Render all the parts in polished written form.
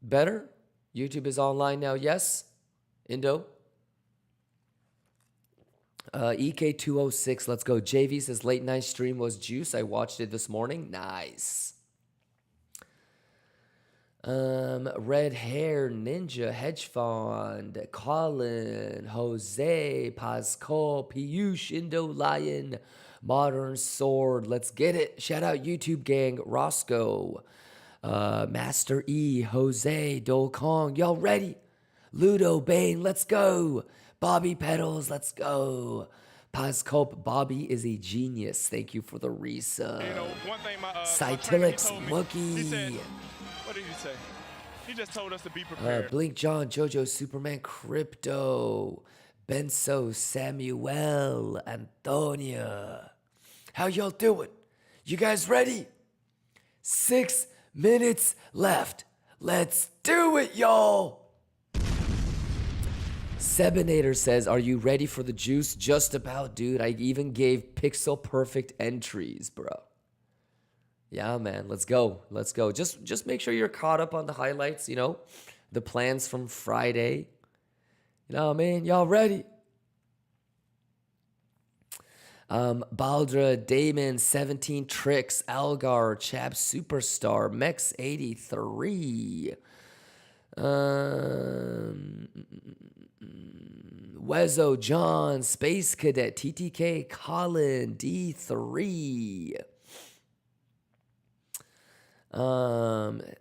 Better? YouTube is online now, yes? Indo? EK206, let's go. JV says late night stream was juice. I watched it this morning. Nice. Red Hair, Ninja, Hedge Fund, Colin, Jose, Pascal, Piyush, Indo Lion, Modern Sword. Let's get it. Shout out YouTube gang, Roscoe, Master E, Jose, Dol Kong. Y'all ready? Ludo Bane, let's go. Bobby Pedals, let's go. Pascal, Bobby is a genius. Thank you for the resub. You know, one thing my Cytilix, told me, Wookie. he said, what did he say? He just told us to be prepared. Blink John, Jojo, Superman, Crypto, Benso, Samuel, Antonia. How y'all doing? You guys ready? 6 minutes left. Let's do it, y'all. Sebinator says, are you ready for the juice? Just about, dude. I even gave pixel perfect entries, bro. Yeah, man. Let's go. Let's go. Just make sure you're caught up on the highlights, you know, the plans from Friday. You know what I mean? Y'all ready? Baldra, Damon, 17 Tricks, Algar, Chap Superstar, Mex 83. Wezo, John, Space Cadet, TTK, Colin, D3.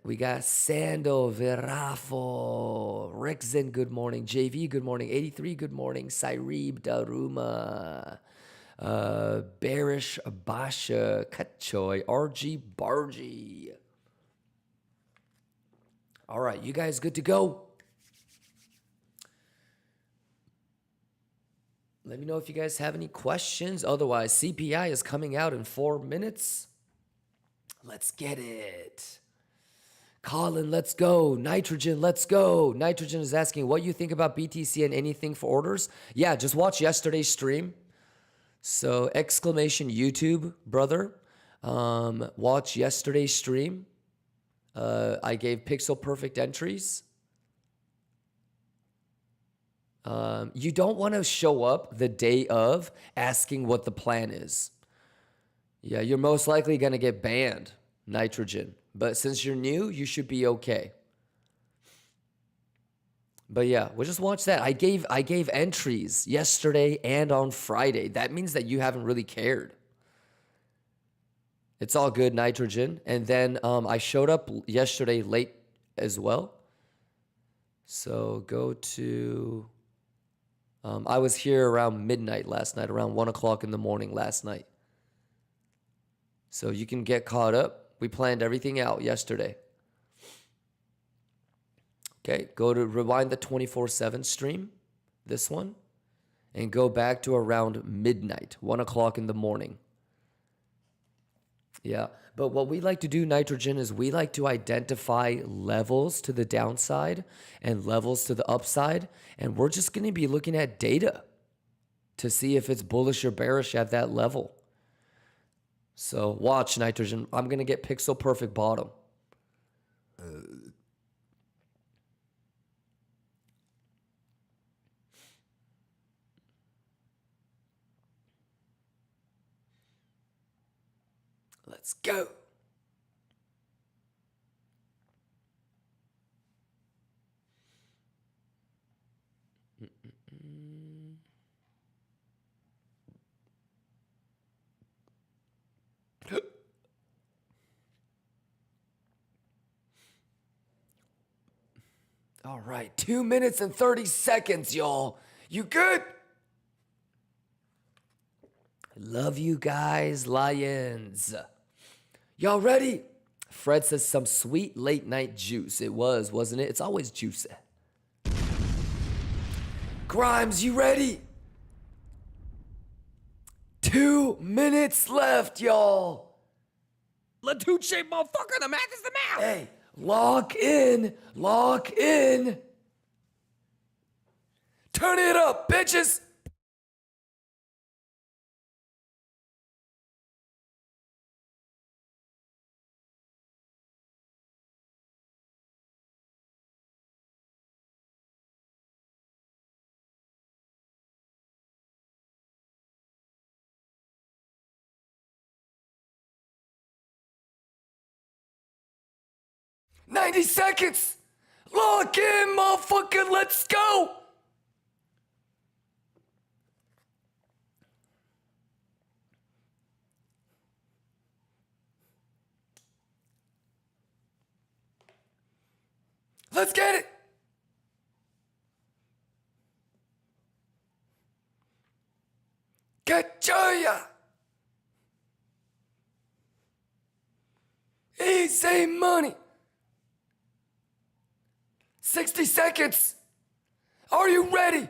We got Sando, Virafo, Rexen, good morning. JV, good morning. 83, good morning. Cyrebe, Daruma, Barish, Basha, Kutchoy, RG, Bargy. All right, you guys good to go? Let me know if you guys have any questions. Otherwise, CPI is coming out in 4 minutes. Let's get it. Colin, let's go. Nitrogen, let's go. Nitrogen is asking what you think about BTC and anything for orders. Yeah, just watch yesterday's stream. So exclamation YouTube, brother. Watch yesterday's stream. I gave pixel perfect entries. You don't want to show up the day of asking what the plan is. Yeah, you're most likely going to get banned, Nitrogen. But since you're new, you should be okay. But yeah, we'll just watch that. I gave entries yesterday and on Friday. That means that you haven't really cared. It's all good, Nitrogen. And then I showed up yesterday late as well. So go to... I was here around midnight last night, around 1 o'clock in the morning last night. So you can get caught up. We planned everything out yesterday. Okay, go to rewind the 24/7 stream, this one, and go back to around midnight, 1 o'clock in the morning. Yeah, but what we like to do, Nitrogen, is we like to identify levels to the downside and levels to the upside, and we're just going to be looking at data to see if it's bullish or bearish at that level. So watch, Nitrogen. I'm going to get pixel perfect bottom. Let's go. All right, 2 minutes and 30 seconds, y'all. You good? Love you guys, Lions. Y'all ready? Fred says some sweet late night juice. It was, wasn't it? It's always juicy. Grimes, you ready? 2 minutes left, y'all. Latuche, motherfucker, the math is the math. Hey, lock in, lock in. Turn it up, bitches. 90 seconds. Lock in, motherfucker. Let's go. Let's get it. Kachoya. Easy money. 60 seconds. Are you ready?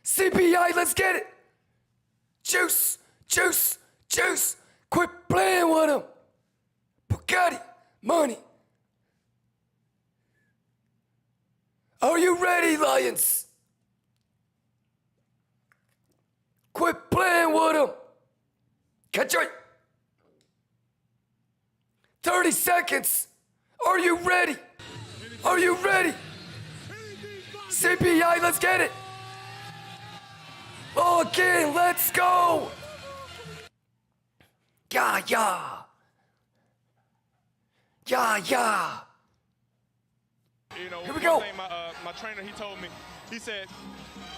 CPI, let's get it. Juice, juice, juice. Quit playing with him. Bugatti, money. Are you ready, Lions? Quit playing with him. Catch it. 30 seconds. Are you ready? Are you ready? CPI, let's get it. Okay, let's go. Yeah, yeah. Yeah, yeah. You know, here we go. Thing my trainer, he told me, he said,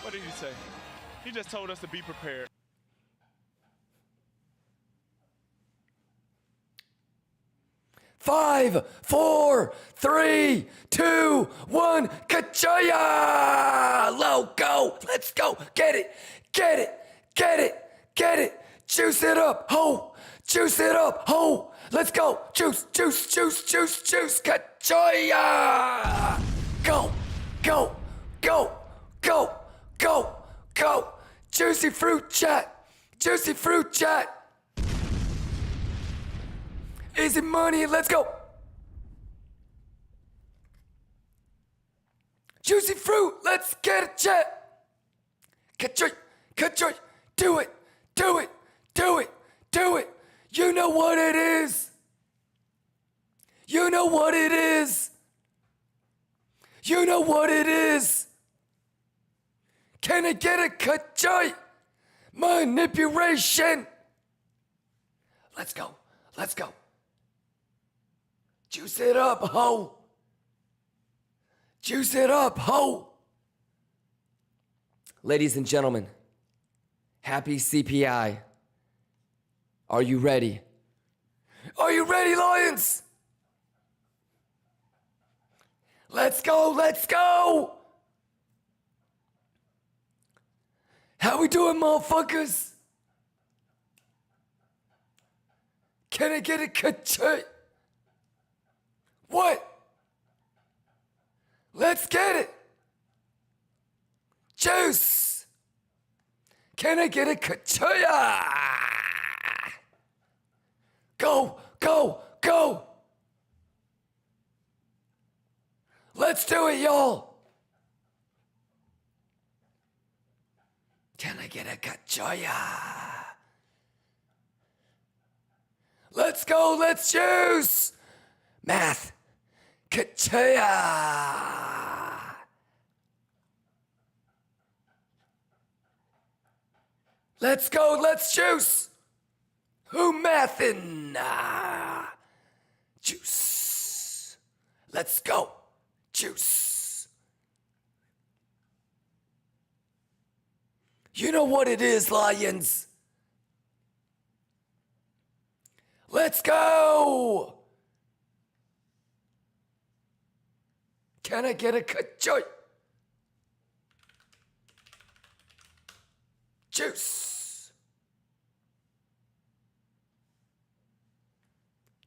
what did he say? He just told us to be prepared. Five, four, three, two, one. Kachaya! Loco! Let's go! Get it! Get it! Get it! Get it! Juice it up! Ho! Juice it up! Ho! Let's go! Juice! Juice! Juice! Juice! Juice! Kachaya! Go! Go! Go! Go! Go! Go! Juicy fruit chat! Juicy fruit chat! Easy money, let's go. Juicy fruit, let's get it, chat. Kachoy, do it, do it, do it, do it. You know what it is. You know what it is. You know what it is. Can I get a kachoy? Manipulation. Let's go, let's go. Juice it up, ho. Juice it up, ho. Ladies and gentlemen, happy CPI. Are you ready? Are you ready, Lions? Let's go, let's go. How we doing, motherfuckers? Can I get a kachay? What? Let's get it. Juice. Can I get a kachaya? Go, go, go. Let's do it, y'all. Can I get a kachaya? Let's go, let's juice. Math. Kachaya. Let's go, let's juice. Who mathin'? Juice. Let's go. Juice. You know what it is, Lions. Let's go. Can I get a kachoy? Juice.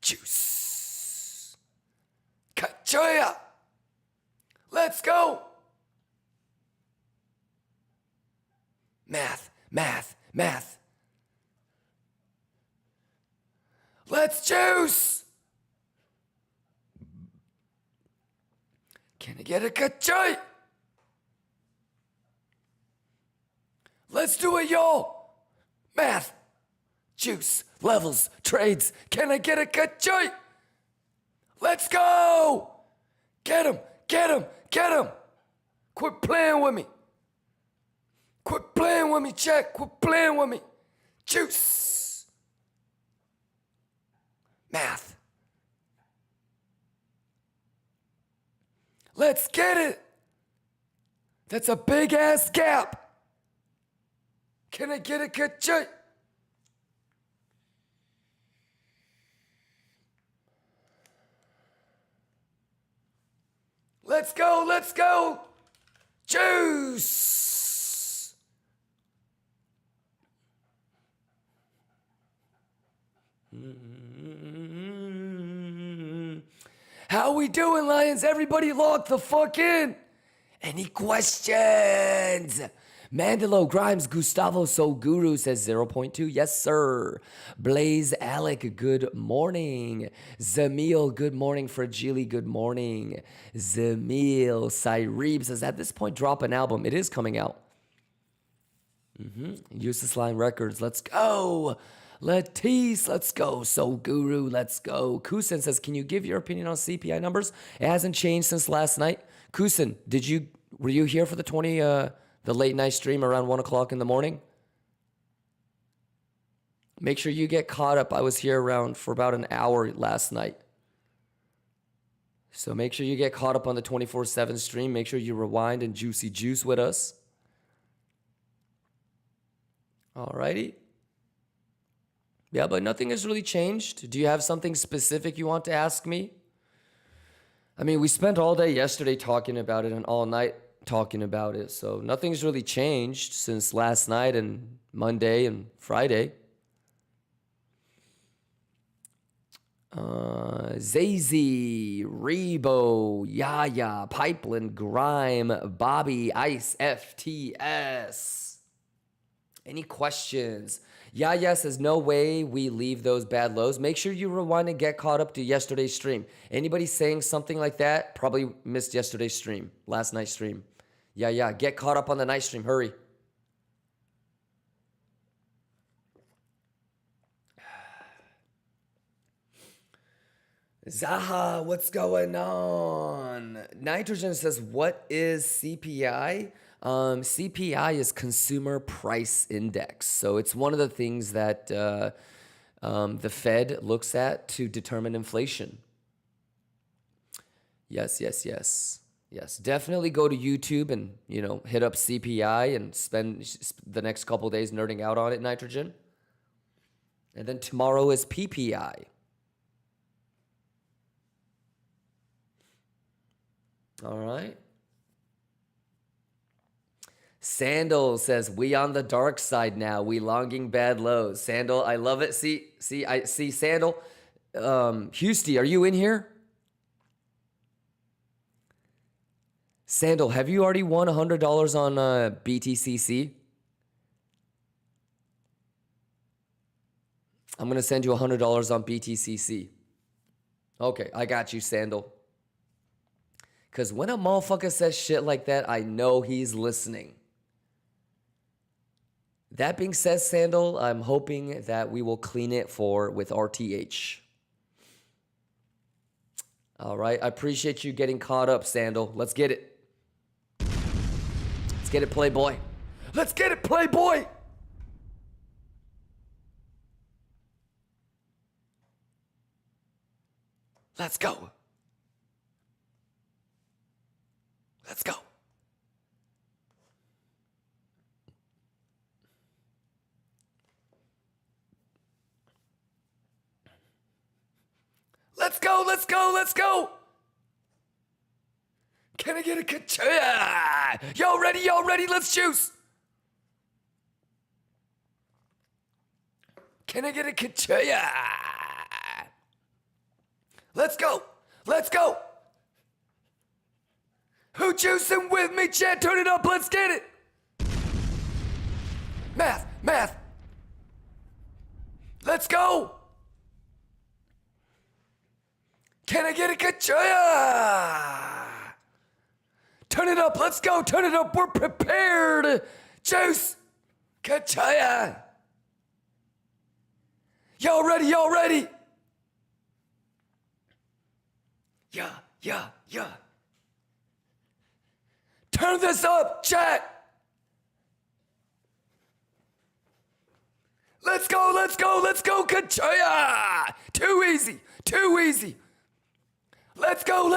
Juice. Kachoya. Let's go. Math, math, math. Let's juice. Can I get a kachoy? Let's do it, y'all. Math, juice, levels, trades. Can I get a kachoy? Let's go. Get him, get him, get him. Quit playing with me. Quit playing with me, check. Quit playing with me. Juice. Math. Let's get it. That's a big ass gap. Can I get a ka-choy? Let's go, let's go. Juice. How we doing, Lions? Everybody log the fuck in. Any questions? Mandelo Grimes Gustavo Soul Guru says 0.2. Yes, sir. Blaze Alec, good morning. Zamil, good morning. Fragili, good morning. Zamil Cyrebe says, at this point, drop an album. It is coming out. Useless Line Records, let's go. Latisse, let's go. Soul Guru, let's go. Kusin says, can you give your opinion on CPI numbers? It hasn't changed since last night. Kusin, were you here for the late night stream around 1 o'clock in the morning? Make sure you get caught up. I was here around for about an hour last night. So make sure you get caught up on the 24/7 stream. Make sure you rewind and juicy juice with us. Alrighty. Yeah, but nothing has really changed. Do you have something specific you want to ask me? I mean, we spent all day yesterday talking about it and all night talking about it. So nothing's really changed since last night and Monday and Friday. Zazy, Rebo, Yaya, Pipeline, Grime, Bobby, Ice, FTS. Any questions? Yaya says, no way we leave those bad lows. Make sure you rewind and get caught up to yesterday's stream. Anybody saying something like that probably missed yesterday's stream, last night's stream. Yeah, get caught up on the night stream. Hurry. Zaha, what's going on? Nitrogen says, what is CPI? CPI is Consumer Price Index. So it's one of the things that the Fed looks at to determine inflation. Yes. Definitely go to YouTube and, hit up CPI and spend the next couple days nerding out on it, Nitrogen. And then tomorrow is PPI. All right. Sandal says, we on the dark side now. We longing bad lows. Sandal, I love it. See, I see Sandal. Houston, are you in here? Sandal, have you already won $100 on BTCC? I'm going to send you $100 on BTCC. Okay, I got you, Sandal. Because when a motherfucker says shit like that, I know he's listening. That being said, Sandal, I'm hoping that we will clean it with RTH. All right, I appreciate you getting caught up, Sandal. Let's get it. Let's get it, Playboy. Let's get it, Playboy! Let's go. Let's go. Let's go, let's go, let's go. Can I get a ka-choy? Y'all ready, let's juice. Can I get a ka-choy? Let's go, let's go. Who juicing with me, chat? Turn it up, let's get it. Math. Let's go. Can I get a ka-choy? Turn it up, let's go, turn it up, we're prepared. Juice, ka-choy. Y'all ready? Yeah. Turn this up, chat. Let's go, ka-choy. Too easy. Let's go.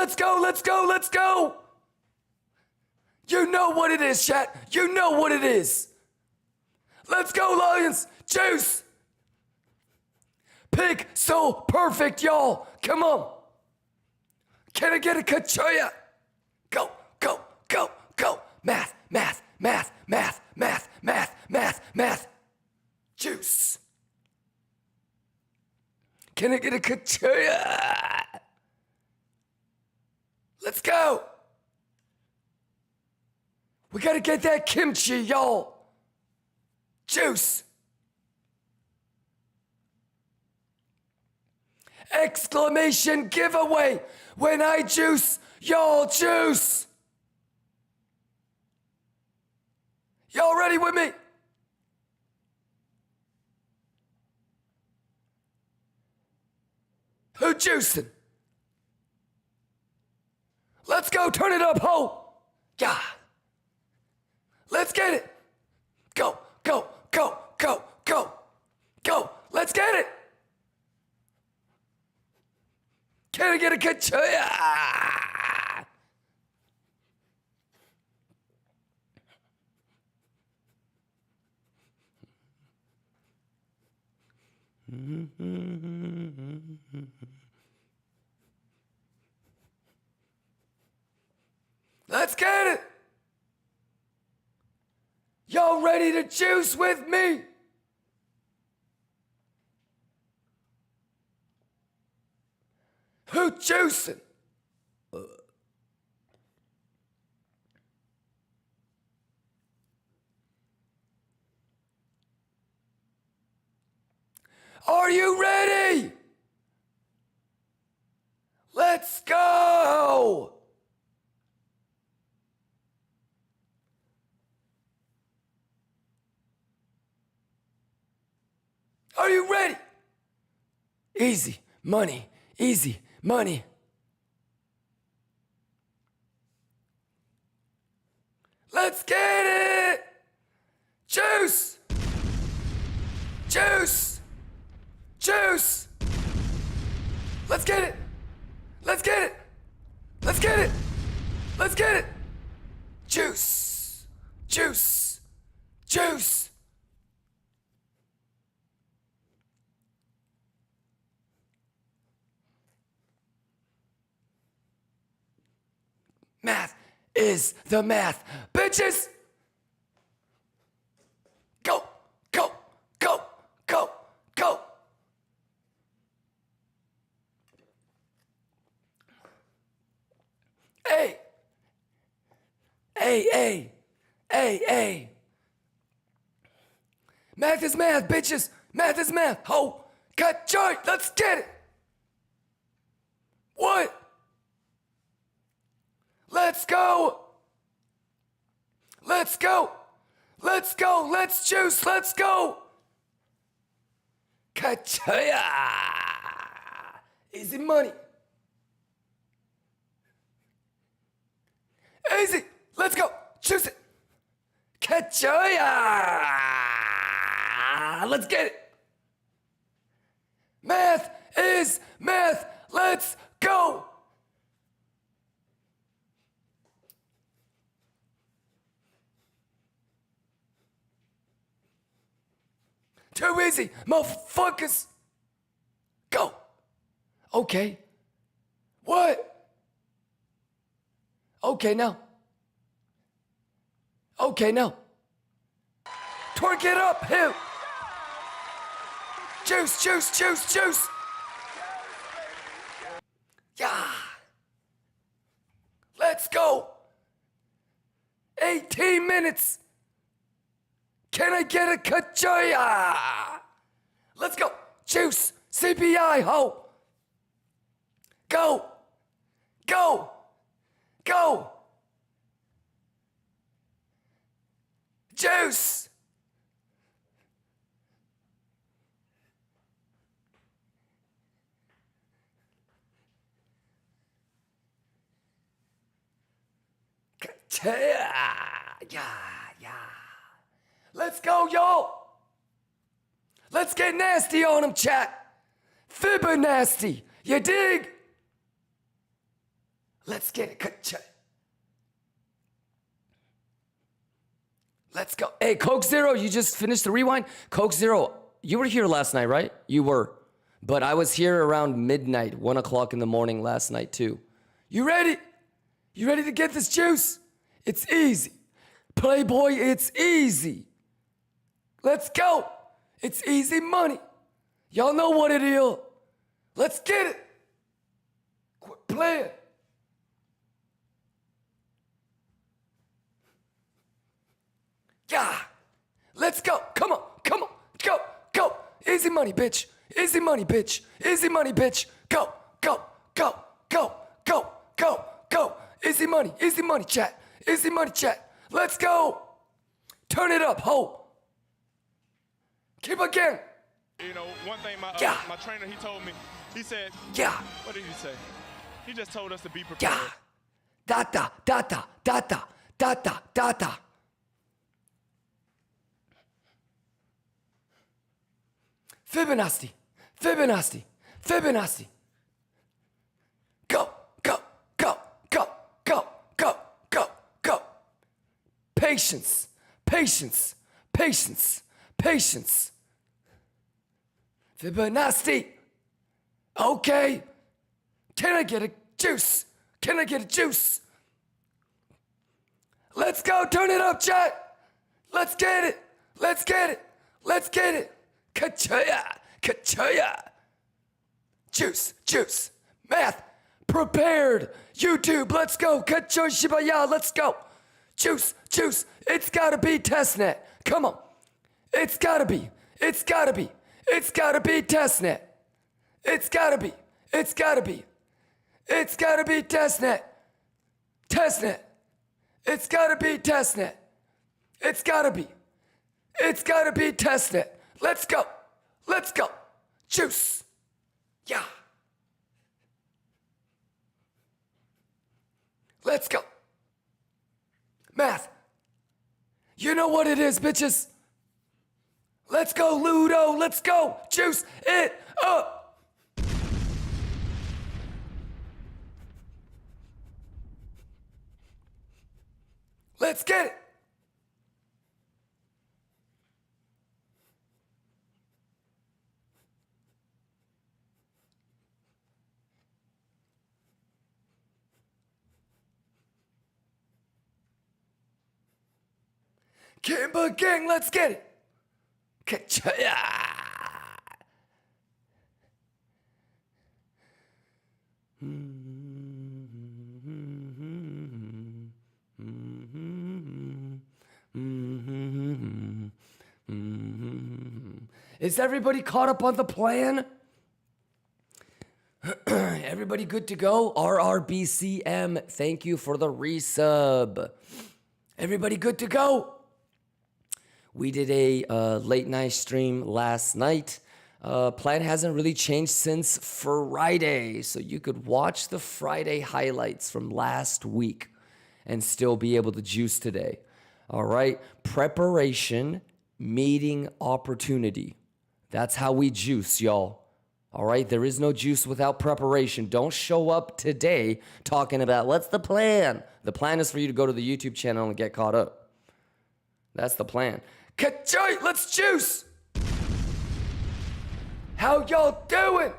You know what it is, chat. You know what it is. Let's go, Lions. Juice. Pick so perfect, y'all. Come on. Can I get a kachoya? Go, go, go, go. Math, math, math, math, math, math, math, math. Juice. Can I get a kachoya? Let's go. We gotta get that kimchi, y'all. Juice. Exclamation giveaway. When I juice, y'all juice. Y'all ready with me? Who juicing? Let's go, turn it up, ho. Yeah. Let's get it. Go, go, go, go, go, go. Let's get it. Can I get a kachoya? Let's get it. Y'all ready to juice with me? Who juicing? Are you ready? Let's go. Are you ready? Easy money, easy money. Let's get it. Juice. Juice. Juice. Let's get it. Let's get it. Let's get it. Let's get it. Juice. Juice. Juice. Math is the math, bitches. Go, go, go, go, go. Hey, hey, hey, hey, hey. Math is math, bitches. Math is math. Ho, cut joint. Let's get it. What? Let's go. Let's go. Let's go. Let's juice. Let's go. Kachaya. Easy money. Easy. Let's go. Juice it. Kachaya. Let's get it. Math is math. Let's go. Too easy, motherfuckers. Go. Okay. What? Okay, now. Okay, now. Twerk it up, him. Juice, juice, juice, juice. Yeah. Let's go. 18 minutes. Can I get a kachoya? Let's go. Juice. CPI, ho. Go. Go. Go. Juice. Kachoya. Yeah, yeah. Let's go, y'all. Let's get nasty on them, chat. Fibber nasty. You dig? Let's get it. Let's go. Hey, Coke Zero, you just finished the rewind? Coke Zero, you were here last night, right? You were. But I was here around midnight, 1 o'clock in the morning last night too. You ready? You ready to get this juice? It's easy. Playboy, it's easy. Let's go. It's easy money. Y'all know what it is. Let's get it. Quit playing. Yeah. Let's go. Come on. Come on. Go. Go. Easy money, bitch. Easy money, bitch. Easy money, bitch. Go. Go. Go. Go. Go. Go. Go. Easy money. Easy money, chat. Easy money, chat. Let's go. Turn it up, ho. Keep again. You know, one thing my trainer, he told me, he said, what did he say? He just told us to be prepared. Data, data, data, data, data. Fibonacci, Fibonacci, Fibonacci. Go, go, go, go, go, go, go, go. Patience, patience, patience, patience. Fibonacci. Okay. Can I get a juice? Can I get a juice? Let's go. Turn it up, chat. Let's get it. Let's get it. Let's get it. Kachaya. Kachaya. Juice. Juice. Math. Prepared. YouTube. Let's go. Kachoy Shibaya. Let's go. Juice. Juice. It's gotta be testnet. Come on. It's gotta be. It's gotta be. It's gotta be testnet. It's gotta be. It's gotta be. It's gotta be testnet. Testnet. It's gotta be testnet. It's gotta be. It's gotta be testnet. Let's go. Let's go. Juice. Yeah. Let's go. Math. You know what it is, bitches. Let's go, Ludo. Let's go. Juice it up. Let's get it. KIMBA gang, let's get it. Kachaya. Is everybody caught up on the plan? Everybody good to go? RRBCM, thank you for the resub. Everybody good to go? We did a late night stream last night. Plan hasn't really changed since Friday, so you could watch the Friday highlights from last week and still be able to juice today. All right, preparation, meeting opportunity. That's how we juice, y'all. All right, there is no juice without preparation. Don't show up today talking about what's the plan. The plan is for you to go to the YouTube channel and get caught up. That's the plan. Kachoy, let's juice. How y'all doing?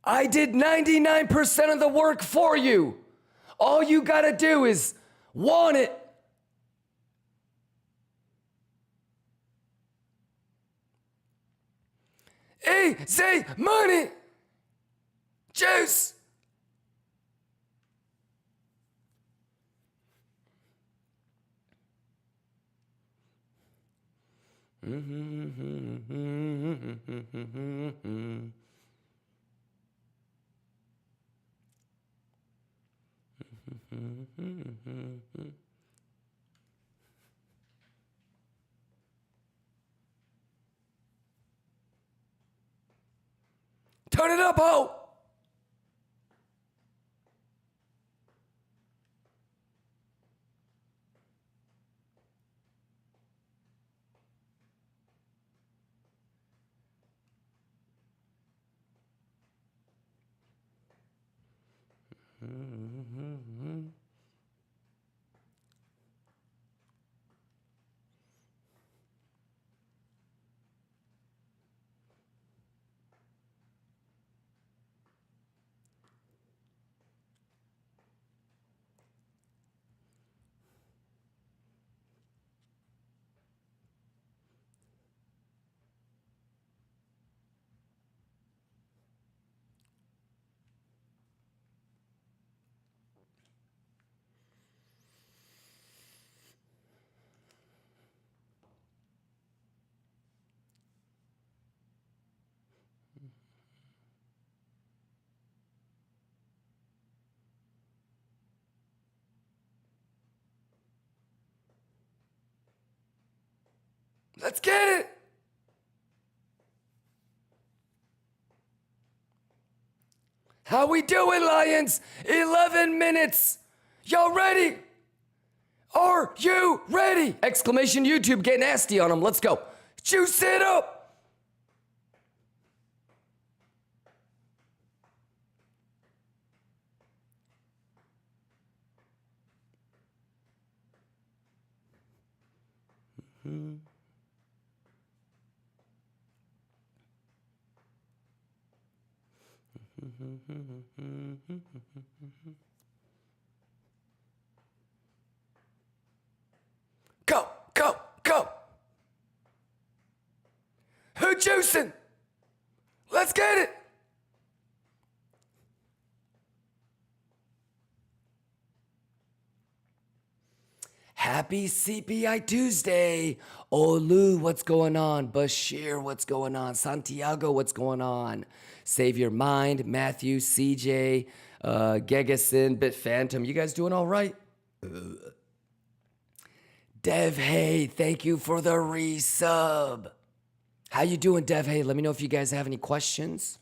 I did 99% of the work for you. All you gotta do is want it. Easy money. Juice. Turn it up, ho! Let's get it. How we doing, Lions? 11 minutes. Y'all ready? Are you ready? Exclamation YouTube, get nasty on them. Let's go. Juice it up. Go, go, go. Who juicing? Let's get it. Happy CPI Tuesday. Olu, what's going on? Bashir, what's going on? Santiago, what's going on? Save Your Mind, Matthew, CJ, Gegasin, Bit Phantom. You guys doing all right? Dev Hey, thank you for the resub. How you doing, Dev Hey? Let me know if you guys have any questions.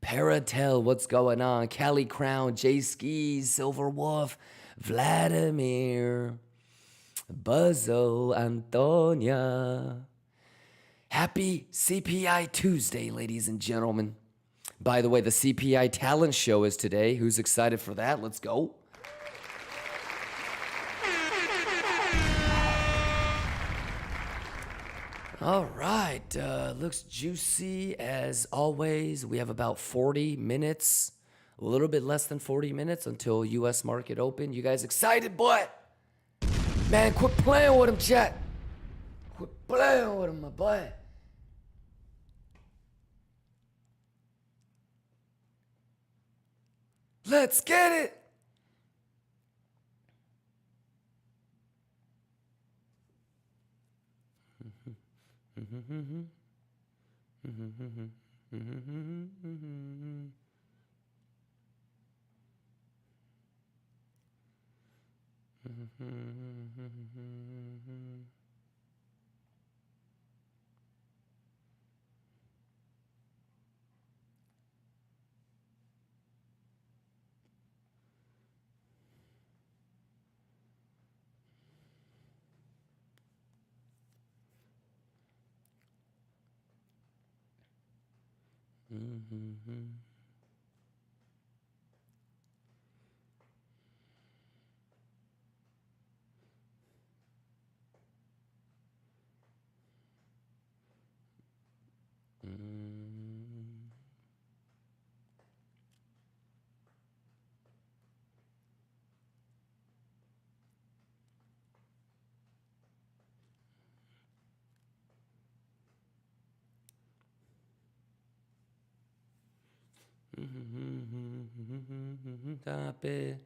Paratel, what's going on? Cali Crown, J Skis, Silver Wolf, Vladimir, Buzzo, Antonia. Happy CPI Tuesday, ladies and gentlemen. By the way, the CPI talent show is today. Who's excited for that? Let's go. All right, looks juicy as always. We have about 40 minutes, a little bit less than 40 minutes until U.S. market open. You guys excited, boy? Man, quit playing with him, chat. Quit playing with him, my boy. Let's get it. Stop it.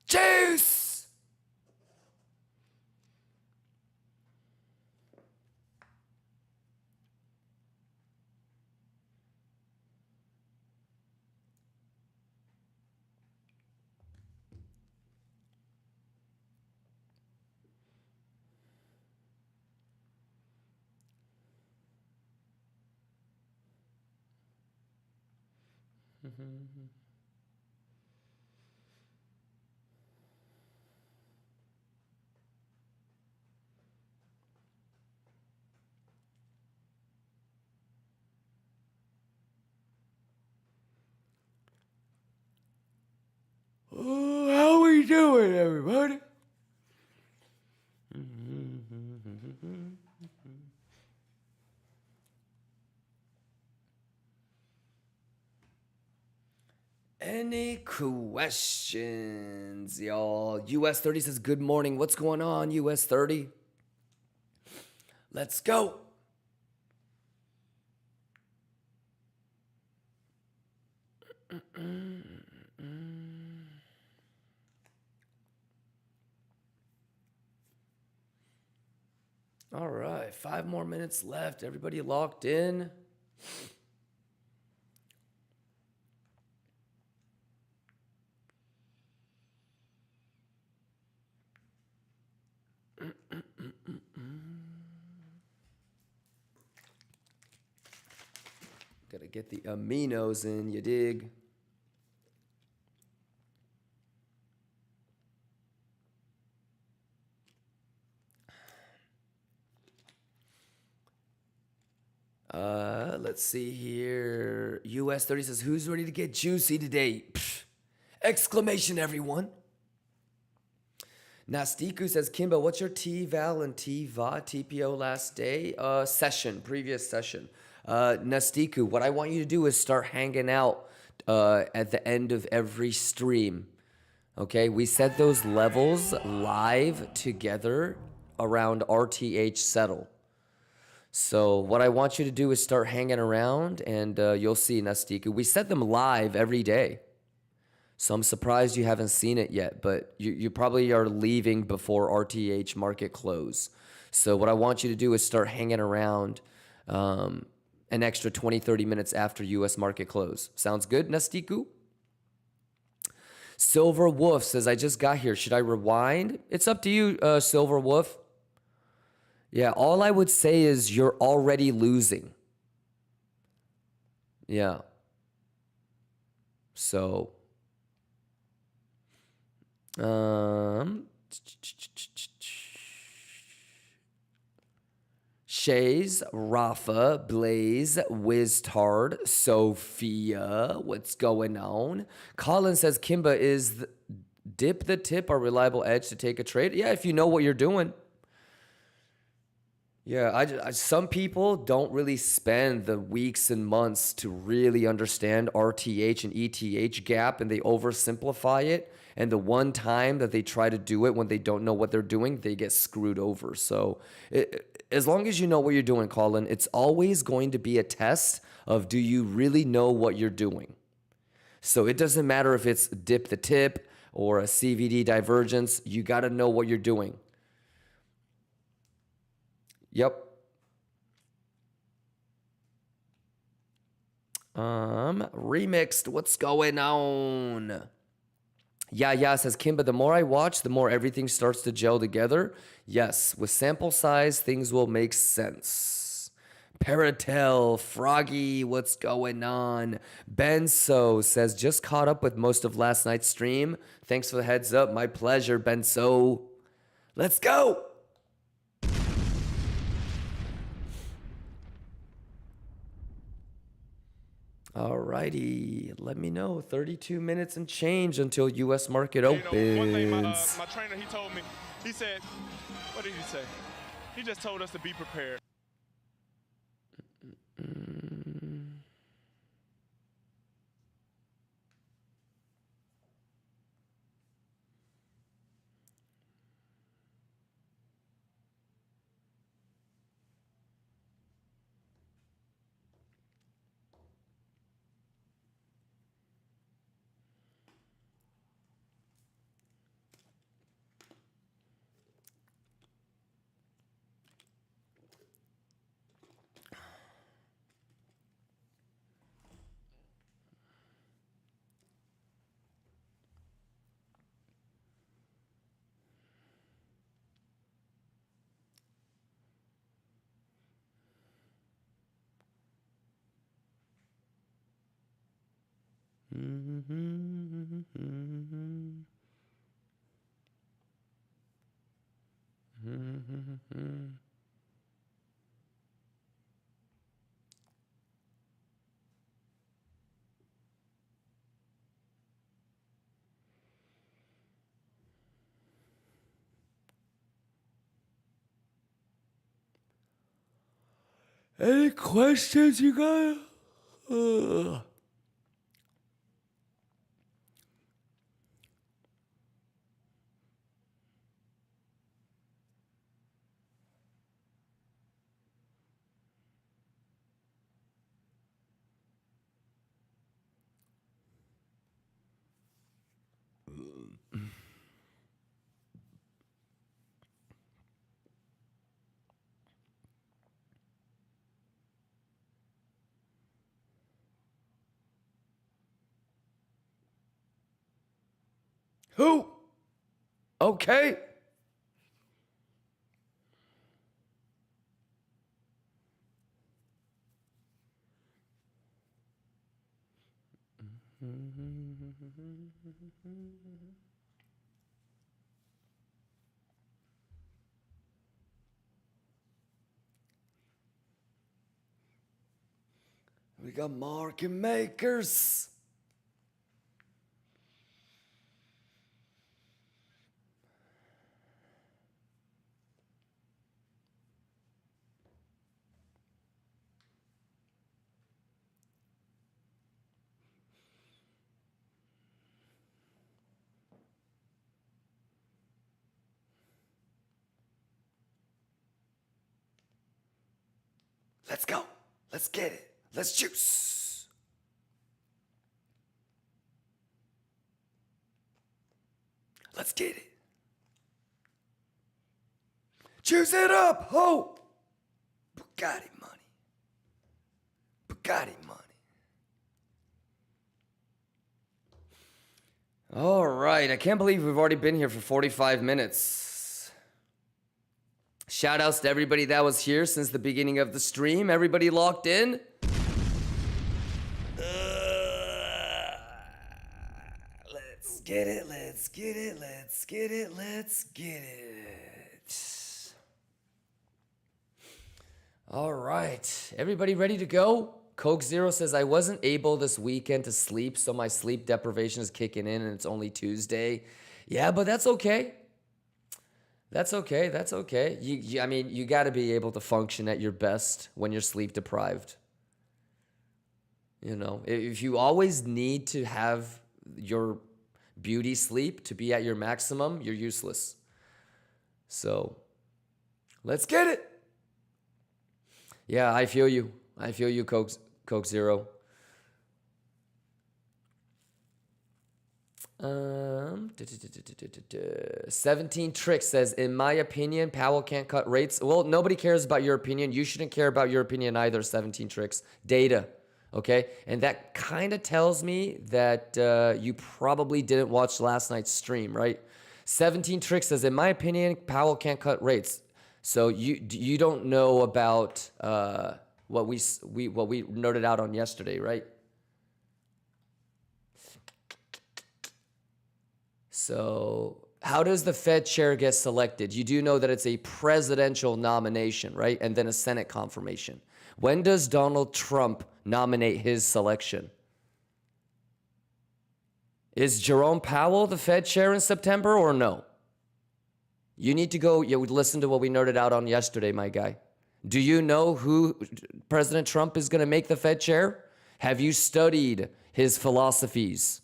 Juice! Oh, how we doing, everybody? Any questions, y'all? US 30 says, good morning. What's going on, US 30? Let's go. All right, 5 more minutes left. Everybody locked in? Gotta get the aminos in, you dig? Let's see here. US 30 says, who's ready to get juicy today? Pfft. Exclamation, everyone. Nastiku says, Kimba, what's your T-Val and T-Va TPO last day? Previous session. Nastiku, what I want you to do is start hanging out at the end of every stream. Okay, we set those levels live together around RTH settle. So what I want you to do is start hanging around, and you'll see, Nastiku. We set them live every day. So I'm surprised you haven't seen it yet, but you probably are leaving before RTH market close. So what I want you to do is start hanging around an extra 20, 30 minutes after US market close. Sounds good, Nastiku? Silver Wolf says, I just got here. Should I rewind? It's up to you, Silver Wolf. Yeah, all I would say is you're already losing. Yeah. So, Shays, Rafa, Blaze, Wiztard, Sophia, what's going on? Colin says, Kimba, is dip the tip a reliable edge to take a trade? Yeah, if you know what you're doing. Yeah, some people don't really spend the weeks and months to really understand RTH and ETH gap, and they oversimplify it. And the one time that they try to do it when they don't know what they're doing, they get screwed over. So as long as you know what you're doing, Colin, it's always going to be a test of, do you really know what you're doing? So it doesn't matter if it's dip the tip or a CVD divergence. You got to know what you're doing. Yep. Remixed, what's going on? Yeah, says Kimba, the more I watch, the more everything starts to gel together. Yes, with sample size, things will make sense. Paratel, Froggy, what's going on? Benso says, just caught up with most of last night's stream. Thanks for the heads up. My pleasure, Benso. Let's go. Alrighty, let me know. 32 minutes and change until U.S. market opens. One thing my trainer, he told me, he said, what did he say? He just told us to be prepared. Any questions you got? Who? Okay. We got market makers. Let's go. Let's get it. Let's juice. Let's get it. Juice it up, ho! Bugatti money. Bugatti money. All right, I can't believe we've already been here for 45 minutes. Shout outs to everybody that was here since the beginning of the stream. Everybody locked in? Let's get it, let's get it, let's get it, let's get it. All right, everybody ready to go? Coke Zero says, I wasn't able this weekend to sleep, so my sleep deprivation is kicking in and it's only Tuesday. Yeah, but that's okay. That's okay. That's okay. I mean, you got to be able to function at your best when you're sleep deprived. You know, if you always need to have your beauty sleep to be at your maximum, you're useless. So let's get it. Yeah, I feel you. I feel you, Coke Zero. 17 Tricks says, in my opinion, Powell can't cut rates. Well, nobody cares about your opinion. You shouldn't care about your opinion either, 17 Tricks. Data, okay? And that kind of tells me that you probably didn't watch last night's stream, right? 17 Tricks says, in my opinion, Powell can't cut rates. So you don't know about what we noted out on yesterday, right? So how does the Fed chair get selected? You do know that it's a presidential nomination, right? And then a Senate confirmation. When does Donald Trump nominate his selection? Is Jerome Powell the Fed chair in September or no? You need to go listen to what we noted out on yesterday, my guy. Do you know who President Trump is going to make the Fed chair? Have you studied his philosophies?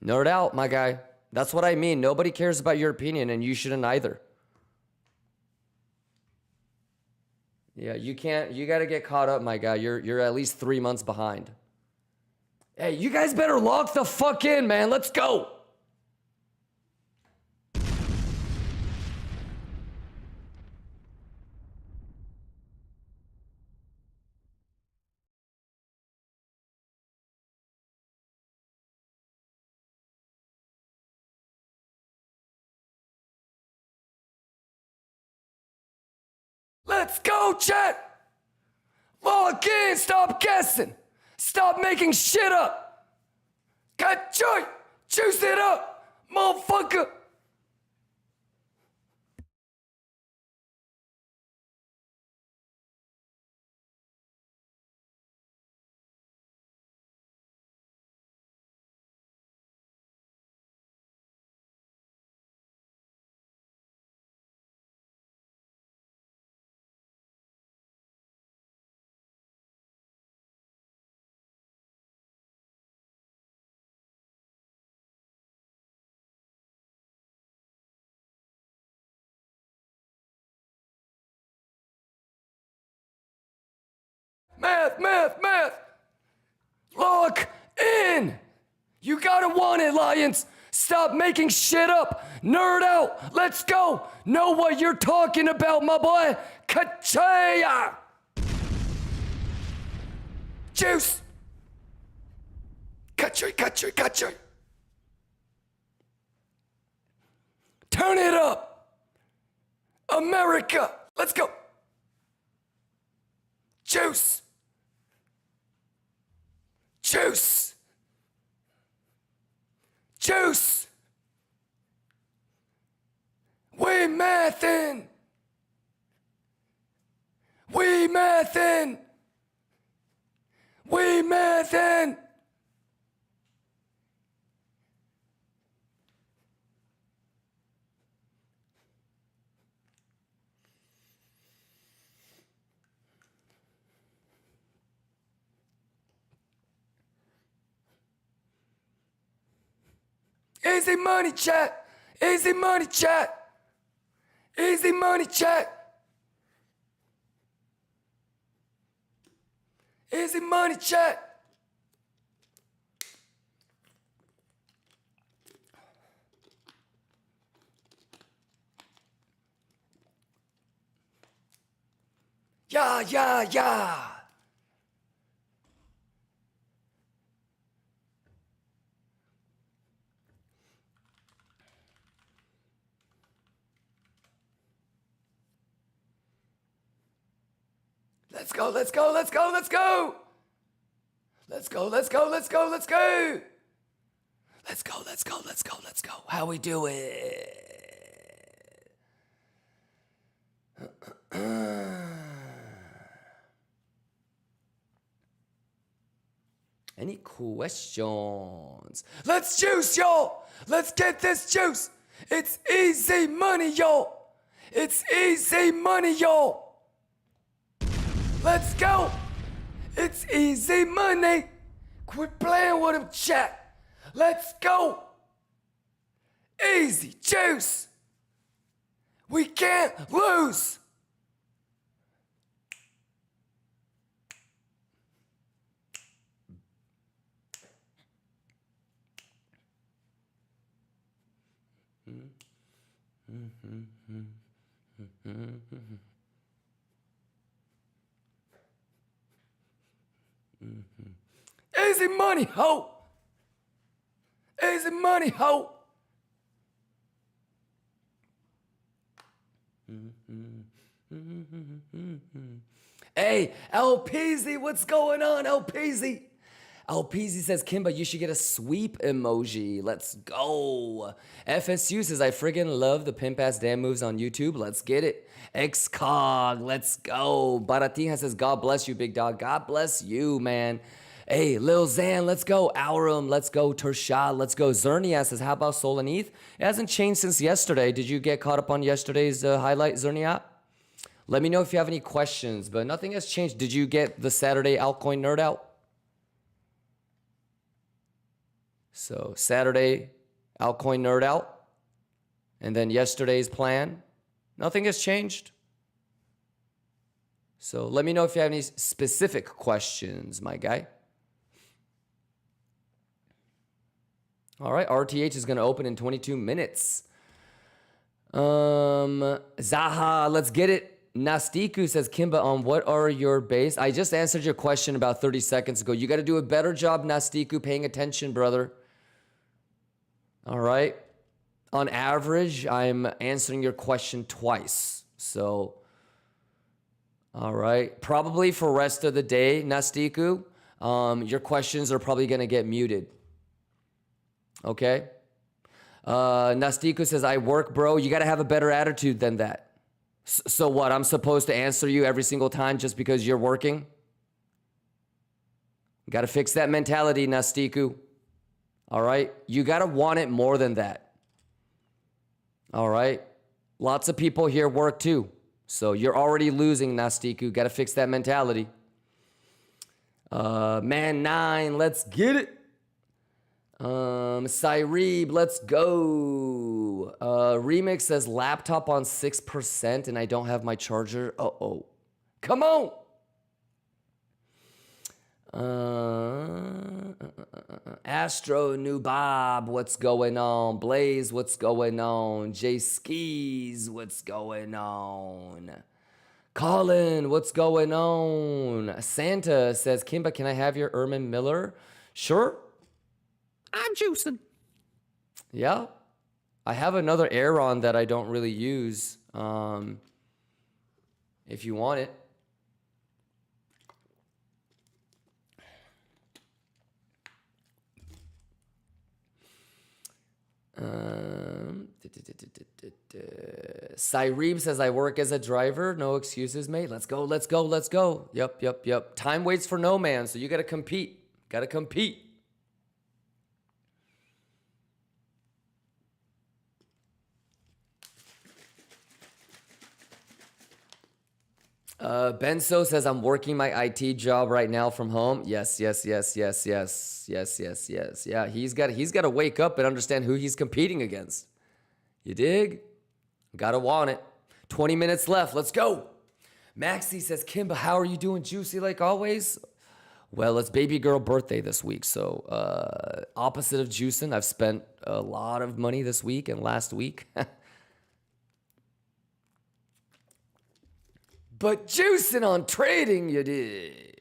Nerd out, my guy. That's what I mean. Nobody cares about your opinion, and you shouldn't either. Yeah, you can't. You got to get caught up, my guy. You're at least 3 months behind. Hey, you guys better lock the fuck in, man. Let's go. Let's go, chat. Log in. Stop guessing. Stop making shit up. Ka-choy! Juice it up, motherfucker! Math, math, math! Lock in! You gotta want it, Lions! Stop making shit up! Nerd out! Let's go! Know what you're talking about, my boy! Ka-chaya! Juice! Ka-choy, ka-choy, ka-choy! Turn it up! America! Let's go! Juice! Juice! Juice! We mathin'! We mathin'! We mathin'! Easy money chat. Easy money chat. Easy money chat. Easy money chat. Yeah, yeah, yeah. Let's go, let's go, let's go, let's go. Let's go, let's go, let's go, let's go. Let's go, let's go, let's go, let's go. How we do it? Any questions? Let's juice, y'all. Let's get this juice. It's easy money, y'all. It's easy money, y'all. Let's go. It's easy money. Quit playing with them, chat. Let's go. Easy juice. We can't lose. Easy money, ho. Easy money, ho. Hey, LPZ, what's going on, LPZ? LPZ says, Kimba, you should get a sweep emoji. Let's go. FSU says, I friggin' love the pimp ass damn moves on YouTube. Let's get it. XCOG, let's go. Baratinha says, God bless you, big dog. God bless you, man. Hey, Lil Zan, let's go. Aurum, let's go. Tershad, let's go. Zernia says, how about Sol and ETH? It hasn't changed since yesterday. Did you get caught up on yesterday's highlight, Zernia? Let me know if you have any questions, but nothing has changed. Did you get the Saturday altcoin nerd out? So Saturday, altcoin nerd out. And then yesterday's plan. Nothing has changed. So let me know if you have any specific questions, my guy. All right, RTH is going to open in 22 minutes. Zaha, let's get it. Nastiku says, Kimba, what are your base? I just answered your question about 30 seconds ago. You got to do a better job, Nastiku, paying attention, brother. All right. On average, I'm answering your question twice. So, all right. Probably for rest of the day, Nastiku, your questions are probably going to get muted. Okay. Nastiku says, I work, bro. You got to have a better attitude than that. So what? I'm supposed to answer you every single time just because you're working? Got to fix that mentality, Nastiku. All right? You got to want it more than that. All right? Lots of people here work too. So you're already losing, Nastiku. Got to fix that mentality. Man 9, let's get it. Cyrebe, let's go. Remix says laptop on 6% and I don't have my charger. Uh-oh. Come on. Astro, New Bob, what's going on? Blaze, what's going on? J Skis, what's going on? Colin, what's going on? Santa says, Kimba, can I have your Ermin Miller? Sure. I'm juicing. Yeah. I have another Aeron that I don't really use. If you want it. Cyrebe says, I work as a driver. No excuses made. Let's go, let's go, let's go. Yep. Time waits for no man, so you got to compete. Got to compete. Benso says, I'm working my IT job right now from home. Yes. Yeah, he's got to wake up and understand who he's competing against. You dig? Gotta want it. 20 minutes left. Let's go. Maxie says, Kimba, how are you doing? Juicy like always? Well, it's baby girl birthday this week. So opposite of juicing, I've spent a lot of money this week and last week. But juicing on trading, you dig.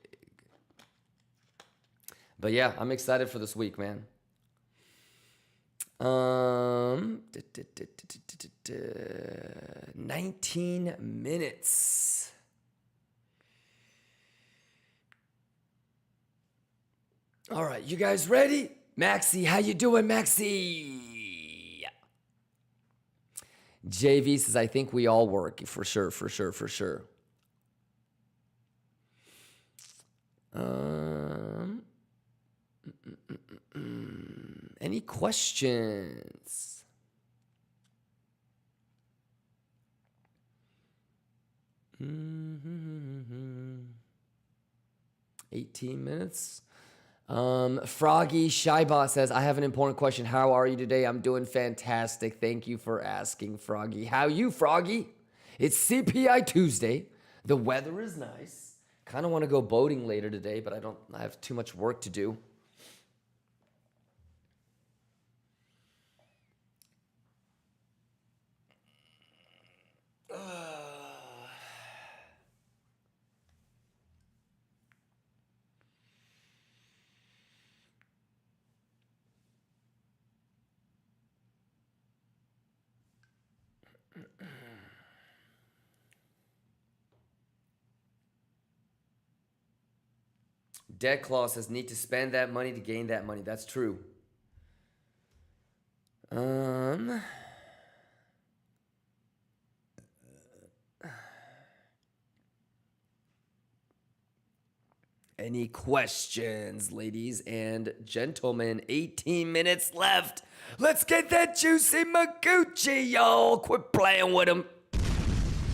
But yeah, I'm excited for this week, man. 19 minutes. All right, you guys ready? Maxie, how you doing, Maxie? JV says, I think we all work. For sure. Any questions? Mm-hmm. 18 minutes. Froggy Shybot says, I have an important question. How are you today? I'm doing fantastic. Thank you for asking, Froggy. How you, Froggy? It's CPI Tuesday. The weather is nice. Kind of want to go boating later today, but I have too much work to do. Dead Claw says, need to spend that money to gain that money. That's true. Any questions, ladies and gentlemen? 18 minutes left. Let's get that juicy Magucci, y'all. Quit playing with him.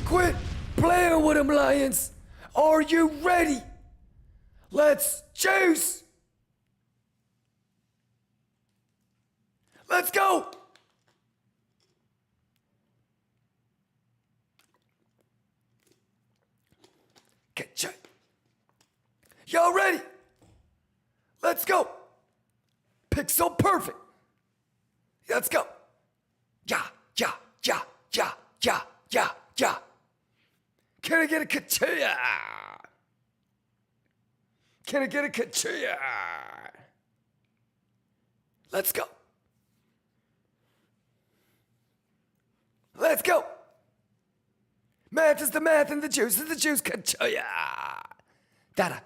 Quit playing with him, Lions. Are you ready? Let's juice. Let's go. Get you. Y'all ready? Let's go. Pixel perfect. Let's go. Yeah. Can I get a ka-chia? Can I get a ka-chia? Let's go. Let's go. Math is the math and the juice is the juice. Ka-chia. Data.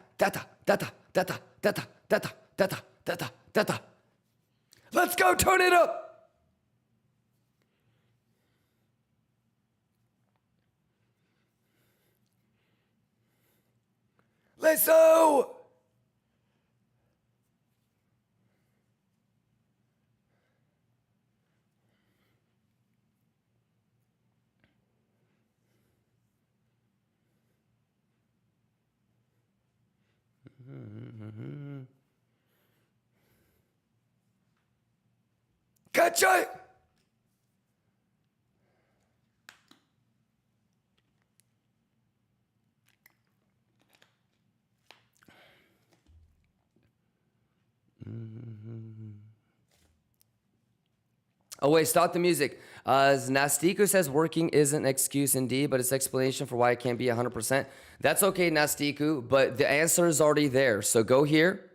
Let's go, turn it up. Let's go. Catch it. Oh, wait, stop the music. Nastiku says working isn't an excuse indeed, but it's explanation for why it can't be 100%. That's okay, Nastiku, but the answer is already there. So go here,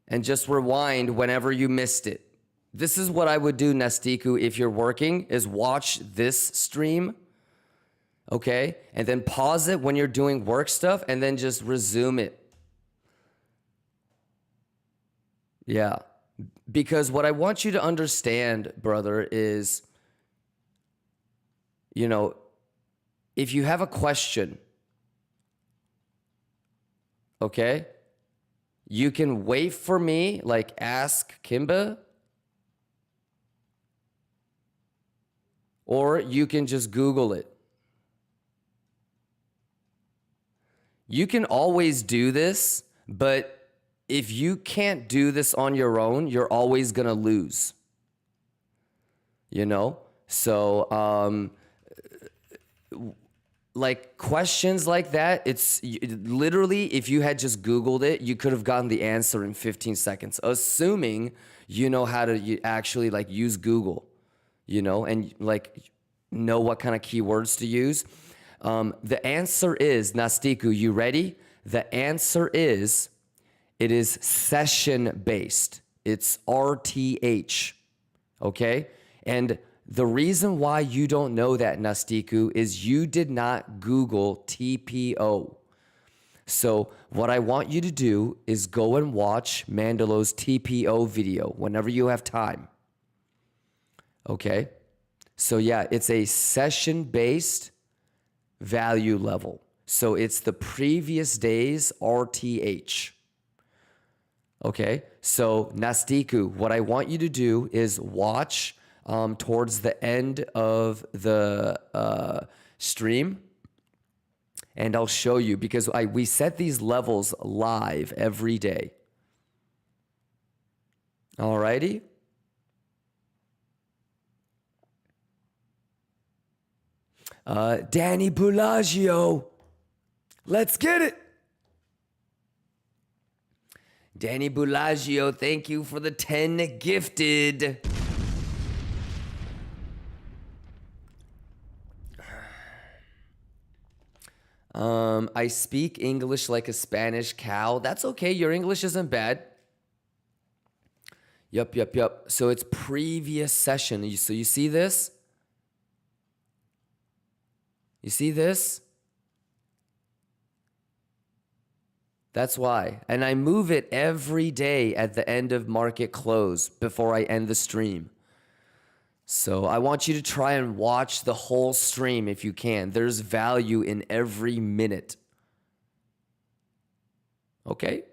and just rewind whenever you missed it. This is what I would do, Nastiku, if you're working, is watch this stream, okay? And then pause it when you're doing work stuff, and then just resume it. Yeah. Because what I want you to understand, brother, is, you know, if you have a question, okay, you can wait for me, like ask KIMBA, or you can just Google it. You can always do this, but if you can't do this on your own, you're always going to lose. You know? So, like questions like that, it's literally, if you had just Googled it, you could have gotten the answer in 15 seconds, assuming you know how to actually like use Google, you know, and like know what kind of keywords to use. The answer is, Nastiku, you ready? The answer is, it is session-based. It's RTH, okay? And the reason why you don't know that, Nastiku, is you did not Google TPO. So what I want you to do is go and watch Mandalo's TPO video whenever you have time, okay? So yeah, it's a session-based value level. So it's the previous day's RTH. Okay, so Nastiku, what I want you to do is watch towards the end of the stream, and I'll show you, because we set these levels live every day. Alrighty? Danny Bellagio, let's get it. Danny Bellagio, thank you for the 10 gifted. I speak English like a Spanish cow. That's okay. Your English isn't bad. Yup. So it's previous session. So you see this? You see this? That's why. And I move it every day at the end of market close before I end the stream. So I want you to try and watch the whole stream if you can. There's value in every minute. Okay?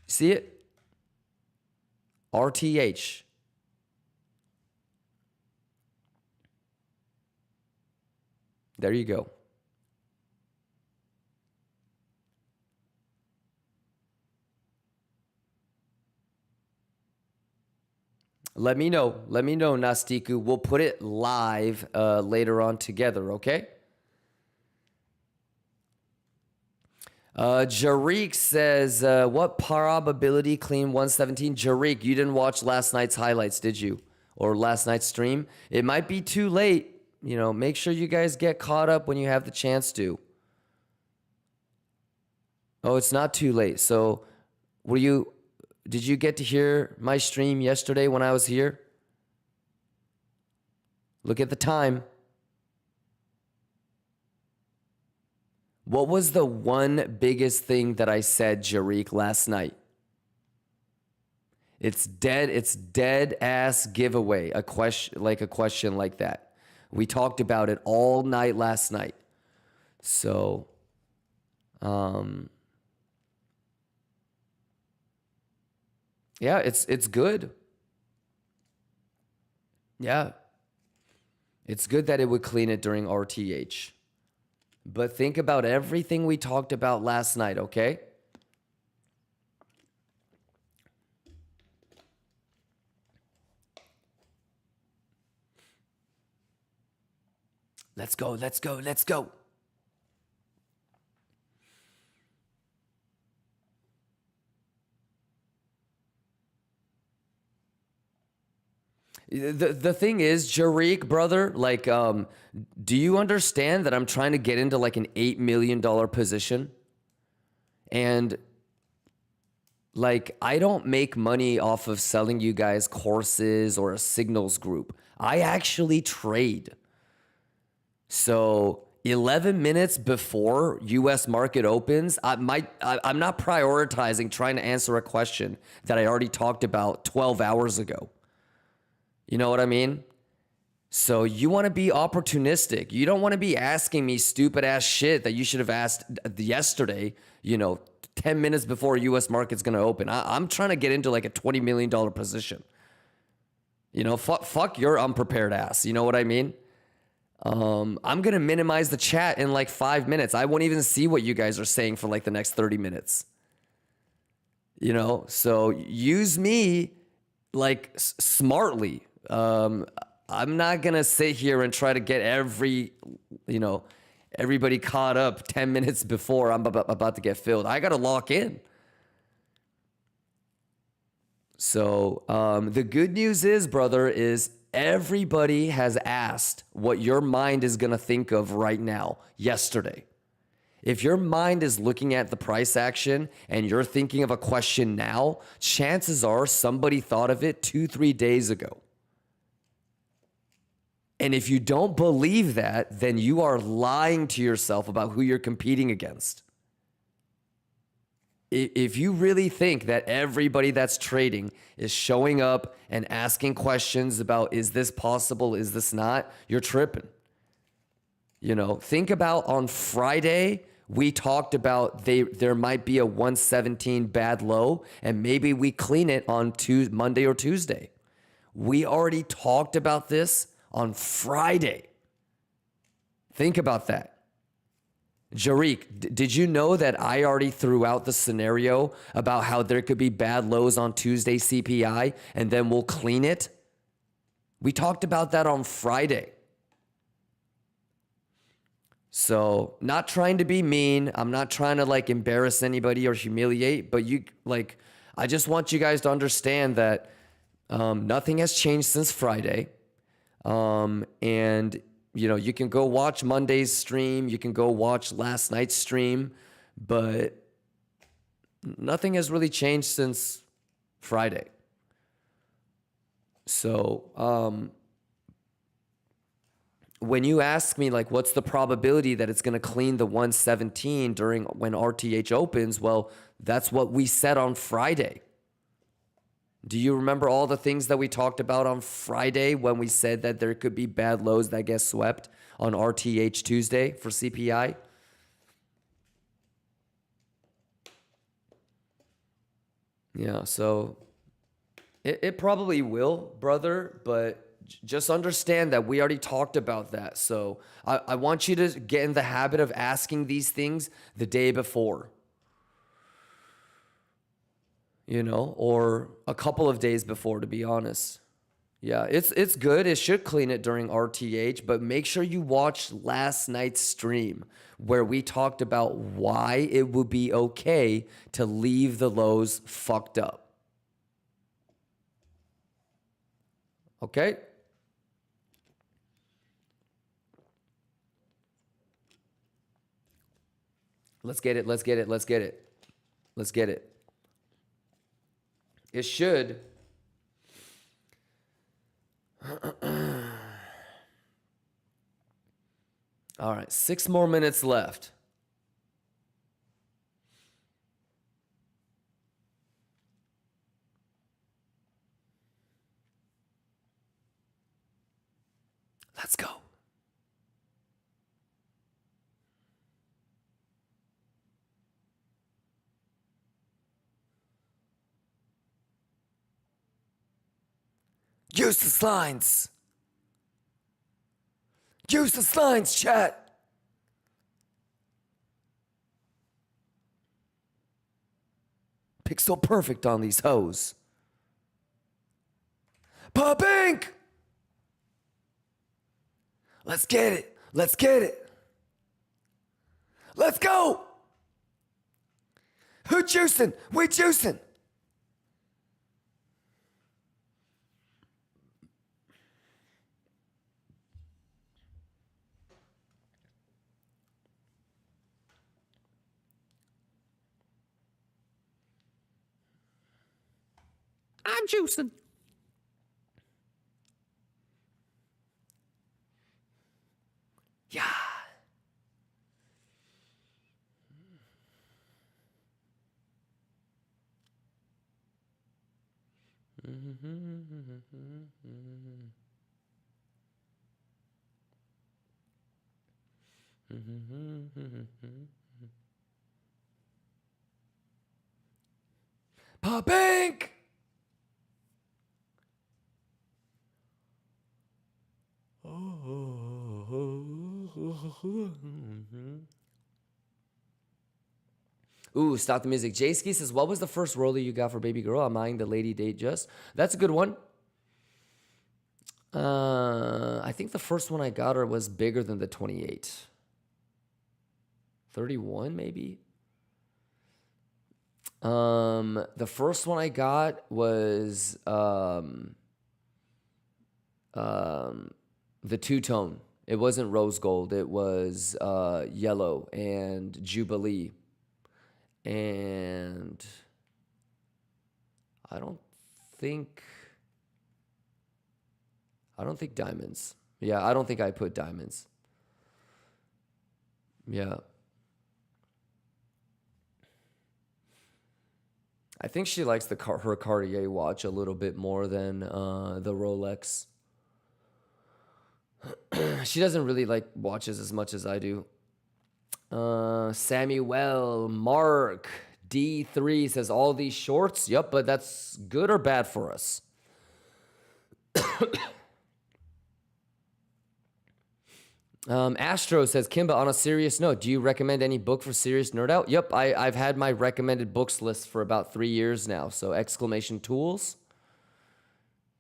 See it? RTH. There you go. Let me know, Nastiku. We'll put it live later on together, okay? Jarik says, what probability clean 117? Jarik, you didn't watch last night's highlights, did you? Or last night's stream? It might be too late. You know, make sure you guys get caught up when you have the chance to. Oh, it's not too late. So, did you get to hear my stream yesterday when I was here? Look at the time. What was the one biggest thing that I said, Jariq, last night? It's dead ass giveaway. A question like that. We talked about it all night last night. So, yeah, it's good. Yeah. It's good that it would clean it during RTH. But think about everything we talked about last night, okay? Let's go, let's go, let's go. The thing is, Jariq, brother, like, do you understand that I'm trying to get into like an $8 million position? And like, I don't make money off of selling you guys courses or a signals group. I actually trade. So 11 minutes before US market opens, I'm not prioritizing trying to answer a question that I already talked about 12 hours ago. You know what I mean? So you want to be opportunistic. You don't want to be asking me stupid ass shit that you should have asked yesterday, 10 minutes before US market's going to open. I'm trying to get into like a $20 million position. Fuck your unprepared ass. You know what I mean? I'm going to minimize the chat in like 5 minutes. I won't even see what you guys are saying for like the next 30 minutes. So use me like smartly. I'm not going to sit here and try to get everybody caught up 10 minutes before I'm about to get filled. I got to lock in. So the good news is, brother, is everybody has asked what your mind is going to think of right now, yesterday. If your mind is looking at the price action and you're thinking of a question now, chances are somebody thought of it 2-3 days ago. And if you don't believe that, then you are lying to yourself about who you're competing against. If you really think that everybody that's trading is showing up and asking questions about, is this possible, is this not, you're tripping. Think about on Friday, we talked about there might be a 117 bad low, and maybe we clean it on Monday or Tuesday. We already talked about this on Friday. Think about that. Jariq, did you know that I already threw out the scenario about how there could be bad lows on Tuesday CPI and then we'll clean it? We talked about that on Friday. So, not trying to be mean. I'm not trying to like embarrass anybody or humiliate, but I just want you guys to understand that nothing has changed since Friday. And you can go watch Monday's stream, you can go watch last night's stream, but nothing has really changed since Friday. So, when you ask me like, what's the probability that it's going to clean the 117 when RTH opens? Well, that's what we said on Friday. Do you remember all the things that we talked about on Friday when we said that there could be bad lows that get swept on RTH Tuesday for CPI? Yeah, so it probably will, brother, but just understand that we already talked about that. So I want you to get in the habit of asking these things the day before. Or a couple of days before, to be honest. Yeah, it's good. It should clean it during RTH, but make sure you watch last night's stream where we talked about why it would be okay to leave the lows fucked up. Okay? Let's get it. Let's get it. Let's get it. Let's get it. It should. All right, 6 more minutes left. Let's go. Useless lines. Useless lines, chat. Pixel perfect on these hoes. Pop ink! Let's get it. Let's get it. Let's go. Who juicing? We juicing. I'm juicing. Yeah. Pop ink! Ooh, stop the music. Jayski says, what was the first roller you got for baby girl? I'm eyeing the lady date just. That's a good one. I think the first one I got her was bigger than the 28. 31 maybe? The first one I got was the two-tone. It wasn't rose gold. It was yellow and Jubilee. And I don't think diamonds. Yeah, I don't think I put diamonds. Yeah. I think she likes her Cartier watch a little bit more than the Rolex. She doesn't really like watches as much as I do. Samuel Mark D3 says all these shorts. Yep, but that's good or bad for us? Astro says, Kimba, on a serious note, do you recommend any book for serious nerd out? Yep, I've had my recommended books list for about 3 years now. So exclamation tools.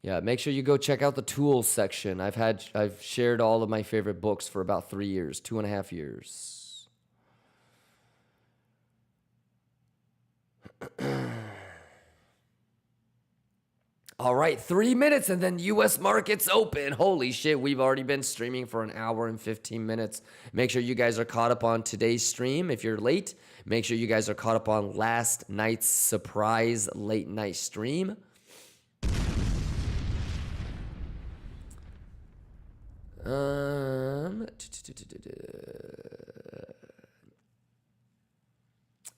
Yeah, make sure you go check out the tools section. I've shared all of my favorite books for about 3 years, 2.5 years. All right, 3 minutes and then U.S. markets open. Holy shit, we've already been streaming for an hour and 15 minutes. Make sure you guys are caught up on today's stream. If you're late, make sure you guys are caught up on last night's surprise late night stream.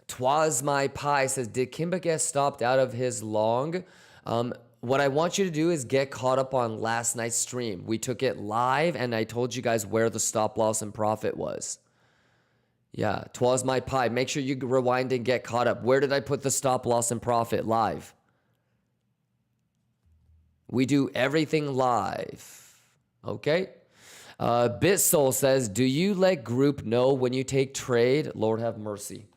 Twas my pie says, did Kimba get stopped out of his long? What I want you to do is get caught up on last night's stream. We took it live, and I told you guys where the stop loss and profit was. Yeah, twas my pie. Make sure you rewind and get caught up. Where did I put the stop loss and profit? Live. We do everything live. Okay? BitSoul says, do you let group know when you take trade? Lord have mercy.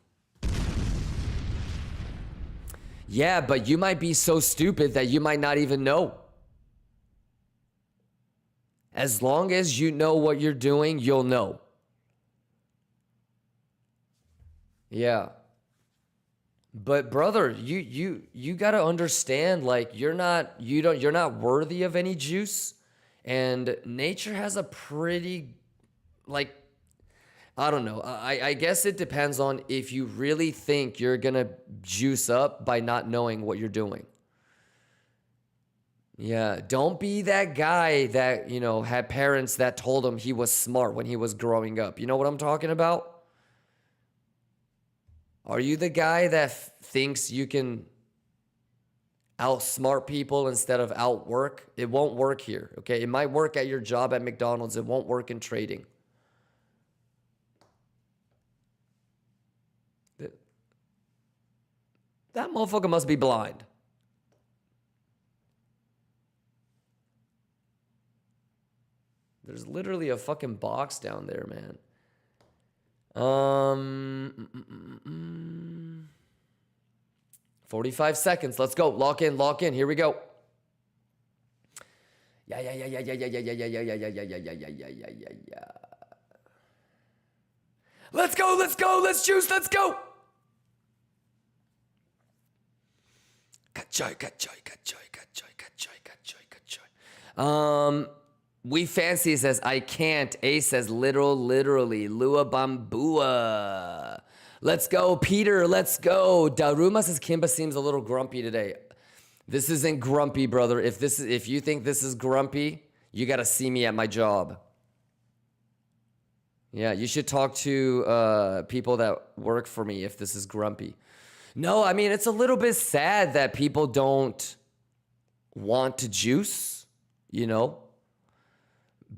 Yeah, but you might be so stupid that you might not even know. As long as you know what you're doing, you'll know. Yeah. But brother, you got to understand, like, you're not worthy of any juice, and nature has a pretty, like, I don't know. I guess it depends on if you really think you're going to juice up by not knowing what you're doing. Yeah, don't be that guy that, had parents that told him he was smart when he was growing up. You know what I'm talking about? Are you the guy that thinks you can outsmart people instead of outwork. It won't work here, okay? It might work at your job at McDonald's. It won't work in trading. That motherfucker must be blind. There's literally a fucking box down there, man. 45 seconds. Let's go. Lock in, lock in. Here we go. Yeah. Let's go, let's go, let's juice, let's go. We Fancy says, I can't. A says, literally. Lua Bambua. Let's go, Peter. Let's go. Daruma says, Kimba seems a little grumpy today. This isn't grumpy, brother. If you think this is grumpy, you got to see me at my job. Yeah, you should talk to people that work for me if this is grumpy. No, I mean, it's a little bit sad that people don't want to juice, you know?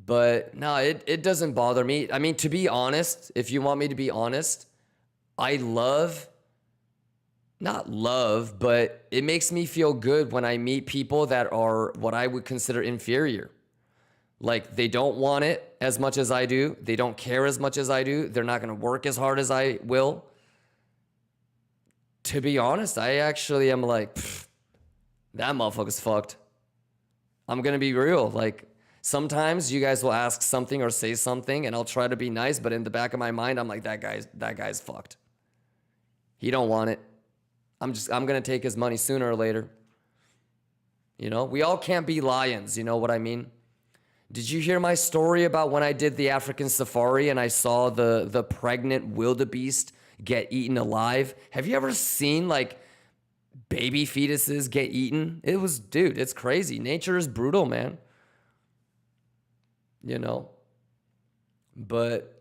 But no, it doesn't bother me. I mean, to be honest, if you want me to be honest, I not love, but it makes me feel good when I meet people that are what I would consider inferior. Like, they don't want it as much as I do. They don't care as much as I do. They're not going to work as hard as I will. To be honest, I actually am like, that motherfucker's fucked. I'm going to be real. Like, sometimes you guys will ask something or say something, and I'll try to be nice, but in the back of my mind, I'm like, that guy's fucked. He don't want it. I'm going to take his money sooner or later. You know, we all can't be lions. You know what I mean? Did you hear my story about when I did the African safari and I saw the pregnant wildebeest get eaten alive? Have you ever seen like baby fetuses get eaten? Dude, it's crazy. Nature is brutal, man. You know? But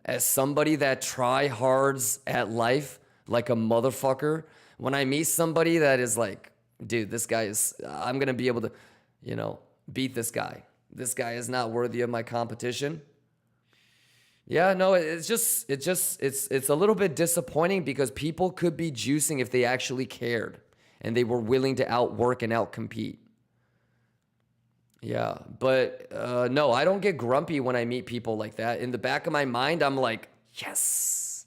as somebody that try hards at life like a motherfucker, when I meet somebody that is like, dude, this guy is, I'm going to be able to, you know, beat this guy. This guy is not worthy of my competition. Yeah, no, it's a little bit disappointing because people could be juicing if they actually cared and they were willing to outwork and outcompete. Yeah, but no, I don't get grumpy when I meet people like that. In the back of my mind, I'm like, yes.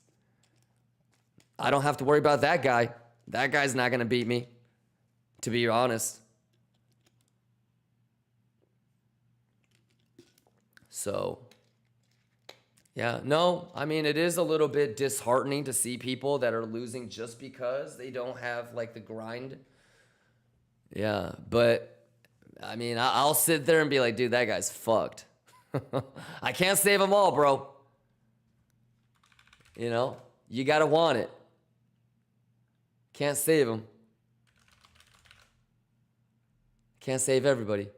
I don't have to worry about that guy. That guy's not going to beat me, to be honest. So, yeah, no, I mean, it is a little bit disheartening to see people that are losing just because they don't have, like, the grind. Yeah, but, I mean, I'll sit there and be like, dude, that guy's fucked. I can't save them all, bro. You know, you got to want it. Can't save them. Can't save everybody.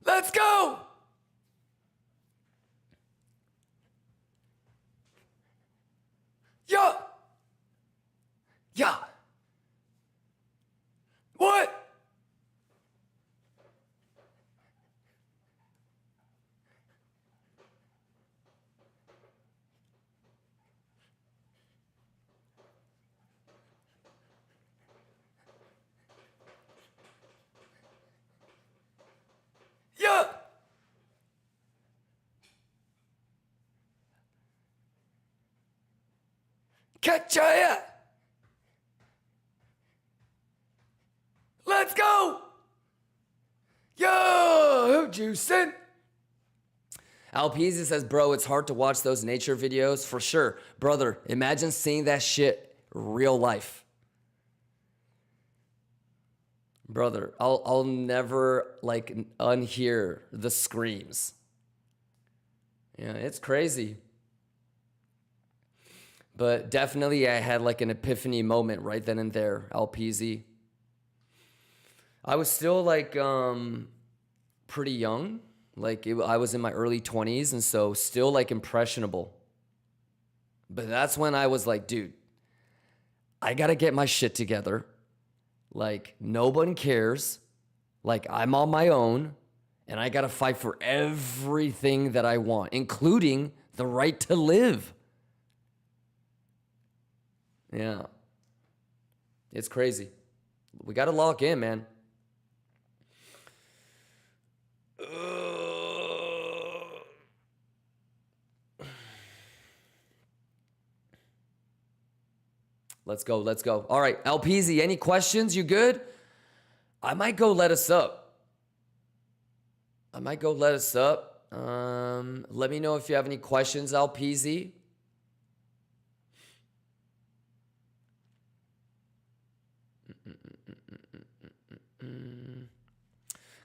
Let's go! Yeah! Yeah! What? Yeah! Catch ya! Let's go! Yo, juicing. Alpeasy says, bro, it's hard to watch those nature videos for sure. Brother, imagine seeing that shit real life. Brother, I'll never like unhear the screams. Yeah, it's crazy. But definitely I had like an epiphany moment right then and there, Alpeasy. I was still like, pretty young. Like I was in my early 20s, and so still like impressionable. But that's when I was like, dude, I gotta get my shit together. Like, no one cares. Like, I'm on my own, and I gotta fight for everything that I want, including the right to live. Yeah. It's crazy. We gotta lock in, man. Let's go. Let's go. All right, LPZ, any questions? You good? I might go let us up. Let me know if you have any questions, LPZ.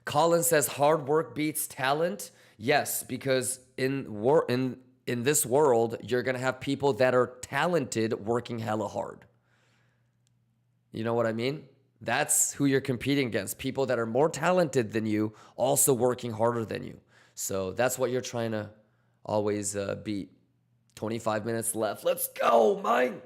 Colin says hard work beats talent. Yes, because in this world, you're going to have people that are talented working hella hard. You know what I mean? That's who you're competing against. People that are more talented than you, also working harder than you. So that's what you're trying to always beat. 25 minutes left. Let's go, mine.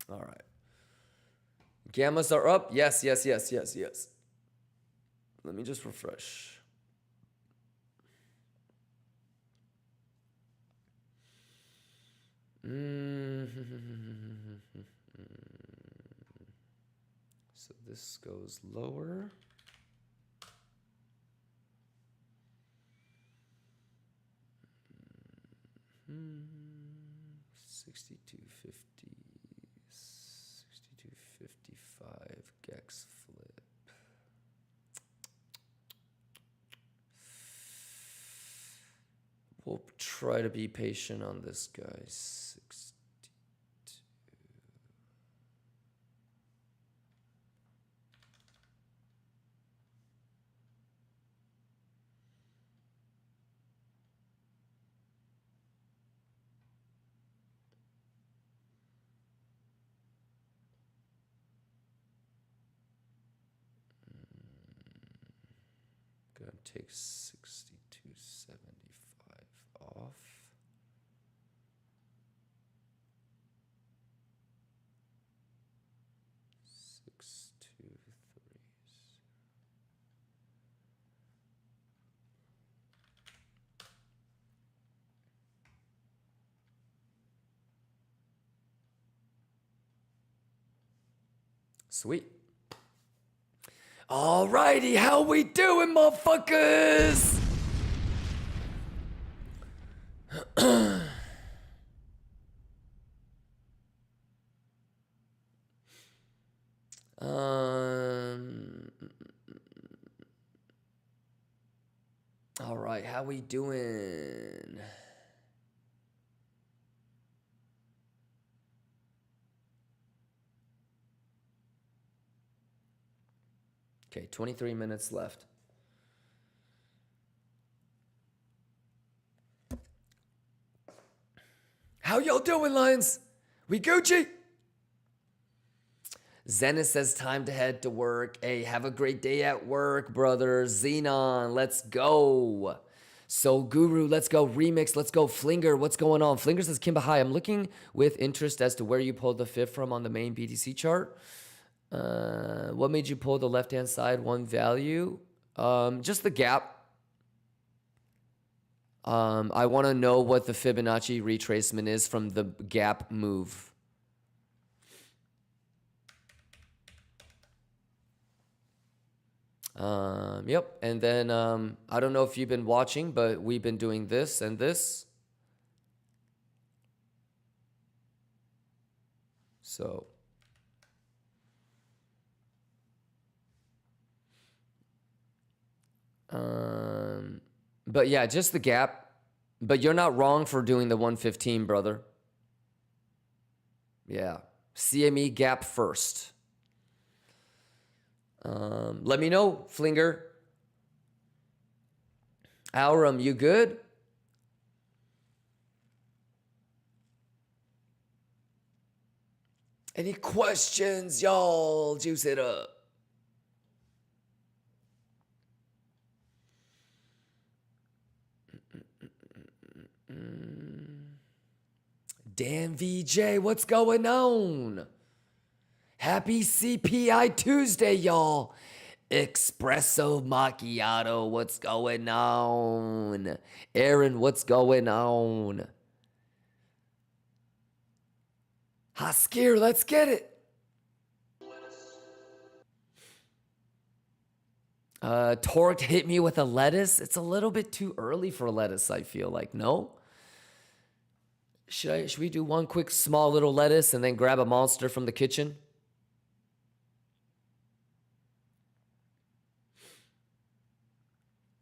All right. Gammas are up. Yes. Let me just refresh. So this goes lower. Hmm. 62.50, 62.55 Gex flip. We'll try to be patient on this guy. 62. Gonna take 62.75 off. Six, two, threes. Sweet. Alrighty, how we doing, motherfuckers? All right, how we doing? Okay, 23 minutes left. How y'all doing, Lions? We Gucci? Zenith says time to head to work. Hey, have a great day at work, brother. Xenon, let's go. So Guru, let's go. Remix, let's go. Flinger, what's going on? Flinger says, Kimba, hi. I'm looking with interest as to where you pulled the fib from on the main BTC chart. What made you pull the left-hand side one value? Just the gap. I want to know what the Fibonacci retracement is from the gap move. Yep. And then I don't know if you've been watching, but we've been doing this and this. So but yeah, just the gap. But you're not wrong for doing the 115, brother. Yeah. CME gap first. Let me know, Flinger. Aurum, you good? Any questions, y'all? Juice it up. Dan VJ, what's going on? Happy CPI Tuesday, y'all. Espresso macchiato, what's going on? Aaron, what's going on? Haskir, let's get it. Torqued hit me with a lettuce. It's a little bit too early for lettuce, I feel like. No? Should we do one quick small little lettuce and then grab a monster from the kitchen?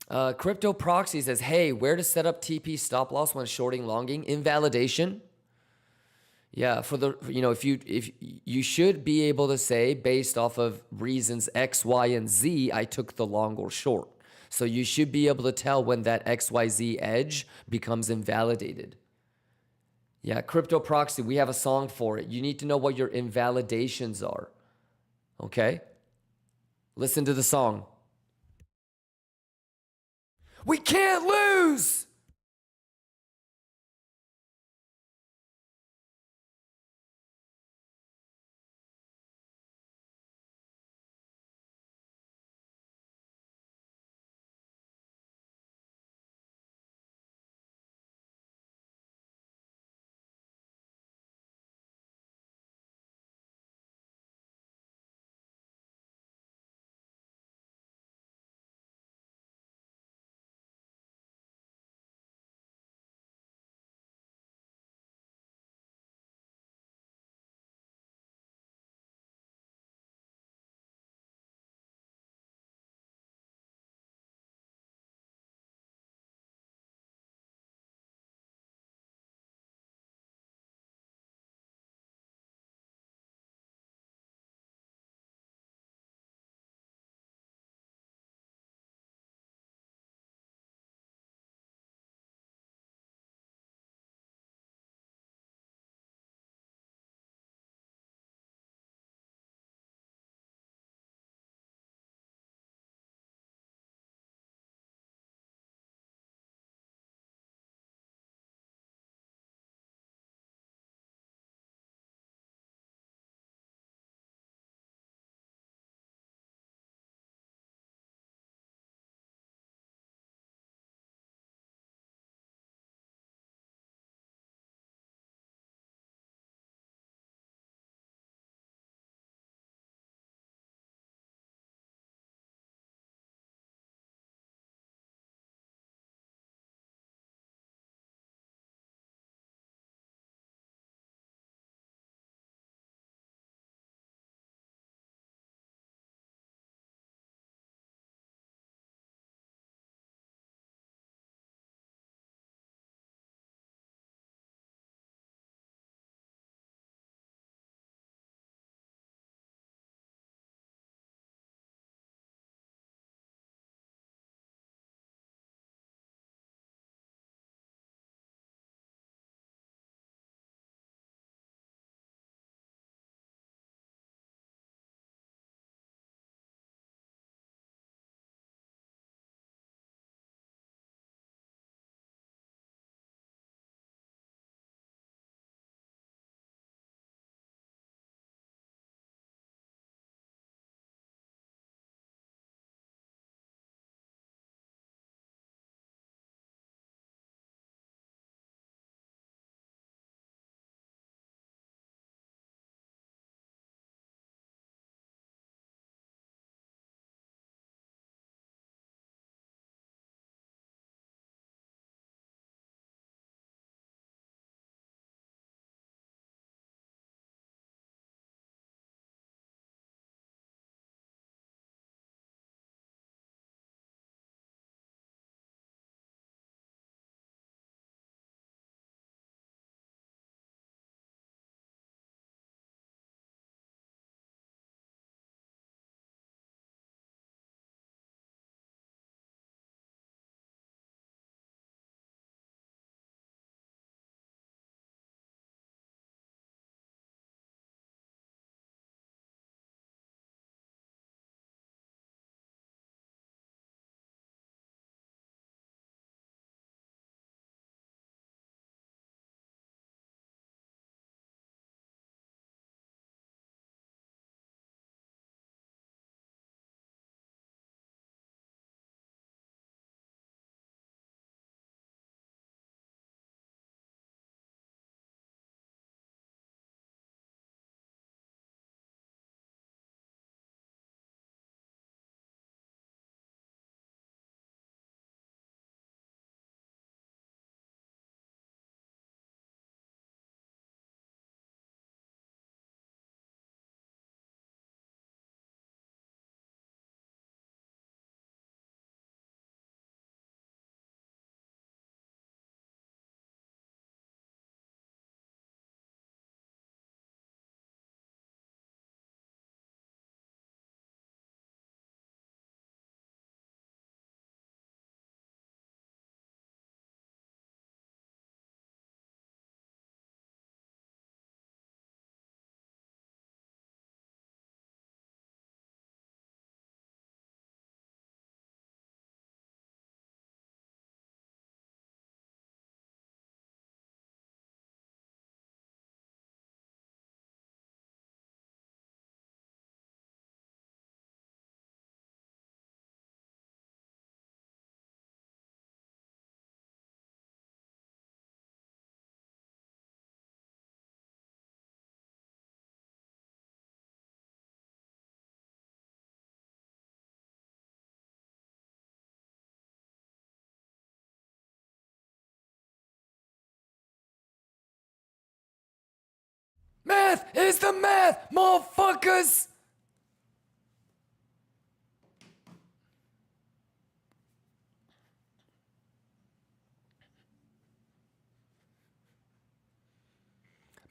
Crypto Proxy says, hey, where to set up TP stop loss when shorting longing? Invalidation. Yeah, for the, if you should be able to say based off of reasons X, Y, and Z, I took the long or short. So you should be able to tell when that XYZ edge becomes invalidated. Yeah, Crypto Proxy, we have a song for it. You need to know what your invalidations are. Okay? Listen to the song. We can't lose! Math is the math, motherfuckers.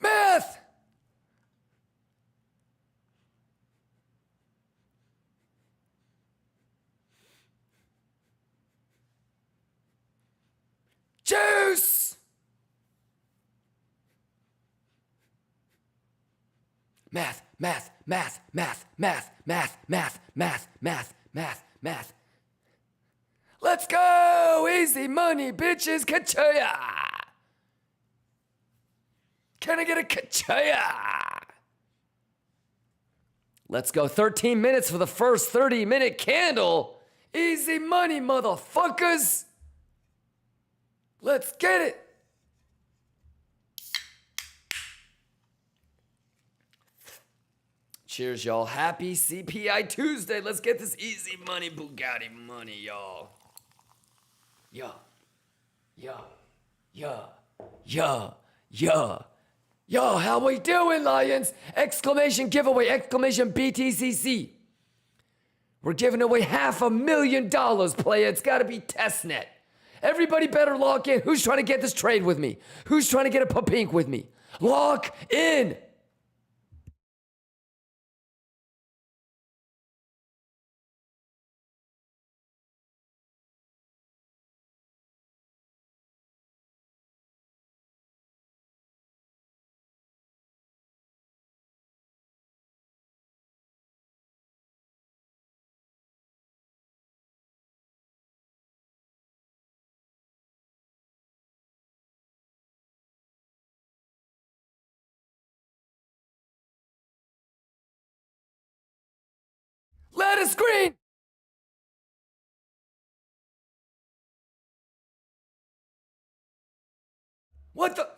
Math. Juice. Math, math, math, math, math, math, math, math, math, math, math. Let's go! Easy money, bitches. Kachaya! Can I get a kachaya? Let's go. 13 minutes for the first 30-minute candle. Easy money, motherfuckers. Let's get it. Cheers, y'all. Happy CPI Tuesday. Let's get this easy money, Bugatti money, y'all. Yeah. Yeah. Yeah. Yeah. Yeah. Yo, how we doing, Lions? Exclamation giveaway, exclamation BTCC. We're giving away $500,000, playa. It's got to be testnet. Everybody better lock in. Who's trying to get this trade with me? Who's trying to get a pink with me? Lock in. Let us screen. What the?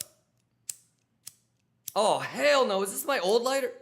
Oh, hell no. Is this my old lighter?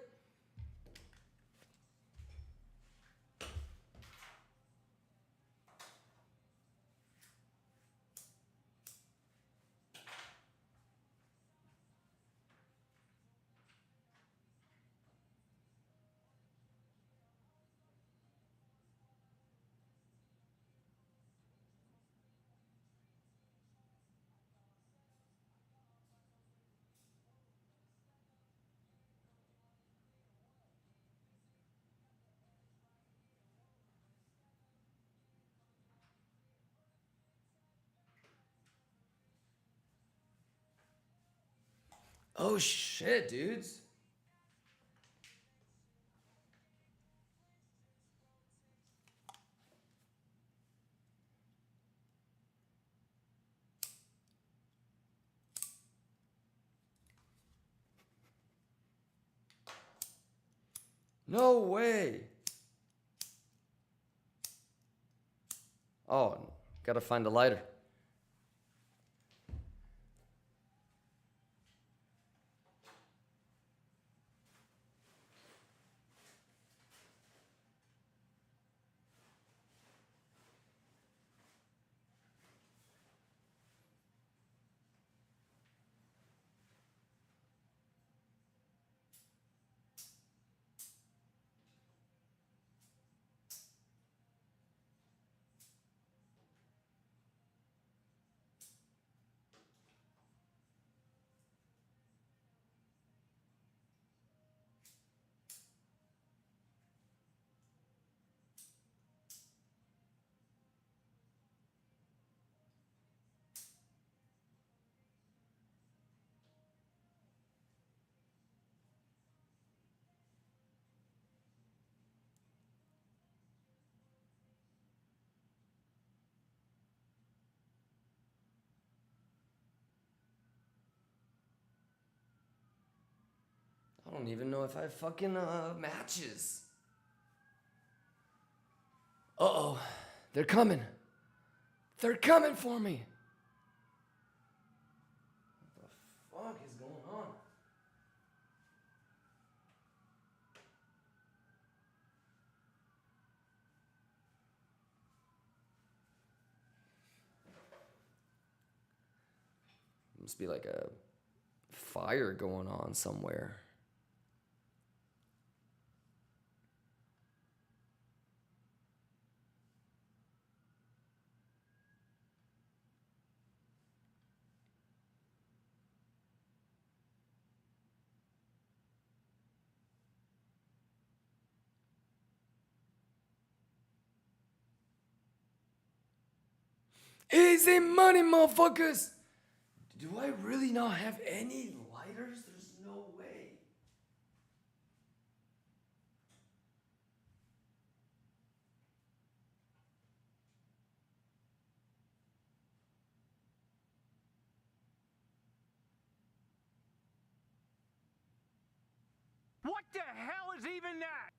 Oh shit, dudes. No way. Oh, gotta find a lighter. I don't even know if I have fucking matches. Uh-oh. They're coming. They're coming for me. What the fuck is going on? Must be like a fire going on somewhere. Easy money, motherfuckers. Do I really not have any lighters? There's no way. What the hell is even that?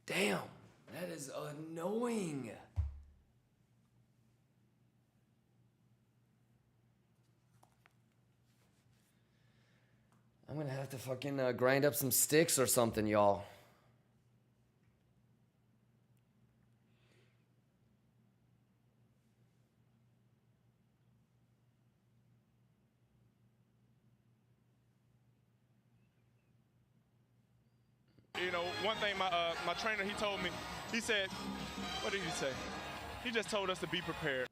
Damn, that is annoying. I'm gonna have to fucking grind up some sticks or something, y'all. You know, one thing my trainer, he told me, he said, what did he say? He just told us to be prepared.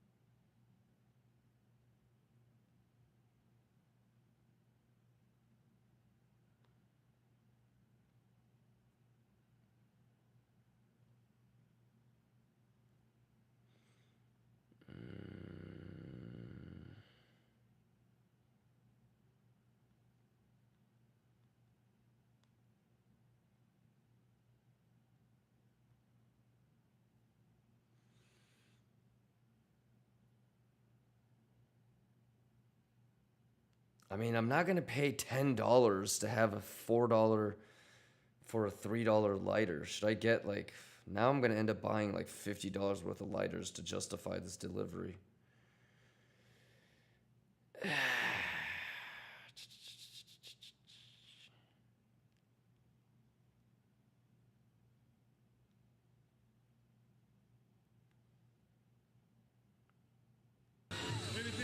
I mean, I'm not gonna pay $10 to have a $4 for a $3 lighter. Should I get like, now I'm gonna end up buying like $50 worth of lighters to justify this delivery.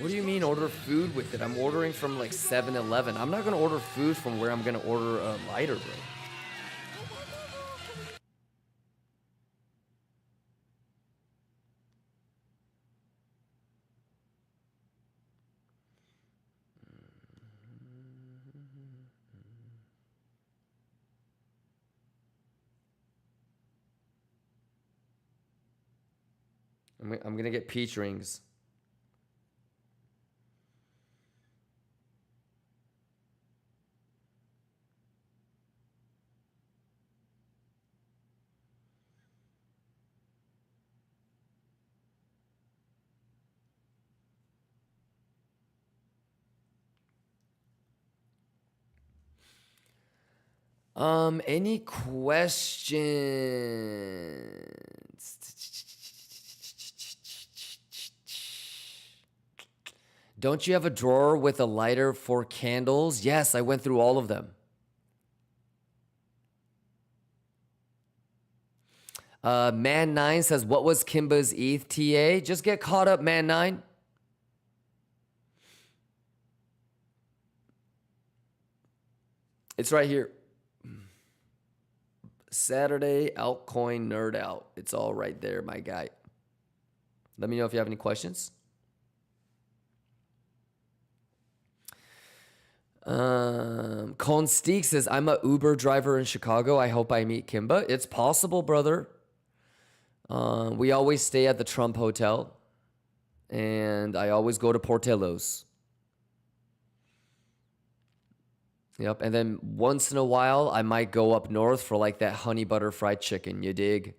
What do you mean order food with it? I'm ordering from like 7-Eleven. I'm not gonna order food from where I'm gonna order a lighter, bro. I'm gonna get peach rings. Any questions? Don't you have a drawer with a lighter for candles? Yes, I went through all of them. Man9 says, what was Kimba's ETH TA? Just get caught up, Man9. It's right here. Saturday altcoin nerd out. It's all right there, my guy. Let me know if you have any questions. Consteak says, I'm a Uber driver in Chicago. I hope I meet Kimba. It's possible, brother. We always stay at the Trump Hotel. And I always go to Portillo's. Yep. And then once in a while, I might go up north for like that honey butter fried chicken. You dig?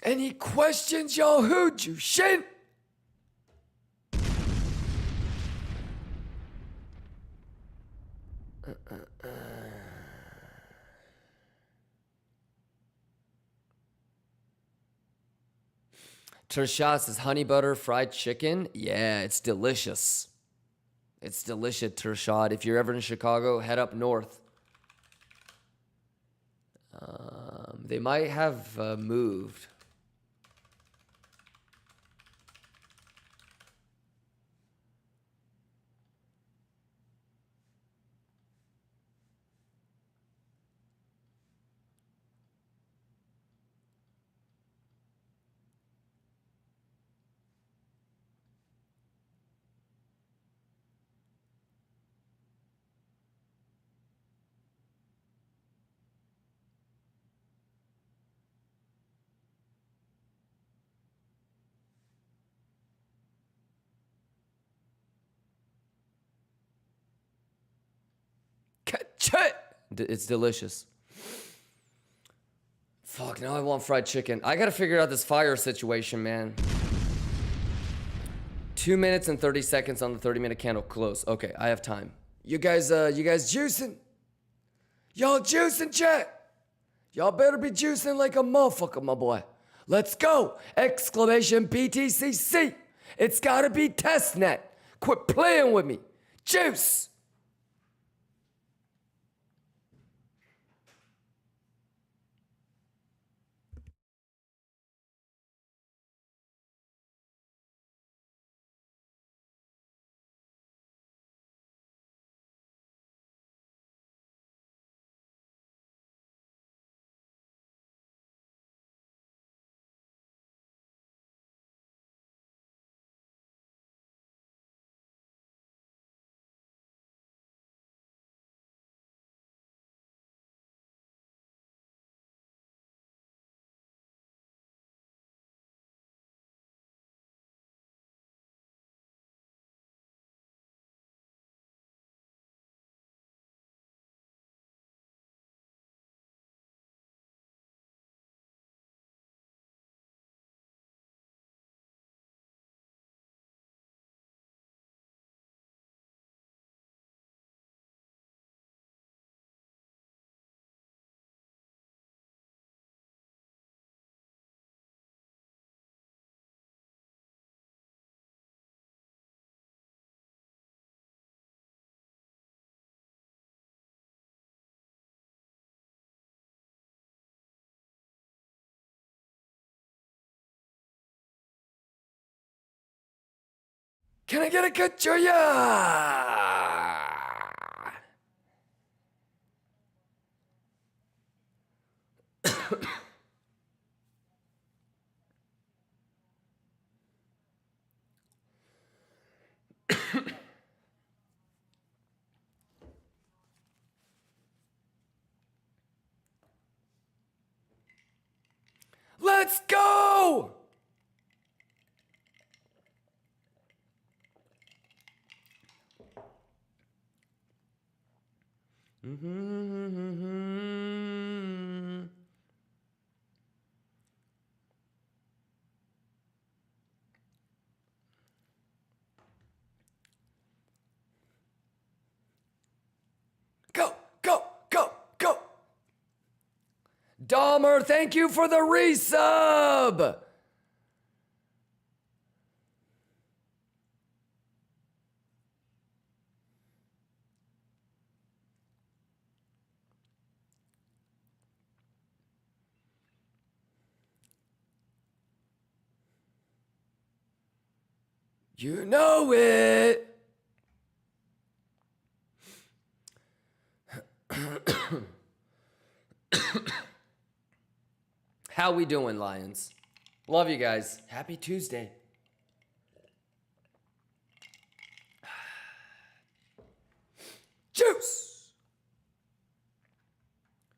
Any questions, y'all? Who Juiciest? Tershot says honey butter fried chicken. Yeah, it's delicious. It's delicious, Tershot. If you're ever in Chicago, head up north. They might have moved. It's delicious. Fuck, now I want fried chicken. I gotta figure out this fire situation, man. 2 minutes and 30 seconds on the 30-minute candle close. Okay, I have time. You guys juicing? Y'all juicing, chat? Y'all better be juicing like a motherfucker, my boy. Let's go! Exclamation BTCC. It's gotta be testnet. Quit playing with me. Juice! Can I get a good joya? Let's go! Go, go, go, go. Dahmer, thank you for the resub. You know it. How we doing, Lions? Love you guys. Happy Tuesday. Juice.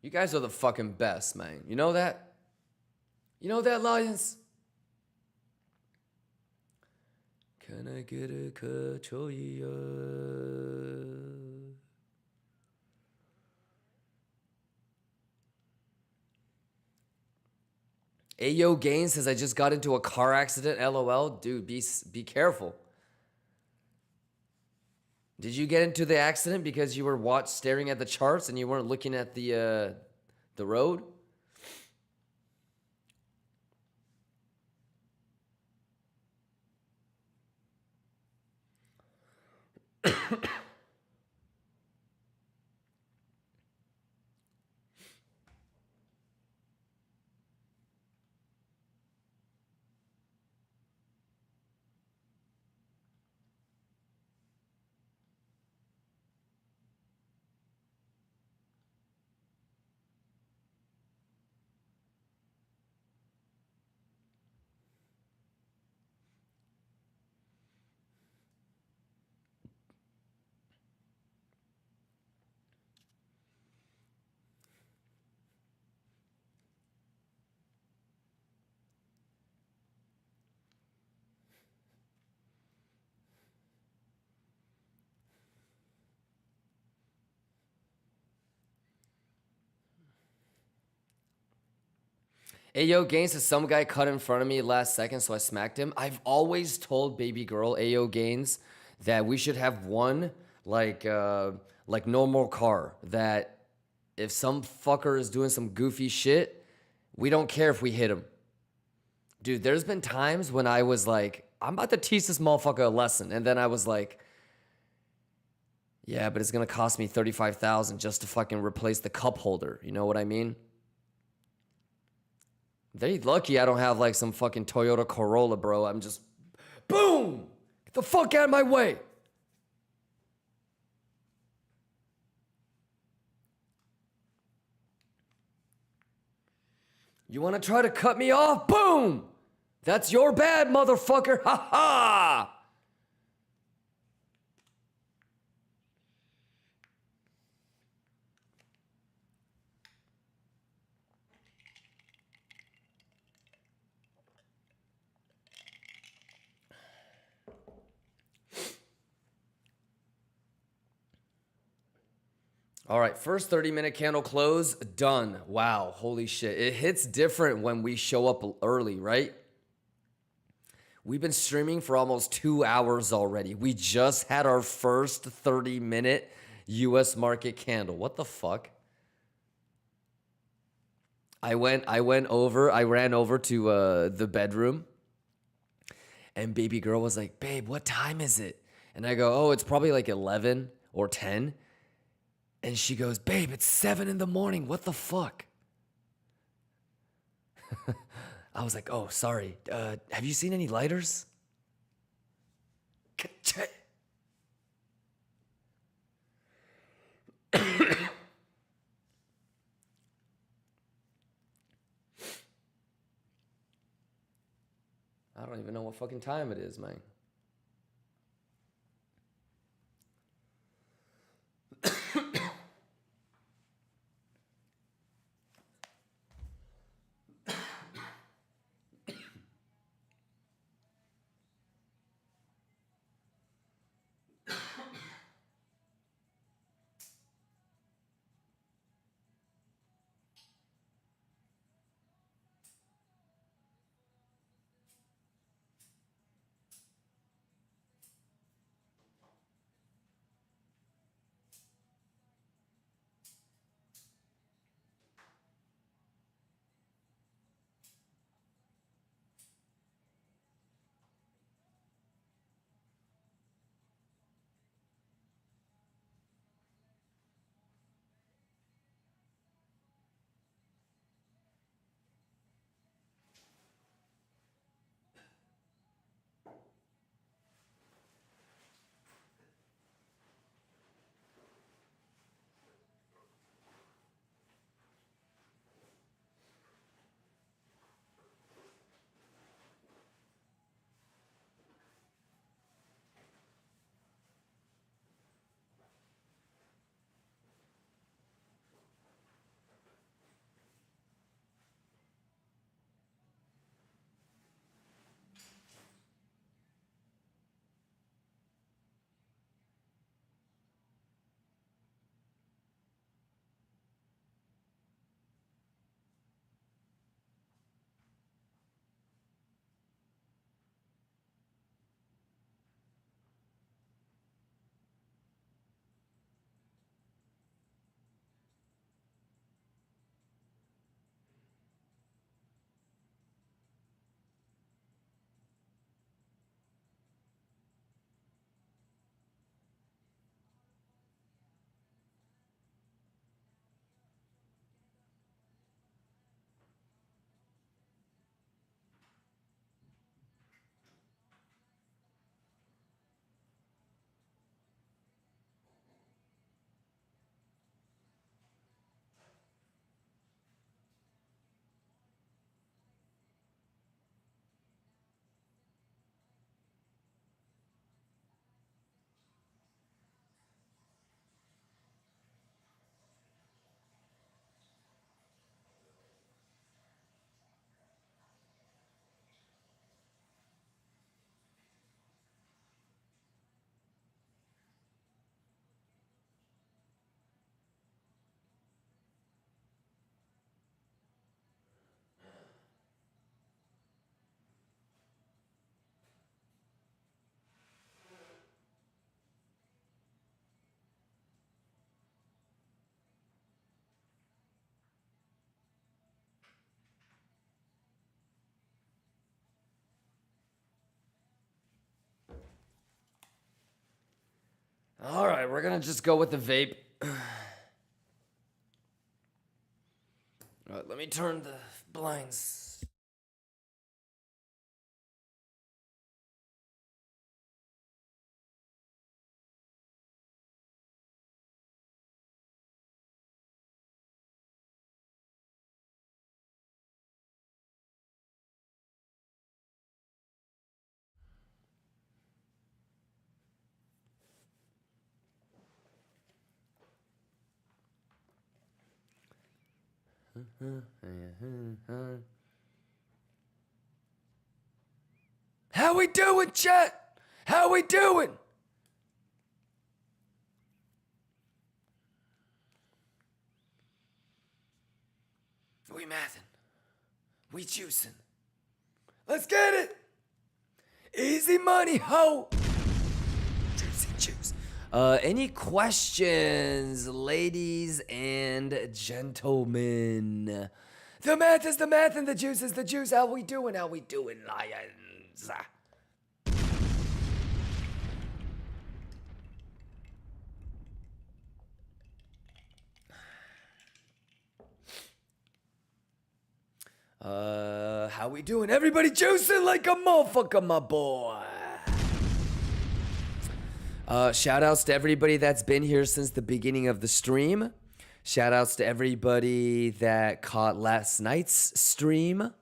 You guys are the fucking best, man. You know that? You know that, Lions? Can I get a cachoya? Ayo Gain says I just got into a car accident. LOL, dude, be careful. Did you get into the accident because you were staring at the charts and you weren't looking at the road? Ayo Gain says some guy cut in front of me last second, so I smacked him. I've always told baby girl Ayo Gains that we should have one like normal car that if some fucker is doing some goofy shit, we don't care if we hit him. Dude, there's been times when I was like, I'm about to teach this motherfucker a lesson, and then I was like, yeah, but it's gonna cost me $35,000 just to fucking replace the cup holder. You know what I mean? They lucky I don't have like some fucking Toyota Corolla, bro. I'm just, boom! Get the fuck out of my way! You wanna try to cut me off? Boom! That's your bad, motherfucker! Ha ha! All right, first 30-minute candle close, done. Wow, holy shit. It hits different when we show up early, right? We've been streaming for almost 2 hours already. We just had our first 30-minute US market candle. What the fuck? I ran over to the bedroom, and baby girl was like, babe, what time is it? And I go, oh, it's probably like 11 or 10. And she goes, babe, it's 7 in the morning. What the fuck? I was like, oh, sorry. Have you seen any lighters? I don't even know what fucking time it is, man. All right, we're gonna just go with the vape. All right, let me turn the blinds. How we doing, chat? How we doing? We mathin'. We juicing. Let's get it. Easy money, ho. Juicy juice. Any questions, ladies and gentlemen? The math is the math and the juice is the juice. How we doing? How we doing, lions? How we doing? Everybody juicing like a motherfucker, my boy. Shout outs to everybody that's been here since the beginning of the stream. Shout outs to everybody that caught last night's stream.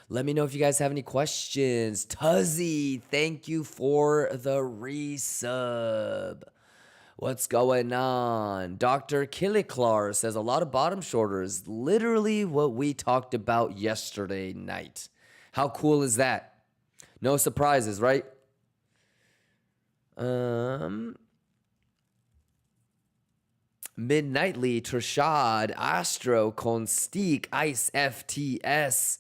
Let me know if you guys have any questions. Tuzzy, thank you for the resub. What's going on? Dr. Killiklar says a lot of bottom shorters. Literally what we talked about yesterday night. How cool is that? No surprises, right? Midnightly, Trashad, Astro, Constique, Ice FTS,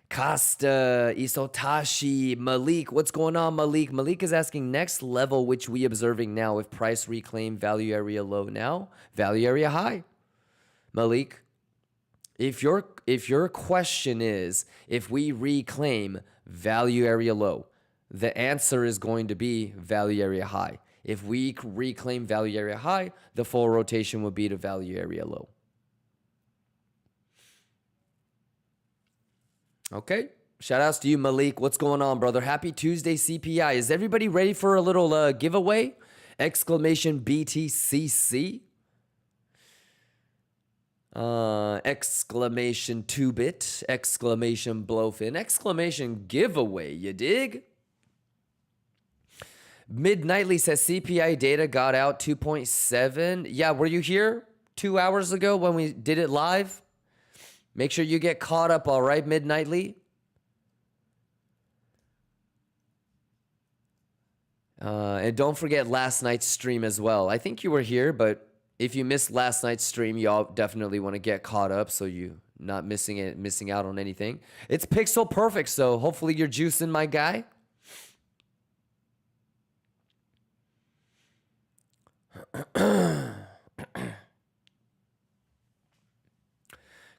Costa, Isotashi, Malik. What's going on, Malik? Malik is asking next level, which we observing now. If price reclaim value area low now, value area high. Malik, if your question is if we reclaim value area low, the answer is going to be value area high. If we reclaim value area high, the full rotation would be to value area low. Okay. Shout outs to you, Malik. What's going on, brother? Happy Tuesday, CPI. Is everybody ready for a little giveaway? Exclamation BTCC. Exclamation 2-bit. Exclamation BLOFIN. Exclamation giveaway. You dig? Midnightly says CPI data got out 2.7. Yeah, were you here 2 hours ago when we did it live? Make sure you get caught up, all right, Midnightly? And don't forget last night's stream as well. I think you were here, but if you missed last night's stream, y'all definitely want to get caught up so you not missing out on anything. It's pixel perfect, so hopefully you're juicing, my guy.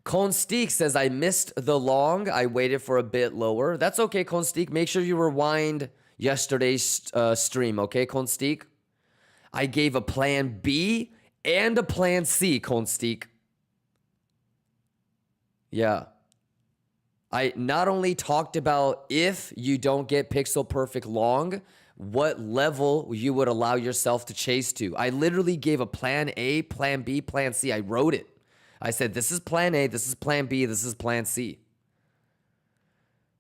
Constique says, I missed the long. I waited for a bit lower. That's okay, Constique. Make sure you rewind yesterday's stream, okay, Constique? I gave a plan B and a plan C, Constique. Yeah. I not only talked about if you don't get pixel perfect long, what level you would allow yourself to chase to. I literally gave a plan A, plan B, plan C. I wrote it. I said, this is plan A, this is plan B, this is plan C.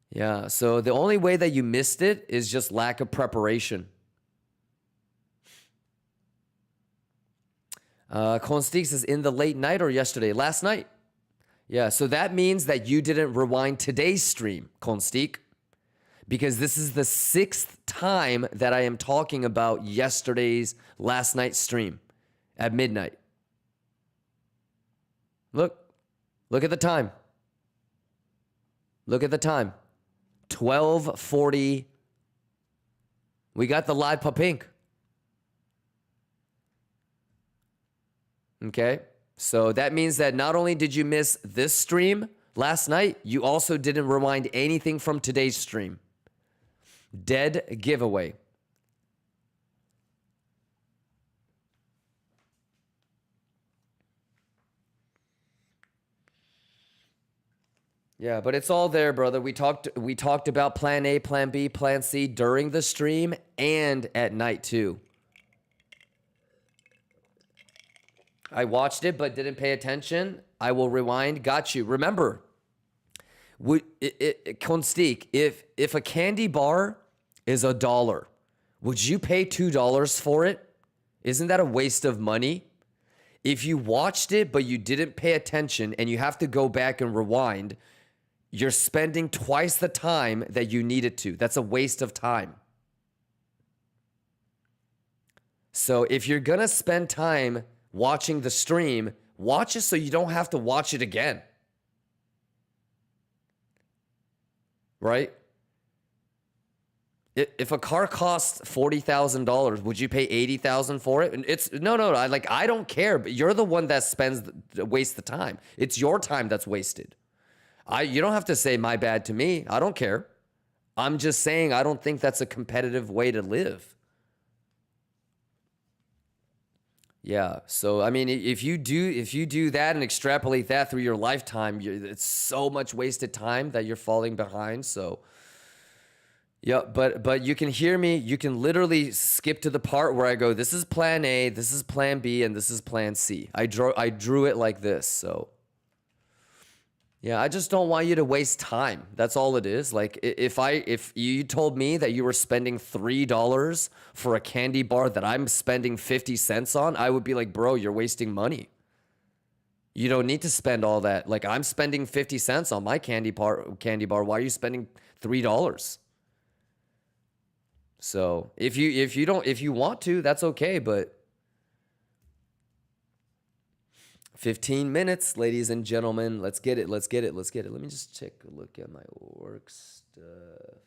Yeah, so the only way that you missed it is just lack of preparation. Constique says, in the late night or yesterday? Last night. Yeah, so that means that you didn't rewind today's stream, Constique. Because this is the 6th time that I am talking about last night's stream at midnight. Look at the time. Look at the time. 12:40. We got the live pink. Okay, so that means that not only did you miss this stream last night, you also didn't rewind anything from today's stream. Dead giveaway. Yeah, but it's all there, brother. We talked about plan A, plan B, plan C during the stream and at night too. I watched it but didn't pay attention. I will rewind. Got you. Remember, Konstik, if a candy bar is $1, would you pay $2 for it? Isn't that a waste of money? If you watched it but you didn't pay attention and you have to go back and rewind, you're spending twice the time that you needed to. That's a waste of time. So if you're going to spend time watching the stream, watch it so you don't have to watch it again. Right? If a car costs $40,000, would you pay $80,000 for it? And it's no. I don't care. But you're the one that wastes the time. It's your time that's wasted. You don't have to say my bad to me. I don't care. I'm just saying I don't think that's a competitive way to live. Yeah. So I mean, if you do that and extrapolate that through your lifetime, it's so much wasted time that you're falling behind. So. Yeah, but you can hear me. You can literally skip to the part where I go, this is plan A, this is plan B, and this is plan C. I drew it like this. So yeah, I just don't want you to waste time. That's all it is. Like if you told me that you were spending $3 for a candy bar that I'm spending 50 cents on, I would be like, bro, you're wasting money. You don't need to spend all that. Like I'm spending 50 cents on my candy bar. Why are you spending $3? So if you want to, that's okay, but 15 minutes, ladies and gentlemen. Let's get it. Let me just take a look at my work stuff.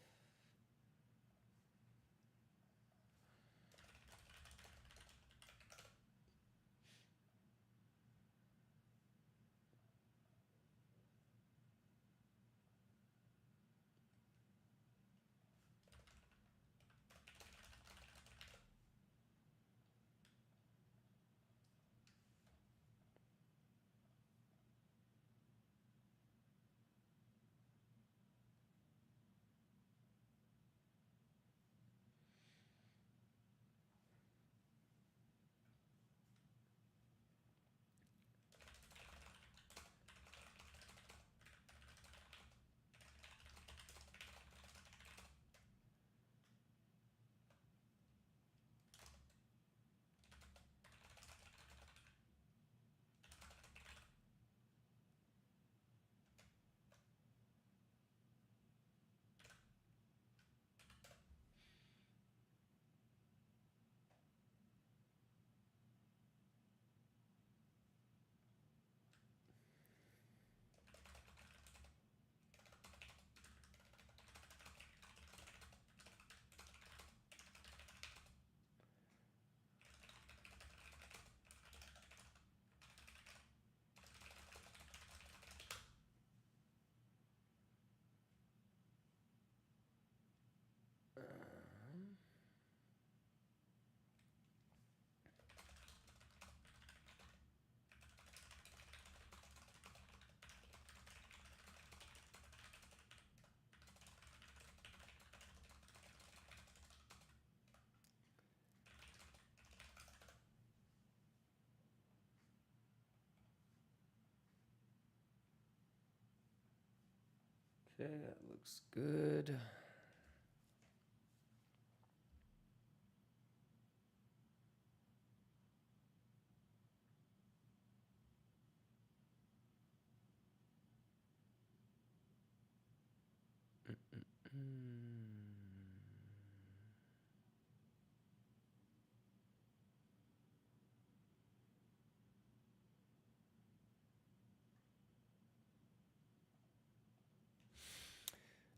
Okay, that looks good.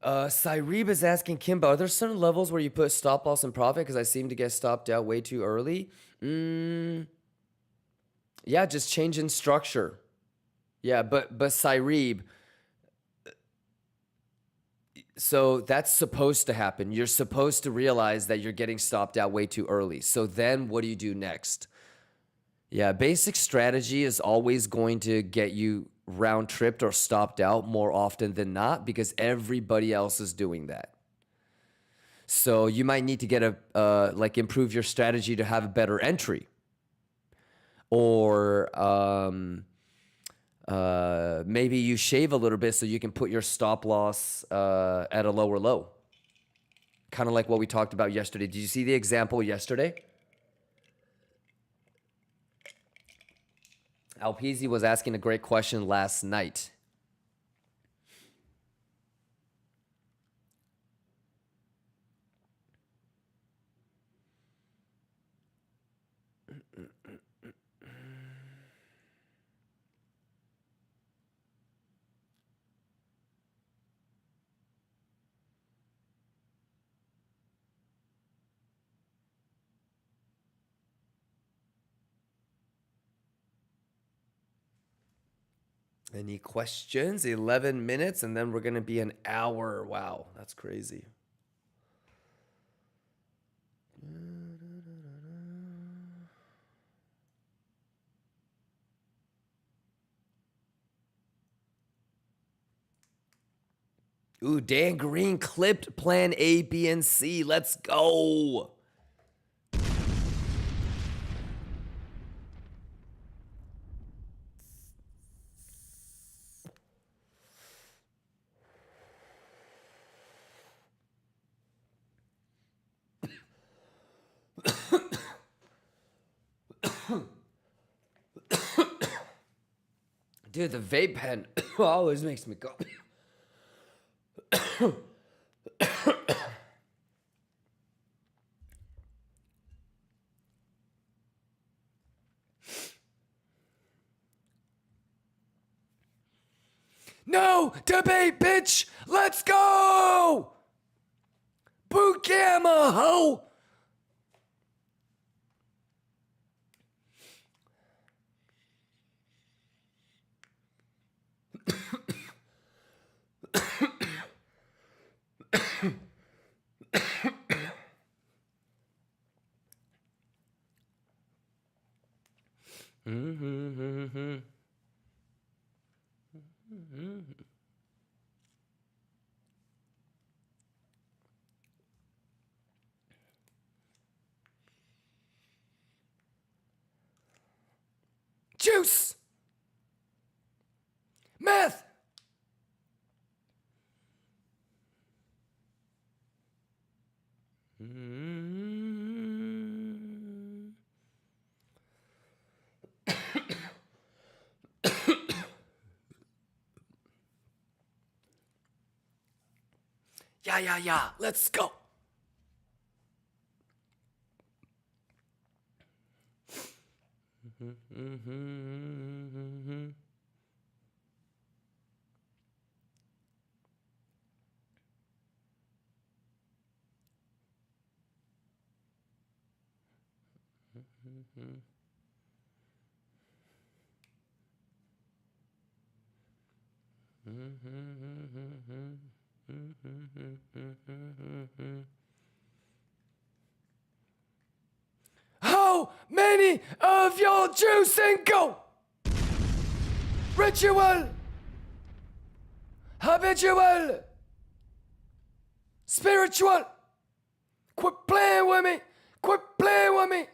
Cyrebe is asking Kimba, are there certain levels where you put stop loss and profit? Because I seem to get stopped out way too early. Yeah, just change in structure. Yeah, but Cyrebe, so that's supposed to happen. You're supposed to realize that you're getting stopped out way too early. So then what do you do next? Yeah, basic strategy is always going to get you round tripped or stopped out more often than not because everybody else is doing that. So you might need to get like improve your strategy to have a better entry, or maybe you shave a little bit so you can put your stop loss at a lower low. Kind of like what we talked about yesterday. Did you see the example yesterday? Alpizi was asking a great question last night. Any questions? 11 minutes, and then we're going to be an hour. Wow, that's crazy. Ooh, Dan Green clipped plan A, B, and C. Let's go. Dude, the vape pen always makes me go. No debate, bitch. Let's go. Boot gamma, ho. Juice. Meth. Yeah. Let's go. How many of y'all juicing go? Ritual, habitual, spiritual. Quit playing with me. Quit playing with me.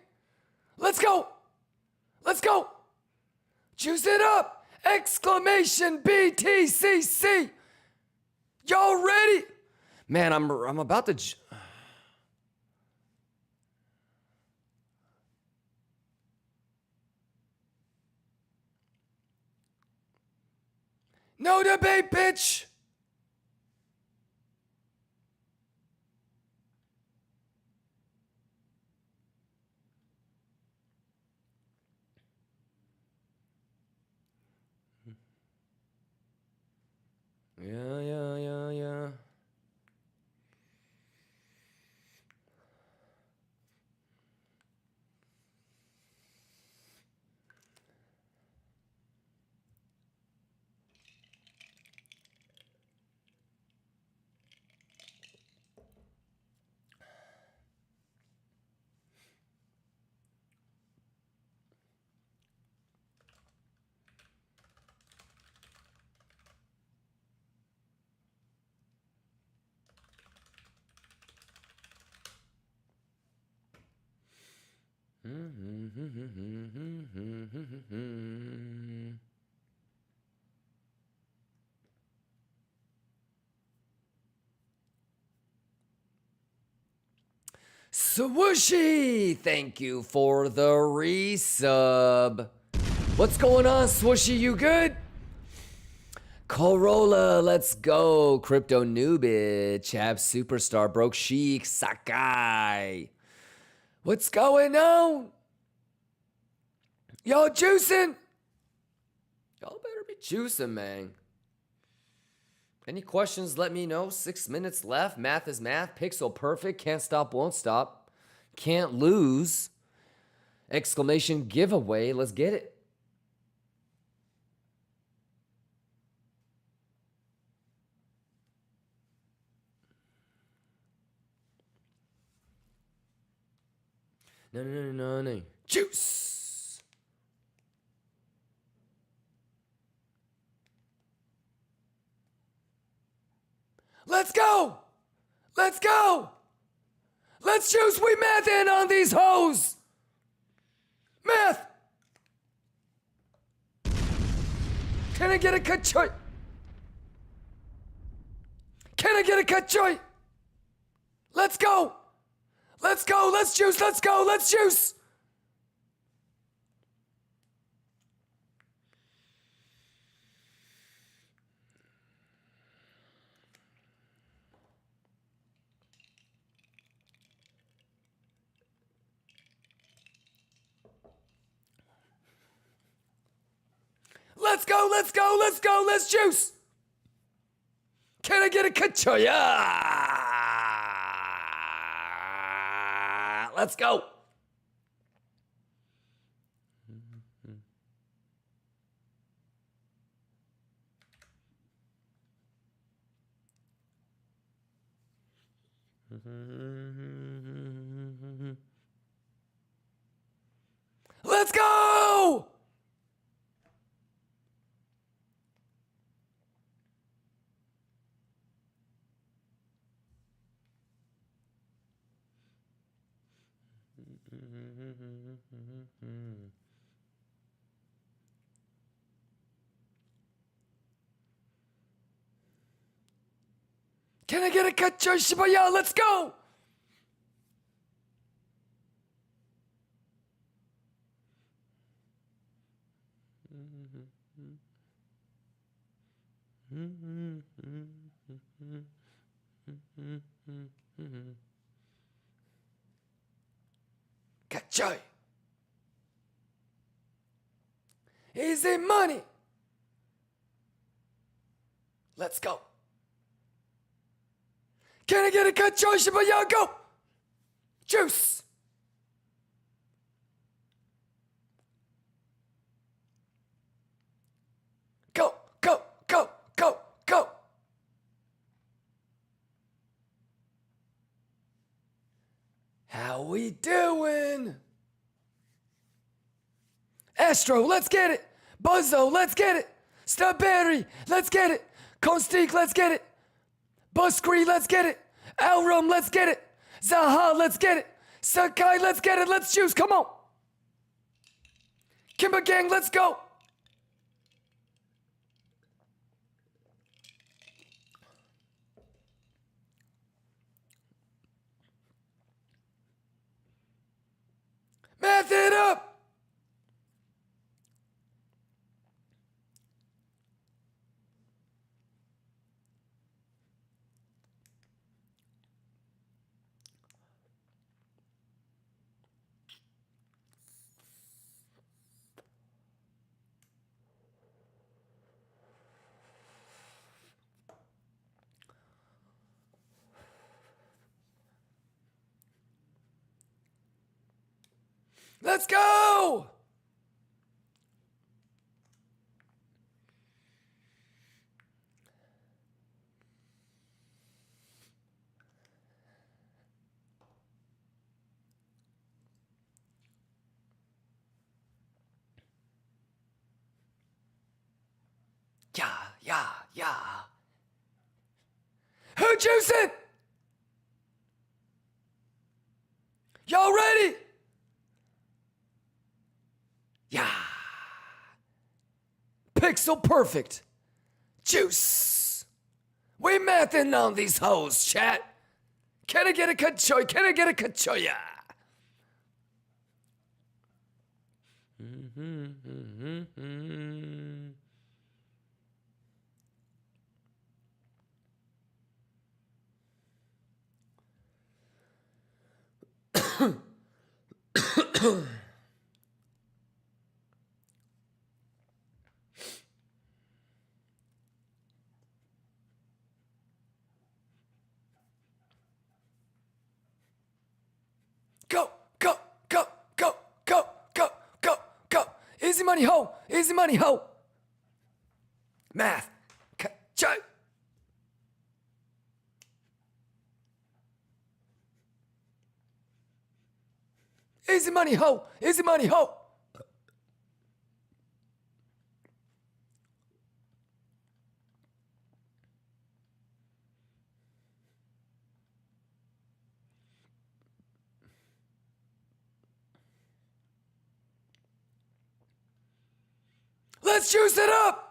Let's go. Let's go. Juice it up. Exclamation BTCC. Y'all ready? Man, I'm about to. No debate, bitch. Yeah. Swooshy, thank you for the resub. What's going on, Swooshy? You good? Corolla, let's go. Crypto Nubit, Chab Superstar, Broke Chic, Sakai. What's going on? Y'all juicing? Y'all better be juicing, man. Any questions, let me know. 6 minutes left. Math is math. Pixel perfect. Can't stop, won't stop. Can't lose. Exclamation giveaway. Let's get it. No. Juice. Let's go. Let's go. Let's juice. We math in on these hoes. Math. Can I get a cut choy? Can I get a cut choy? Let's go. Let's go. Let's juice. Let's go. Let's juice. Let's go, let's go, let's go, let's juice. Can I get a kachoya? Let's go. Let's go. Can I get a kachoy shibaya? Let's go. Kachoy. Easy money. Let's go. Can I get a kachoy shibaya? Go. Juice. Go, go, go, go, go. How we doing? Astro, let's get it. Buzzo, let's get it. Strawberry, let's get it. Constique, let's get it. Buscree, let's get it. Elrum, let's get it. Zaha, let's get it. Sakai, let's get it. Let's choose, come on. Kimba gang, let's go. Math it up. Let's go! Yeah. Who juicing? Y'all ready? pixel perfect. Juice. We mathin' on these hoes, chat. Can I get a kachoy? Can I get a kachoya? Go, go, go, go, go, go, go, go. Easy money, ho. Easy money, ho. Math. Kachoy. Easy money, ho. Easy money, ho. Let's juice it up.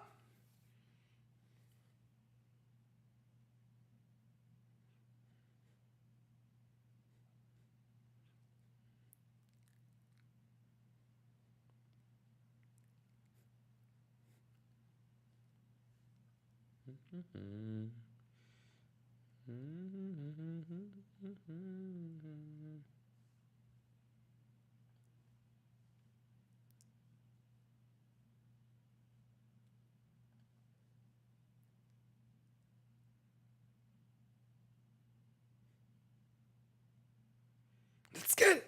Let's get it.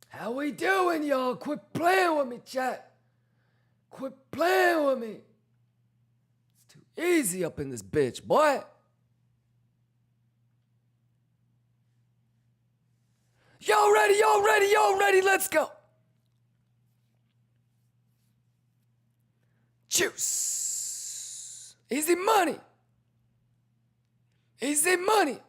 How we doing, y'all? Quit playing with me, chat. Quit playing with me. It's too easy up in this bitch, boy. Y'all ready? Y'all ready? Y'all ready? Let's go. Juice. Easy money. Easy money.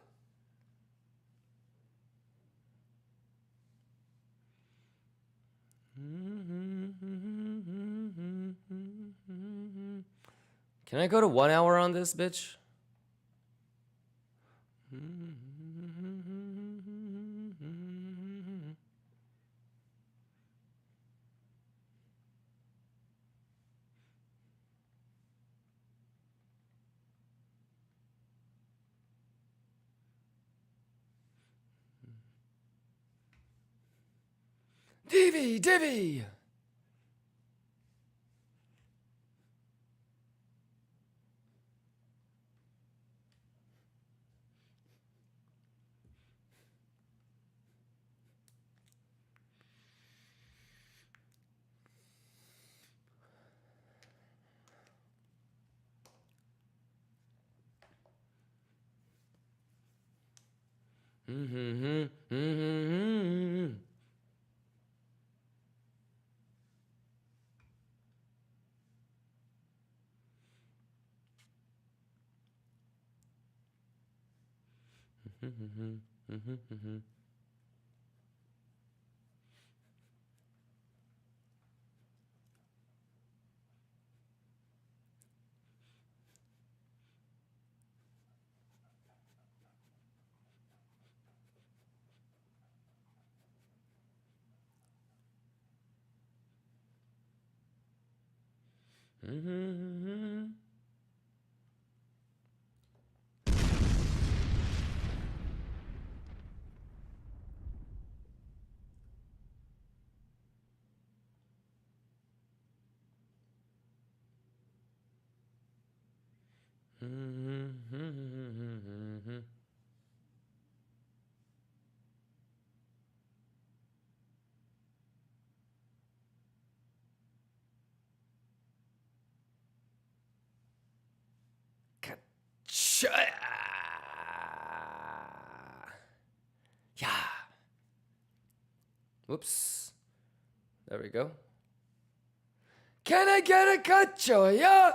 Can I go to 1 hour on this, bitch? Divvy. Yeah. Whoops. There we go. Can I get a kachoya?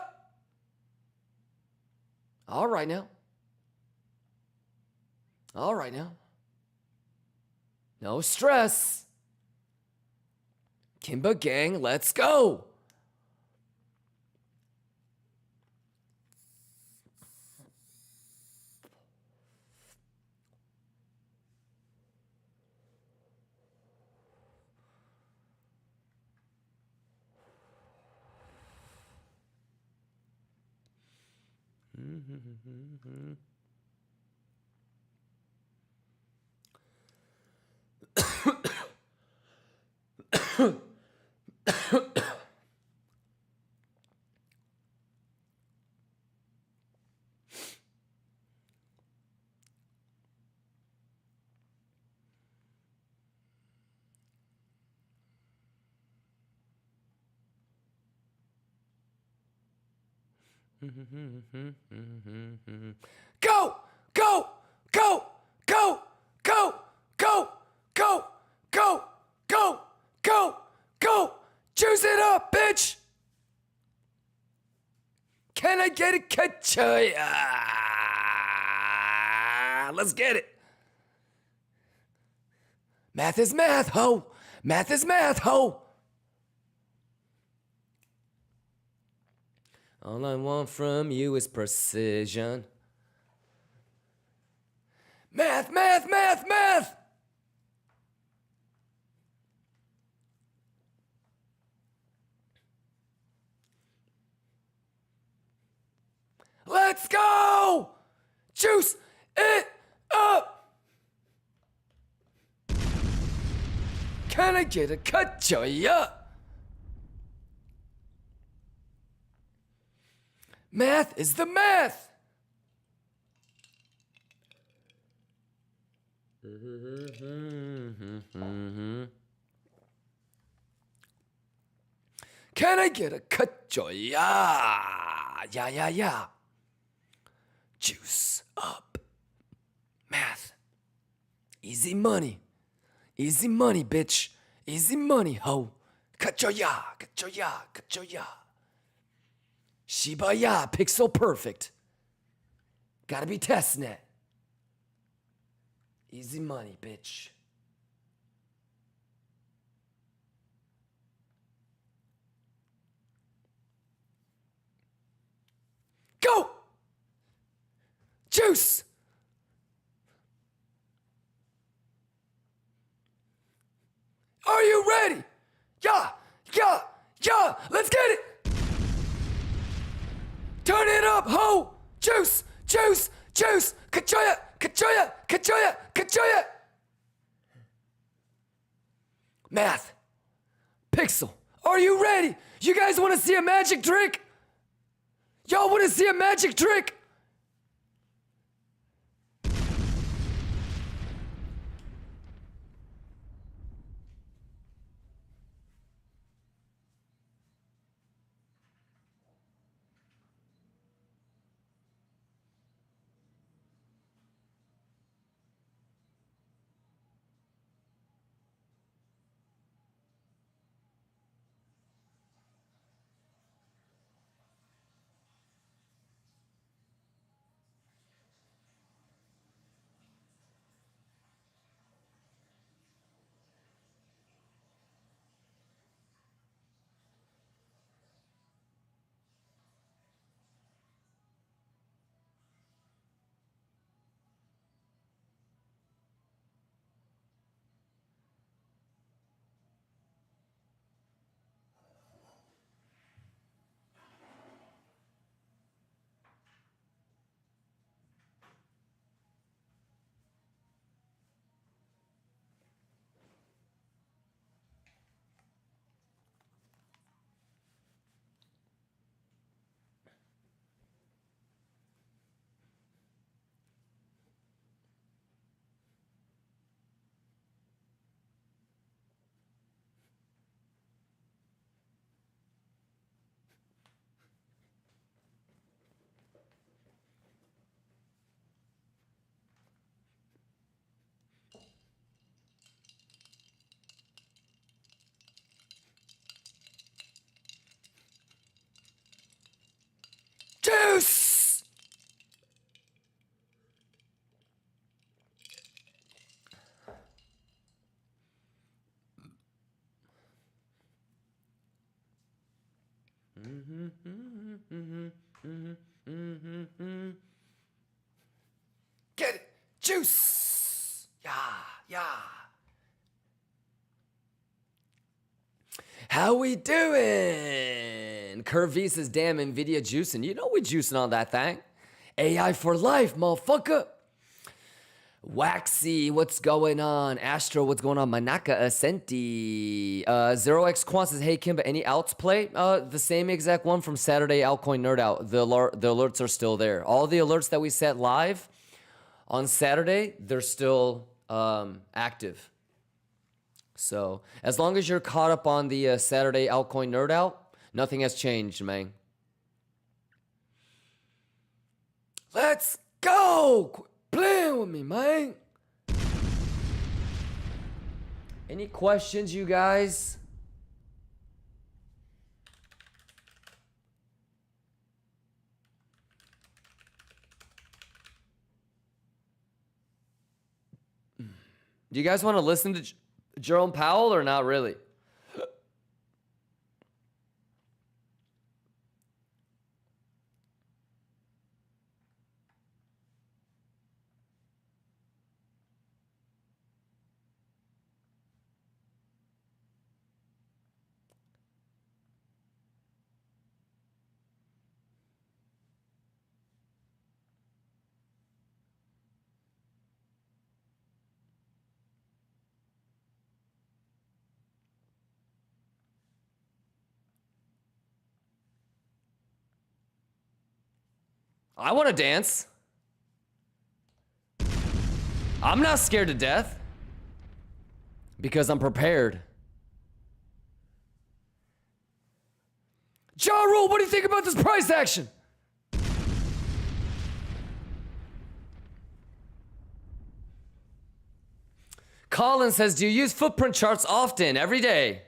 All right now. All right now. No stress. Kimba gang, let's go. Go! Go! Go! Go! Go! Go! Go! Go! Go! Go! Go! Juice it up, bitch! Can I get a kachoya? Let's get it. Math is math, ho! Math is math, ho! All I want from you is precision. Math, math, math, math! Let's go! Juice it up! Can I get a kachoya? Math is the math! Can I get a kachoya? Yeah. Juice up. Math. Easy money. Easy money, bitch. Easy money, ho. Kachoya. Shibaya, pixel perfect. Gotta be testnet. Easy money, bitch. Go! Juice! Are you ready? Yeah! Let's get it! Turn it up, ho! Juice! Kachoya! Math. Pixel. Are you ready? You guys want to see a magic trick? Y'all want to see a magic trick? Get it. Juice. Yeah, yeah. How we doing? Curve V says, damn, NVIDIA juicing. You know we juicing on that thing. AI for life, motherfucker. Waxy, what's going on? Astro, what's going on? Manaka Ascenti. 0x Quan says, hey Kimba, any outs play? The same exact one from Saturday Altcoin Nerd Out. The alerts are still there. All the alerts that we set live on Saturday, they're still active. So as long as you're caught up on the Saturday Altcoin Nerd Out, nothing has changed, man. Let's go! Quit playing with me, man. Any questions, you guys? Do you guys want to listen to Jerome Powell or not really? I want to dance. I'm not scared to death because I'm prepared. Ja Rule, what do you think about this price action? Colin says, do you use footprint charts often, every day?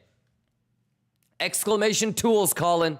Exclamation tools, Colin.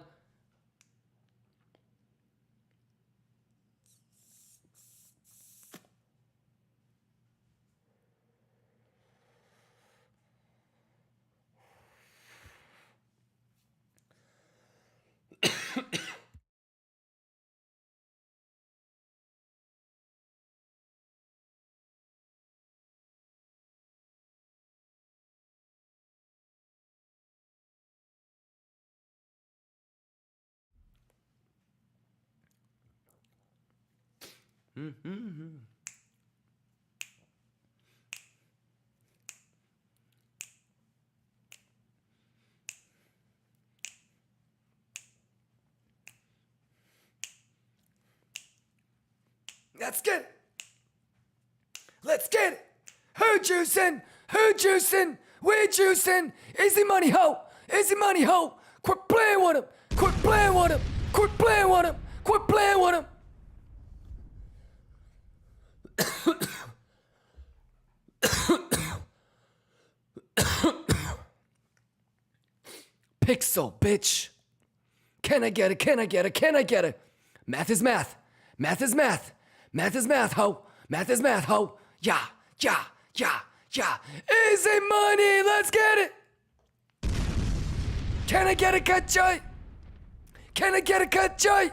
Let's get it. Let's get it. Who juicing? Who juicing? We juicing. Easy money, ho. Easy money, ho. Quit playing with him. Quit playing with him. Quit playing with him. Quit playing with him. Pixel, bitch. Can I get it? Can I get it? Can I get it? Math is math. Math is math. Math is math, ho. Math is math, ho. Yeah, yeah, yeah, yeah. Easy money. Let's get it. Can I get a cut, Joy? Can I get a cut, Joy?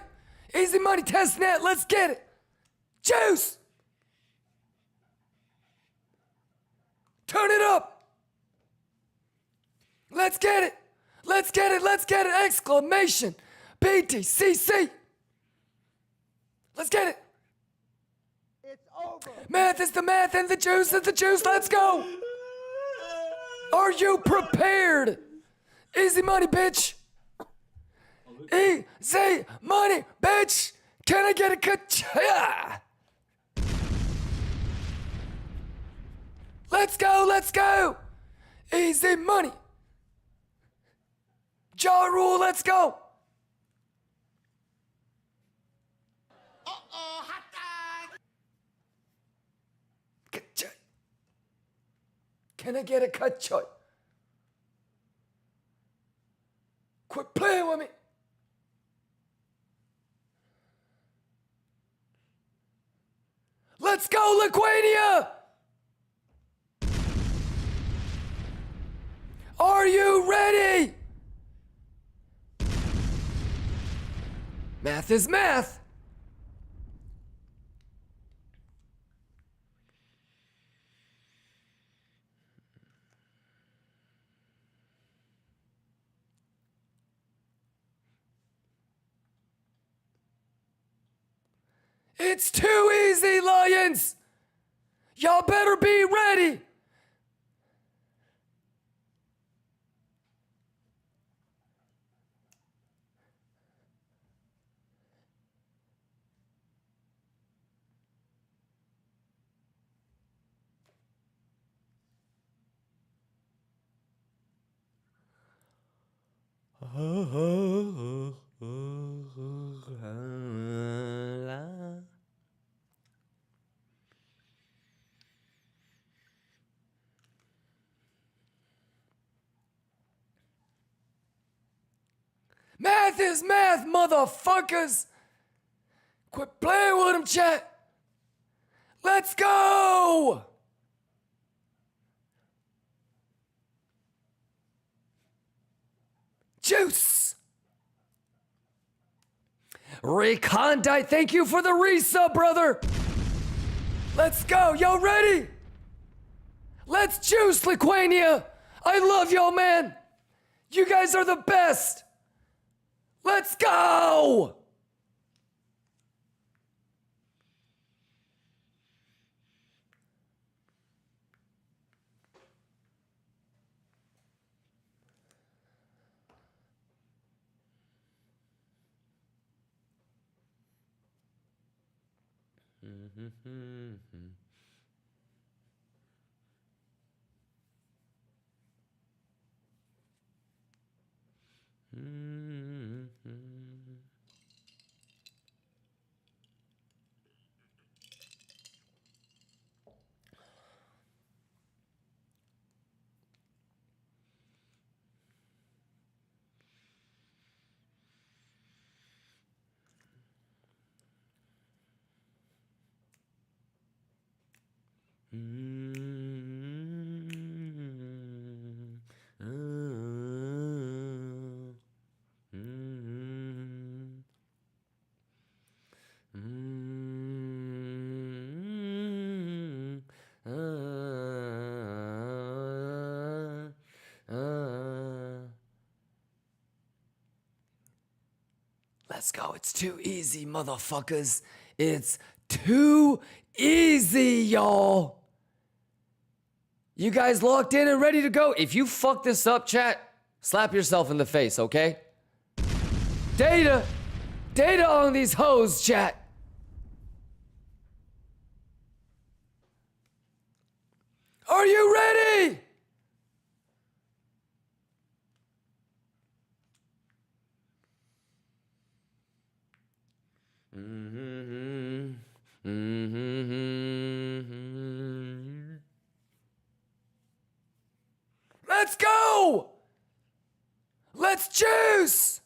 Easy money test net. Let's get it. Juice. Turn it up. Let's get it. Let's get it. Let's get it. Exclamation. BTCC. Let's get it. It's over. Math is the math and the juice is the juice. Let's go. Are you prepared? Easy money, bitch. Easy money, bitch. Can I get a cut? Yeah. Let's go. Let's go. Easy money. Ja Rule, let's go. Hot dog. Can I get a cut, Joy? Quit playing with me. Let's go, Lithuania. Are you ready? Math is math. It's too easy, Lions. Y'all better be ready. Math is math, motherfuckers. Quit playing with him, chat. Let's go. Juice. Recondite, thank you for the resub, brother. Let's go. Y'all ready? Let's juice, Liquania. I love y'all, man. You guys are the best. Let's go. Let's go. It's too easy, motherfuckers. It's too easy, y'all. You guys locked in and ready to go? If you fuck this up, chat, slap yourself in the face, okay? Data on these hoes, chat. Are you ready? Let's go! Let's juice!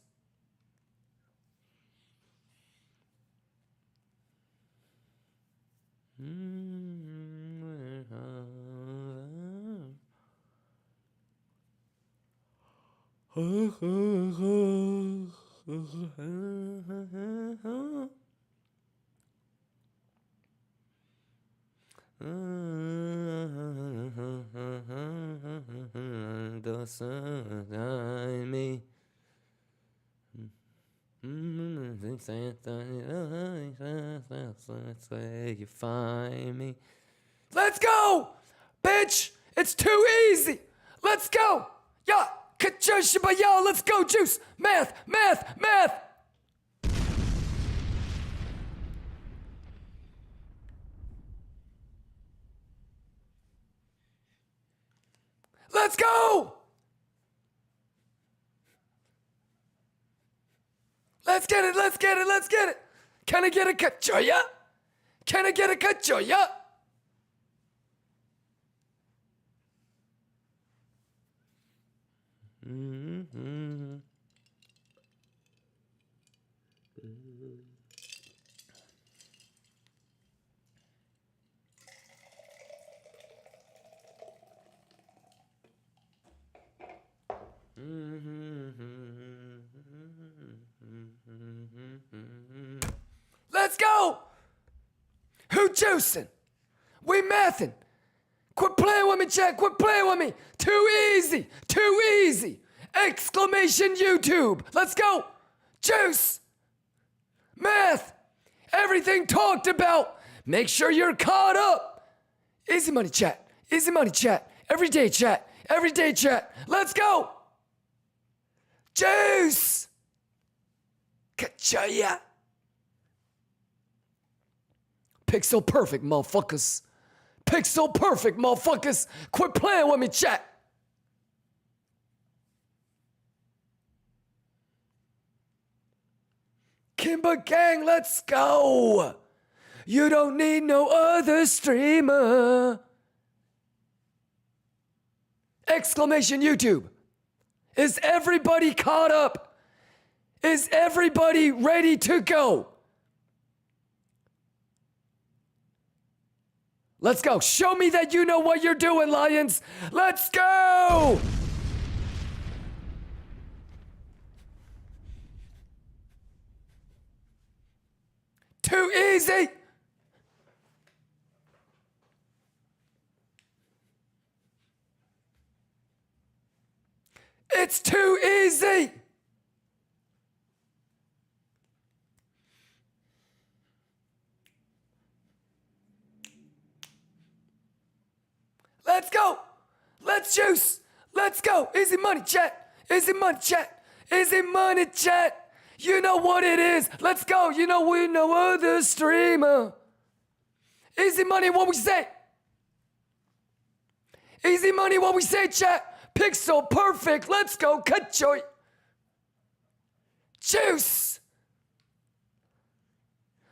Me. You find me. Let's go, bitch! It's too easy. Let's go. Yeah, yo, let's go, juice. Math. Let's go. Let's get it. Can I get a kachoya? Let's go. Who juicing? We mathing. Quit playing with me, chat. Quit playing with me. Too easy. Too easy. Exclamation YouTube. Let's go. Juice. Math. Everything talked about. Make sure you're caught up. Easy money chat. Easy money chat. Everyday chat. Everyday chat. Let's go. Juice. Kachaya. Pixel perfect, motherfuckers. Pixel perfect, motherfuckers. Quit playing with me, chat. KIMBA gang, let's go. You don't need no other streamer. Exclamation YouTube. Is everybody caught up? Is everybody ready to go? Let's go. Show me that you know what you're doing, Lions. Let's go. Too easy. It's too easy. Let's go. Let's juice. Let's go. Easy money chat. Easy money chat. Easy money chat. You know what it is. Let's go. You know we know other streamer. Easy money what we say. Easy money what we say chat. Pixel perfect. Let's go. Cut joy. Juice.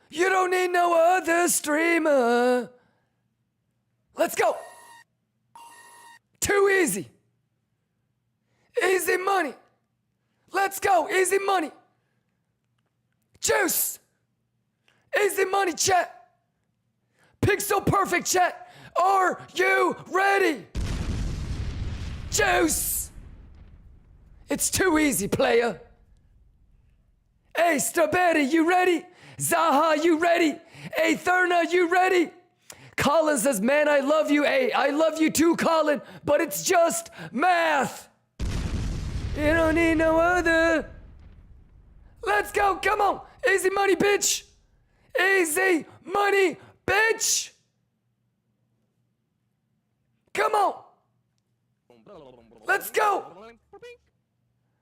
You don't need no other streamer. Let's go. Too easy. Easy money. Let's go. Easy money. Juice. Easy money chat. Pixel perfect chat. Are you ready? Juice. It's too easy, player. Hey, Strawberry, you ready? Zaha, you ready? Hey, Thurna, you ready? Colin says, man, I love you. Hey, I love you too, Colin, but it's just math. You don't need no other. Let's go, come on. Easy money, bitch. Easy money, bitch. Come on. Let's go.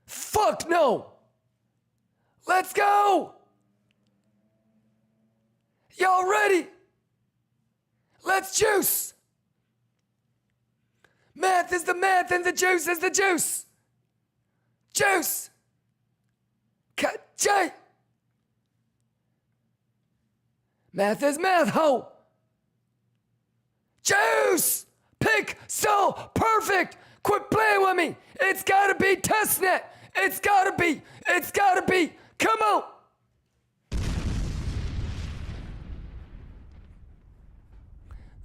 Fuck no. Let's go. Y'all ready? Let's juice. Math is the math and the juice is the juice. Juice. J. Math is math, ho. Juice. Pick so perfect. Quit playing with me. It's gotta be testnet. It's gotta be. It's gotta be. Come on.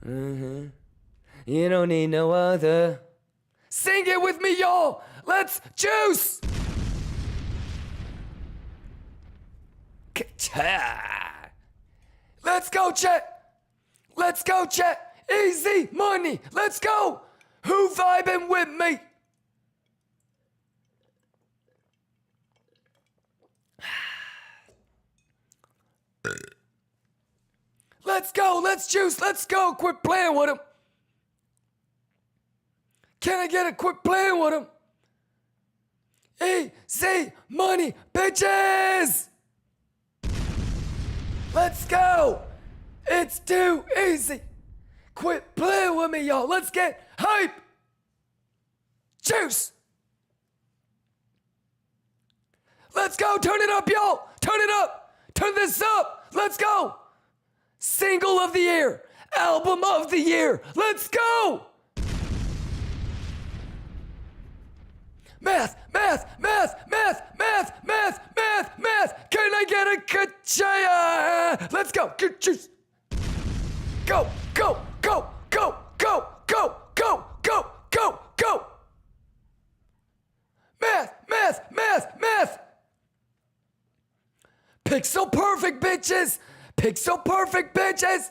You don't need no other. Sing it with me, y'all. Let's juice. Let's go, chat. Let's go, chat. Easy money. Let's go. Who vibing with me? Let's go. Let's juice. Let's go. Quit playing with him. Can I get a quit playing with him? Easy money, bitches. Let's go. It's too easy. Quit playing with me, y'all. Let's get hype. Juice. Let's go. Turn it up, y'all. Turn it up. Turn this up. Let's go. Single of the year. Album of the year. Let's go. Math, math, math, math, math, math, math, math. Can I get a kachaya? Let's go. Get juice. Go, go, go, go, go, go, go, go, go, go. Math, math, math, math. Pixel perfect, bitches. Pixel perfect, bitches.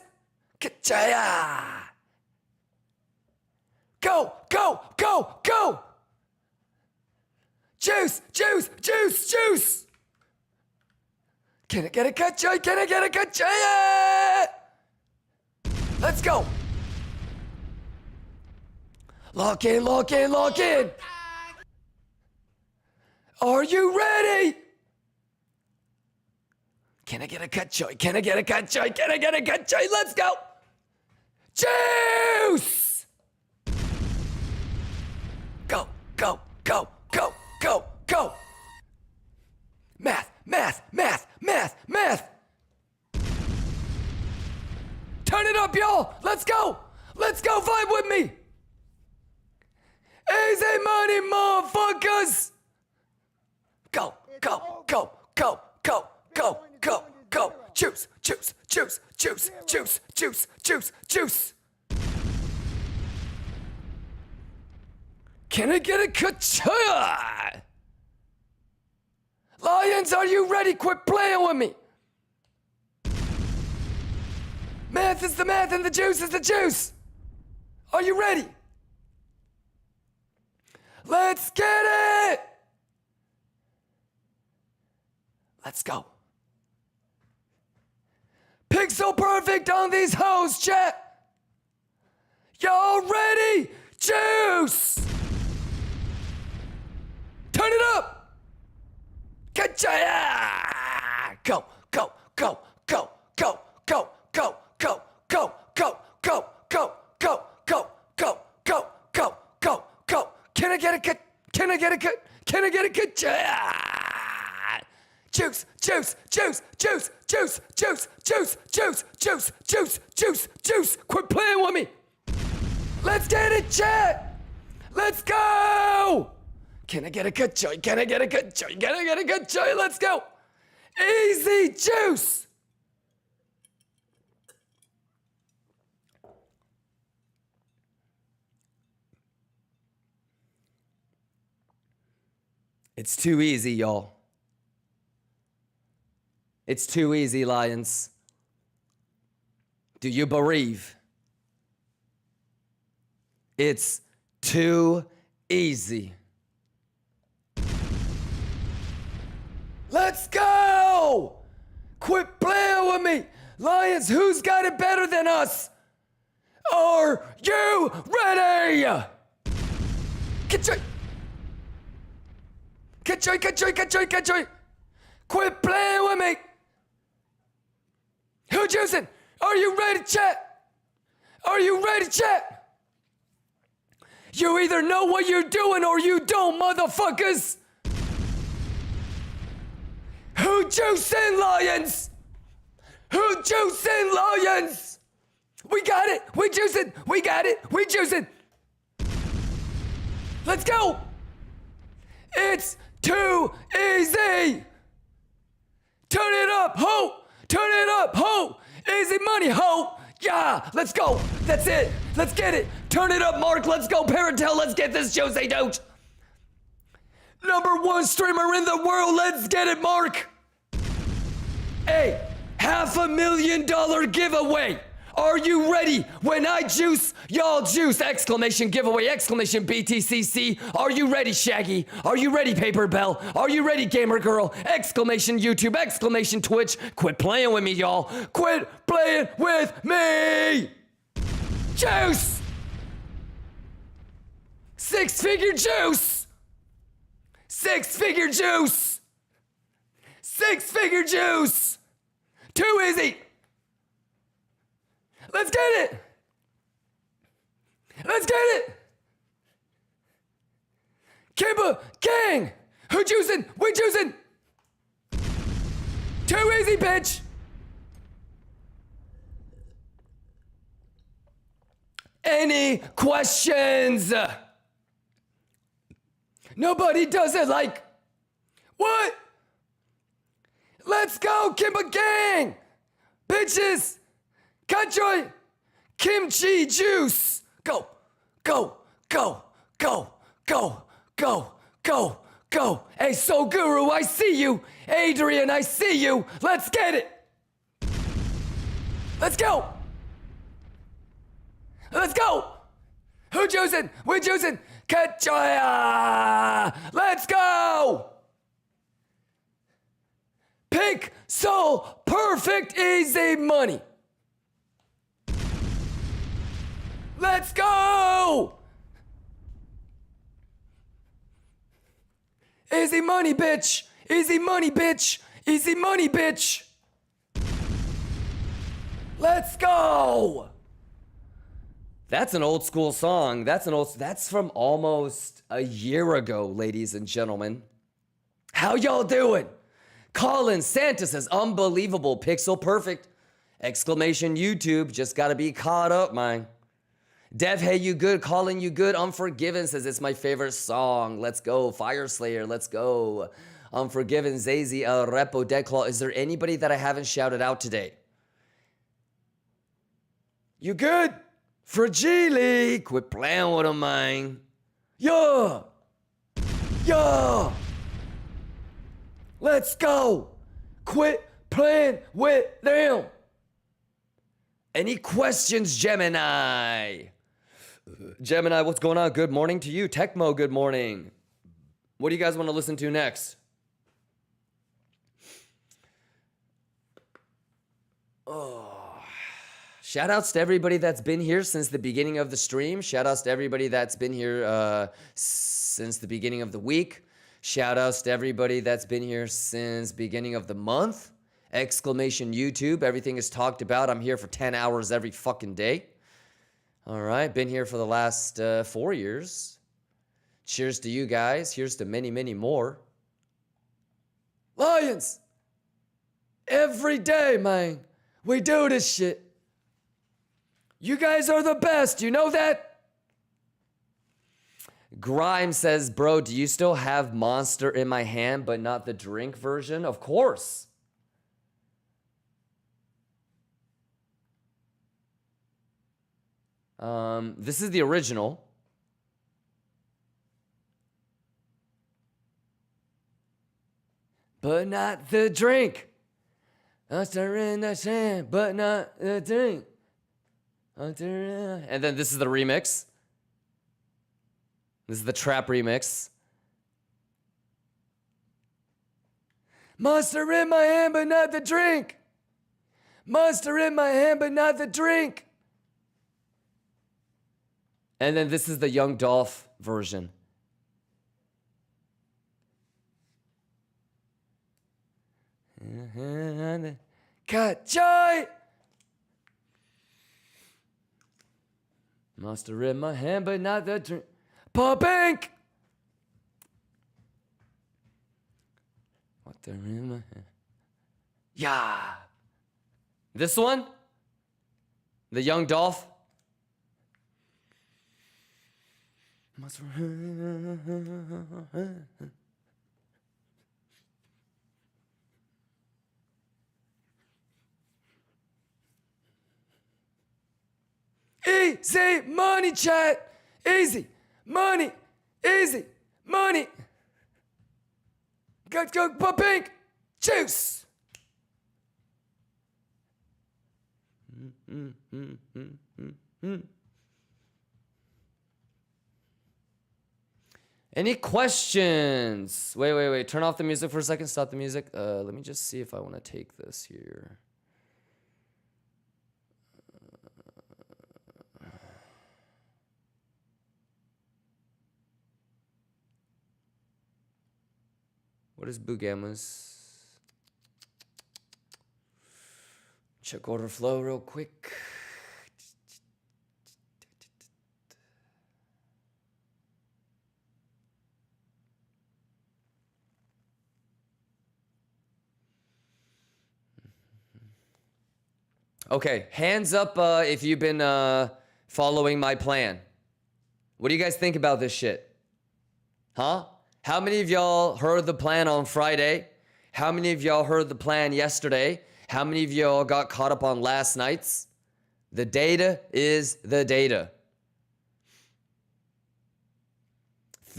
Ka-cha-ya. Go, go, go, go. Juice, juice, juice, juice. Can I get a ka-cha? Can I get a ka-cha? Let's go. Lock in, lock in, lock in. Are you ready? Can I get a ka-cha? Can I get a ka-cha? Can I get a ka-cha? Let's go. Juice. Go, go, go, go, go, go. Math, math, math, math, math. Turn it up, y'all. Let's go. Let's go. Vibe with me. Easy money, motherfuckers. Go, go, go, go, go, go, go, go. Juice, juice, juice, juice, juice, juice, juice, juice. Can I get a ka-cha? Lions, are you ready? Quit playing with me. Math is the math and the juice is the juice. Are you ready? Let's get it. Let's go. Pixel perfect on these hoes, chat. Y'all ready? Juice. Turn it up. Ka-cha! Go, go, go, go, go, go, go, go, go, go, go, go, go, go, go, go, go, go, go. Can I get a cut? Can I get a cut? Can I get a cut? Juice, juice, juice, juice, juice, juice, juice, juice, juice, juice, juice, juice. Quit playing with me. Let's get it, chat. Let's go. Can I get a good joy? Can I get a good joy? Can I get a good joy? Let's go. Easy juice. It's too easy, y'all. It's too easy, Lions. Do you believe? It's too easy. Let's go! Quit playing with me! Lions, who's got it better than us? Are you ready? Ka-choy! Ka-choy, ka-choy, ka-choy, ka-choy! Quit playing with me! Who juicing? Are you ready, chat? Are you ready, chat? You either know what you're doing or you don't, motherfuckers! Who juicing, Lions? Who juicing, Lions? We got it! We juicing! We got it! We juicing! Let's go! It's too easy! Turn it up, ho! Turn it up, ho! Easy money, ho! Yeah, let's go! That's it! Let's get it! Turn it up, Mark! Let's go, Parentel! Let's get this Jose Doge! #1 streamer in the world! Let's get it, Mark! Hey, $500,000 giveaway! Are you ready? When I juice, y'all juice! Exclamation giveaway! Exclamation BTCC! Are you ready, Shaggy? Are you ready, Paper Bell? Are you ready, Gamer Girl? Exclamation YouTube! Exclamation Twitch! Quit playing with me, y'all! Quit playing with me! Juice! Six-figure juice! Six-figure juice! Six-figure juice! Too easy! Let's get it! Let's get it! KIMBA gang! Who juicing? We juicing! Too easy, bitch! Any questions? Nobody does it like... What? Let's go, KIMBA gang! Bitches! Country! Kimchi juice! Go, go, go, go, go, go, go, go. Hey, Soul Guru, I see you. Adrian, I see you. Let's get it. Let's go. Let's go. Who juicing? We're juicing. Kachoya. Let's go. Pink Soul Perfect Easy Money. Let's go. Easy money, bitch. Easy money, bitch. Easy money, bitch. Let's go. That's an old school song. That's from almost a year ago, ladies and gentlemen. How y'all doing? Colin Santa says, unbelievable, pixel perfect. Exclamation YouTube, just gotta be caught up, man. Dev, hey, you good? Colin, you good? Unforgiven says it's my favorite song. Let's go. Fire Slayer, let's go. Unforgiven, Zazy, Repo, Deadclaw. Is there anybody that I haven't shouted out today? You good? Fragile, quit playing with him, man. Yeah. Yeah. Let's go. Quit playing with them. Any questions, Gemini? Gemini, what's going on? Good morning to you. Tecmo, good morning. What do you guys want to listen to next? Oh. Shout outs to everybody that's been here since the beginning of the stream. Shout outs to everybody that's been here since the beginning of the week. Shout outs to everybody that's been here since beginning of the month. Exclamation YouTube. Everything is talked about. I'm here for 10 hours every fucking day. All right. Been here for the last 4 years. Cheers to you guys. Here's to many, many more. Lions. Every day, man. We do this shit. You guys are the best. You know that? Grime says, bro, do you still have Monster in my hand, but not the drink version? Of course. This is the original. But not the drink. Monster in the hand, but not the drink. And then this is the remix. This is the trap remix. Monster in my hand, but not the drink. Monster in my hand, but not the drink. And then this is the Young Dolph version. Cut joy. Monster in my hand, but not the drink. Pop Inc. Monster in my hand. Yeah. This one? The Young Dolph? Monster Easy money, chat. Easy money. Easy money. Go, Pink. Juice. Any questions? Wait. Turn off the music for a second. Stop the music. Let me just see if I want to take this here. What is Bugama's? Check order flow real quick. Okay, hands up if you've been following my plan. What do you guys think about this shit? Huh? How many of y'all heard the plan on Friday? How many of y'all heard the plan yesterday? How many of y'all got caught up on last night's? The data is the data.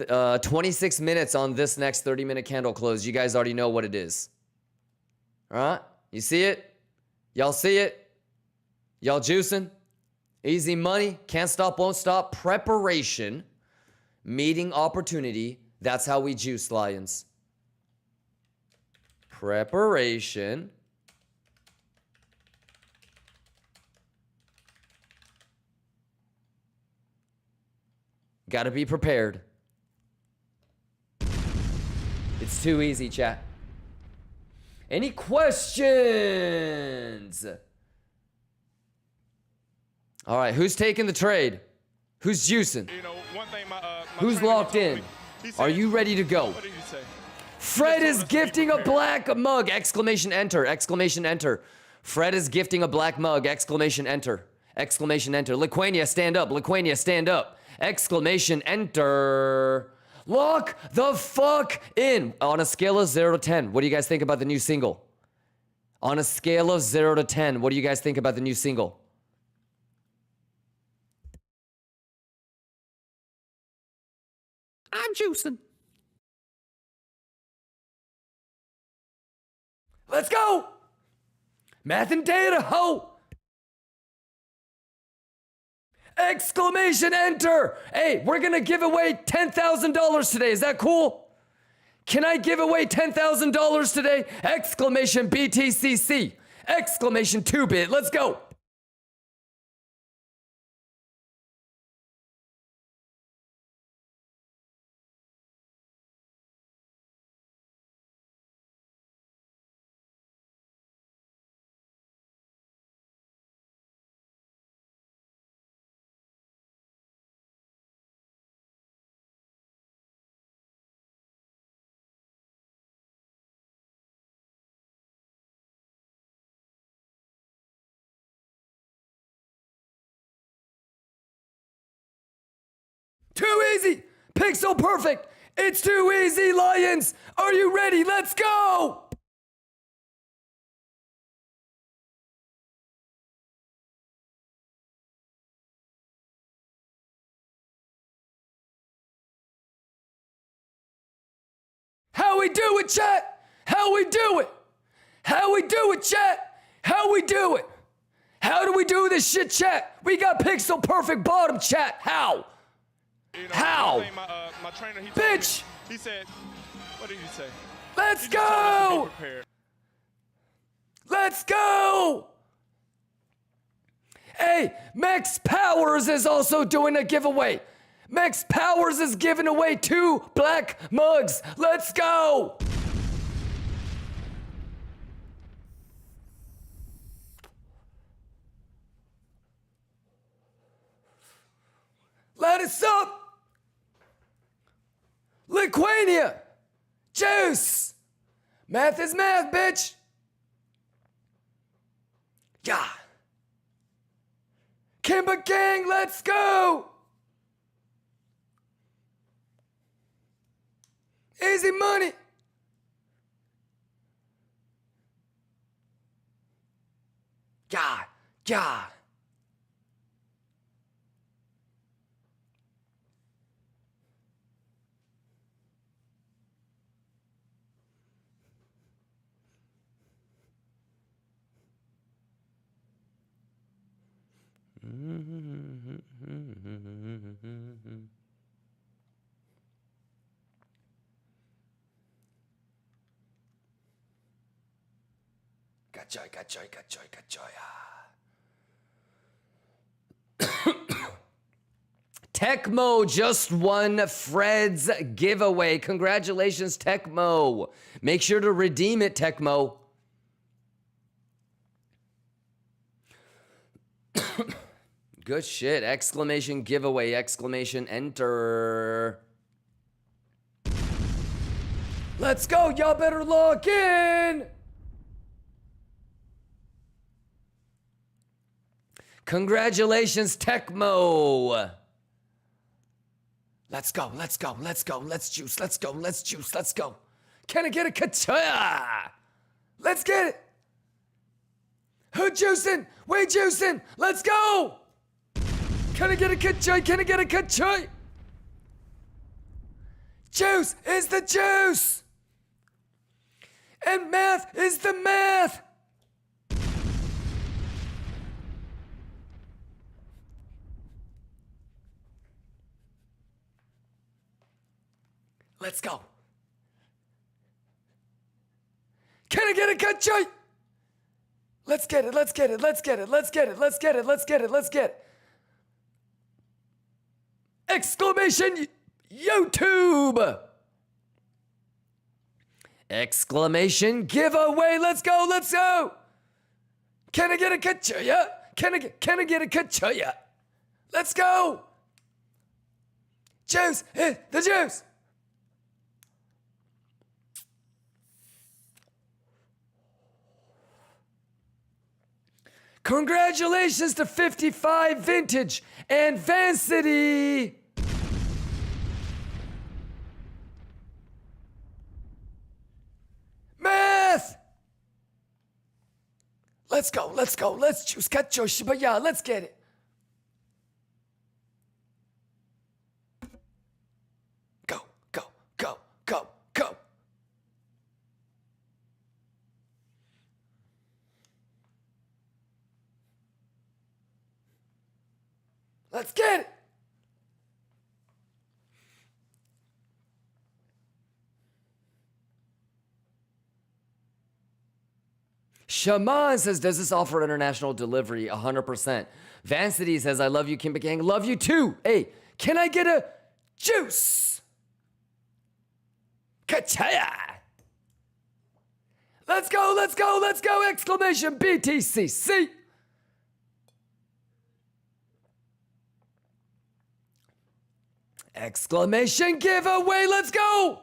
26 minutes on this next 30-minute candle close. You guys already know what it is. All right? You see it? Y'all see it? Y'all juicing? Easy money. Can't stop, won't stop. Preparation. Meeting opportunity. That's how we juice, Lions. Preparation. Gotta be prepared. It's too easy, chat. Any questions? All right, who's taking the trade? Who's juicing? You know, one thing my Who's trainer, he locked told in? me, he said, Are you ready to go? What did he say? Fred He is just told us to be gifting a prepared. black mug! Exclamation enter! Exclamation enter! Fred is gifting a black mug! Exclamation enter! Exclamation enter! Liquania, stand up! Liquania, stand up! Exclamation enter! Lock the fuck in! On a scale of 0 to 10, what do you guys think about the new single? On a scale of 0 to 10, what do you guys think about the new single? I'm juicing. Let's go! Math and data, ho! Exclamation enter! Hey, we're gonna give away $10,000 today. Is that cool? Can I give away $10,000 today? Exclamation BTCC. Exclamation 2-bit. Let's go. Too easy! Pixel perfect! It's too easy, Lions! Are you ready? Let's go! How we do it, chat? How we do it? How we do it, chat? How we do it? How do we do this shit, chat? We got pixel perfect bottom, chat. How? You know, How? one thing my trainer, he told Bitch! me, he said, what did he say? Let's He just told us to be go! prepared. Let's go! Hey, Max Powers is also doing a giveaway. Max Powers is giving away 2 black mugs. Let's go! Let us up! Liquania! Juice! Math is math, bitch! Yeah! KIMBA gang, let's go! Easy money! Yeah, yeah! Gotcha. Tecmo just won Fred's giveaway. Congratulations, Tecmo. Make sure to redeem it, Tecmo. Good shit. Exclamation giveaway. Exclamation enter. Let's go. Y'all better log in. Congratulations, Tecmo. Let's go. Let's juice. Let's go. Can I get a kachaya? Let's get it. Who juicing? We juicing. Let's go. Can I get a kachaya? Juice is the juice. And math is the math. Let's go. Can I get a cut, Joy? Let's get it. Let's get it. Let's get it. Let's get it. Let's get it. Let's get it. Let's get it. Exclamation YouTube. Exclamation giveaway. Let's go. Let's go. Can I get a cut, Joy? Can I get a cut, Joy? Let's go. Juice. The juice. Congratulations to 55 Vintage and Vancity. Math. Let's go. Let's go. Let's choose Kacho Shibaya. Let's get it. Go, go, go, go, go. Let's get it. Shaman says, does this offer international delivery? 100%. Vancity says, I love you, Kimba Gang. Love you too. Hey, can I get a juice? Kachaya. Let's go, let's go, let's go. Exclamation BTCC. Exclamation giveaway, let's go!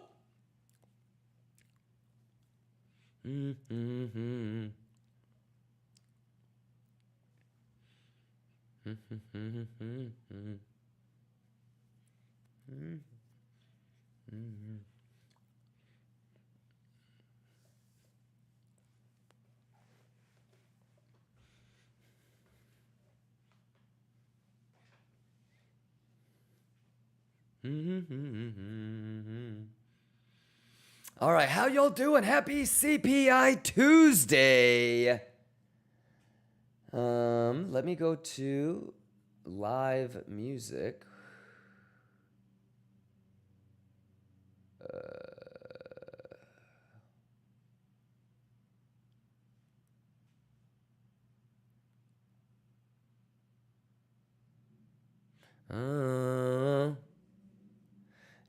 All right, how y'all doing? Happy CPI Tuesday. Let me go to live music.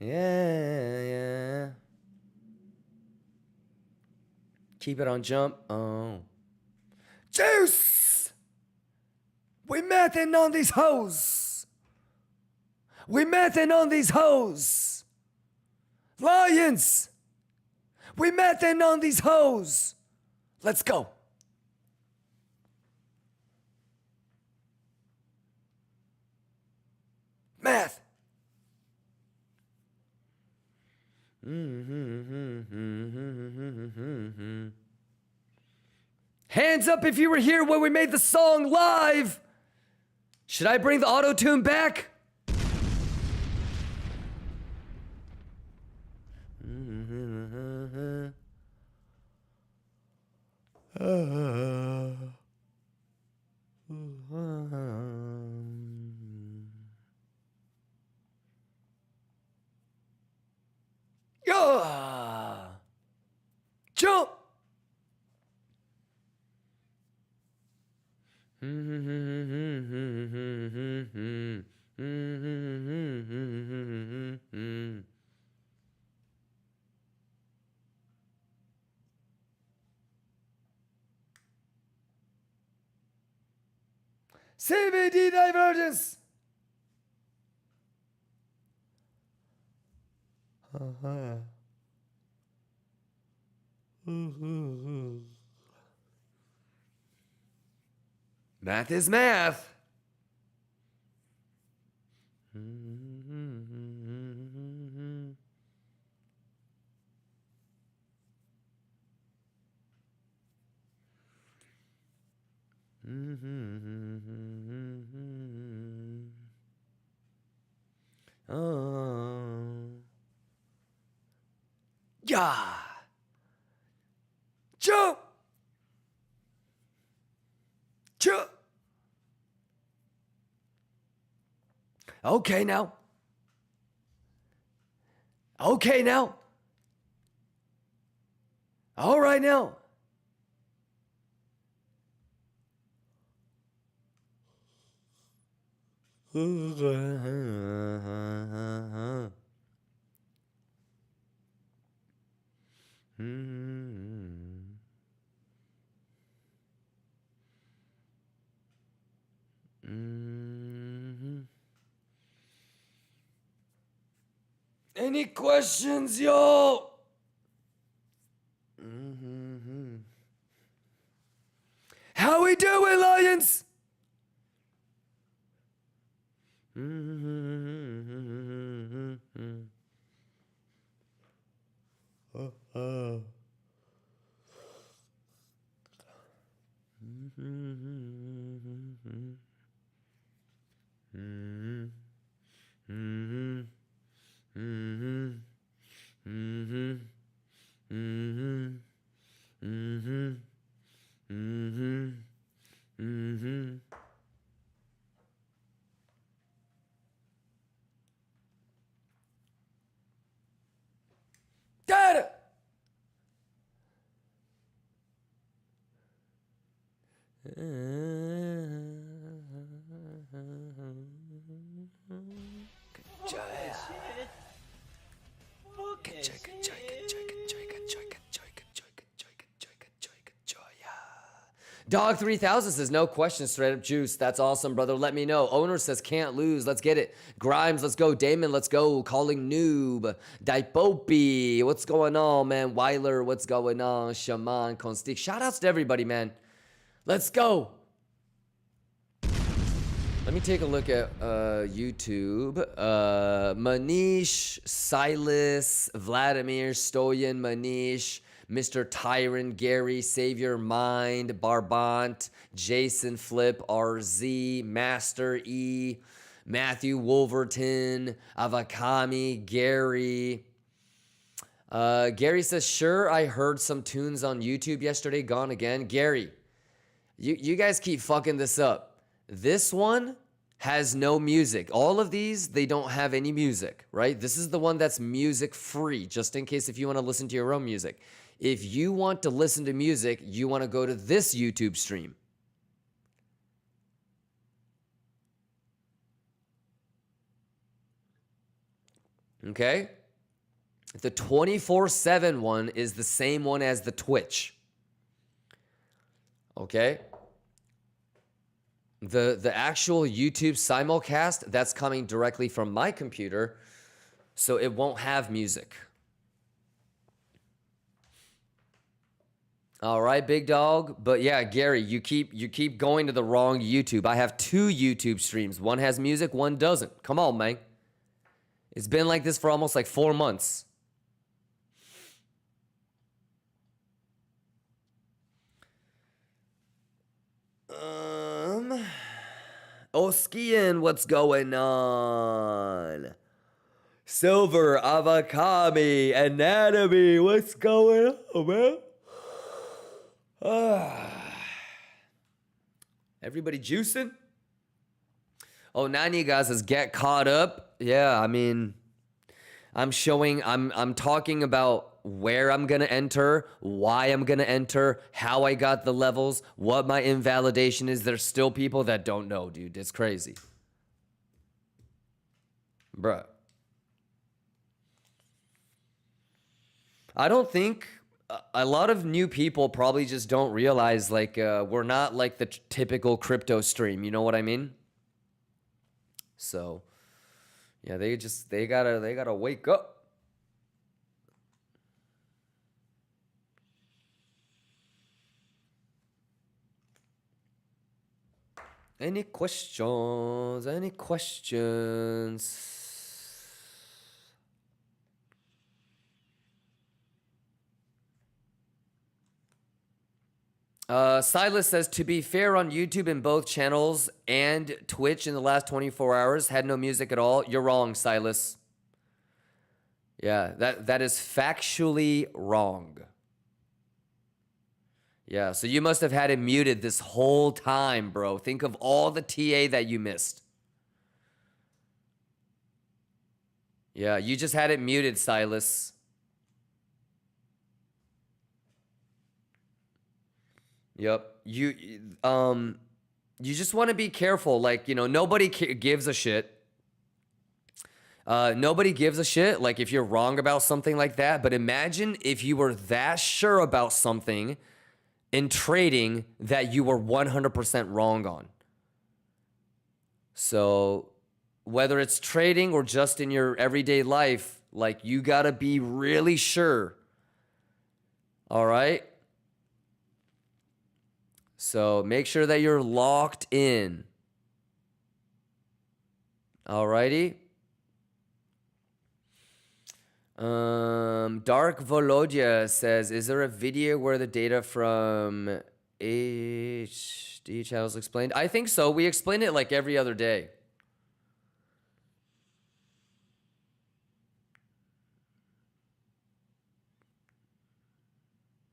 Yeah. Keep it on jump. Oh. Juice! We mathing on these hoes. We mathing on these hoes. Lions! We mathing on these hoes. Let's go. Math. Hands up if you were here when we made the song live. Should I bring the auto-tune back? Jump! CBD divergence. Math is math. Oh. Yeah. Jump. Jump. Okay, now. Okay now. All right now. Any questions, yo? How we doing, Lions? Dad! Dog 3000 says no question, straight up juice. That's awesome, brother. Let me know. Owner says can't lose. Let's get it. Grimes, let's go. Damon, let's go. Calling noob. Daipopi, what's going on, man? Weiler, what's going on? Shaman, Constic. Shout outs to everybody, man. Let's go. Let me take a look at YouTube. Manish, Silas, Vladimir, Stoyan, Manish, Mr. Tyrant, Gary, Savior, Mind, Barbant, Jason, Flip, RZ, Master E, Matthew, Wolverton, Avakami, Gary. Gary says, sure, I heard some tunes on YouTube yesterday, gone again. Gary, you guys keep fucking this up. This one has no music. All of these, they don't have any music, right? This is the one that's music free, just in case if you want to listen to your own music. If you want to listen to music, you want to go to this YouTube stream. Okay? The 24/7 one is the same one as the Twitch. Okay? The actual YouTube simulcast, that's coming directly from my computer, so it won't have music. All right, big dog. But yeah, Gary, you keep going to the wrong YouTube. I have 2 YouTube streams. One has music, one doesn't. Come on, man. It's been like this for almost like 4 months. Oskian, what's going on? Silver, Avakami, Anatomy, what's going on, man? Everybody juicing? Oh, Nani guys says get caught up. Yeah, I mean, I'm talking about where I'm gonna enter, why I'm gonna enter, how I got the levels, what my invalidation is. There's still people that don't know, dude. It's crazy. Bruh. I don't think a lot of new people probably just don't realize, like, we're not like the typical crypto stream. You know what I mean? So, yeah, they gotta wake up. Any questions? Any questions? Silas says, to be fair, on YouTube in both channels and Twitch in the last 24 hours, had no music at all. You're wrong, Silas. Yeah, that is factually wrong. Yeah, so you must have had it muted this whole time, bro. Think of all the TA that you missed. Yeah, you just had it muted, Silas. Yep. You just want to be careful. Like, you know, nobody gives a shit. Nobody gives a shit, like, if you're wrong about something like that. But imagine if you were that sure about something in trading that you were 100% wrong on. So whether it's trading or just in your everyday life, like, you got to be really sure. All right? So make sure that you're locked in. All righty? Dark Volodya says, is there a video where the data from HD channels explained? I think so. We explain it like every other day.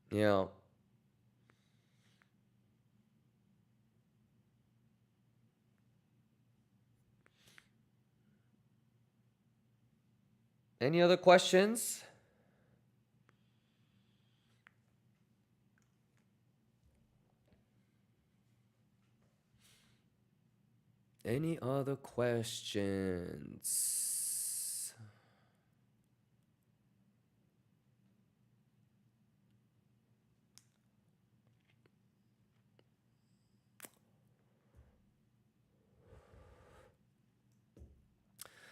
Yeah. Any other questions? Any other questions?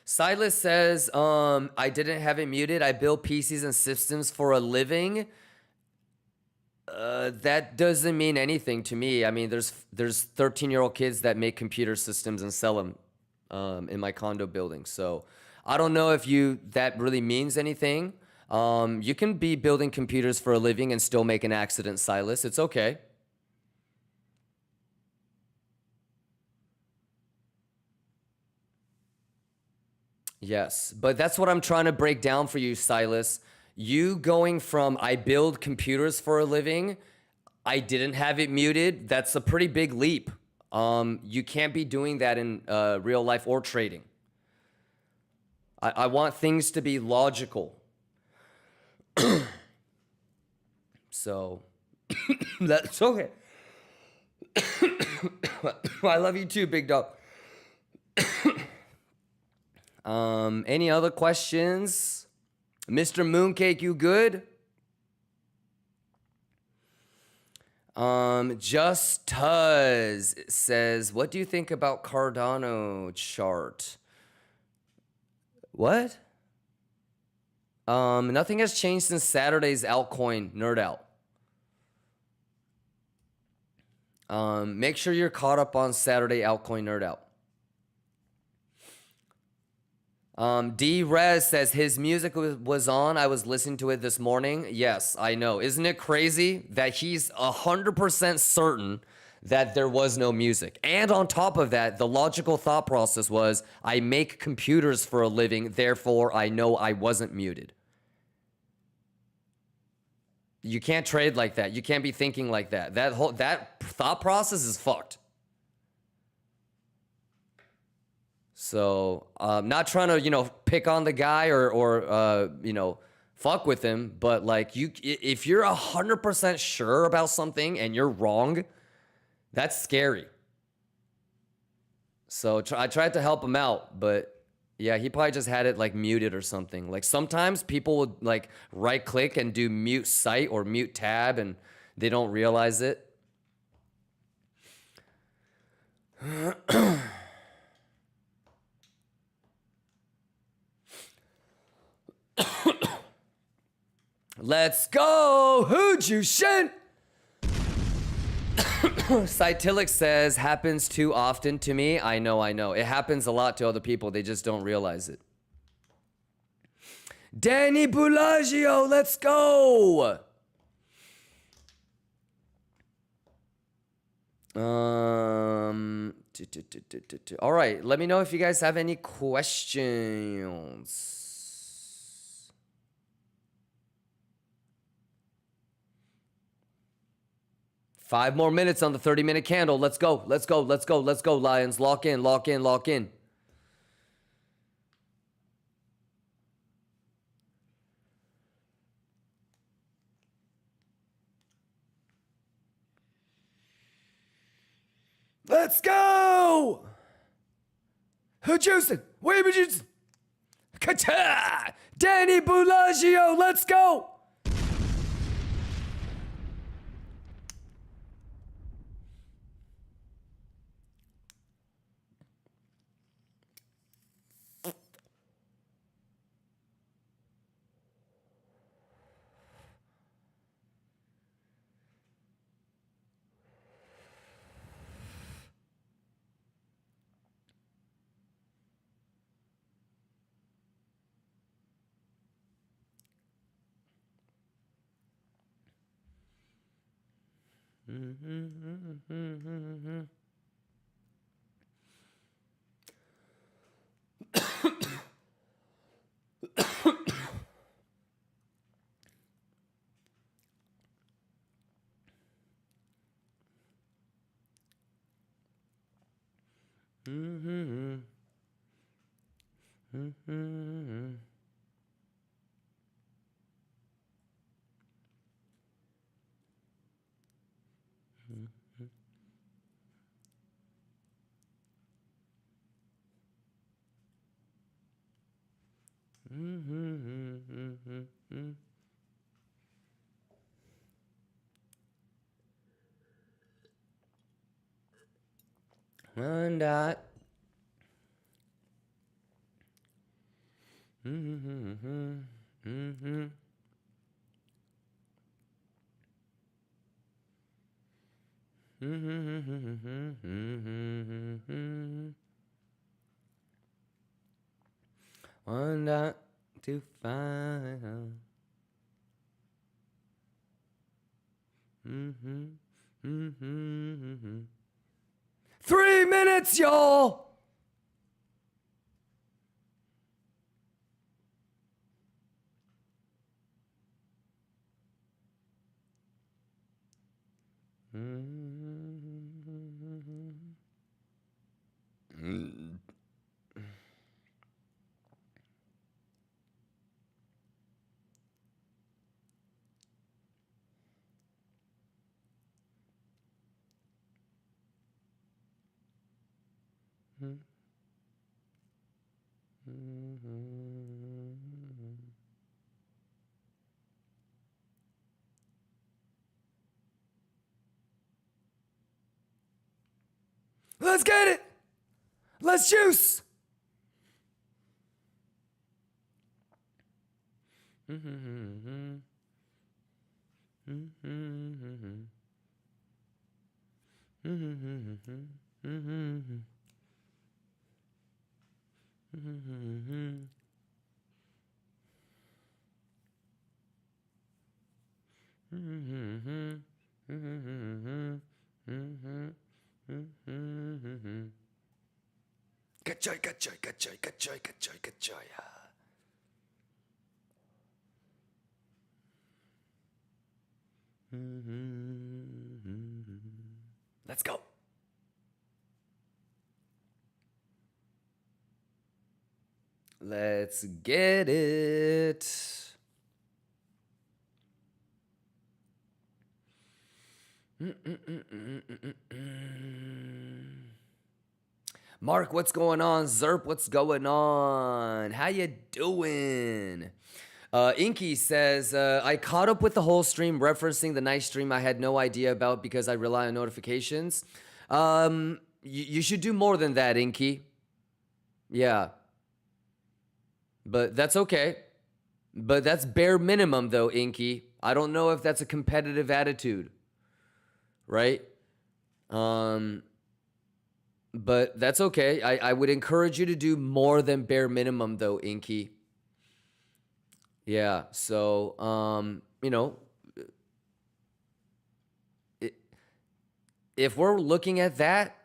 Silas says, I didn't have it muted. I build PCs and systems for a living. That doesn't mean anything to me. I mean, there's 13-year-old kids that make computer systems and sell them in my condo building. So I don't know if that really means anything. You can be building computers for a living and still make an accident, Silas. It's okay. Yes, but that's what I'm trying to break down for you, Silas. You going from I build computers for a living, I didn't have it muted, that's a pretty big leap. You can't be doing that in real life or trading. I want things to be logical. So, that's okay. I love you too, big dog. Any other questions? Mr. Mooncake, you good? Just Tuz says, what do you think about Cardano chart? What? Nothing has changed since Saturday's altcoin nerd out. Make sure you're caught up on Saturday altcoin nerd out. D-Rez says his music was on. I was listening to it this morning. Yes, I know. Isn't it crazy that he's 100% certain that there was no music? And on top of that, the logical thought process was, I make computers for a living, therefore I know I wasn't muted. You can't trade like that. You can't be thinking like that. That thought process is fucked. So, not trying to, pick on the guy or fuck with him, but like if you're 100% sure about something and you're wrong, that's scary. So I tried to help him out, but yeah, he probably just had it like muted or something. Like sometimes people would like right click and do mute site or mute tab and they don't realize it. Let's go! Who'd you shin? Cytilic says, happens too often to me. I know. It happens a lot to other people. They just don't realize it. Danny Bellagio, let's go! All right, let me know if you guys have any questions. 5 more minutes on the 30-minute candle. Let's go, Lions. Lock in. Let's go! Who juicing? Wait, juicing. Kata! Danny Bellagio, let's go! One dot. One dot to five. 3 minutes, y'all. Let's get it. Let's juice. Good joy, good joy, good joy, good joy, good joy, good joy. Let's go. Let's get it. Mark, what's going on? Zerp, what's going on? How you doing? Inky says, I caught up with the whole stream referencing the nice stream I had no idea about because I rely on notifications. You should do more than that, Inky. Yeah. But that's okay. But that's bare minimum, though, Inky. I don't know if that's a competitive attitude. Right? But that's okay. I would encourage you to do more than bare minimum, though, Inky. Yeah, so, you know, if we're looking at that,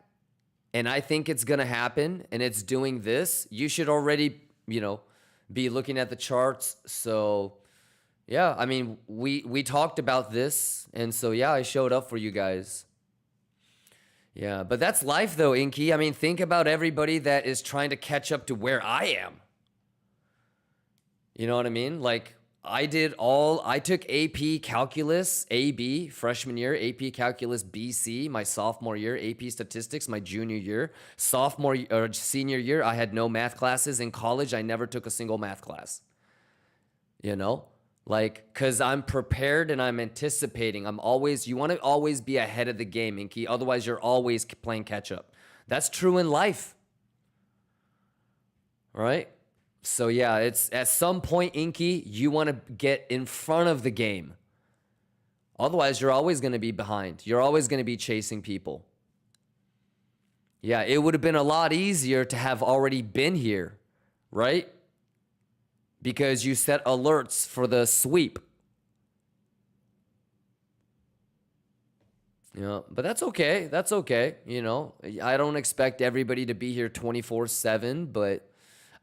and I think it's going to happen, and it's doing this, you should already, you know, be looking at the charts. So, yeah, I mean, we talked about this, and so, yeah, I showed up for you guys. Yeah, but that's life, though, Inky. I mean, think about everybody that is trying to catch up to where I am. You know what I mean? Like, I took AP Calculus, AB, freshman year, AP Calculus BC, my sophomore year, AP Statistics, my junior year. Senior year, I had no math classes. In college, I never took a single math class. You know? Like, because I'm prepared and I'm anticipating. You want to always be ahead of the game, Inky. Otherwise, you're always playing catch up. That's true in life. Right? So yeah, it's at some point, Inky, you want to get in front of the game. Otherwise, you're always going to be behind. You're always going to be chasing people. Yeah, it would have been a lot easier to have already been here, right? Because you set alerts for the sweep. You know, but that's okay. That's okay. You know, I don't expect everybody to be here 24/7, but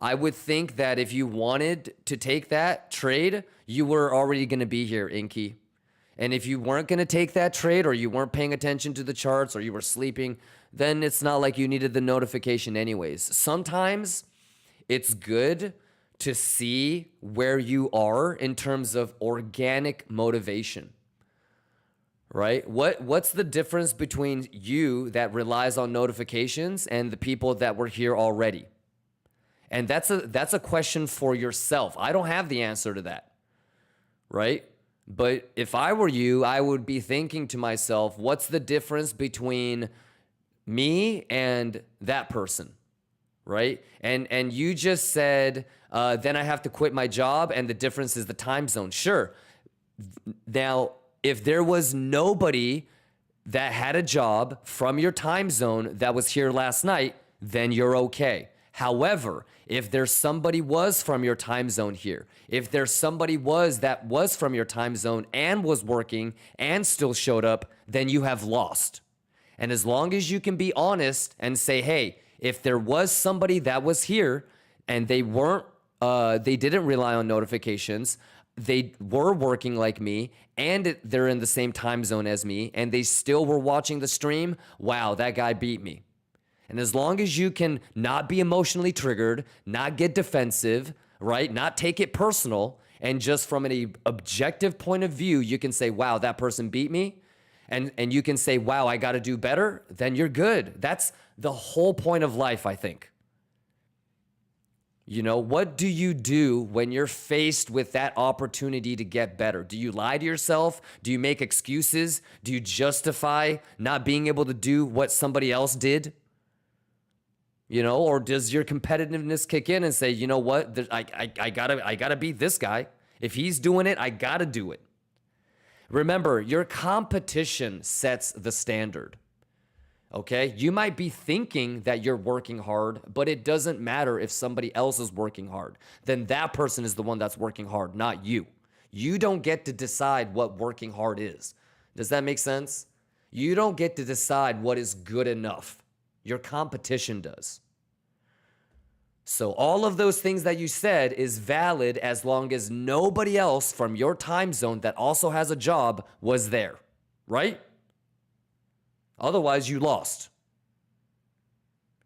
I would think that if you wanted to take that trade, you were already going to be here, Inky. And if you weren't going to take that trade, or you weren't paying attention to the charts, or you were sleeping, then it's not like you needed the notification anyways. Sometimes it's good to see where you are in terms of organic motivation, right? What's the difference between you that relies on notifications and the people that were here already? And that's a question for yourself. I don't have the answer to that, right? But if I were you, I would be thinking to myself, what's the difference between me and that person, right? And you just said, then I have to quit my job, and the difference is the time zone. Sure. Now, if there was nobody that had a job from your time zone that was here last night, then you're okay. However, if there's somebody was from your time zone here, if there's somebody that was from your time zone and was working and still showed up, then you have lost. And as long as you can be honest and say, hey, if there was somebody that was here and they didn't rely on notifications, they were working like me, and they're in the same time zone as me, and they still were watching the stream, wow, that guy beat me. And as long as you can not be emotionally triggered, not get defensive, right? Not take it personal, and just from an objective point of view, you can say, wow, that person beat me. And you can say, wow, I got to do better. Then you're good. That's the whole point of life, I think. You know, what do you do when you're faced with that opportunity to get better? Do you lie to yourself? Do you make excuses? Do you justify not being able to do what somebody else did? You know, or does your competitiveness kick in and say, you know what, I gotta beat this guy. If he's doing it, I gotta do it. Remember, your competition sets the standard. Okay? You might be thinking that you're working hard, but it doesn't matter if somebody else is working hard. Then that person is the one that's working hard, not you. You don't get to decide what working hard is. Does that make sense? You don't get to decide what is good enough. Your competition does. So all of those things that you said is valid as long as nobody else from your time zone that also has a job was there, right? Otherwise, you lost.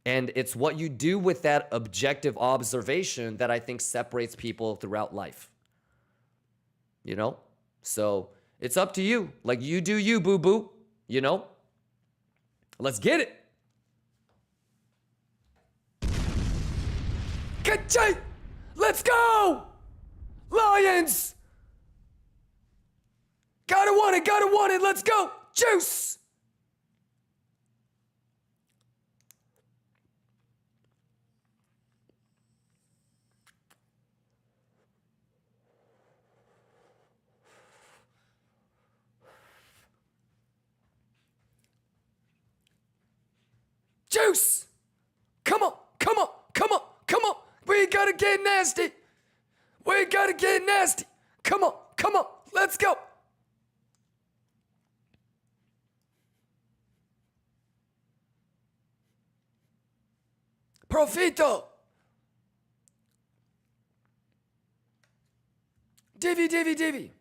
And it's what you do with that objective observation that I think separates people throughout life. You know? So it's up to you. Like, you do you, boo-boo. You know? Let's get it. Ka-ching! Let's go! Lions! Gotta want it, let's go! Juice! Juice! Come on! We gotta get nasty! Come on! Let's go! Profito! Divvy!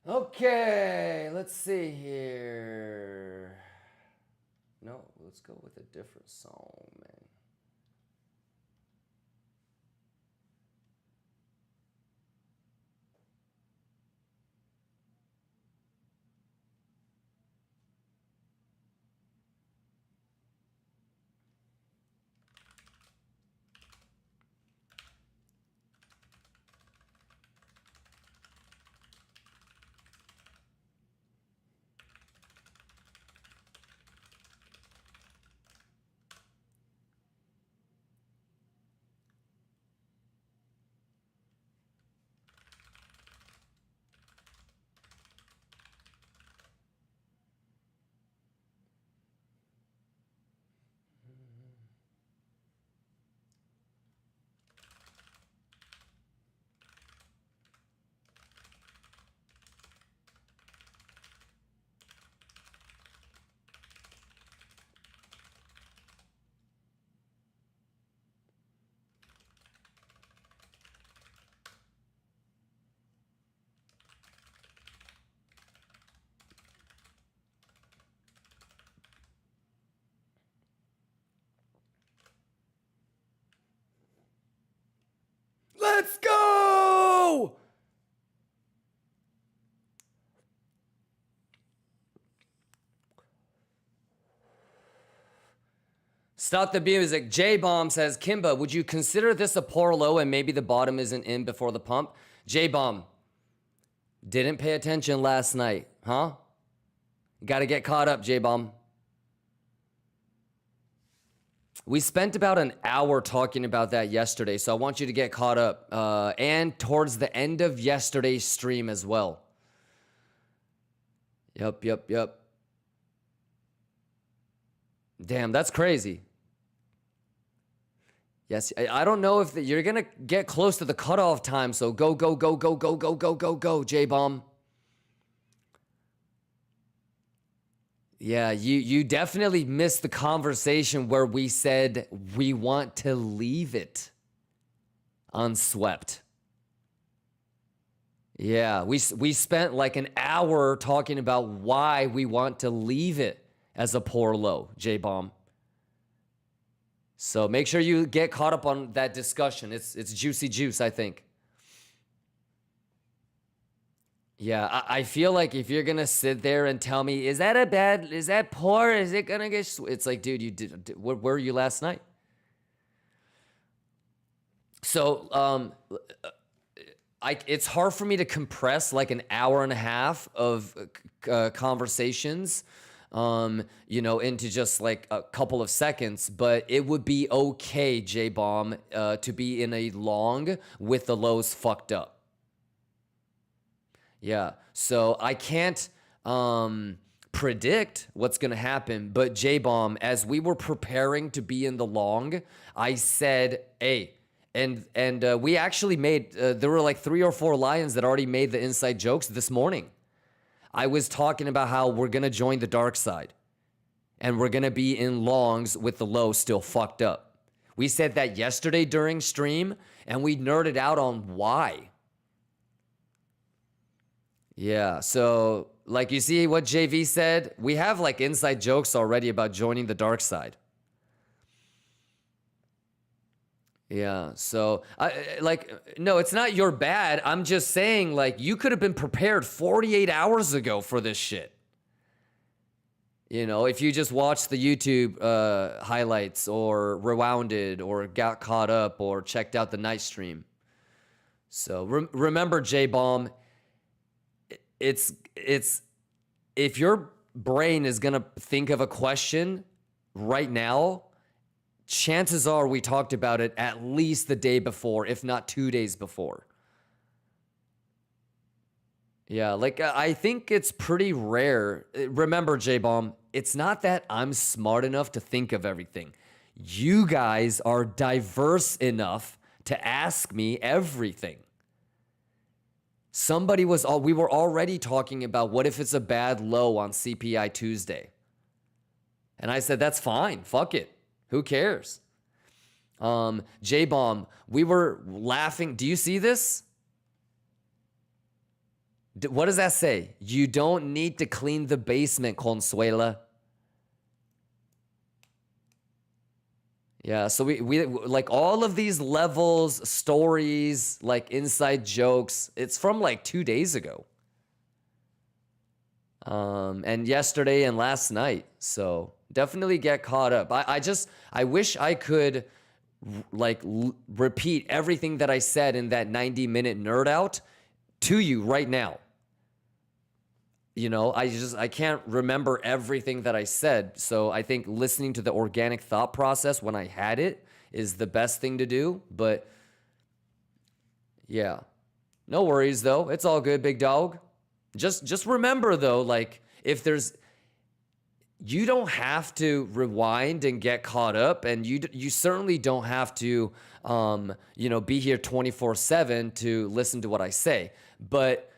Okay, let's see here. No, let's go with a different song, man. Let's go! Stop the music. J-Bomb says, Kimba, would you consider this a poor low and maybe the bottom isn't in before the pump? J-Bomb, didn't pay attention last night, huh? Got to get caught up, J-Bomb. We spent about an hour talking about that yesterday, so I want you to get caught up. And towards the end of yesterday's stream as well. Yep. Damn, that's crazy. Yes, I don't know if you're going to get close to the cutoff time, so go, J-Bomb. Yeah, you definitely missed the conversation where we said we want to leave it unswept. Yeah, we spent like an hour talking about why we want to leave it as a poor low, J-Bomb. So make sure you get caught up on that discussion. It's juicy juice, I think. Yeah, I feel like if you're gonna sit there and tell me, is that poor? Is it gonna get? It's like, dude, where were you last night? So, it's hard for me to compress like an hour and a half of conversations, into just like a couple of seconds. But it would be okay, J-Bomb, to be in a long with the lows fucked up. Yeah, so I can't predict what's going to happen, but J-Bomb, as we were preparing to be in the long, I said, hey, and we actually made, there were like 3 or 4 lions that already made the inside jokes this morning. I was talking about how we're going to join the dark side, and we're going to be in longs with the low still fucked up. We said that yesterday during stream, and we nerded out on why. Yeah, so like you see what JV said? We have like inside jokes already about joining the dark side. Yeah, so no, it's not your bad. I'm just saying, like, you could have been prepared 48 hours ago for this shit. You know, if you just watched the YouTube highlights or rewounded or got caught up or checked out the night stream. So remember, J-Bomb, it's if your brain is gonna think of a question right now, chances are we talked about it at least the day before, if not 2 days before. Yeah, like I think it's pretty rare. Remember, J-Bomb, it's not that I'm smart enough to think of everything. You guys are diverse enough to ask me everything. We were already talking about what if it's a bad low on CPI Tuesday. And I said, that's fine. Fuck it. Who cares? J-Bomb, we were laughing. Do you see this? What does that say? You don't need to clean the basement, Consuela. Yeah, so we like all of these levels, stories, like inside jokes. It's from like 2 days ago. And yesterday and last night. So definitely get caught up. I wish I could repeat everything that I said in that 90-minute nerd out to you right now. You know, I can't remember everything that I said. So I think listening to the organic thought process when I had it is the best thing to do. But yeah, no worries though. It's all good, big dog. Just remember though, like you don't have to rewind and get caught up, and you certainly don't have to, be here 24/7 to listen to what I say. But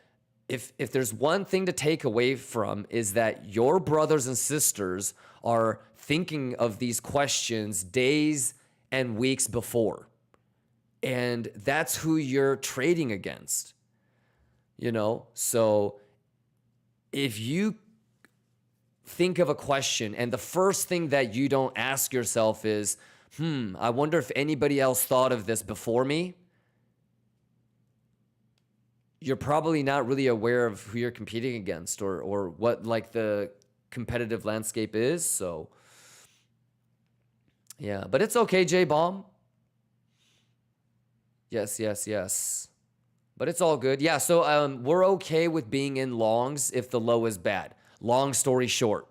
if there's one thing to take away from is that your brothers and sisters are thinking of these questions days and weeks before, and that's who you're trading against. You know, so if you think of a question and the first thing that you don't ask yourself is, I wonder if anybody else thought of this before me, you're probably not really aware of who you're competing against or what like the competitive landscape is. So yeah, but it's okay, J-Bomb. Yes. But it's all good. Yeah, so we're okay with being in longs if the low is bad. Long story short,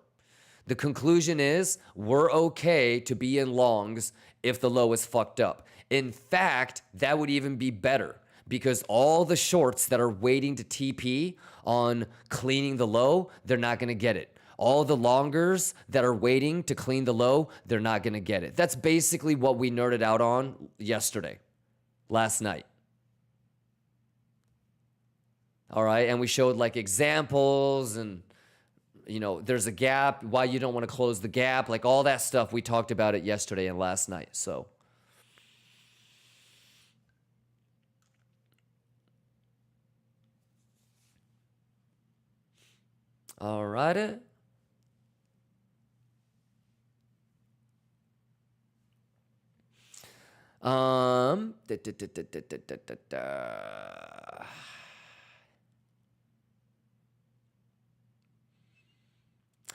the conclusion is we're okay to be in longs if the low is fucked up. In fact, that would even be better because all the shorts that are waiting to TP on cleaning the low, they're not going to get it. All the longers that are waiting to clean the low, they're not going to get it. That's basically what we nerded out on last night. All right, and we showed like examples and, you know, there's a gap, why you don't want to close the gap, like all that stuff. We talked about it yesterday and last night, so. All righty.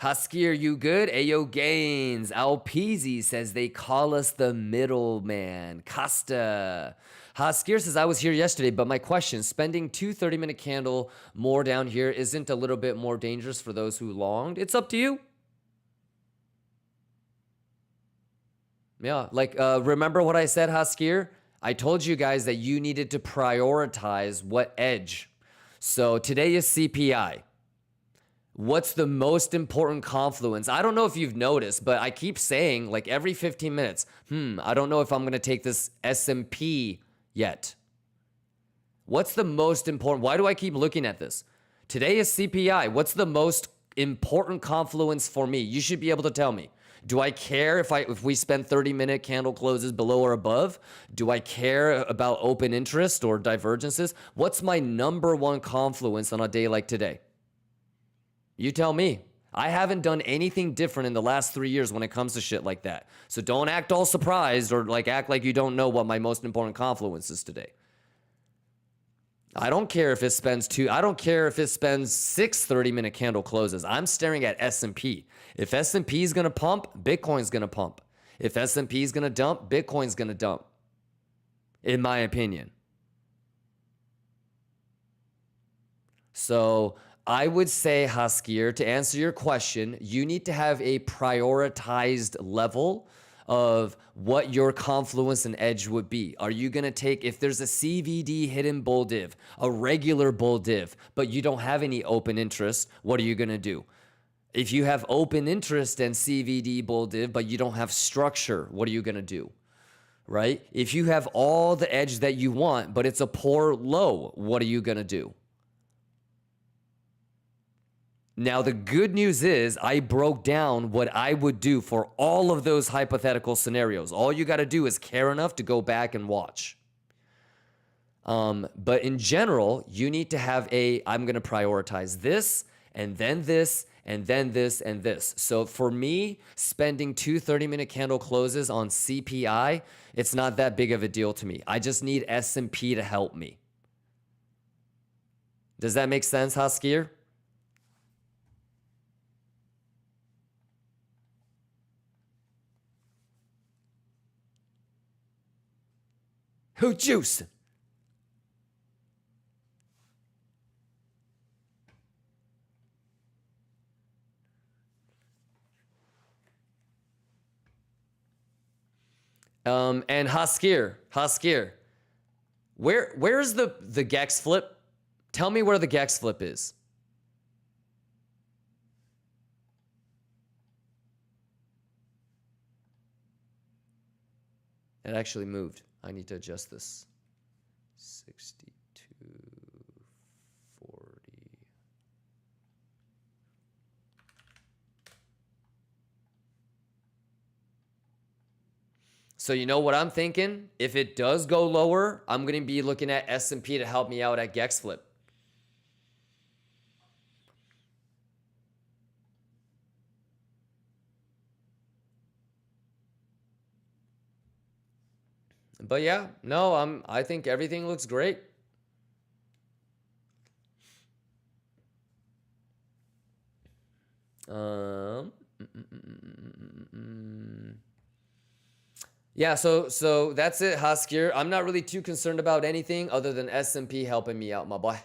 Husky, are you good? Ayo Gains. Alpeasy says they call us the middleman. Costa. Haskir says, I was here yesterday, but my question, spending 2 30-minute candle more down here isn't a little bit more dangerous for those who longed? It's up to you. Yeah, like, remember what I said, Haskir? I told you guys that you needed to prioritize what edge. So today is CPI. What's the most important confluence? I don't know if you've noticed, but I keep saying like every 15 minutes, I don't know if I'm going to take this S&P yet. What's the most important? Why do I keep looking at this? Today is CPI. What's the most important confluence for me? You should be able to tell me. Do I care if we spend 30-minute candle closes below or above? Do I care about open interest or divergences? What's my number one confluence on a day like today? You tell me. I haven't done anything different in the last 3 years when it comes to shit like that. So don't act all surprised or like act like you don't know what my most important confluence is today. I don't care if it spends I don't care if it spends 6 30-minute candle closes. I'm staring at S&P. If S&P is going to pump, Bitcoin's going to pump. If S&P is going to dump, Bitcoin's going to dump. In my opinion. So I would say, Haskir, to answer your question, you need to have a prioritized level of what your confluence and edge would be. Are you going to take, if there's a CVD hidden bull div, a regular bull div, but you don't have any open interest, what are you going to do? If you have open interest and CVD bull div, but you don't have structure, what are you going to do? Right? If you have all the edge that you want, but it's a poor low, what are you going to do? Now, the good news is I broke down what I would do for all of those hypothetical scenarios. All you got to do is care enough to go back and watch. But in general, you need to have I'm going to prioritize this, and then this, and then this, and this. So for me, spending 2 30-minute candle closes on CPI, it's not that big of a deal to me. I just need S&P to help me. Does that make sense, Haskir? Who juice? And Haskir, where's the Gex flip? Tell me where the Gex flip is. It actually moved. I need to adjust this. 62, 40. So you know what I'm thinking? If it does go lower, I'm going to be looking at S&P to help me out at Gex flip. But yeah, no, I think everything looks great. Yeah, so that's it, Haskir. I'm not really too concerned about anything other than S&P helping me out, my boy.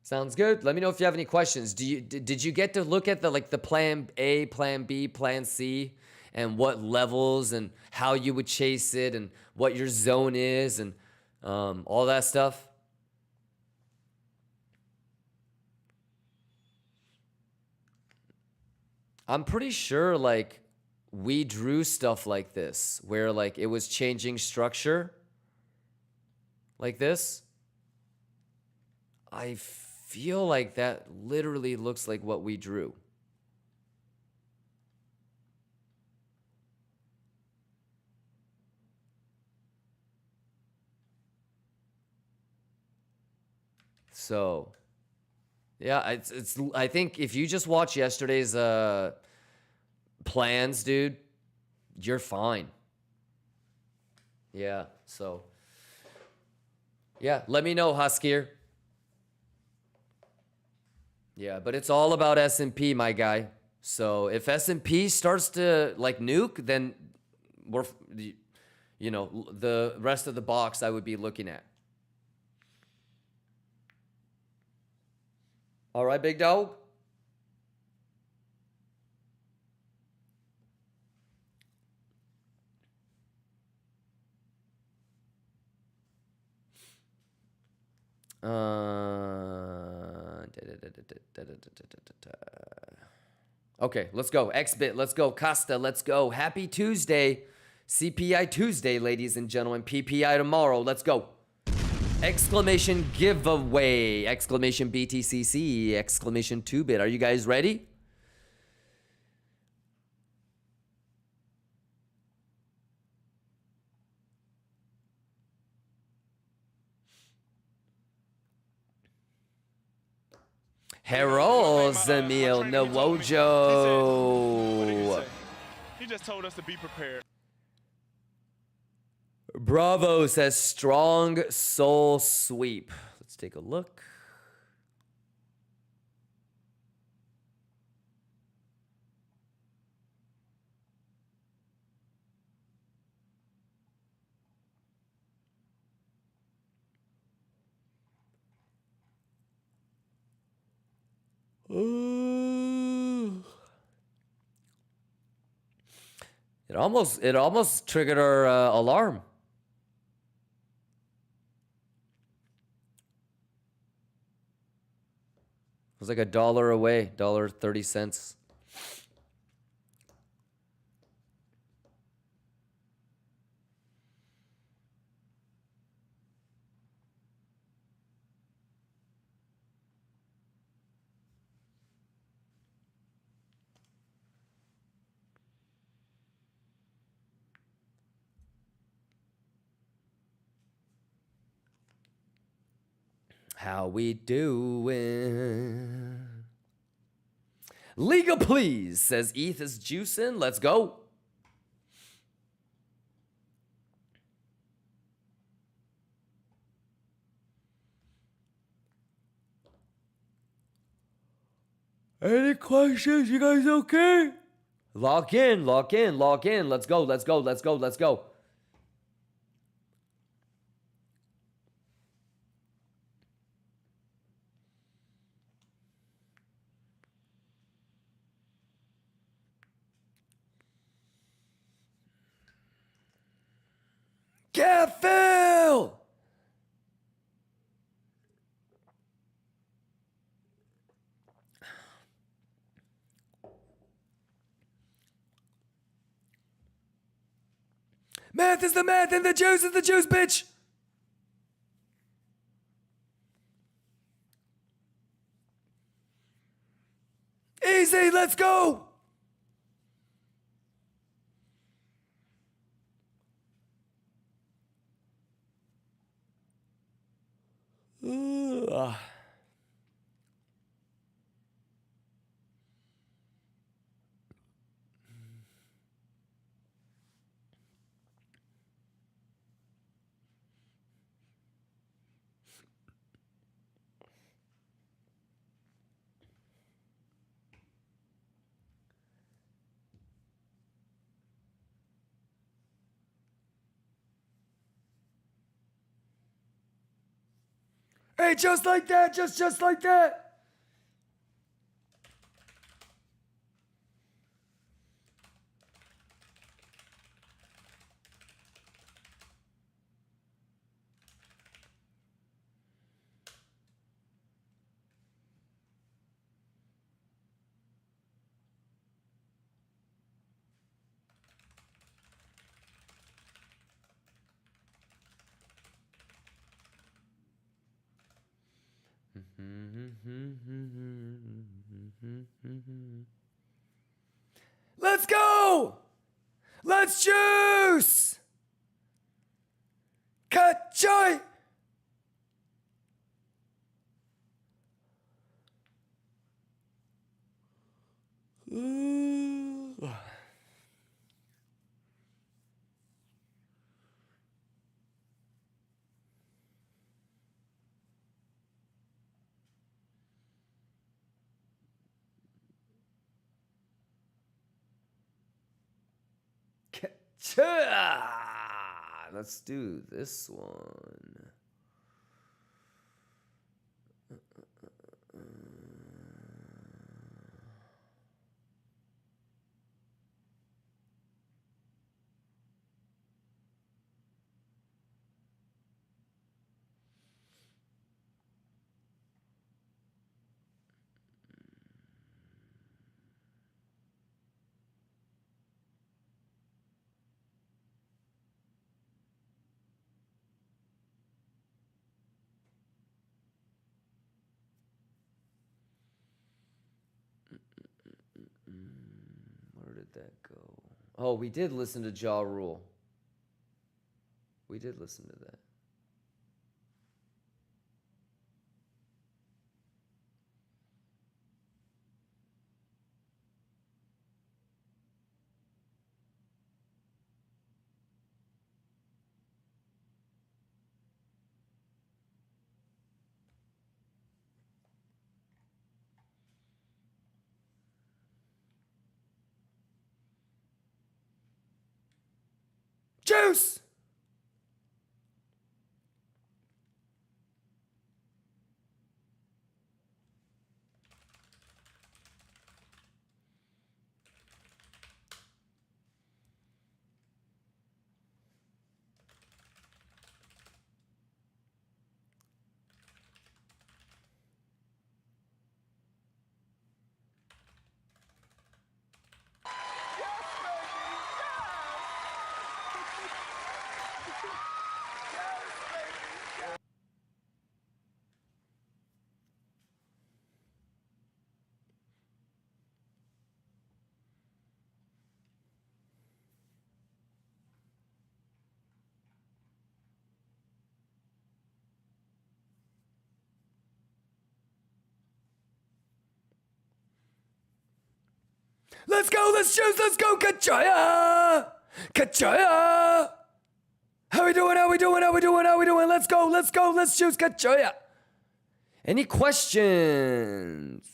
Sounds good. Let me know if you have any questions. Did you get to look at the plan A, plan B, plan C, and what levels and how you would chase it and what your zone is and all that stuff? I'm pretty sure like we drew stuff like this where like it was changing structure like this. I feel like that literally looks like what we drew. So, yeah, I think if you just watch yesterday's plans, dude, you're fine. Yeah, so yeah, let me know, Haskir. Yeah, but it's all about S&P, my guy. So if S&P starts to like nuke, then we're, you know, the rest of the box I would be looking at. All right, big dog. Okay, let's go. XBit, let's go. Costa, let's go. Happy Tuesday. CPI Tuesday, ladies and gentlemen. PPI tomorrow. Let's go. Exclamation giveaway, exclamation BTCC, exclamation 2-bit. Are you guys ready? Harold Zamil Nawojo. He just told us to be prepared. Bravo says strong soul sweep. Let's take a look. It almost triggered our alarm. It was like $1 away, $1.30. How we doing? Liga, please, says ETH is juicing. Let's go. Any questions? You guys okay? Lock in, lock in, lock in. Let's go, let's go, let's go, let's go. Get Phil! Math is the math and the juice is the juice, bitch! Easy, let's go! Ugh. Hey, just like that, just like that. Let's go! Let's juice! Cut joy! Let's do this one. that go? Oh, we did listen to Jaw Rule. We did listen to that. Juice! Let's go, let's choose, let's go, Kachaya! Kachaya! How we doing, how we doing, how we doing, how we doing? Let's go, let's go, let's choose Kachaya! Any questions?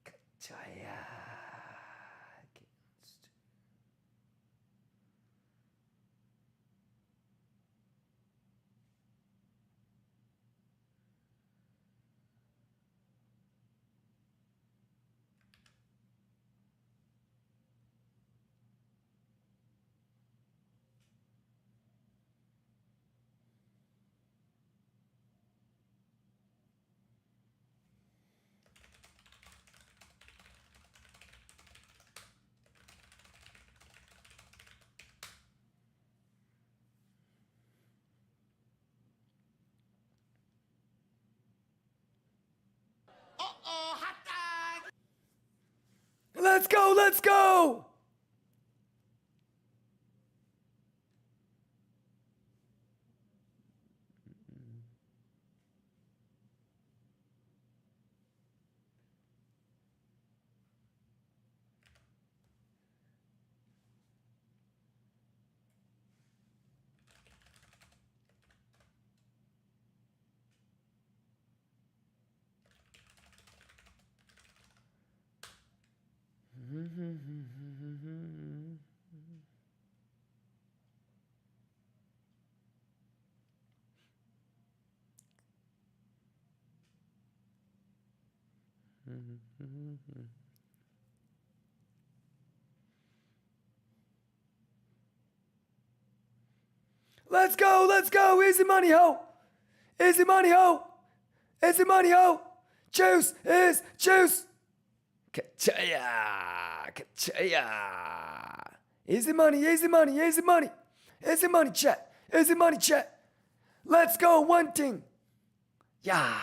Kachaya. Uh-oh, hot dog! Let's go, let's go! Let's go, let's go. Easy money, ho. Easy money, ho. Easy money, ho. Juice is juice. Ka-chaya, ka-chaya. Easy money, easy money, easy money. Easy money, chat. Easy money, chat. Let's go, one thing. Yeah.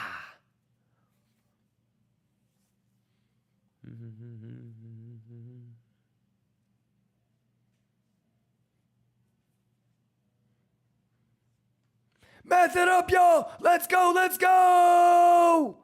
Math it up, y'all. Let's go, let's go.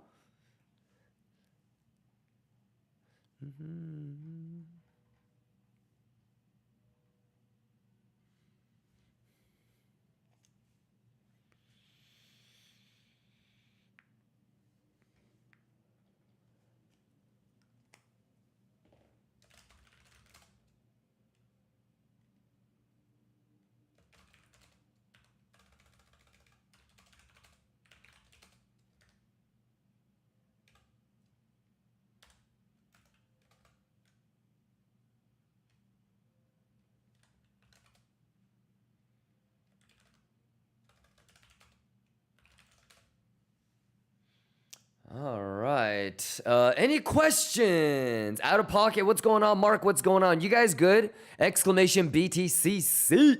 All right. Any questions? Out of pocket, what's going on? Mark, what's going on? You guys good? Exclamation BTCC.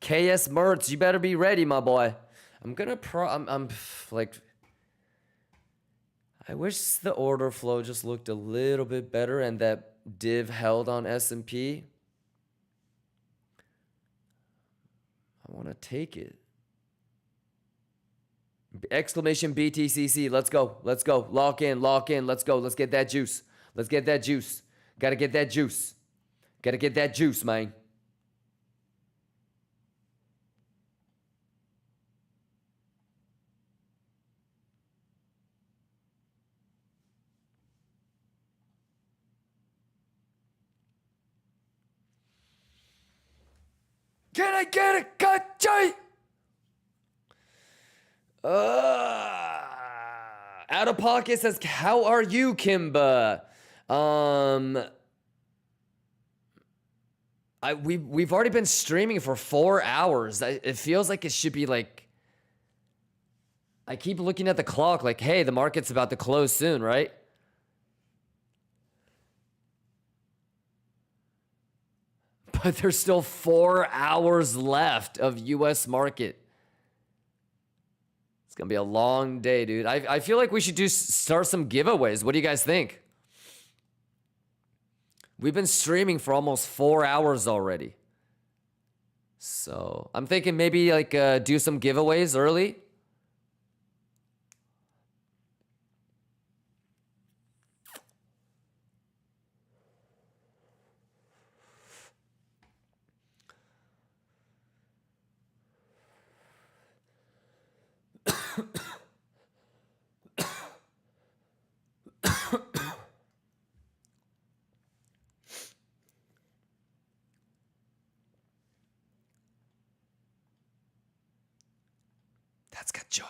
KS Mertz, you better be ready, my boy. I'm like, I wish the order flow just looked a little bit better and that div held on S&P. I want to take it. Exclamation BTCC. Let's go. Let's go. Lock in. Lock in. Let's go. Let's get that juice. Let's get that juice. Gotta get that juice. Gotta get that juice, man. Can I get a cut? Out of pocket says, how are you, Kimba? We've already been streaming for 4 hours. It feels like it should be like, I keep looking at the clock like, hey, the market's about to close soon, right? But there's still 4 hours left of US market. It's gonna be a long day, dude. I feel like we should start some giveaways. What do you guys think? We've been streaming for almost 4 hours already. So I'm thinking maybe like do some giveaways early. That's got joy.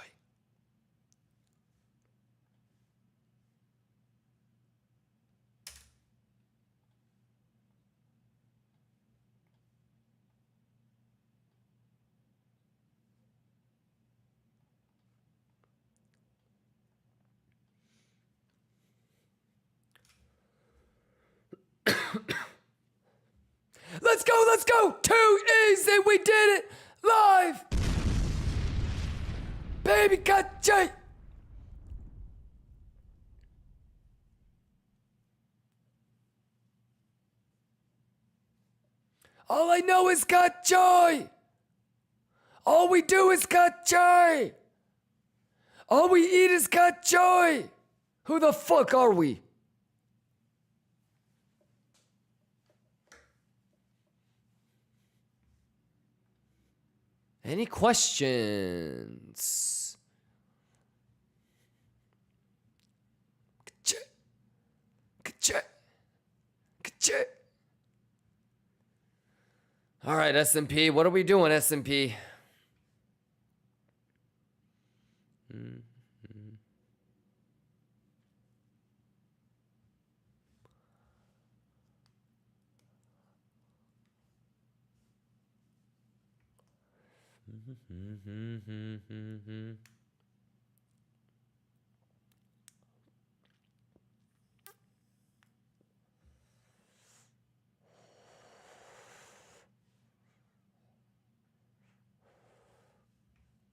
Let's go, let's go. Too easy, we did it live. Baby got J. All I know is got joy. All we do is got joy. All we eat is got joy. Who the fuck are we? Any questions? All right, S&P. What are we doing, S&P?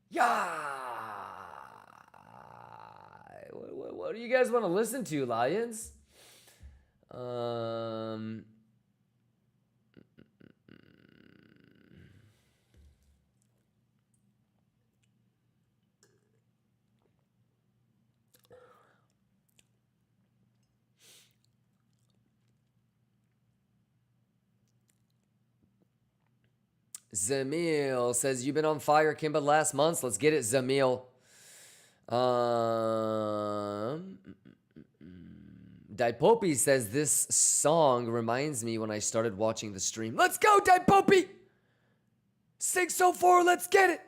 Yeah. What do you guys want to listen to, Lions? Zamil says, you've been on fire, Kimba, last month. Let's get it, Zamil. Daipopi says, this song reminds me when I started watching the stream. Let's go, Daipopi! 604, let's get it!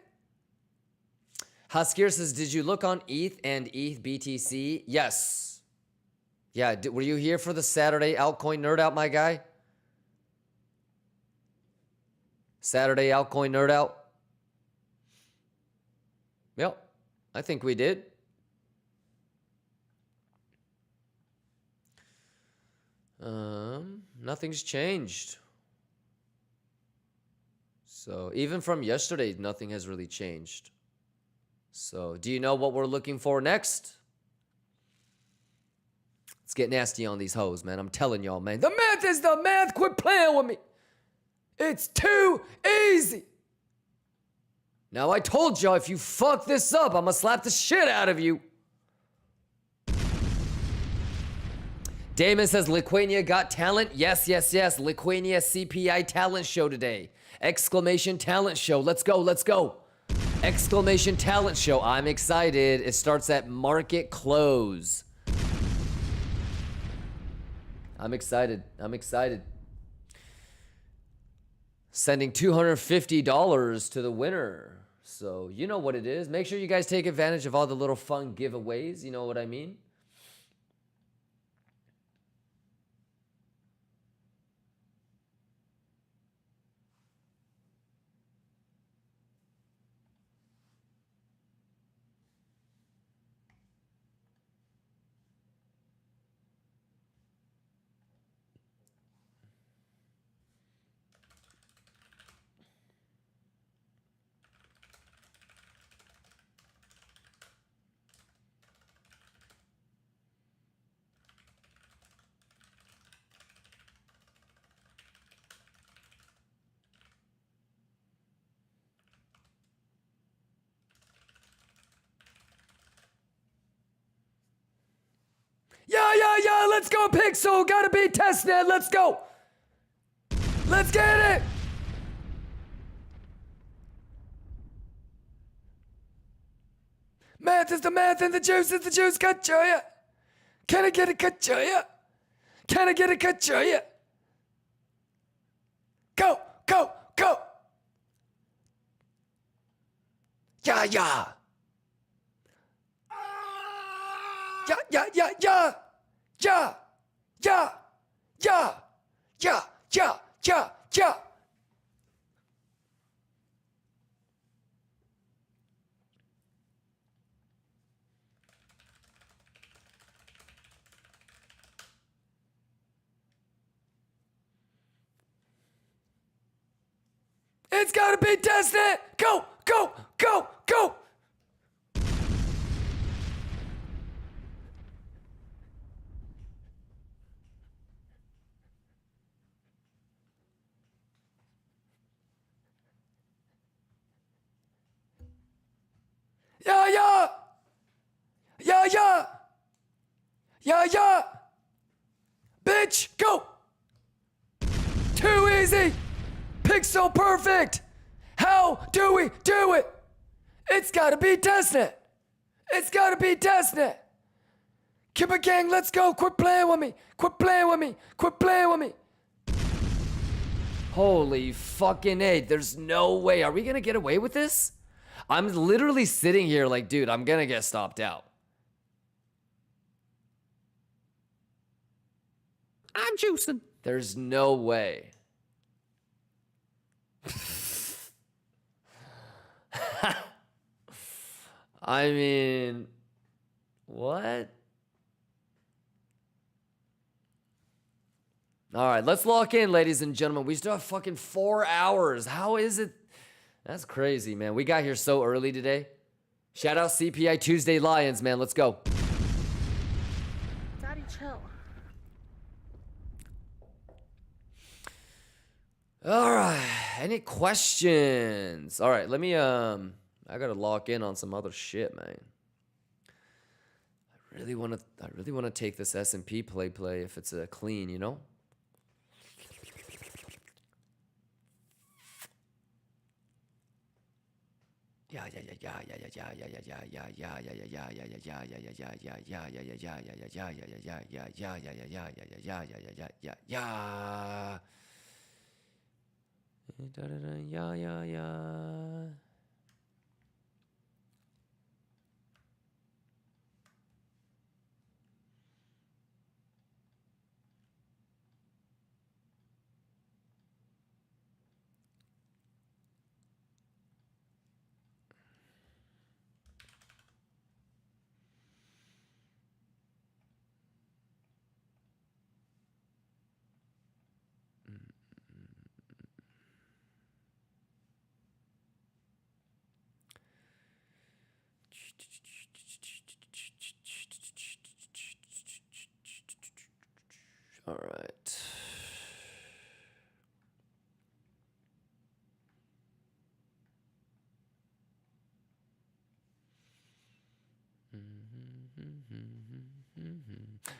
Haskir says, did you look on ETH and ETH BTC? Yes. Yeah, were you here for the Saturday altcoin nerd out, my guy? Saturday altcoin nerd out? Yep, I think we did. Nothing's changed. So even from yesterday, nothing has really changed. So do you know what we're looking for next? Let's get nasty on these hoes, man. I'm telling y'all, man. The math is the math. Quit playing with me. It's too easy. Now I told y'all, if you fuck this up, I'm gonna slap the shit out of you. Damon says, Liquania got talent? Yes, yes, yes. Liquania CPI talent show today. Exclamation talent show. Let's go, let's go. Exclamation talent show. I'm excited. It starts at market close. I'm excited. I'm excited. Sending $250 to the winner. So you know what it is. Make sure you guys take advantage of all the little fun giveaways. You know what I mean? Yeah, let's go, Pixel. Gotta be testnet. Let's go. Let's get it. Math is the math and the juice is the juice. Kachoya. Can I get a kachoya? Can I get a kachoya? Go, go, go. Yeah. Yeah. It's gotta be testnet. Go, go, go, go. Yeah. Bitch, go. Too easy. Pixel perfect. How do we do it? It's gotta be testnet. It's gotta be testnet. Kimba gang, let's go. Quit playing with me. Quit playing with me. Quit playing with me. Holy fucking A. There's no way. Are we gonna get away with this? I'm literally sitting here like, dude, I'm gonna get stopped out. I'm juicing. There's no way. I mean, what? All right, let's lock in, ladies and gentlemen. We still have fucking 4 hours. How is it? That's crazy, man. We got here so early today. Shout out CPI Tuesday Lions, man. Let's go. Daddy, chill. All right. Any questions? All right, let me I got to lock in on some other shit, man. I really want to take this S&P play if it's a clean, you know? All right.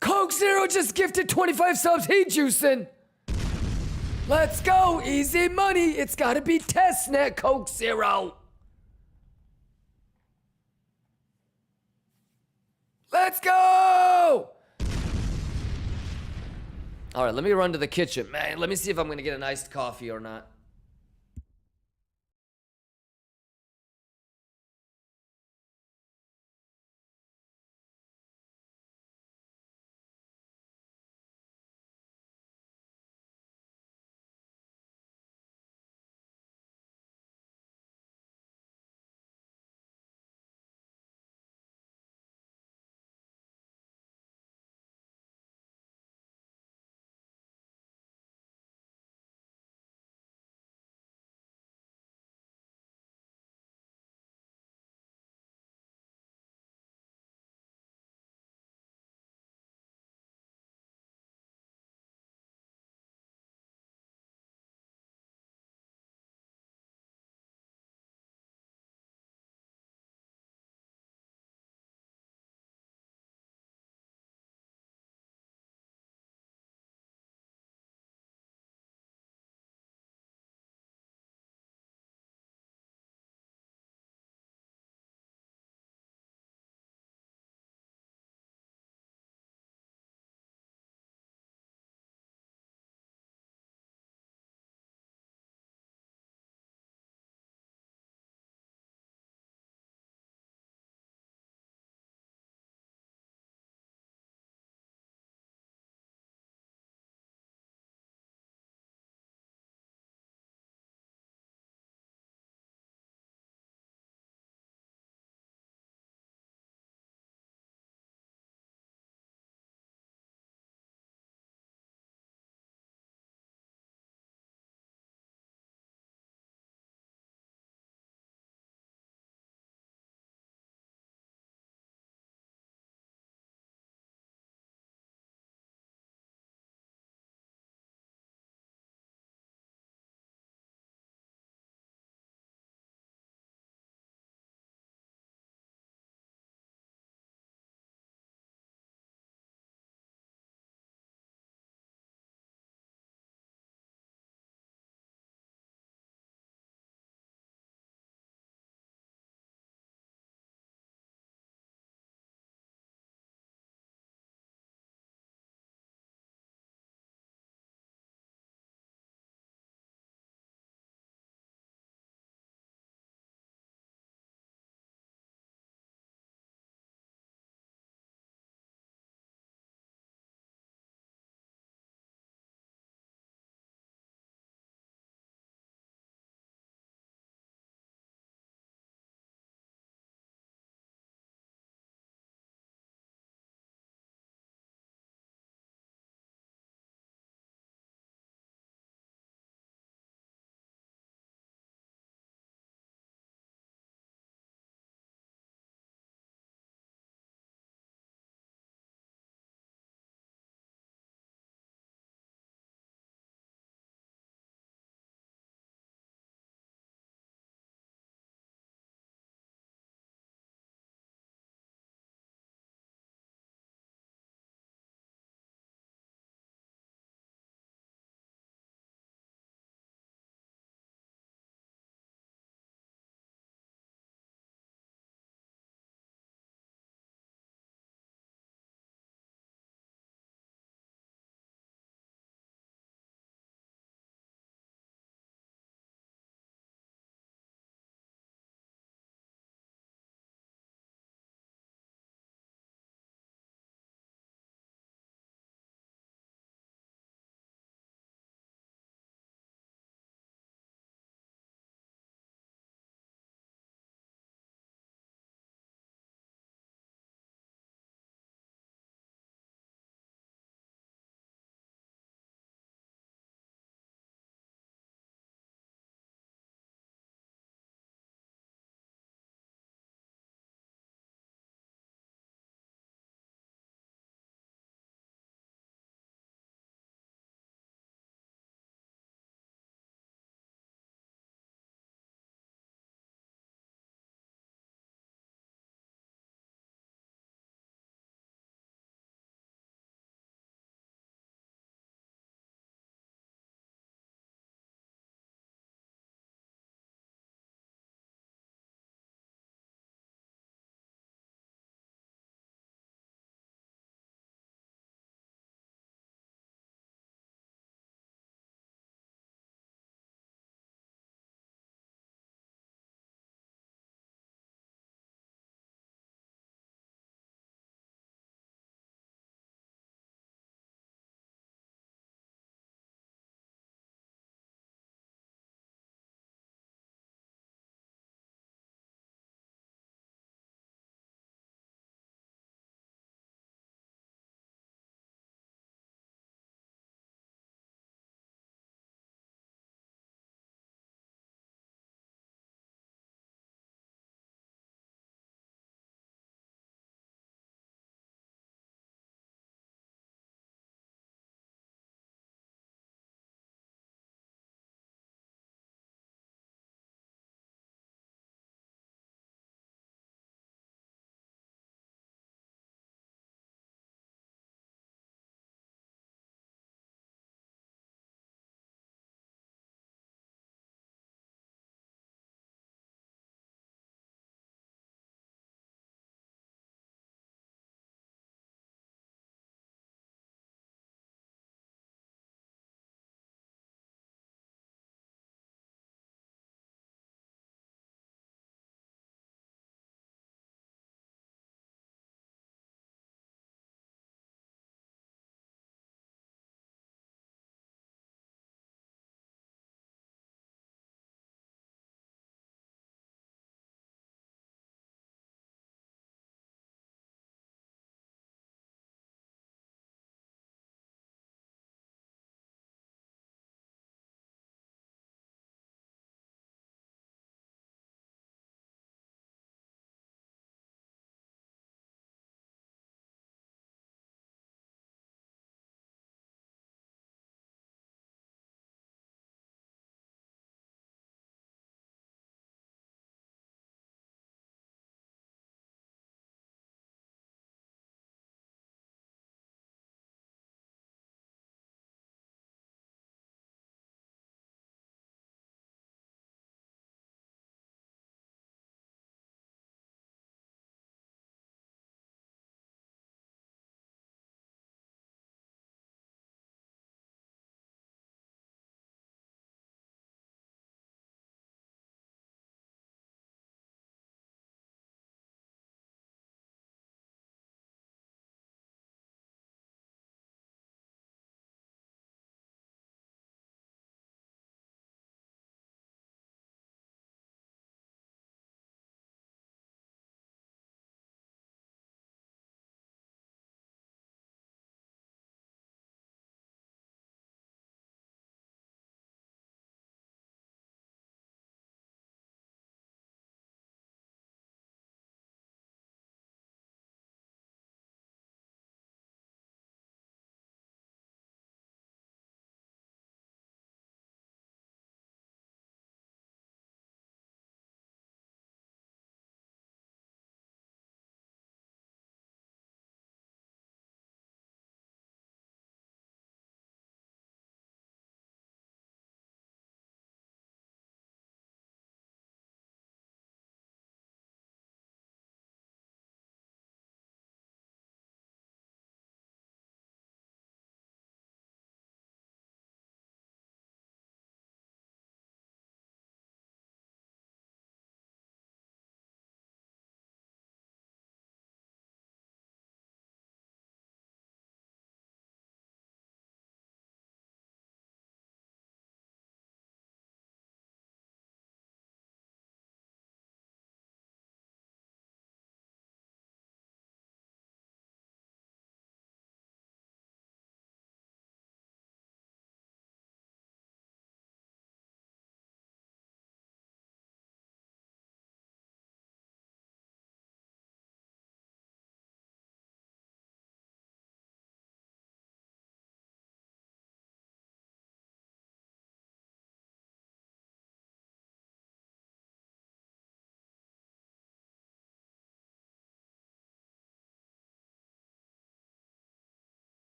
Coke Zero just gifted 25 subs. Hey, Juicin'. Let's go. Easy money. It's got to be testnet, Coke Zero. Let's go. All right, let me run to the kitchen. Man, let me see if I'm going to get an iced coffee or not.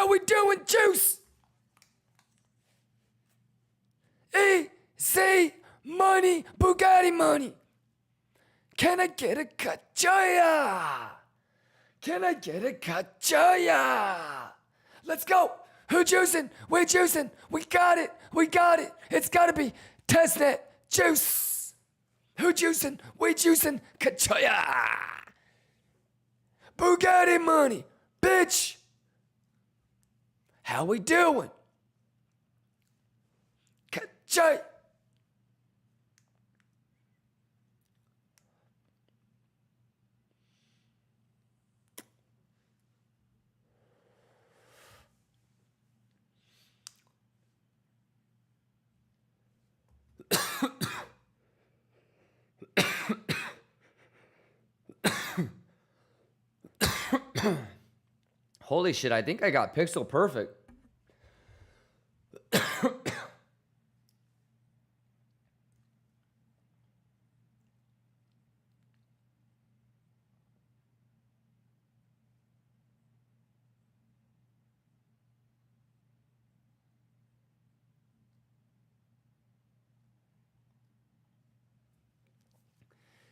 How we doing, Juice? Easy money, Bugatti money. Can I get a Kachoya? Can I get a Kachoya? Let's go. Who juicing? We juicing. We got it. We got it. It's gotta be testnet juice. Who juicing? We juicing. Kachoya. Bugatti money, bitch. How we doing? Kachoya. Holy shit, I think I got pixel perfect.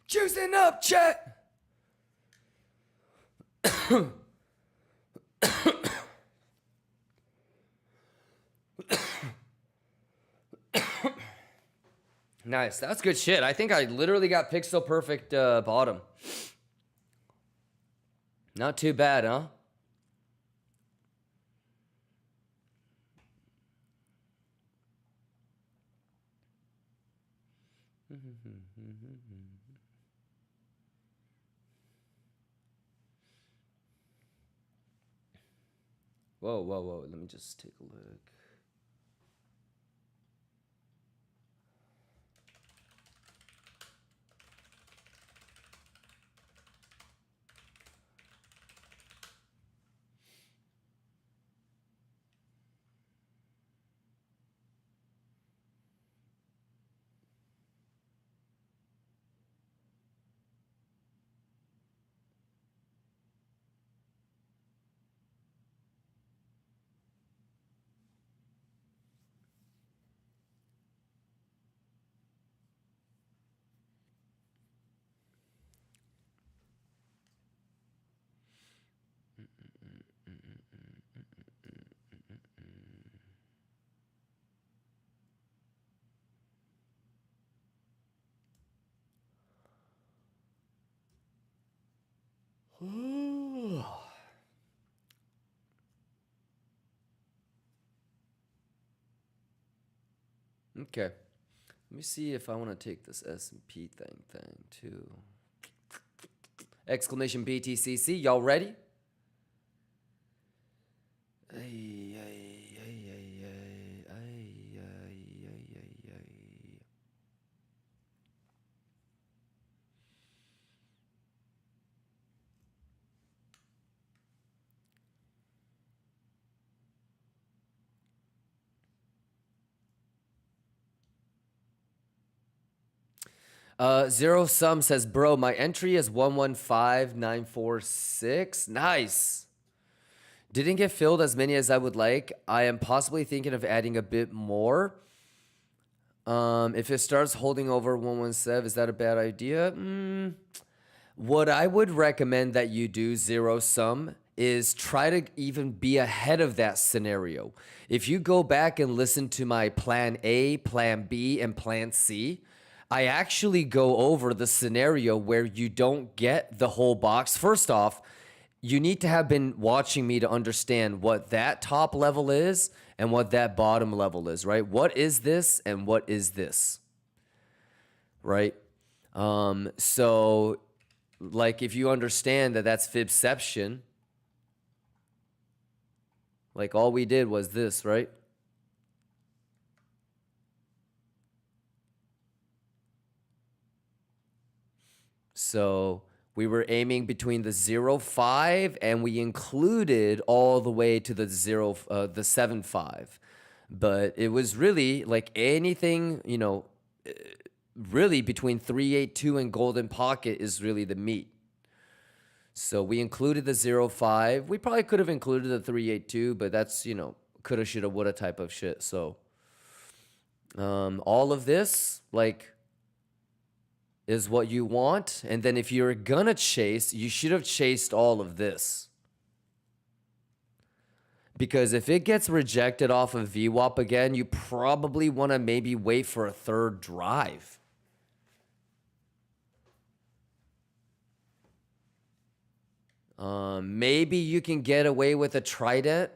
Juicing up, chat. Nice, that's good shit. I think I literally got pixel perfect bottom. Not too bad, huh? Whoa, whoa, whoa. Let me just take a look. Okay. Let me see if I want to take this S&P thing too. Exclamation BTCC. Y'all ready? Ay, ay, ay, ay, ay, ay, ay, ay, ay, ay. Zero Sum says, bro, my entry is 115946. Nice. Didn't get filled as many as I would like. I am possibly thinking of adding a bit more. If it starts holding over 117, is that a bad idea? What I would recommend that you do, Zero Sum, is try to even be ahead of that scenario. If you go back and listen to my plan A, plan B, and plan C, I actually go over the scenario where you don't get the whole box. First off, you need to have been watching me to understand what that top level is and what that bottom level is, right? What is this and what is this, right? So, like, if you understand that that's fibception, like all we did was this, right? So we were aiming between the 0.5 and we included all the way to the 7.5. But it was really like anything, you know, really between 382 and golden pocket is really the meat. So we included the 0.5. We probably could have included the 382, but that's, you know, coulda, shoulda, woulda type of shit. So all of this, like, is what you want. And then if you're gonna chase, you should have chased all of this. Because if it gets rejected off of VWAP again, you probably want to maybe wait for a third drive. Maybe you can get away with a trident.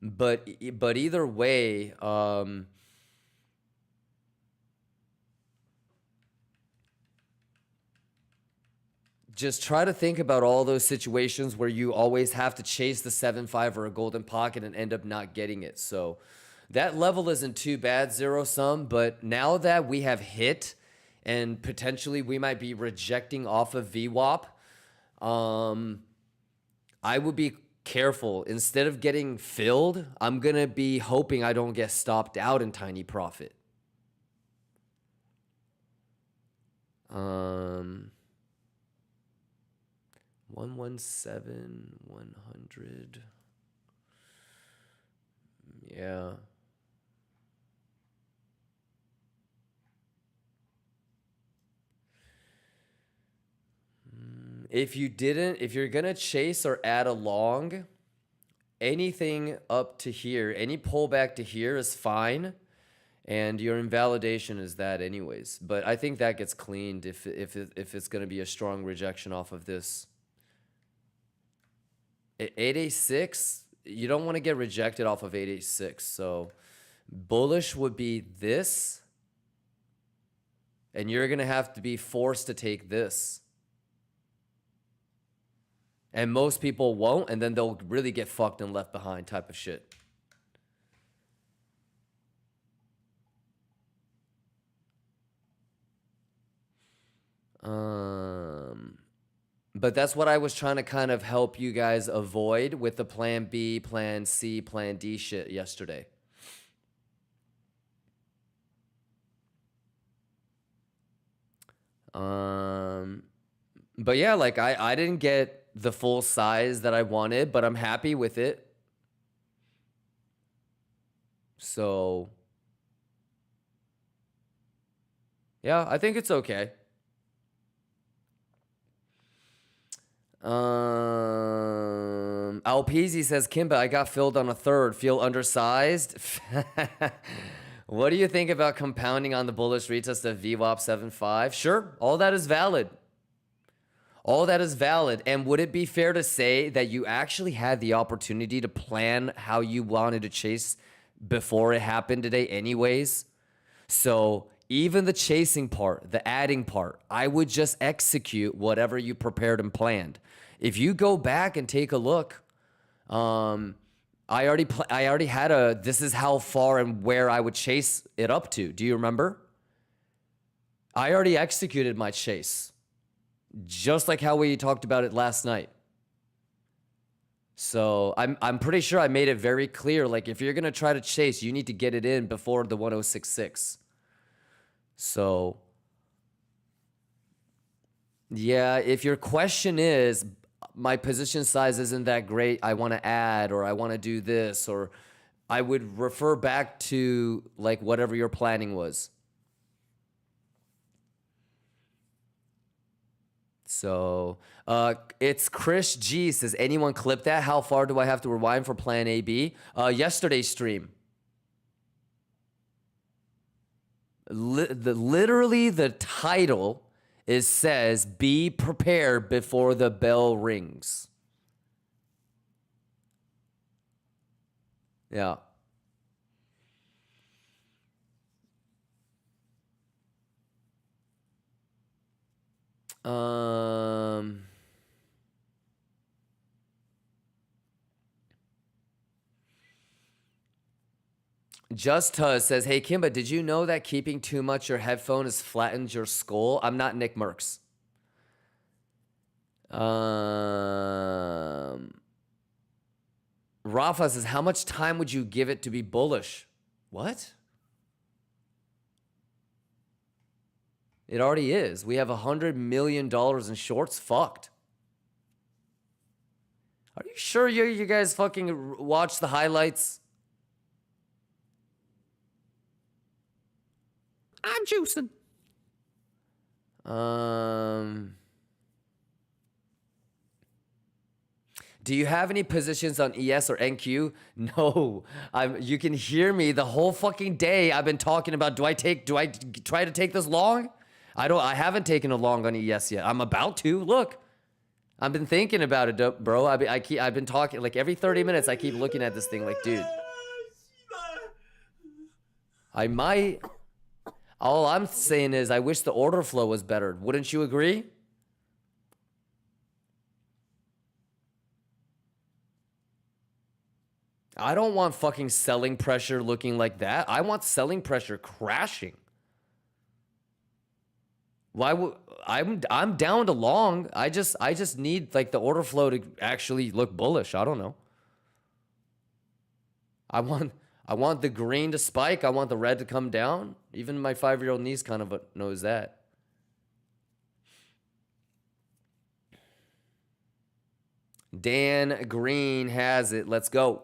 But either way, just try to think about all those situations where you always have to chase the 7.5 or a golden pocket and end up not getting it. So that level isn't too bad, zero sum. But now that we have hit and potentially we might be rejecting off of VWAP, I would be careful. Instead of getting filled, I'm going to be hoping I don't get stopped out in tiny profit. 117, 100. Yeah. If you're gonna chase or add a long, anything up to here, any pullback to here is fine. And your invalidation is that anyways. But I think that gets cleaned if it's gonna be a strong rejection off of this. 886, you don't want to get rejected off of 886. So bullish would be this. And you're going to have to be forced to take this. And most people won't, and then they'll really get fucked and left behind type of shit. But that's what I was trying to kind of help you guys avoid with the plan B, plan C, plan D shit yesterday. But yeah, like I didn't get the full size that I wanted, but I'm happy with it. So yeah, I think it's okay. Alpeasy says, Kimba, I got filled on a third. Feel undersized? What do you think about compounding on the bullish retest of VWAP 7.5? Sure, all that is valid. All that is valid. And would it be fair to say that you actually had the opportunity to plan how you wanted to chase before it happened today anyways? So even the chasing part, the adding part, I would just execute whatever you prepared and planned. If you go back and take a look, I already had a, this is how far and where I would chase it up to. Do you remember? I already executed my chase, just like how we talked about it last night. So I'm pretty sure I made it very clear. Like if you're gonna try to chase, you need to get it in before the 1066. So yeah, if your question is, my position size isn't that great, I want to add, or I want to do this, or I would refer back to like whatever your planning was. So it's Chris G says, anyone clip that? How far do I have to rewind for plan AB? Yesterday's stream. Literally the title says, be prepared before the bell rings. Yeah. Just says, hey, Kimba, did you know that keeping too much your headphone has flattened your skull? I'm not Nick Merckx. Rafa says, how much time would you give it to be bullish? What? It already is. We have $100 million in shorts. Fucked. Are you sure you guys fucking watch the highlights? I'm juicing. Do you have any positions on ES or NQ? No. You can hear me the whole fucking day. I've been talking about, do I try to take this long? I haven't taken a long on ES yet. I'm about to. Look. I've been thinking about it, bro. I've been talking like every 30 minutes. I keep looking at this thing like, dude. I might. All I'm saying is I wish the order flow was better. Wouldn't you agree? I don't want fucking selling pressure looking like that. I want selling pressure crashing. Why would I'm down to long. I just need like the order flow to actually look bullish. I don't know. I want the green to spike. I want the red to come down. Even my 5-year-old niece kind of knows that. Dan Green has it. Let's go.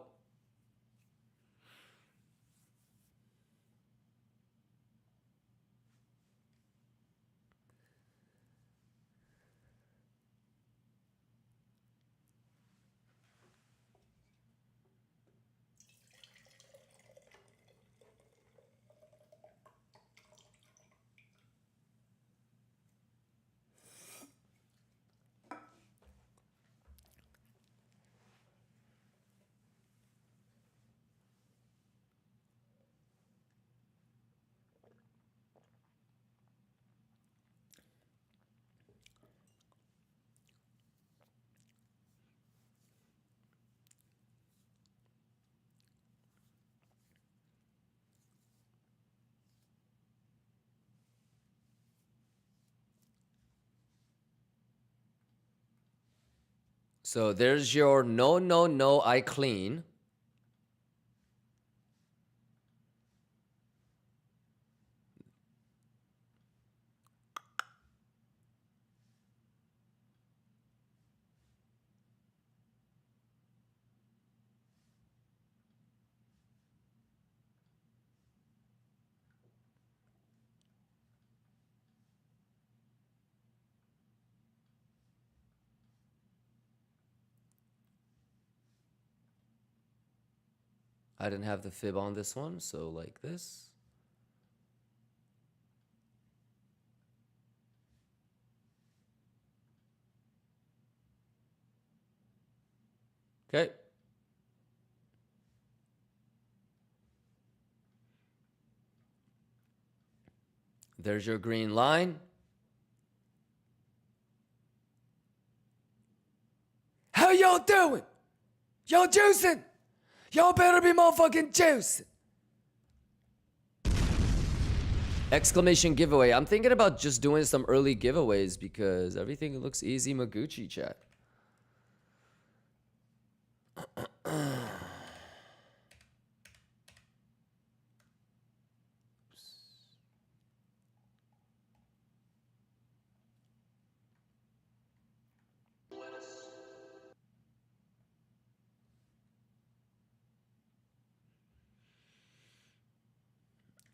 So there's your no, I clean. I didn't have the fib on this one, so like this. Okay. There's your green line. How y'all doing? Y'all juicing? Y'all better be motherfucking juicing. Exclamation giveaway. I'm thinking about just doing some early giveaways because everything looks easy Maguchi chat.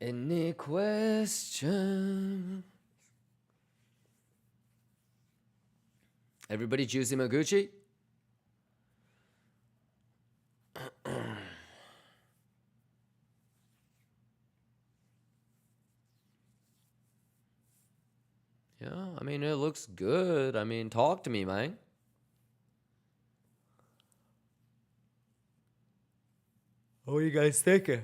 Any question? Everybody juicy Maguchi? Yeah, I mean, it looks good. I mean, talk to me, man. What are you guys thinking?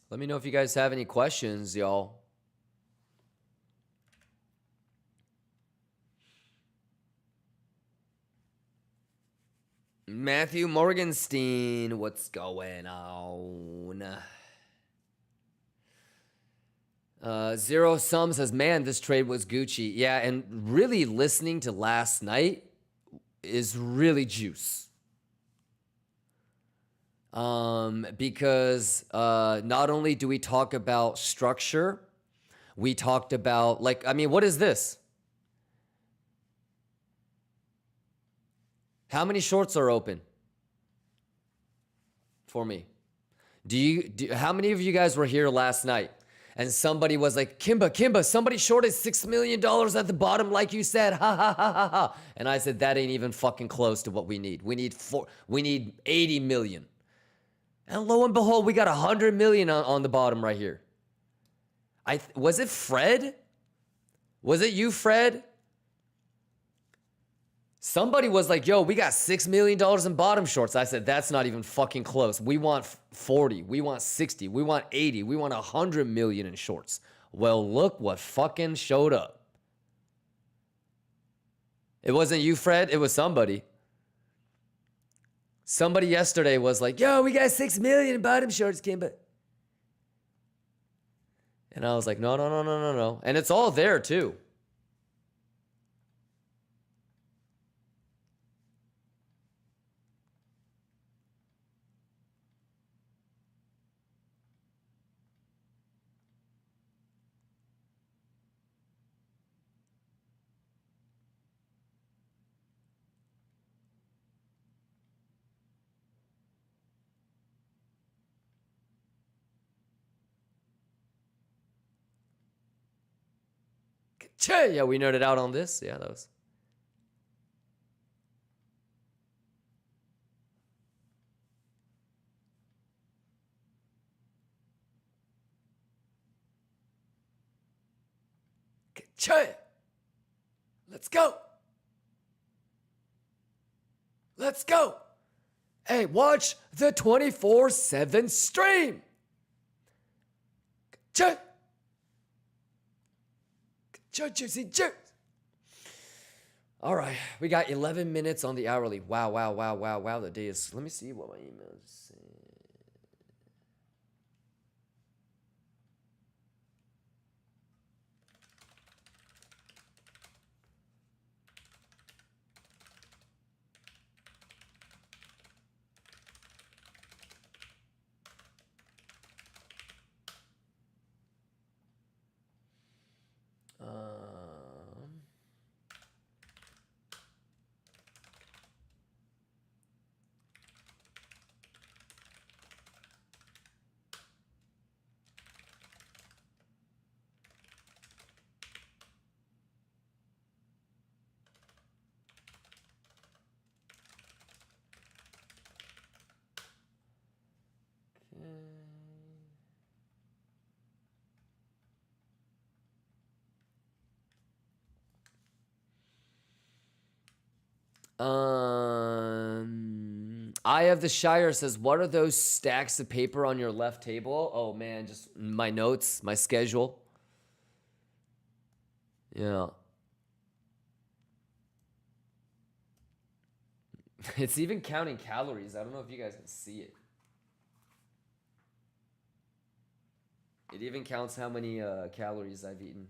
Let me know if you guys have any questions, y'all. Matthew Morgenstein, what's going on? Zero Sum says, man, this trade was Gucci. Yeah, and really listening to last night is really juice. Because not only do we talk about structure, we talked about, like, I mean, what is this? How many shorts are open for me? How many of you guys were here last night and somebody was like, Kimba, somebody shorted $6 million at the bottom, like you said, ha ha ha ha ha. And I said, that ain't even fucking close to what we need. We need 80 million. And lo and behold, we got 100 million on the bottom right here. Was it Fred? Was it you, Fred? Somebody was like, yo, we got $6 million in bottom shorts. I said, that's not even fucking close. We want 40. We want 60. We want 80. We want 100 million in shorts. Well, look what fucking showed up. It wasn't you, Fred. It was somebody. Somebody yesterday was like, yo, we got 6 million in bottom shorts, Kimba. And I was like, no. And it's all there, too. Yeah, we nerded out on this. Yeah, that was. Let's go. Let's go. Hey, watch the 24/7 stream. Juicy juice. All right, we got 11 minutes on the hourly. Wow. The day is. Let me see what my email is saying. Eye of the Shire says, what are those stacks of paper on your left table? Oh man, just my notes, my schedule. Yeah. It's even counting calories. I don't know if you guys can see it. It even counts how many calories I've eaten.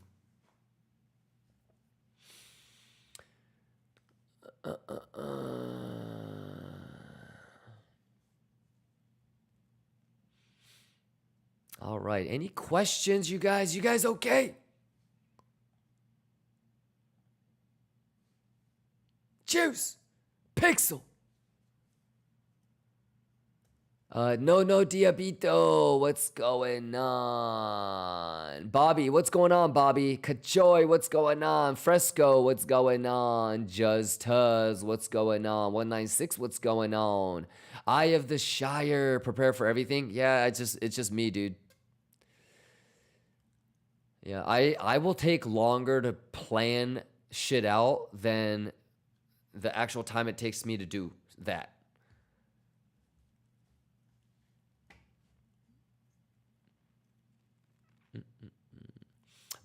All right. Any questions, you guys? You guys okay? Juice. Pixel. No Diabito, what's going on? Bobby, what's going on, Bobby? Kachoy, what's going on? Fresco, what's going on? Juz Tuz, what's going on? 196, what's going on? Eye of the Shire, prepare for everything. Yeah, it's just me, dude. Yeah, I will take longer to plan shit out than the actual time it takes me to do that.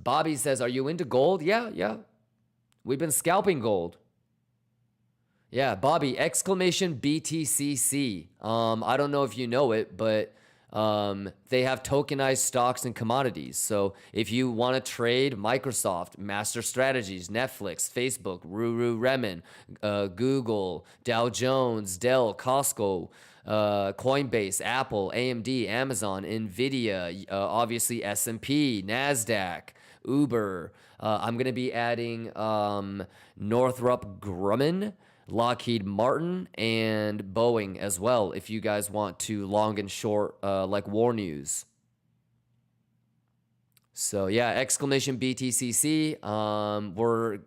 Bobby says, are you into gold? Yeah. We've been scalping gold. Yeah, Bobby, exclamation BTCC. I don't know if you know it, but They have tokenized stocks and commodities. So if you want to trade Microsoft, Master Strategies, Netflix, Facebook, Lululemon, Google, Dow Jones, Dell, Costco, Coinbase, Apple, AMD, Amazon, Nvidia, obviously S&P, NASDAQ, Uber. I'm going to be adding Northrop Grumman, Lockheed Martin, and Boeing as well, if you guys want to long and short like war news. So yeah, exclamation BTCC. We're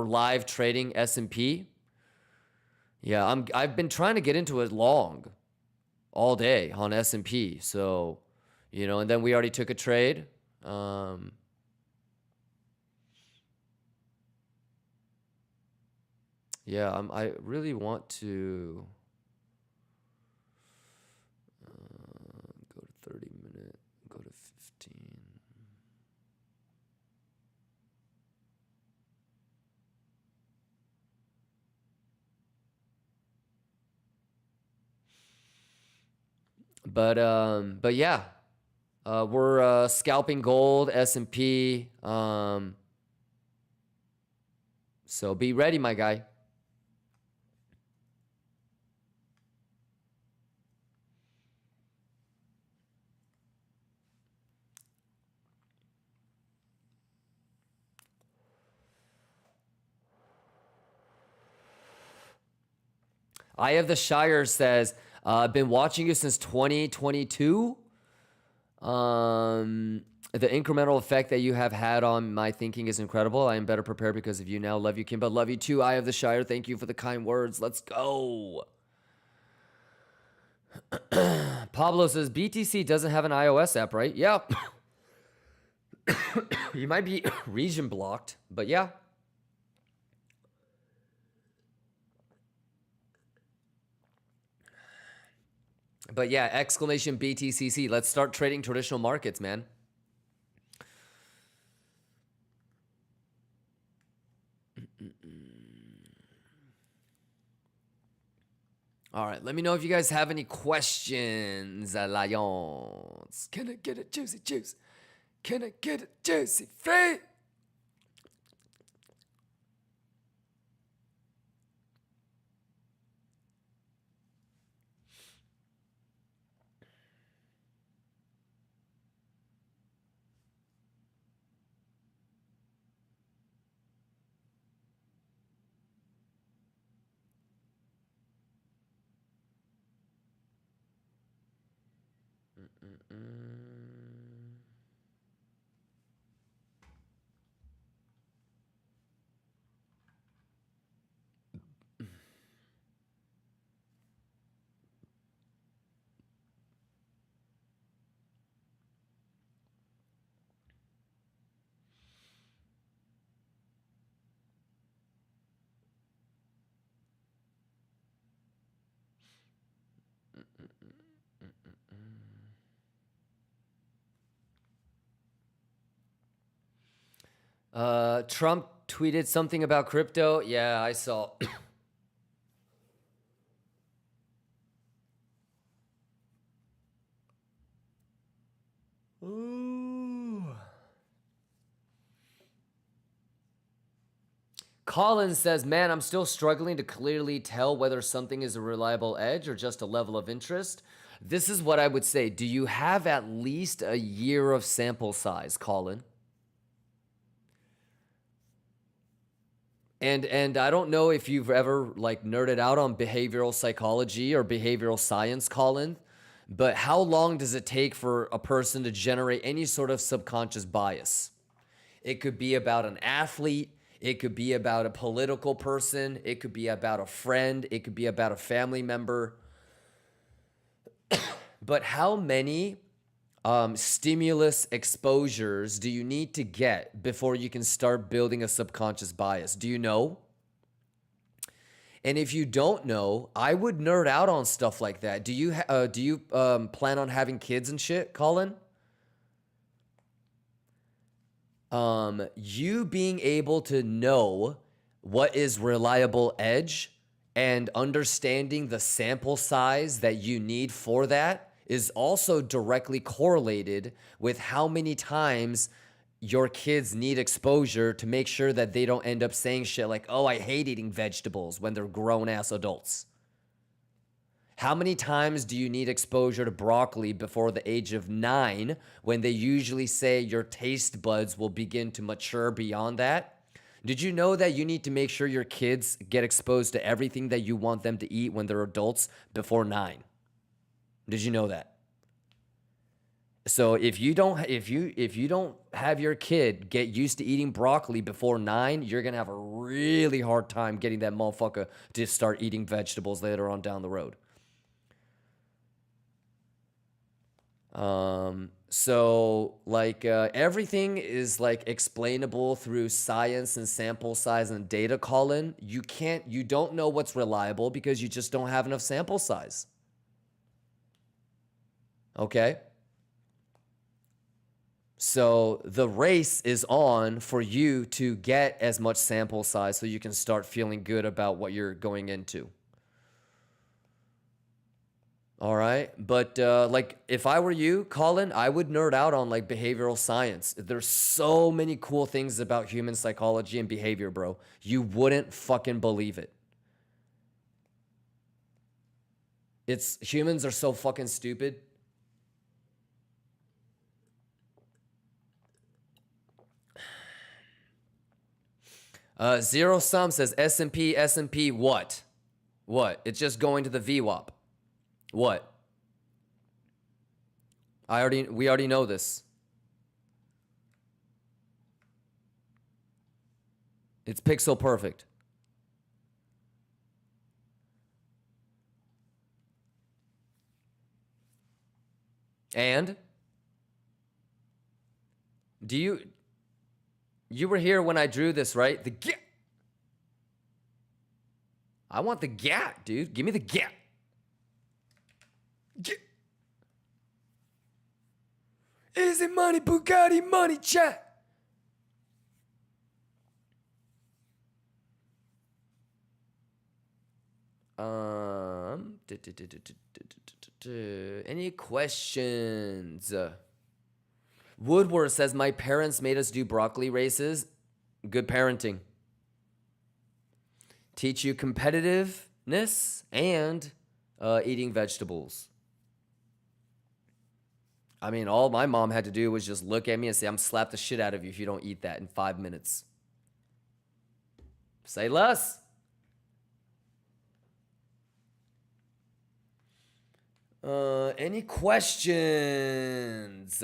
live trading S&P. Yeah, I've been trying to get into it long, all day on S&P. So, and then we already took a trade. Yeah, I really want to go to 30-minute, go to 15. But yeah, we're scalping gold, S&P. So be ready, my guy. Eye of the Shire says, I've been watching you since 2022. The incremental effect that you have had on my thinking is incredible. I am better prepared because of you now. Love you, Kimba. Love you too, Eye of the Shire. Thank you for the kind words. Let's go. Pablo says, BTC doesn't have an iOS app, right? Yeah. You might be region blocked, but yeah. But yeah, exclamation BTCC. Let's start trading traditional markets, man. All right, let me know if you guys have any questions, Lions. Can I get a juicy juice? Can I get a juicy free? Trump tweeted something about crypto. Yeah, I saw. Ooh. Colin says, man, I'm still struggling to clearly tell whether something is a reliable edge or just a level of interest. This is what I would say. Do you have at least a year of sample size, Colin? And I don't know if you've ever like nerded out on behavioral psychology or behavioral science, Colin, but how long does it take for a person to generate any sort of subconscious bias? It could be about an athlete. It could be about a political person. It could be about a friend. It could be about a family member. But how many stimulus exposures do you need to get before you can start building a subconscious bias? Do you know? And if you don't know, I would nerd out on stuff like that. Do you plan on having kids and shit, Colin? You being able to know what is reliable edge and understanding the sample size that you need for that is also directly correlated with how many times your kids need exposure to make sure that they don't end up saying shit like, oh, I hate eating vegetables when they're grown-ass adults. How many times do you need exposure to broccoli before the age of 9 when they usually say your taste buds will begin to mature beyond that? Did you know that you need to make sure your kids get exposed to everything that you want them to eat when they're adults before 9? Did you know that? So if you don't have your kid get used to eating broccoli before 9, you're gonna have a really hard time getting that motherfucker to start eating vegetables later on down the road. So like everything is like explainable through science and sample size and data, Colin. You don't know what's reliable because you just don't have enough sample size. Okay? So the race is on for you to get as much sample size so you can start feeling good about what you're going into. All right. But like if I were you, Colin, I would nerd out on like behavioral science. There's so many cool things about human psychology and behavior, bro. You wouldn't fucking believe it. Humans are so fucking stupid. Zero Sum says S&P what? What? It's just going to the VWAP. What? We already know this. It's pixel perfect. And you were here when I drew this, right? The gap. I want the gap, dude. Give me the gap. Easy money, Bugatti money, chat. Any questions? Woodward says, my parents made us do broccoli races. Good parenting. Teach you competitiveness and eating vegetables. I mean, all my mom had to do was just look at me and say, I'm slap the shit out of you if you don't eat that in 5 minutes. Say less. Any questions?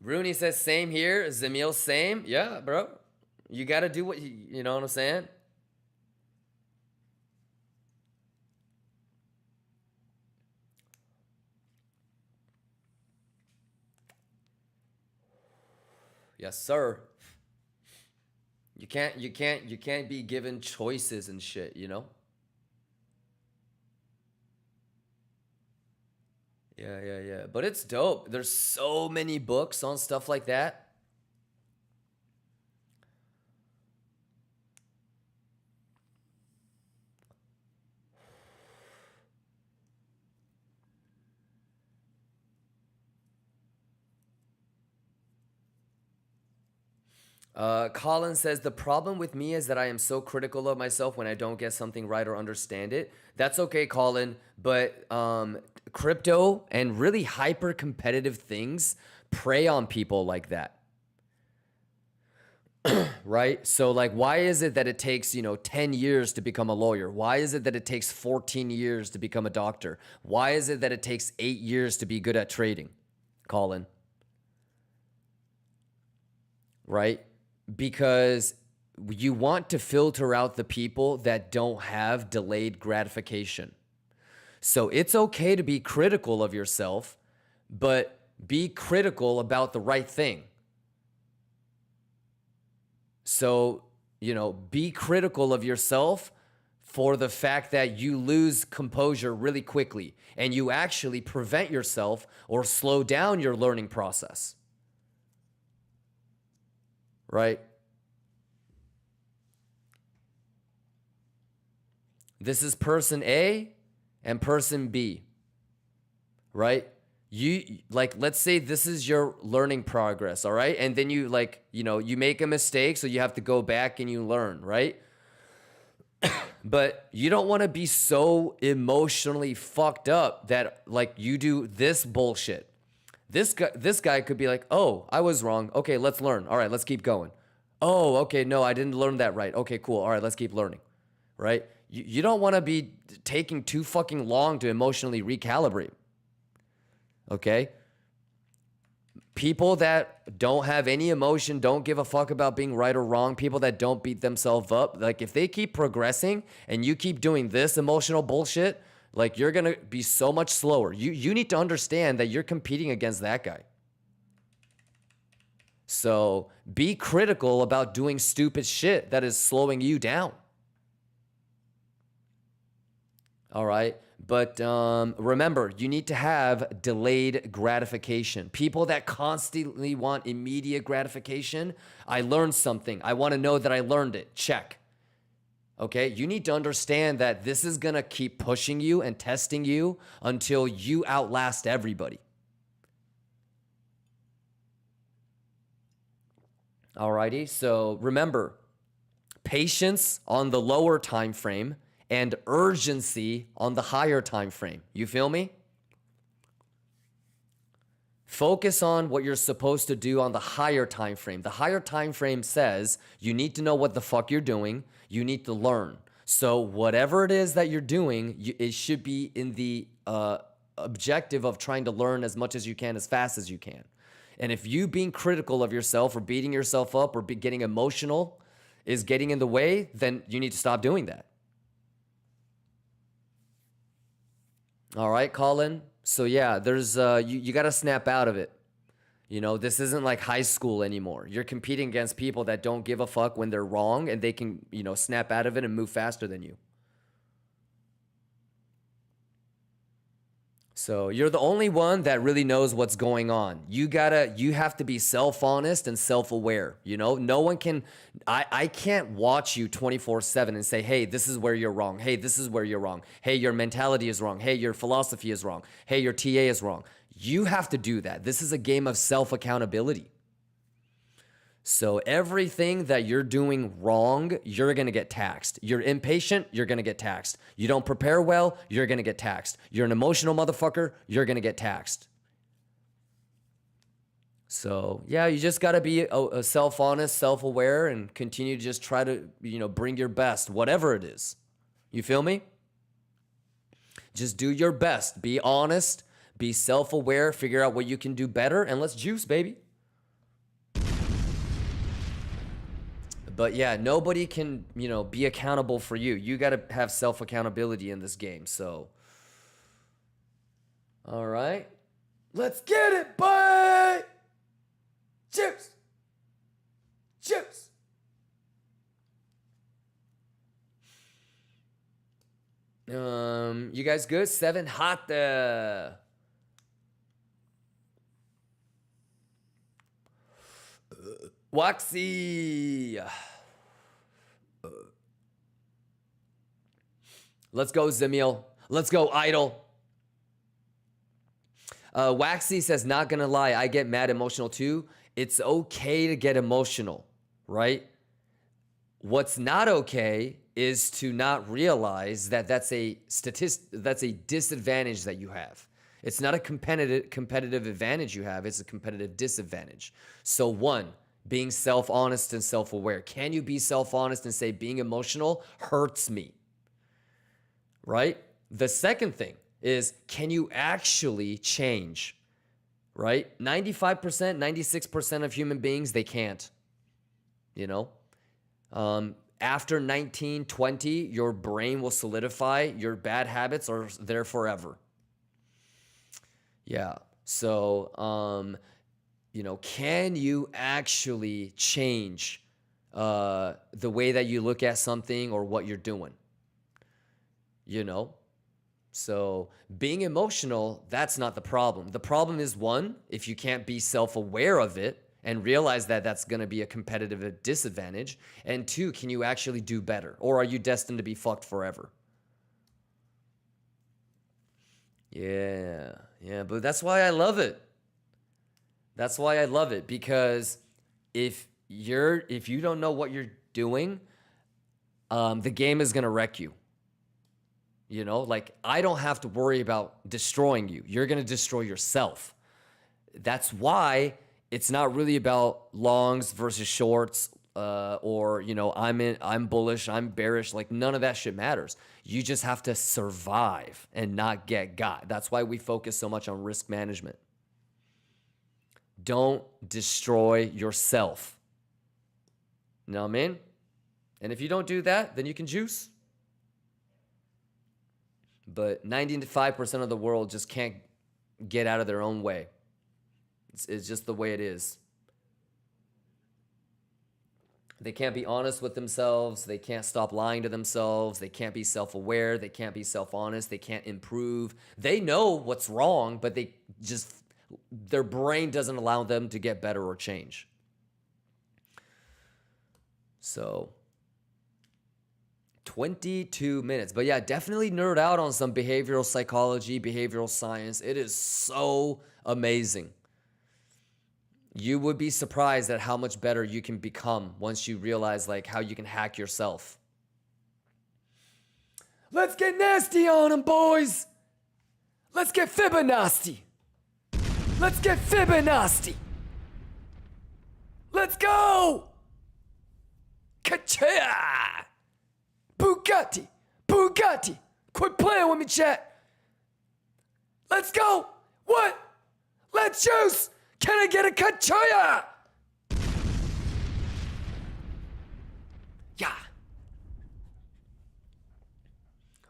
Rooney says, same here. Zamil, same. Yeah, bro. You got to do what you know what I'm saying? Yes, sir. You can't be given choices and shit, you know? Yeah. But it's dope. There's so many books on stuff like that. Colin says, the problem with me is that I am so critical of myself when I don't get something right or understand it. That's okay, Colin, but crypto and really hyper competitive things prey on people like that. Right? So like, why is it that it takes, 10 years to become a lawyer? Why is it that it takes 14 years to become a doctor? Why is it that it takes 8 years to be good at trading, Colin? Right? Because you want to filter out the people that don't have delayed gratification. So it's okay to be critical of yourself, but be critical about the right thing. So, be critical of yourself for the fact that you lose composure really quickly and you actually prevent yourself or slow down your learning process. Right? This is person A and person B, right? You like, let's say this is your learning progress, all right? And then you like, you know, you make a mistake, so you have to go back and you learn, right? But you don't want to be so emotionally fucked up that like you do this bullshit. This guy could be like, oh, I was wrong. Okay, let's learn. All right, let's keep going. Oh, okay, no, I didn't learn that right. Okay, cool. All right, let's keep learning, right? You don't want to be taking too fucking long to emotionally recalibrate, okay? People that don't have any emotion, don't give a fuck about being right or wrong, people that don't beat themselves up, like if they keep progressing and you keep doing this emotional bullshit, like you're going to be so much slower. You need to understand that you're competing against that guy. So be critical about doing stupid shit that is slowing you down. All right. But remember, you need to have delayed gratification. People that constantly want immediate gratification. I learned something. I want to know that I learned it. Check. Okay. You need to understand that this is going to keep pushing you and testing you until you outlast everybody. Alrighty. So remember, patience on the lower time frame and urgency on the higher time frame. You feel me? Focus on what you're supposed to do on the higher time frame. The higher time frame says you need to know what the fuck you're doing. You need to learn. So whatever it is that you're doing, it should be in the objective of trying to learn as much as you can, as fast as you can. And if you being critical of yourself or beating yourself up or getting emotional is getting in the way, then you need to stop doing that. All right, Colin. So yeah, there's you got to snap out of it. You know, this isn't like high school anymore. You're competing against people that don't give a fuck when they're wrong, and they can, you know, snap out of it and move faster than you. So you're the only one that really knows what's going on. You have to be self-honest and self-aware. You know, no one can, I can't watch you 24/7 and say, hey, this is where you're wrong. Hey, this is where you're wrong. Hey, your mentality is wrong. Hey, your philosophy is wrong. Hey, your TA is wrong. You have to do that. This is a game of self-accountability. So everything that you're doing wrong, you're going to get taxed. You're impatient, you're going to get taxed. You don't prepare well, you're going to get taxed. You're an emotional motherfucker, you're going to get taxed. So yeah, you just got to be a self-honest, self-aware, and continue to just try to, you know, bring your best, whatever it is. You feel me? Just do your best. Be honest, be self-aware, figure out what you can do better, and let's juice, baby. But yeah, nobody can, you know, be accountable for you. You got to have self-accountability in this game. So, all right. Let's get it, boy! Juice! Juice! You guys good? 7 hot there. Waxy. Let's go, Zamil. Let's go, Idol. Waxy says, not gonna lie, I get mad emotional too. It's okay to get emotional, right? What's not okay is to not realize that that's a disadvantage that you have. It's not a competitive advantage you have, it's a competitive disadvantage. So one, being self-honest and self-aware. Can you be self-honest and say being emotional hurts me? Right? The second thing is, can you actually change? Right? 95%, 96% of human beings, they can't. You know? After 19, 20, your brain will solidify. Your bad habits are there forever. Yeah. So, you know, can you actually change the way that you look at something or what you're doing? You know? So being emotional, that's not the problem. The problem is, one, if you can't be self-aware of it and realize that that's going to be a competitive disadvantage. And two, can you actually do better? Or are you destined to be fucked forever? Yeah, but that's why I love it. That's why I love it, because if you don't know what you're doing, the game is gonna wreck you. You know, like, I don't have to worry about destroying you. You're gonna destroy yourself. That's why it's not really about longs versus shorts, or, you know, I'm bullish, I'm bearish. Like, none of that shit matters. You just have to survive and not get got. That's why we focus so much on risk management. Don't destroy yourself. You know what I mean? And if you don't do that, then you can juice. But 95% of the world just can't get out of their own way. It's just the way it is. They can't be honest with themselves. They can't stop lying to themselves. They can't be self-aware. They can't be self-honest. They can't improve. They know what's wrong, but their brain doesn't allow them to get better or change. So 22 minutes. But yeah, definitely nerd out on some behavioral psychology, behavioral science. It is so amazing. You would be surprised at how much better you can become once you realize, like, how you can hack yourself. Let's get nasty on them, boys. Let's get Fibonacci. Let's get Fibonacci. Let's go. Ka-cha! Bugatti. Bugatti. Quit playing with me, chat. Let's go. What? Let's juice. Can I get a Kachaya? Yeah.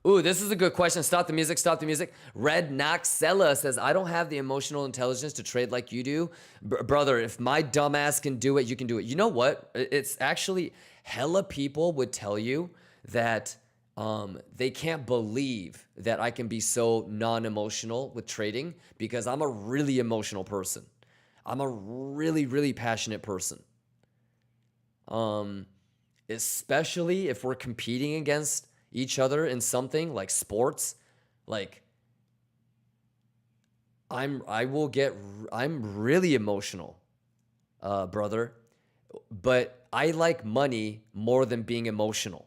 Ooh, this is a good question. Stop the music, stop the music. Red Noxella says, I don't have the emotional intelligence to trade like you do. Brother, if my dumbass can do it, you can do it. You know what? It's actually, hella people would tell you that they can't believe that I can be so non-emotional with trading, because I'm a really emotional person. I'm a really, really passionate person. Especially if we're competing against each other in something like sports. Like, I'm really emotional, brother. But I like money more than being emotional.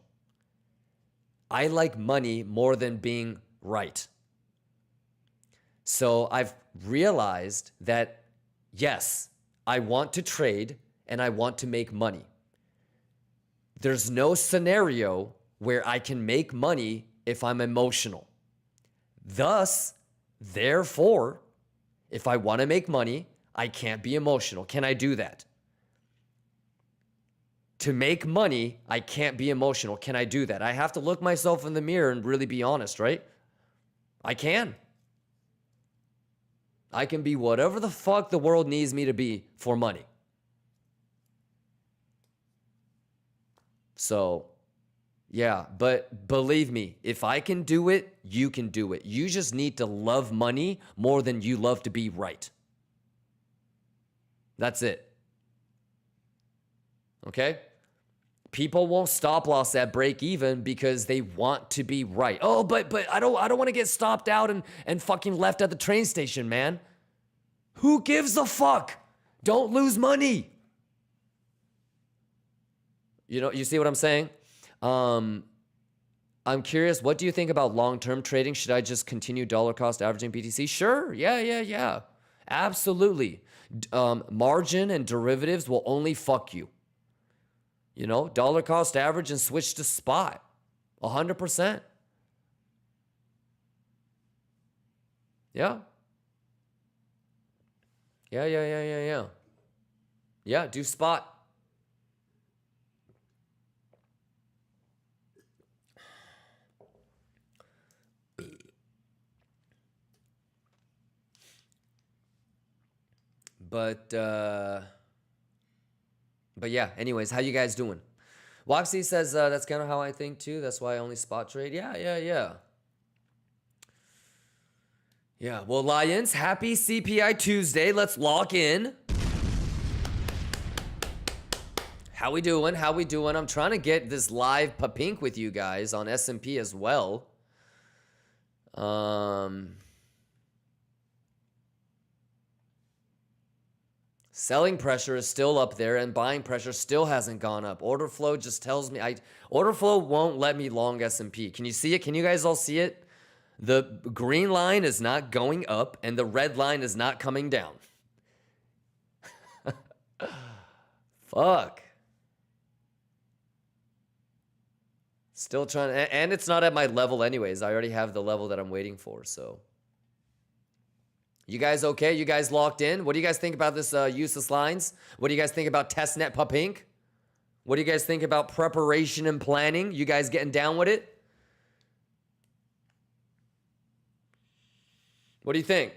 I like money more than being right. So I've realized that, yes, I want to trade and I want to make money. There's no scenario where I can make money if I'm emotional. Thus, therefore, if I want to make money, I can't be emotional. Can I do that? To make money, I can't be emotional. Can I do that? I have to look myself in the mirror and really be honest, right? I can. I can be whatever the fuck the world needs me to be for money. So, yeah, but believe me, if I can do it, you can do it. You just need to love money more than you love to be right. That's it. Okay? People won't stop loss at break even because they want to be right. Oh, but I don't want to get stopped out and fucking left at the train station, man. Who gives a fuck? Don't lose money. You know, you see what I'm saying? I'm curious, what do you think about long-term trading? Should I just continue dollar cost averaging BTC? Sure. Yeah. Absolutely. Margin and derivatives will only fuck you. You know, dollar cost average and switch to spot. 100%. Yeah. Yeah, do spot. But yeah, anyways, how you guys doing? Waxy says, that's kind of how I think too. That's why I only spot trade. Yeah, well, Lions, happy CPI Tuesday. Let's lock in. How we doing? I'm trying to get this live papink with you guys on S&P as well. Selling pressure is still up there and buying pressure still hasn't gone up. Order flow just tells me order flow won't let me long S&P. Can you see it? Can you guys all see it? The green line is not going up and the red line is not coming down. Fuck. Still trying, and it's not at my level anyways. I already have the level that I'm waiting for, so. You guys okay? You guys locked in? What do you guys think about this useless lines? What do you guys think about testnet pupink? What do you guys think about preparation and planning? You guys getting down with it? What do you think?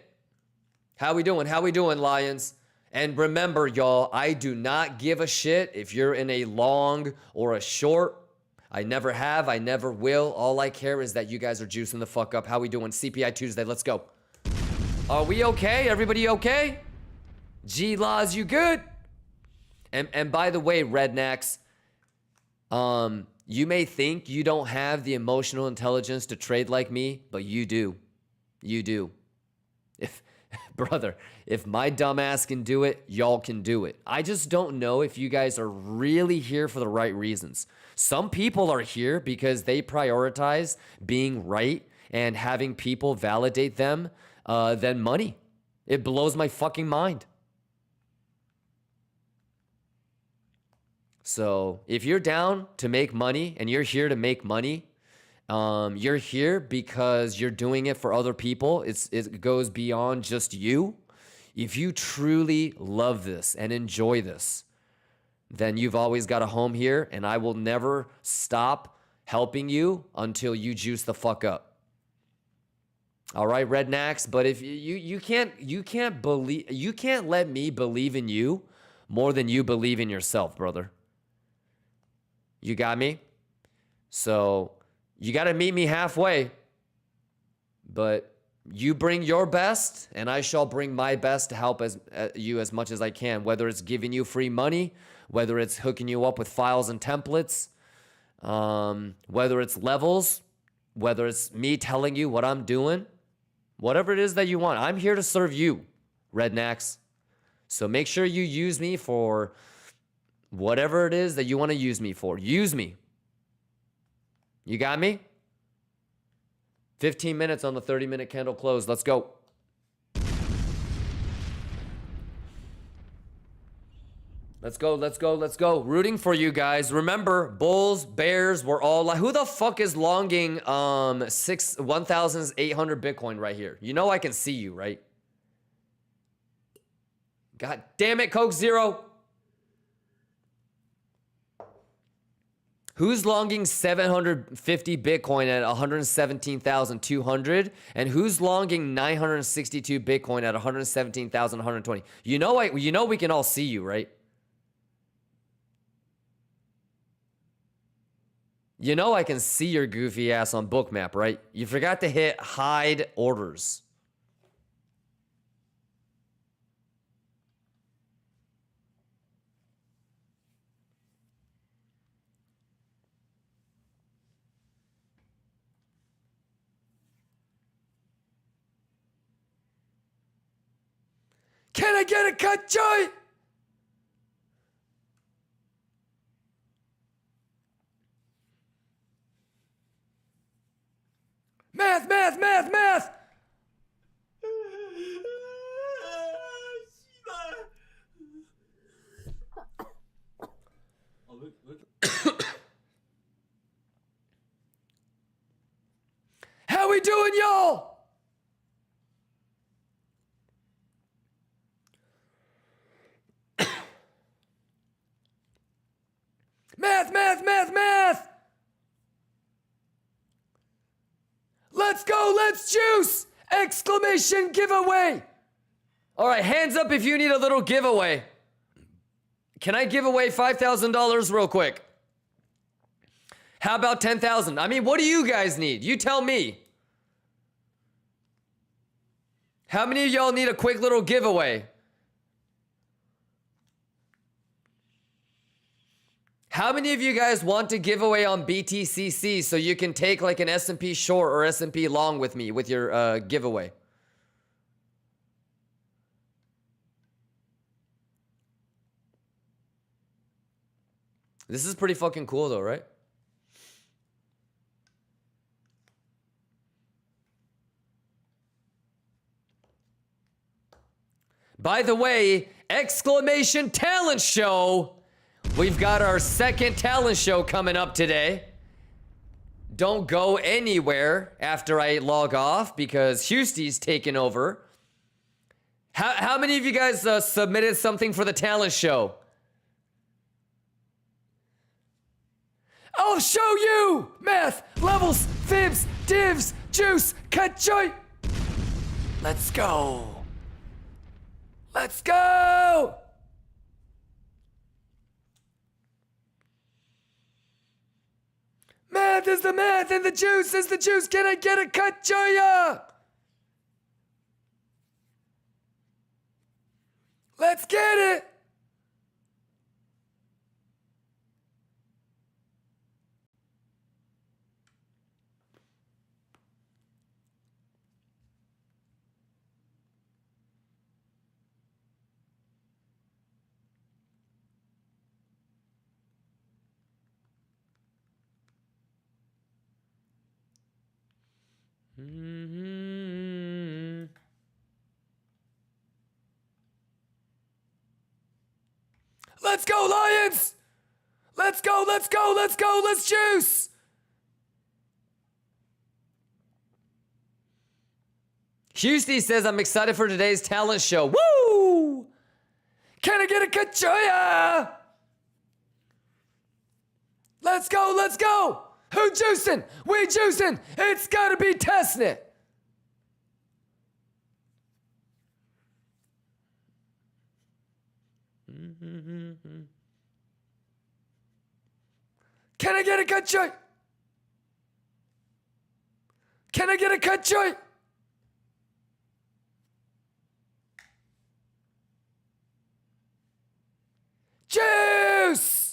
How we doing? How we doing, Lions? And remember, y'all, I do not give a shit if you're in a long or a short. I never have. I never will. All I care is that you guys are juicing the fuck up. How we doing? CPI Tuesday. Let's go. Are we okay? Everybody okay? G-Laws, you good? And by the way, Rednecks, you may think you don't have the emotional intelligence to trade like me, but you do. You do. Brother, if my dumbass can do it, y'all can do it. I just don't know if you guys are really here for the right reasons. Some people are here because they prioritize being right and having people validate them than money. It blows my fucking mind. So if you're down to make money and you're here to make money, you're here because you're doing it for other people. It goes beyond just you. If you truly love this and enjoy this, then you've always got a home here, and I will never stop helping you until you juice the fuck up. All right, Rednecks, but if you can't let me believe in you more than you believe in yourself, brother. You got me? So you got to meet me halfway, but you bring your best and I shall bring my best to help you as much as I can, whether it's giving you free money, whether it's hooking you up with files and templates, whether it's levels, whether it's me telling you what I'm doing. Whatever it is that you want, I'm here to serve you, Rednecks. So make sure you use me for whatever it is that you want to use me for. Use me. You got me? 15 minutes on the 30-minute candle close. Let's go. Let's go, let's go, let's go. Rooting for you guys. Remember, bulls, bears, we're all like, who the fuck is longing 1,800 Bitcoin right here? You know I can see you, right? God damn it, Coke Zero. Who's longing 750 Bitcoin at 117,200? And who's longing 962 Bitcoin at 117,120? You know we can all see you, right? You know I can see your goofy ass on Bookmap, right? You forgot to hit hide orders. Can I get a cut, Joy? Math, math, math, math! How we doing, y'all? Math, math, math, math! Let's go, let's juice! Exclamation giveaway! All right, hands up if you need a little giveaway. Can I give away $5,000 real quick? How about 10,000? I mean, what do you guys need? You tell me. How many of y'all need a quick little giveaway? How many of you guys want to give away on BTCC so you can take like an S&P short or S&P long with me with your giveaway? This is pretty fucking cool though, right? By the way, exclamation talent show. We've got our second talent show coming up today. Don't go anywhere after I log off because Juicie's taking over. How many of you guys submitted something for the talent show? I'll show you! Math, levels, fibs, divs, juice, cut joint. Let's go. Let's go! Math is the math and the juice is the juice. Can I get a cut joya? Let's get it! Let's go, Lions! Let's go, let's go, let's go, let's juice! Juicy says, I'm excited for today's talent show. Woo! Can I get a kachoya? Let's go, let's go! Who juicing? We juicing! It's gotta be Testnet! Can I get a cut joint? Can I get a cut joint? Juice!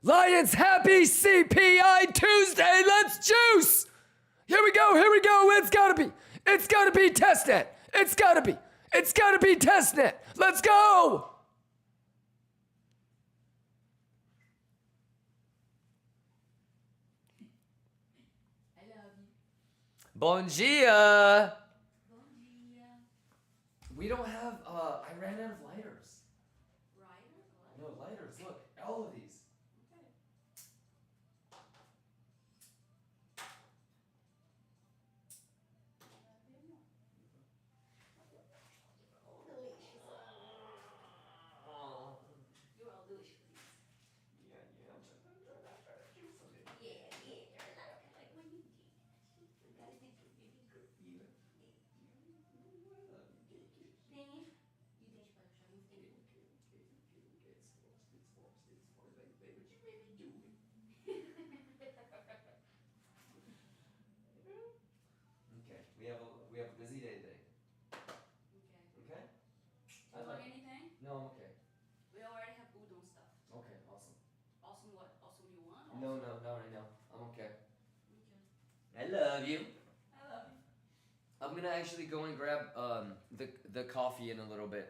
Lions, happy CPI Tuesday. Let's juice. Here we go. Here we go. It's gotta be Testnet. It's gotta be Testnet. Let's go. I love you. Bon dia. Bom dia. We don't have, I ran out of lighters. Ryder? No, lighters. Look, all of these. Okay. Oh, delicious. You're all delicious. Yeah, yeah. I like when you dance. You gotta be good, baby girl. Yeah. Tem. E deixa pra puxar muito tempo. Okay, we have a busy day today. Okay. Okay? Do you want anything? No, I'm okay. We already have udon stuff. Okay, awesome. Awesome what? Awesome you want? No, not right now. I'm okay. Okay. I love you. I love you. I'm gonna actually go and grab the coffee in a little bit.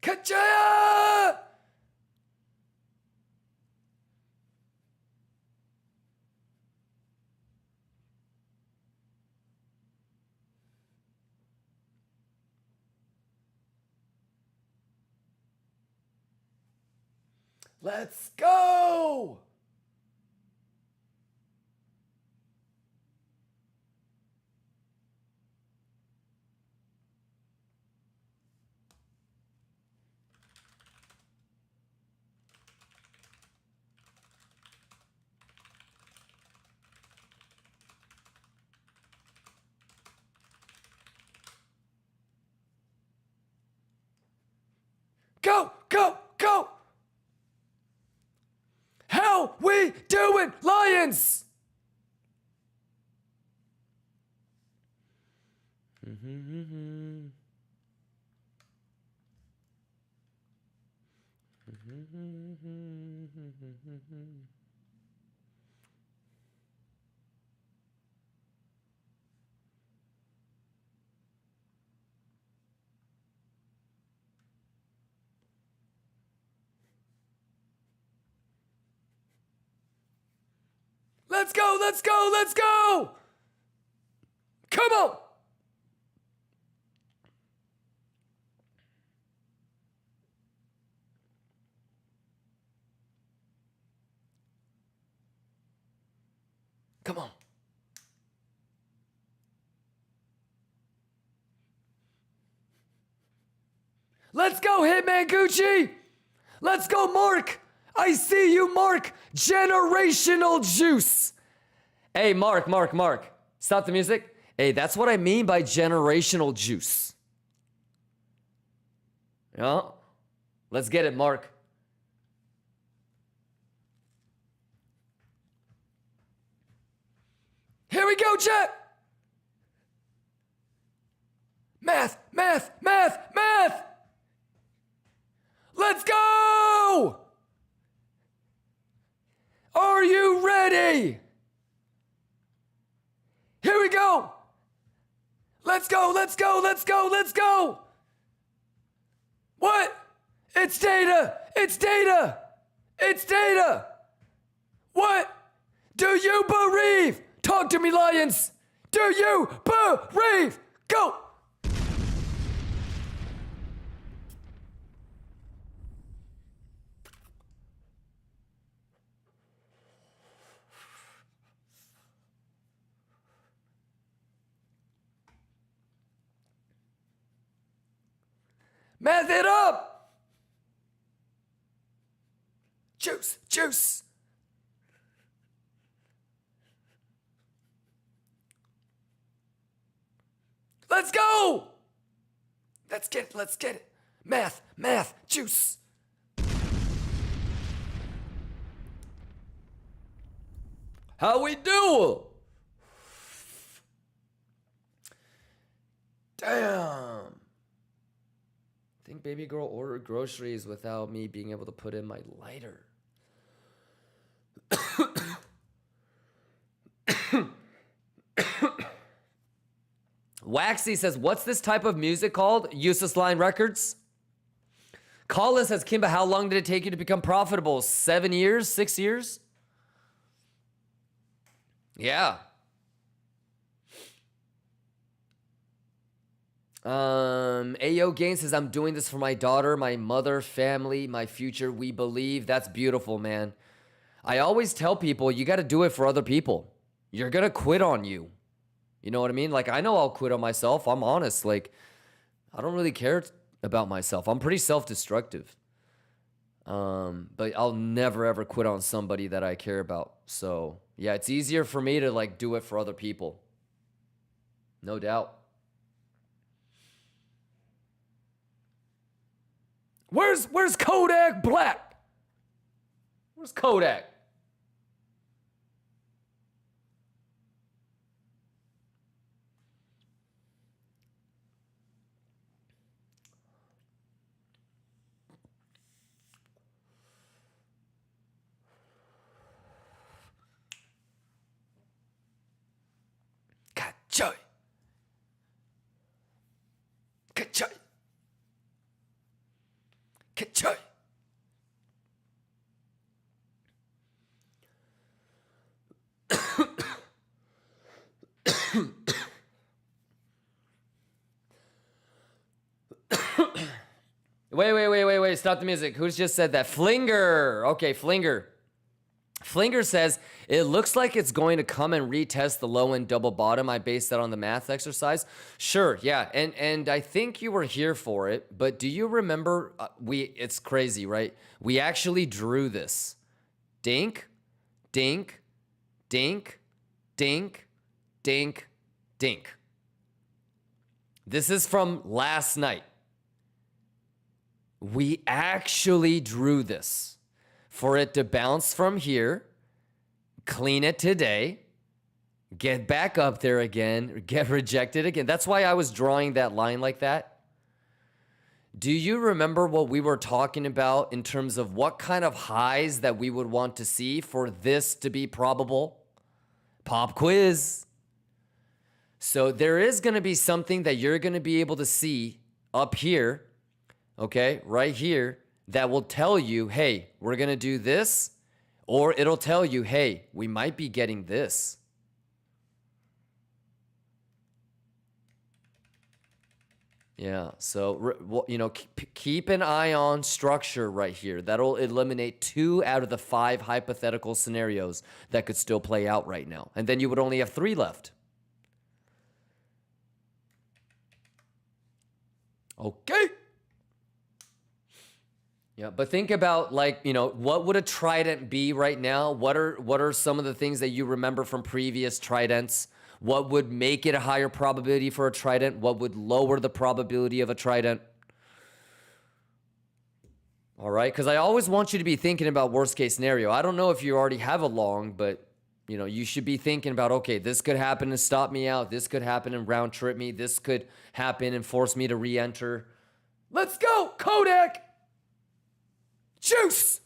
Kachaya! Let's go! Go, go, go! How we doing, Lions? Let's go, let's go, let's go! Come on! Come on. Let's go, Hitman Gucci! Let's go, Mark! I see you, Mark! Generational juice! Hey, Mark. Stop the music. Hey, that's what I mean by generational juice. Yeah? Let's get it, Mark. Here we go, Jet! Math! Let's go! Are you ready? Here we go! Let's go! What? It's data! What? Do you believe? Talk to me, Lions! Do you believe? Go! Math it up! Juice! Let's go! Let's get it. Math, juice. How we do? Damn. I think baby girl ordered groceries without me being able to put in my lighter. Waxy says, what's this type of music called? Useless Line Records. Colin says, Kimba, how long did it take you to become profitable? 7 years? 6 years? Yeah. Ayo Gain says, I'm doing this for my daughter, my mother, family, my future. We believe. That's beautiful, man. I always tell people, you got to do it for other people. You're going to quit on you. You know what I mean? Like, I know I'll quit on myself. I'm honest. Like, I don't really care about myself. I'm pretty self-destructive. But I'll never, ever quit on somebody that I care about. So, yeah, it's easier for me to, like, do it for other people. No doubt. Where's Kodak Black? Where's Kodak? Ka-choy. Ka-choy. Ka-choy. Wait. Stop the music. Who's just said that? Flinger. Okay, Flinger. Flinger says, it looks like it's going to come and retest the low end double bottom. I based that on the math exercise. Sure, yeah. And I think you were here for it, but do you remember, it's crazy, right? We actually drew this. Dink, dink, dink, dink, dink, dink. This is from last night. We actually drew this for it to bounce from here clean it today, get back up there again, get rejected again. That's why I was drawing that line like that. Do you remember what we were talking about in terms of what kind of highs that we would want to see for this to be probable? Pop quiz. So there is going to be something that you're going to be able to see up here, okay, right here, that will tell you, hey, we're going to do this, or it'll tell you, hey, we might be getting this. Yeah, so, you know, keep an eye on structure right here. That'll eliminate 2 out of the 5 hypothetical scenarios that could still play out right now. And then you would only have 3 left. Okay. Yeah, but think about, like, you know, what would a trident be right now? What are some of the things that you remember from previous tridents? What would make it a higher probability for a trident? What would lower the probability of a trident? All right, because I always want you to be thinking about worst case scenario. I don't know if you already have a long, but you know, you should be thinking about, okay, this could happen and stop me out. This could happen and round trip me. This could happen and force me to re-enter. Let's go, Kodak! Juice!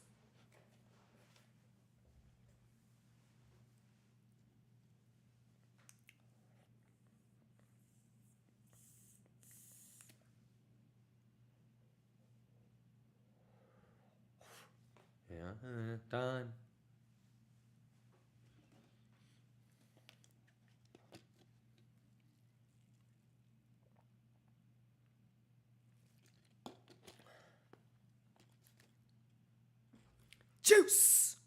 Yeah, done. Juice.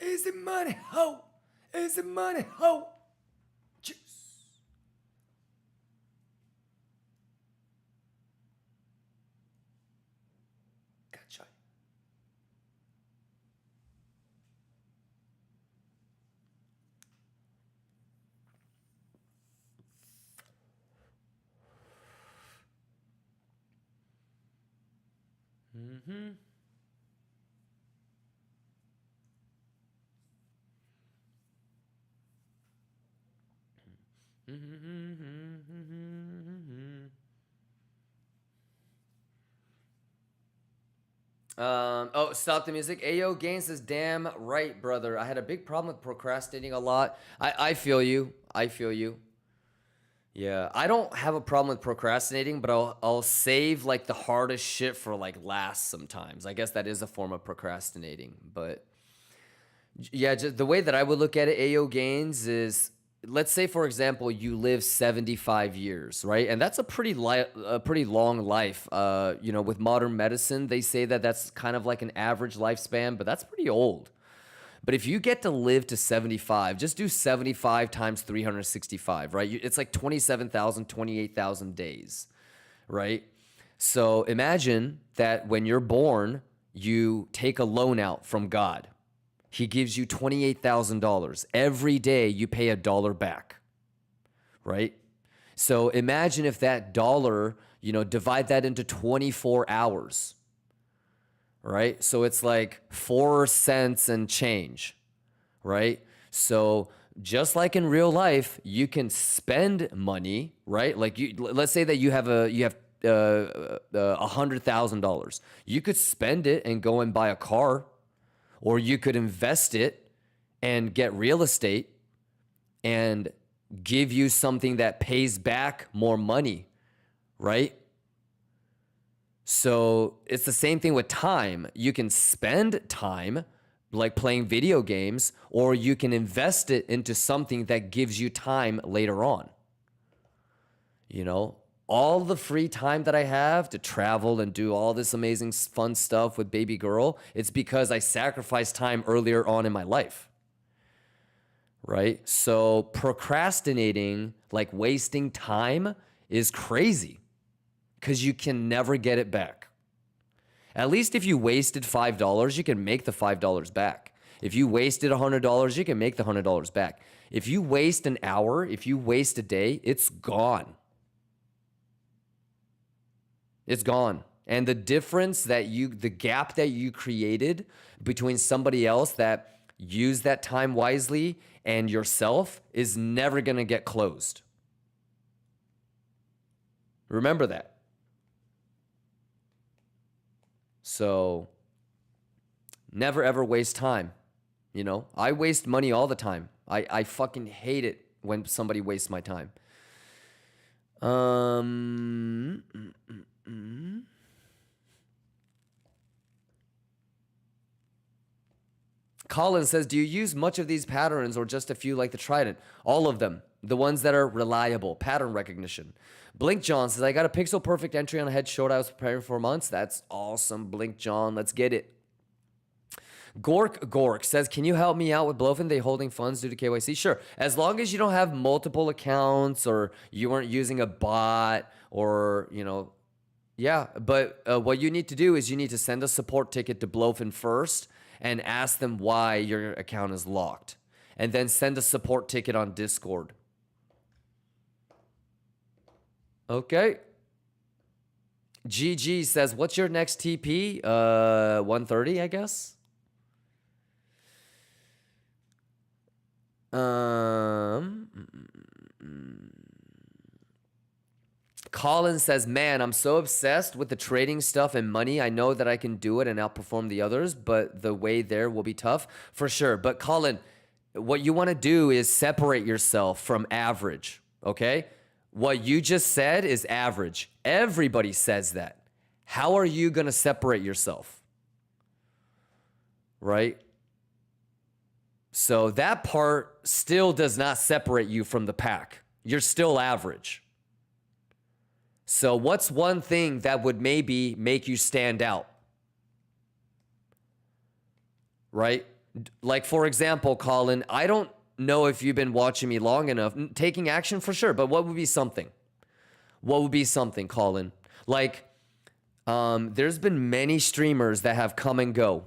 Is it money, ho? Is it money, ho? Juice. Gotcha. Oh, stop the music. Ayo Gain says, damn right, brother. I had a big problem with procrastinating a lot. I feel you. I feel you. Yeah, I don't have a problem with procrastinating, but I'll save like the hardest shit for like last sometimes. I guess that is a form of procrastinating, but yeah, just the way that I would look at it, AO Gains, is, let's say for example you live 75 years, right? And that's a pretty long life. You know, with modern medicine, they say that that's kind of like an average lifespan, but that's pretty old. But if you get to live to 75, just do 75 times 365, right? It's like 27,000, 28,000 days, right? So imagine that when you're born, you take a loan out from God. He gives you $28,000. Every day you pay $1 back, right? So imagine if that dollar, you know, divide that into 24 hours, right? So it's like 4 cents and change, right? So just like in real life, you can spend money, right? Like let's say that you have $100,000. You could spend it and go and buy a car, or you could invest it and get real estate and give you something that pays back more money, right? So it's the same thing with time. You can spend time like playing video games, or you can invest it into something that gives you time later on. You know, all the free time that I have to travel and do all this amazing fun stuff with baby girl, it's because I sacrificed time earlier on in my life. Right? So procrastinating, like wasting time, is crazy because you can never get it back. At least if you wasted $5, you can make the $5 back. If you wasted $100, you can make the $100 back. If you waste an hour, if you waste a day, it's gone. It's gone. And the difference that the gap that you created between somebody else that used that time wisely and yourself is never going to get closed. Remember that. So never ever waste time. You know, I waste money all the time. I fucking hate it when somebody wastes my time. Colin says, do you use much of these patterns or just a few like the Trident? All of them. The ones that are reliable. Pattern recognition. Blink John says, I got a pixel perfect entry on a head short I was preparing for months. That's awesome, Blink John. Let's get it. Gork says, can you help me out with BLOFIN? They holding funds due to KYC? Sure. As long as you don't have multiple accounts or you weren't using a bot or, you know, yeah. But what you need to do is you need to send a support ticket to BLOFIN first and ask them why your account is locked. And then send a support ticket on Discord. Okay. GG says, what's your next TP? 130, I guess. Colin says, man, I'm so obsessed with the trading stuff and money. I know that I can do it and outperform the others, but the way there will be tough for sure. But Colin, what you want to do is separate yourself from average, okay? What you just said is average. Everybody says that. How are you going to separate yourself? Right? So that part still does not separate you from the pack. You're still average. So what's one thing that would maybe make you stand out? Right? Like, for example, Colin, I don't know if you've been watching me long enough. Taking action for sure, but what would be something? What would be something, Colin? Like, there's been many streamers that have come and go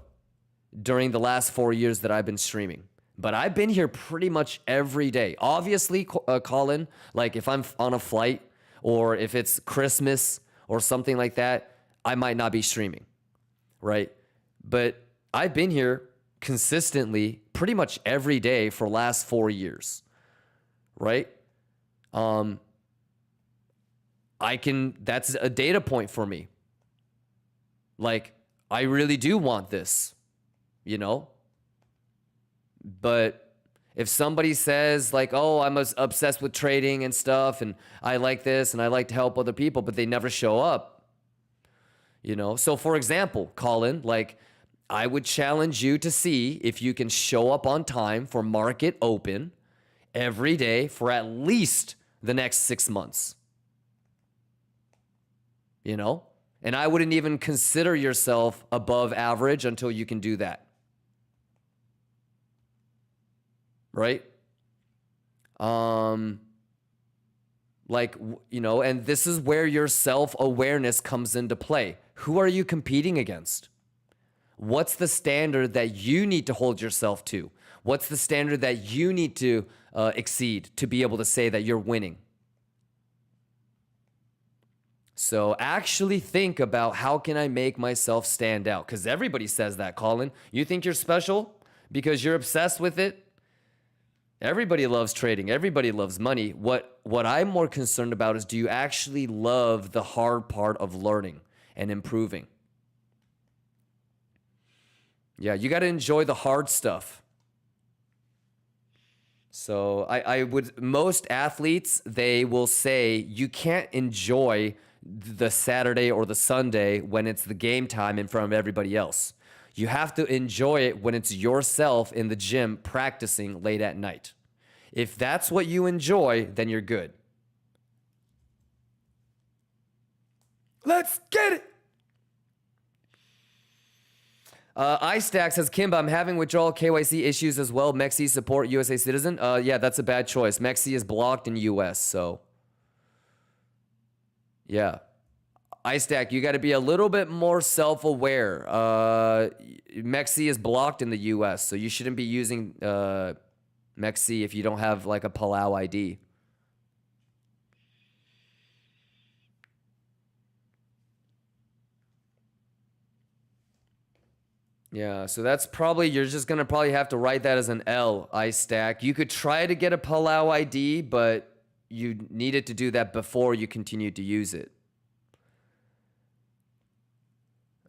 during the last 4 years that I've been streaming. But I've been here pretty much every day. Obviously, Colin, like if I'm on a flight or if it's Christmas or something like that, I might not be streaming, right? But I've been here consistently pretty much every day for the last 4 years, right? That's a data point for me. Like, I really do want this, you know? But if somebody says like, oh, I'm obsessed with trading and stuff, and I like this and I like to help other people, but they never show up, you know? So for example, Colin, like I would challenge you to see if you can show up on time for market open every day for at least the next 6 months, you know? And I wouldn't even consider yourself above average until you can do that. Right? Like, you know, and this is where your self-awareness comes into play. Who are you competing against? What's the standard that you need to hold yourself to? What's the standard that you need to exceed to be able to say that you're winning? So actually think about, how can I make myself stand out? Because everybody says that, Colin. You think you're special because you're obsessed with it? Everybody loves trading. Everybody loves money. What I'm more concerned about is, do you actually love the hard part of learning and improving? Yeah, you got to enjoy the hard stuff. So I would, most athletes, they will say you can't enjoy the Saturday or the Sunday when it's the game time in front of everybody else. You have to enjoy it when it's yourself in the gym practicing late at night. If that's what you enjoy, then you're good. Let's get it. iStack says, Kimba, I'm having withdrawal KYC issues as well. MEXC support USA citizen. Yeah, that's a bad choice. MEXC is blocked in US, so. Yeah. iStack, you got to be a little bit more self-aware. MEXC is blocked in the US, so you shouldn't be using MEXC if you don't have like a Palau ID. Yeah, so that's probably, you're just going to probably have to write that as an L, iStack. You could try to get a Palau ID, but you needed to do that before you continued to use it.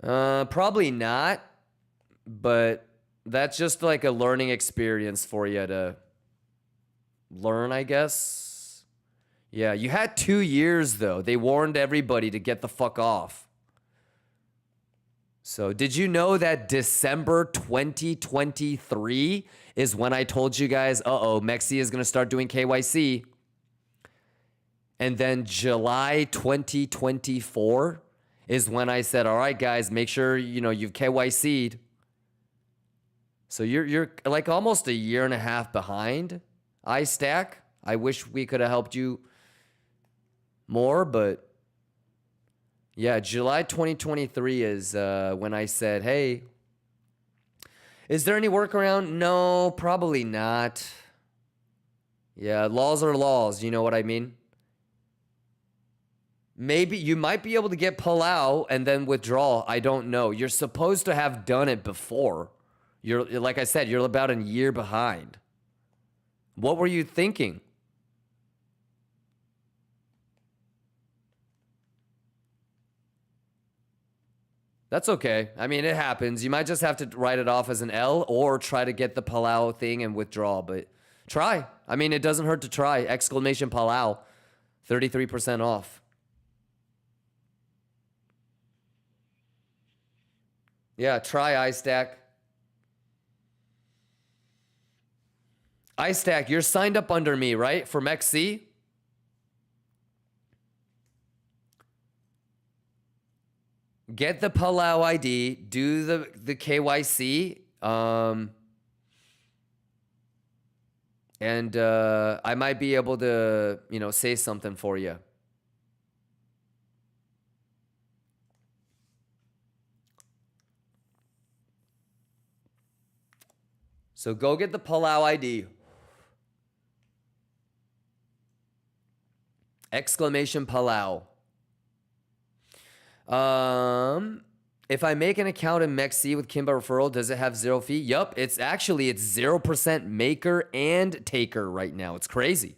Probably not, but that's just like a learning experience for you to learn, I guess. Yeah, you had 2 years, though. They warned everybody to get the fuck off. So did you know that December 2023 is when I told you guys, MEXC is going to start doing KYC? And then July 2024 is when I said, all right, guys, make sure, you've KYC'd. So you're like almost a year and a half behind, iStack. I wish we could have helped you more, but yeah, July 2023 is when I said, hey, is there any workaround? No, probably not. Yeah, laws are laws, you know what I mean? Maybe you might be able to get Palau and then withdraw. I don't know. You're supposed to have done it before. You're, like I said, you're about a year behind. What were you thinking? That's okay. I mean, it happens. You might just have to write it off as an L or try to get the Palau thing and withdraw. But try. I mean, it doesn't hurt to try. Exclamation Palau. 33% off. Yeah, try iStack. iStack, you're signed up under me, right? For MEXC? Get the Palau ID, do the KYC, and I might be able to, say something for you. So go get the Palau ID. Exclamation Palau. If I make an account in MEXC with Kimba referral, does it have 0 fee? Yup, it's 0% maker and taker right now. It's crazy.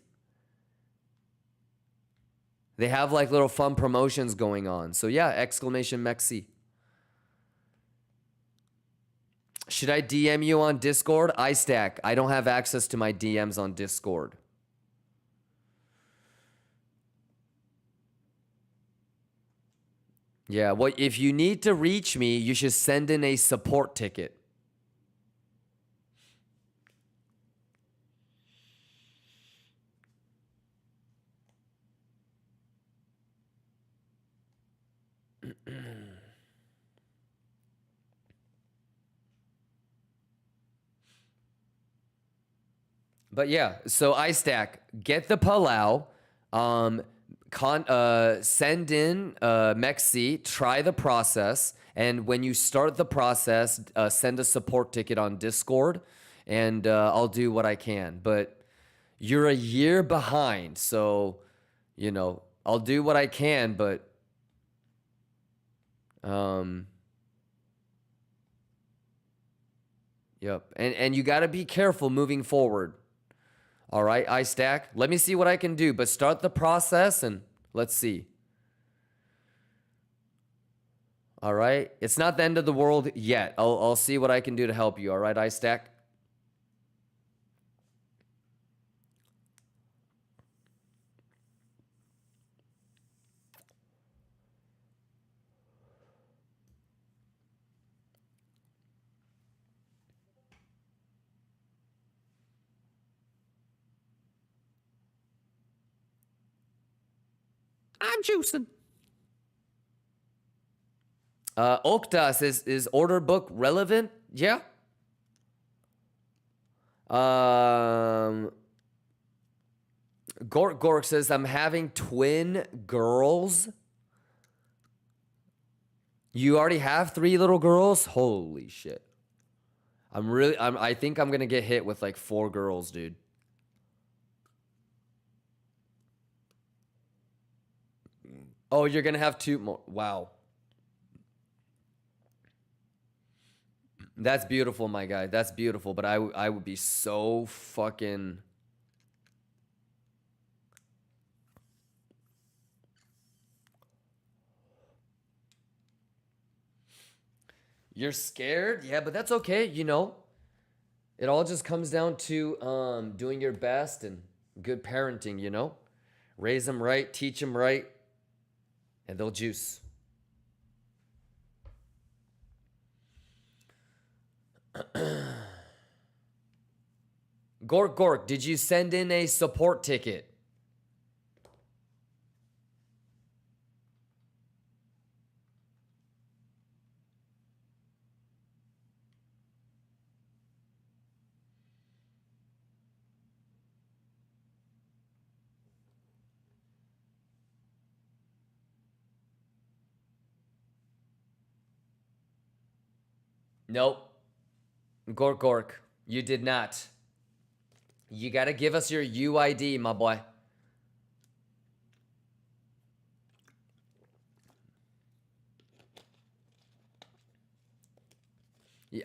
They have like little fun promotions going on. So yeah, exclamation MEXC. Should I DM you on Discord? iStack. I don't have access to my DMs on Discord. Yeah, well, if you need to reach me, you should send in a support ticket. But yeah, so iStack, get the Palau, send in MEXC, try the process, and when you start the process, send a support ticket on Discord, and I'll do what I can. But you're a year behind, so I'll do what I can, but yep, and you got to be careful moving forward. All right, iStack. Let me see what I can do, but start the process and let's see. All right, it's not the end of the world yet. I'll see what I can do to help you. All right, iStack. I'm juicing. Oktas, is order book relevant? Yeah. Gork says, I'm having twin girls. You already have 3 little girls? Holy shit. I think I'm gonna get hit with like 4 girls, dude. Oh, you're gonna have 2 more. Wow. That's beautiful, my guy. That's beautiful. But I would be so fucking... You're scared? Yeah, but that's okay, you know. It all just comes down to doing your best and good parenting, you know. Raise them right, teach them right, and they'll juice. Gork, did you send in a support ticket? Nope. Gork, you did not. You gotta give us your UID, my boy.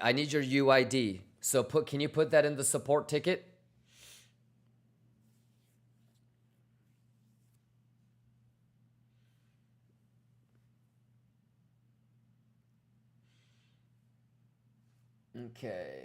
I need your UID. So can you put that in the support ticket? Okay.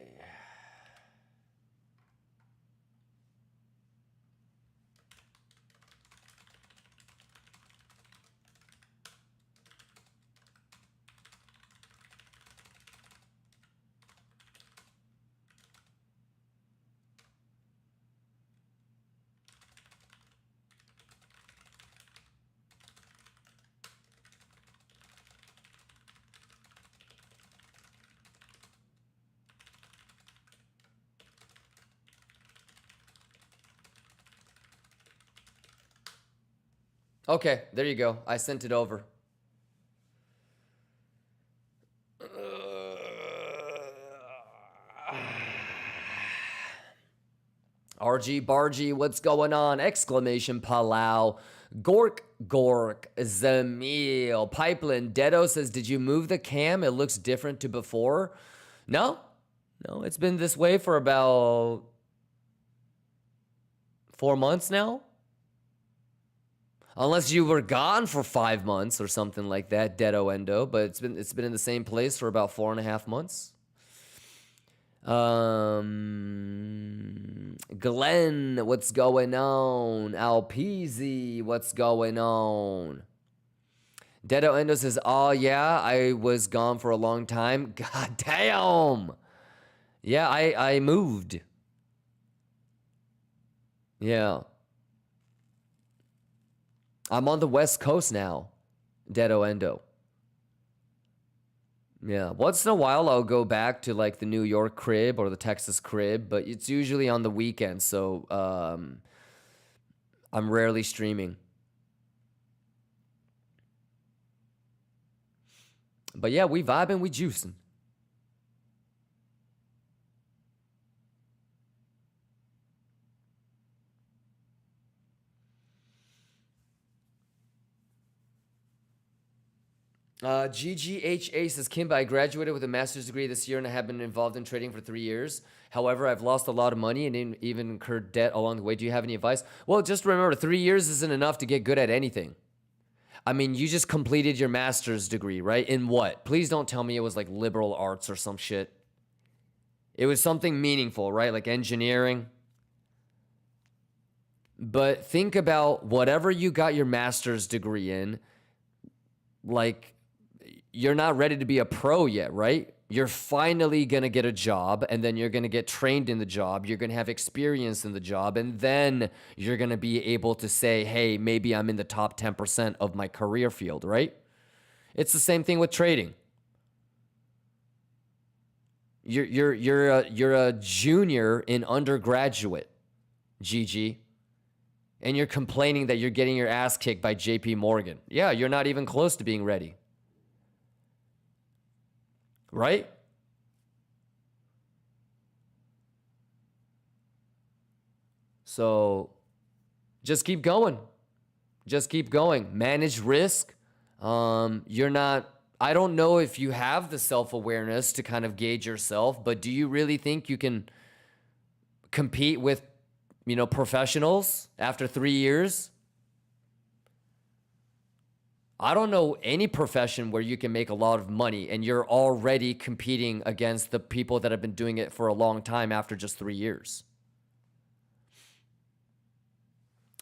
Okay, there you go. I sent it over. RG Bargy, what's going on? Exclamation Palau. Gork, Zamil. Pipeline. Dedo says, did you move the cam? It looks different to before. No, it's been this way for about 4 months now. Unless you were gone for 5 months or something like that, Dedo Endo, but it's been in the same place for about 4.5 months. Glenn, what's going on? Alpeasy, what's going on? Dedo Endo says, oh yeah, I was gone for a long time. God damn. Yeah, I moved. Yeah. I'm on the West Coast now, Dedo Endo. Yeah, once in a while I'll go back to like the New York crib or the Texas crib, but it's usually on the weekend, so I'm rarely streaming. But yeah, we vibing, we juicing. GGHA says, Kimba, I graduated with a master's degree this year and I have been involved in trading for 3 years. However, I've lost a lot of money and even incurred debt along the way. Do you have any advice? Well, just remember, 3 years isn't enough to get good at anything. I mean, you just completed your master's degree, right? In what? Please don't tell me it was like liberal arts or some shit. It was something meaningful, right? Like engineering. But think about whatever you got your master's degree in, like, you're not ready to be a pro yet, right? You're finally going to get a job, and then you're going to get trained in the job. You're going to have experience in the job, and then you're going to be able to say, hey, maybe I'm in the top 10% of my career field, right? It's the same thing with trading. You're a junior in undergraduate, GG, and you're complaining that you're getting your ass kicked by JP Morgan. Yeah, you're not even close to being ready. Right? So just keep going. Just keep going. Manage risk. You're not, I don't know if you have the self-awareness to kind of gauge yourself, but do you really think you can compete with, professionals after 3 years? I don't know any profession where you can make a lot of money and you're already competing against the people that have been doing it for a long time after just 3 years.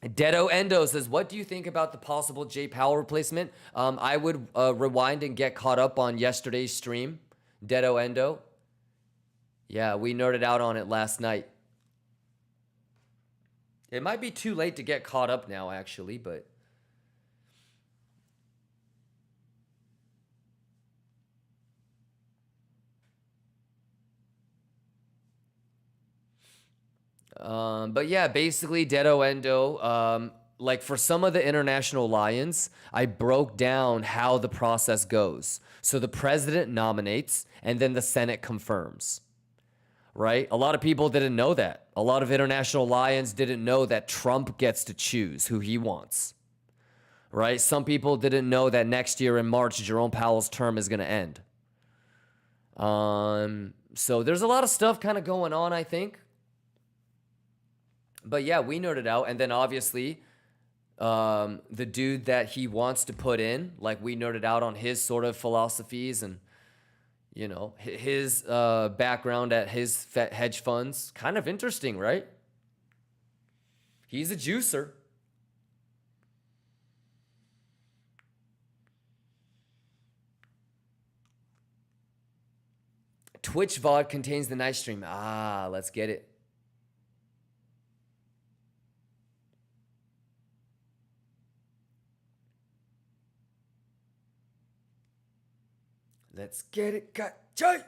Dedo Endo says, what do you think about the possible Jay Powell replacement? I would rewind and get caught up on yesterday's stream. Dedo Endo. Yeah, we nerded out on it last night. It might be too late to get caught up now, actually, but... But yeah, basically Dedo Endo, like for some of the international lions, I broke down how the process goes. So the president nominates and then the Senate confirms, right? A lot of people didn't know that. A lot of international lions didn't know that Trump gets to choose who he wants, right? Some people didn't know that next year in March, Jerome Powell's term is going to end. So there's a lot of stuff kind of going on, I think. But yeah, we nerded out. And then obviously, the dude that he wants to put in, like we nerded out on his sort of philosophies and, his background at his hedge funds. Kind of interesting, right? He's a juicer. Twitch VOD contains the night stream. Ah, let's get it. Let's get it, Jay.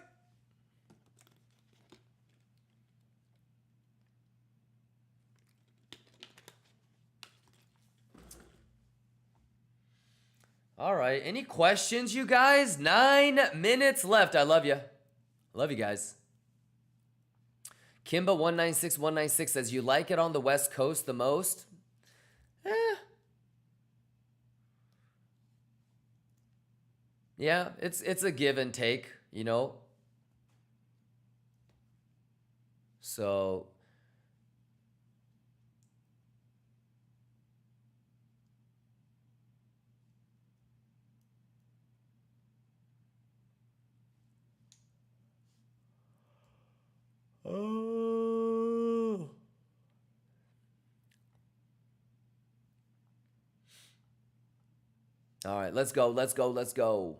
All right, any questions, you guys? 9 minutes left. I love you. Love you guys. Kimba196196 says, you like it on the West Coast the most? Yeah, it's a give and take, So oh. All right, let's go.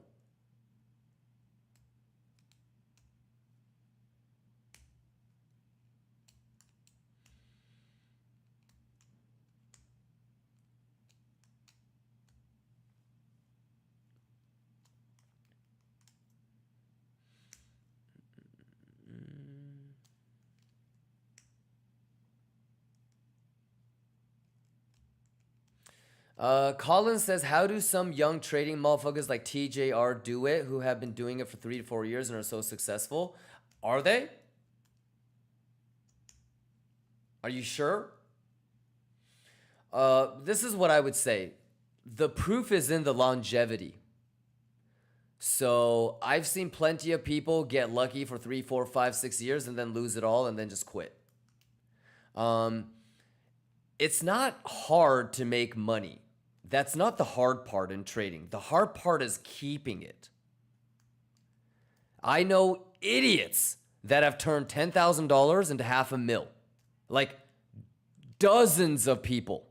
Colin says, how do some young trading motherfuckers like TJR do it who have been doing it for 3 to 4 years and are so successful? Are they? Are you sure? This is what I would say. The proof is in the longevity. So I've seen plenty of people get lucky for 3, 4, 5, 6 years and then lose it all and then just quit. It's not hard to make money. That's not the hard part in trading. The hard part is keeping it. I know idiots that have turned $10,000 into $500,000. Like dozens of people.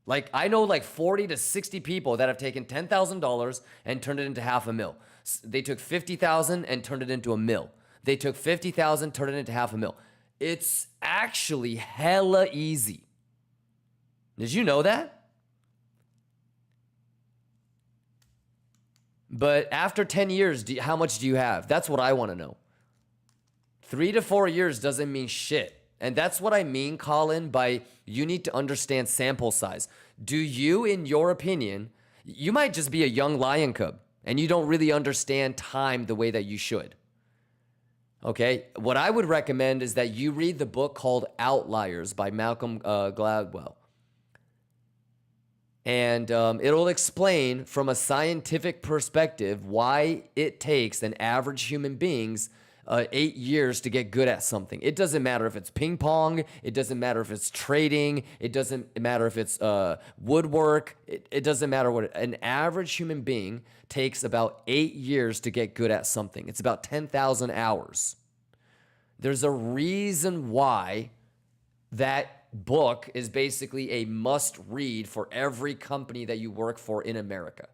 Like I know like 40 to 60 people that have taken $10,000 and turned it into $500,000. They took 50,000 and turned it into $1 million. They took 50,000, turned it into $500,000. It's actually hella easy. Did you know that? But after 10 years, how much do you have? That's what I want to know. 3 to 4 years doesn't mean shit. And that's what I mean, Colin, by you need to understand sample size. Do you, in your opinion, you might just be a young lion cub and you don't really understand time the way that you should. Okay? What I would recommend is that you read the book called Outliers by Malcolm Gladwell. And it'll explain from a scientific perspective why it takes an average human being's 8 years to get good at something. It doesn't matter if it's ping pong. It doesn't matter if it's trading. It doesn't matter if it's woodwork. It doesn't matter what. An average human being takes about 8 years to get good at something. It's about 10,000 hours. There's a reason why that book is basically a must read for every company that you work for in America.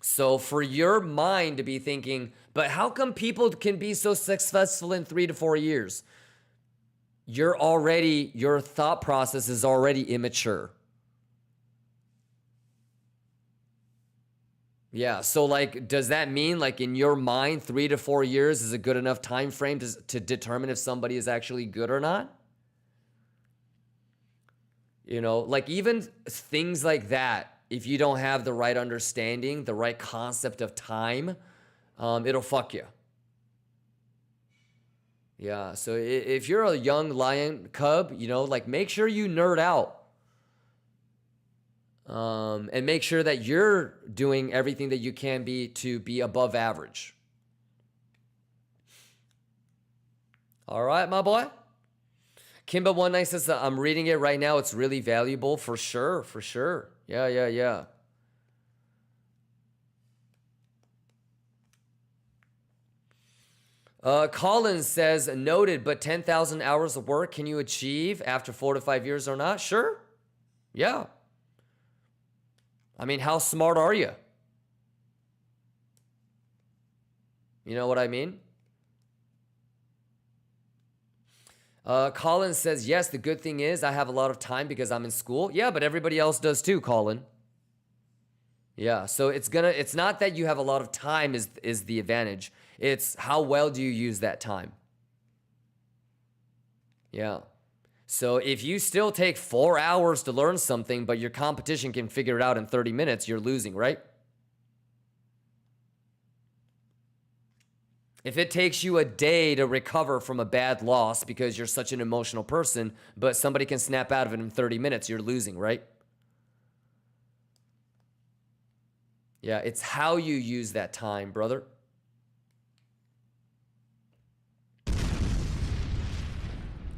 So for your mind to be thinking, but how come people can be so successful in 3 to 4 years? Your thought process is already immature. Yeah, so like, does that mean like in your mind, 3 to 4 years is a good enough time frame to determine if somebody is actually good or not? You know, like even things like that, if you don't have the right understanding, the right concept of time, it'll fuck you. Yeah, so if you're a young lion cub, you know, like make sure you nerd out. And make sure that you're doing everything that you can be to be above average. All right, my boy. KIMBA19 says that I'm reading it right now. It's really valuable for sure, for sure. Yeah. Colin says, noted, but 10,000 hours of work can you achieve after 4 to 5 years or not? Sure. Yeah. I mean, how smart are you? You know what I mean? Colin says, yes, the good thing is I have a lot of time because I'm in school. Yeah, but everybody else does too, Colin. Yeah, so it's not that you have a lot of time is the advantage. It's how well do you use that time? Yeah. So if you still take 4 hours to learn something, but your competition can figure it out in 30 minutes, you're losing, right? If it takes you a day to recover from a bad loss because you're such an emotional person, but somebody can snap out of it in 30 minutes, you're losing, right? Yeah, it's how you use that time, brother.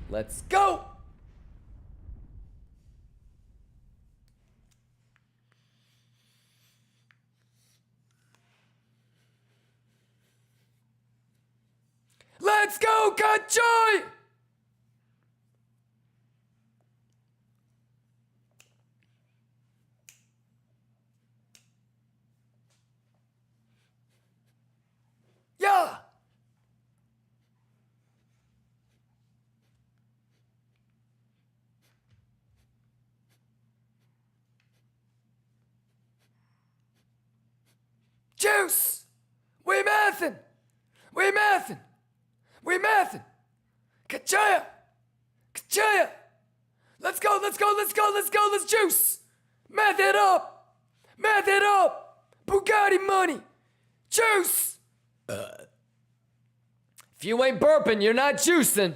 Let's go! Let's go, Kachai! Yeah! Juice! We mathin'! We mathin'! We mathin'! Kachaya! Kachaya! Let's go, let's go, let's go, let's go, let's juice! Math it up! Math it up! Bugatti money! Juice! If you ain't burping, you're not juicing.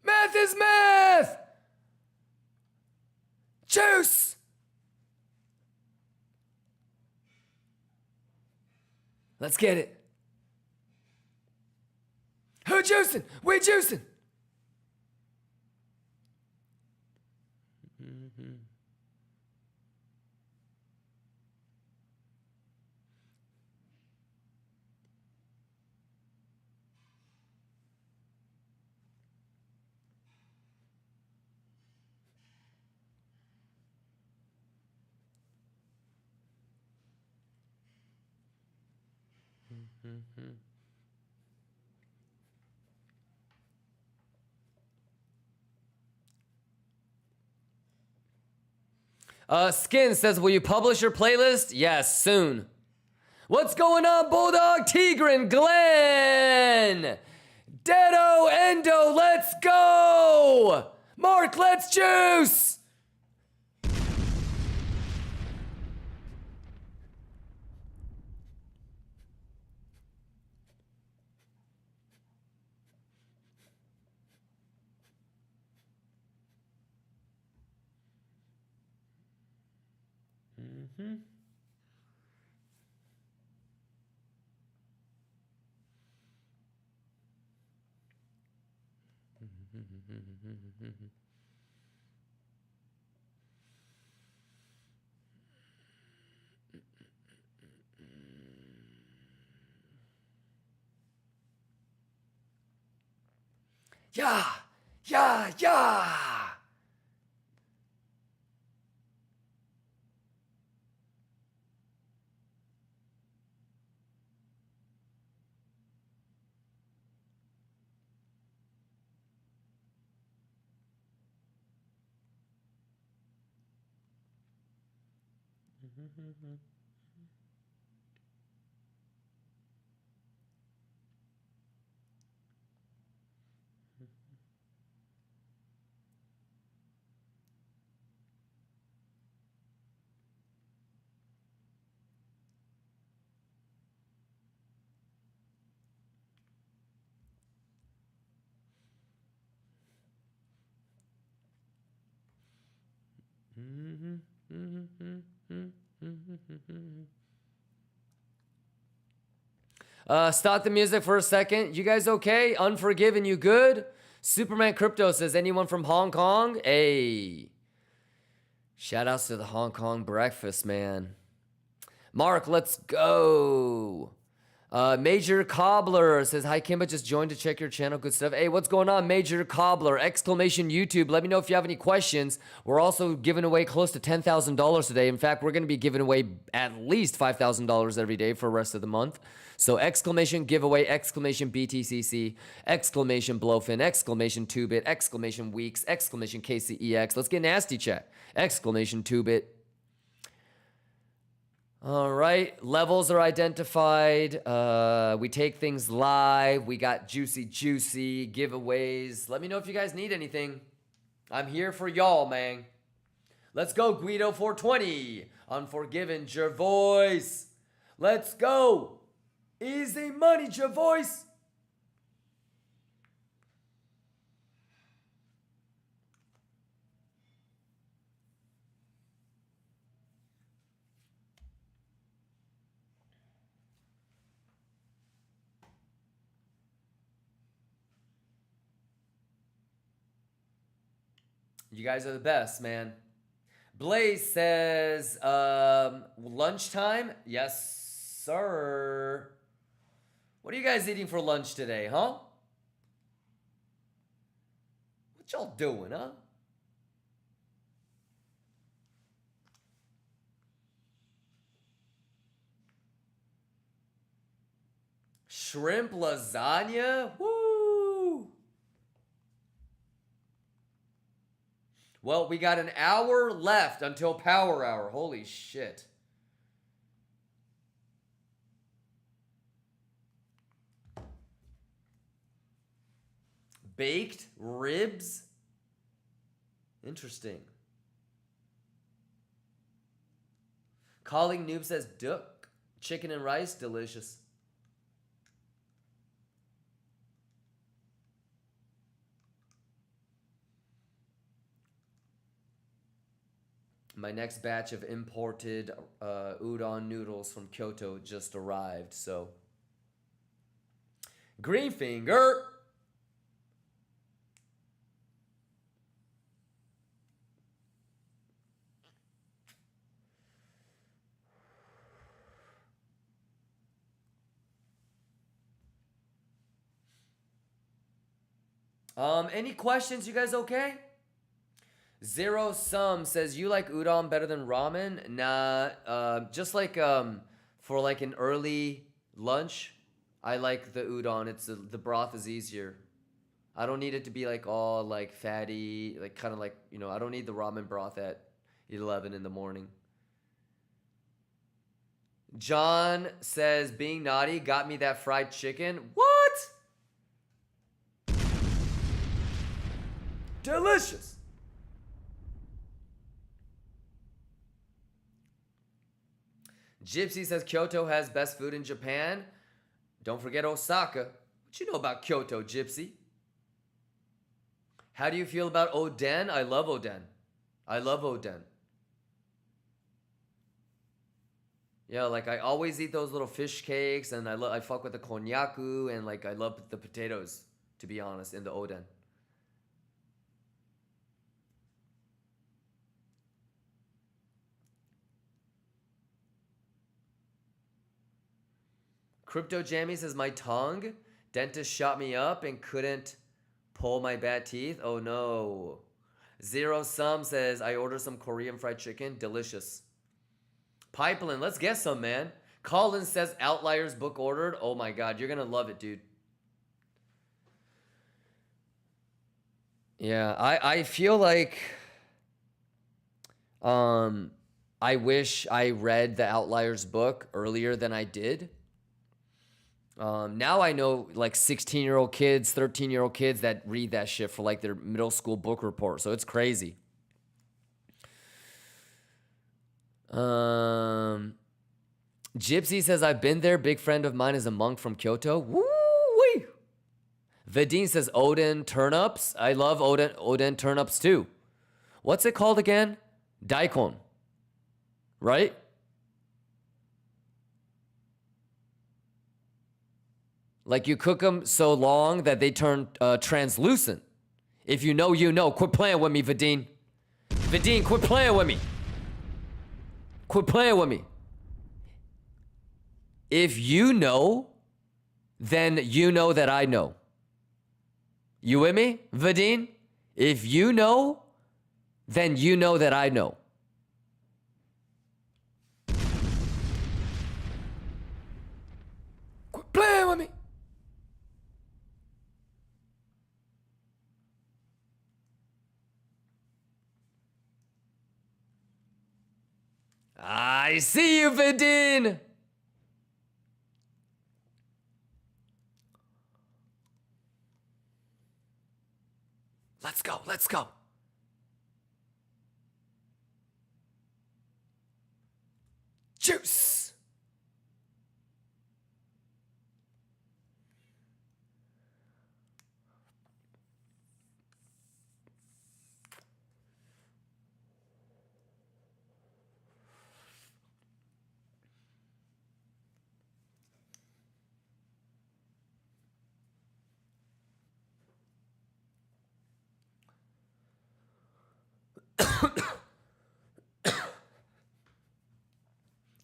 Math is math! Juice! Let's get it. Who juicing? We juicing. Skin says, will you publish your playlist? Yes, soon. What's going on, Bulldog, Tigran, Glenn? Dedo, Endo, let's go! Mark, let's juice! Yeah, yeah, yeah. Stop the music for a second. You guys okay? Unforgiven, you good? Superman Crypto says, anyone from Hong Kong? Hey. Shout outs to the Hong Kong breakfast, man. Mark, let's go. Major Cobbler says, hi, Kimba, just joined to check your channel. Good stuff. Hey, what's going on, Major Cobbler? Exclamation YouTube. Let me know if you have any questions. We're also giving away close to $10,000 today. In fact, we're going to be giving away at least $5,000 every day for the rest of the month. So exclamation giveaway, exclamation BTCC, exclamation BLOFIN, exclamation 2-bit, exclamation WEEX, exclamation KCEX. Let's get nasty, chat. Exclamation 2-bit. All right, levels are identified. We take things live. We got juicy giveaways. Let me know if you guys need anything. I'm here for y'all, man. Let's go, Guido 420. Unforgiven, Jervois. Let's go. Easy money, Jervois. You guys are the best, man. Blaze says, lunchtime? Yes, sir. What are you guys eating for lunch today, huh? What y'all doing, huh? Shrimp lasagna? Woo! Well, we got an hour left until power hour. Holy shit. Baked ribs? Interesting. Calling Noob says duck. Chicken and rice, delicious. My next batch of imported udon noodles from Kyoto just arrived, so. Green finger. Any questions? You guys okay? Zero Sum says, you like udon better than ramen? Nah, just like for like an early lunch, I like the udon. It's the broth is easier. I don't need it to be like all like fatty, like kind of like, you know, I don't need the ramen broth at 11 in the morning. John says, being naughty got me that fried chicken. What? Delicious. Gypsy says Kyoto has best food in Japan. Don't forget Osaka. What you know about Kyoto, Gypsy? How do you feel about oden? I love oden. I love oden. Yeah, like I always eat those little fish cakes, and I fuck with the konnyaku, and like I love the potatoes, to be honest, in the oden. Crypto Jammy says, my tongue, dentist shot me up and couldn't pull my bad teeth. Oh no. Zero Sum says, I ordered some Korean fried chicken. Delicious. Pipeline, let's get some, man. Colin says, Outliers book ordered. Oh my God, you're going to love it, dude. Yeah, I feel like I wish I read the Outliers book earlier than I did. Now I know like 16-year-old kids, 13-year-old kids that read that shit for like their middle school book report. So it's crazy. Gypsy says, I've been there. Big friend of mine is a monk from Kyoto. Woo-wee. Vidin says, Oden turnips. I love Oden turnips too. What's it called again? Daikon. Right? Like you cook them so long that they turn translucent. If you know, you know. Quit playing with me, Vidin. Vidin, quit playing with me. Quit playing with me. If you know, then you know that I know. You with me, Vidin? If you know, then you know that I know. Quit playing with me. I see you, Vidin. Let's go, let's go. Juice.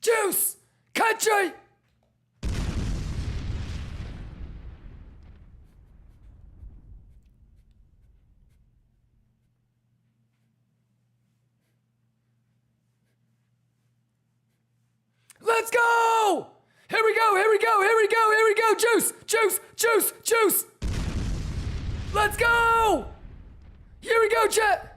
Juice! Country! Let's go! Here we go, here we go, here we go, here we go! Juice! Juice! Juice! Juice! Let's go! Here we go, chat!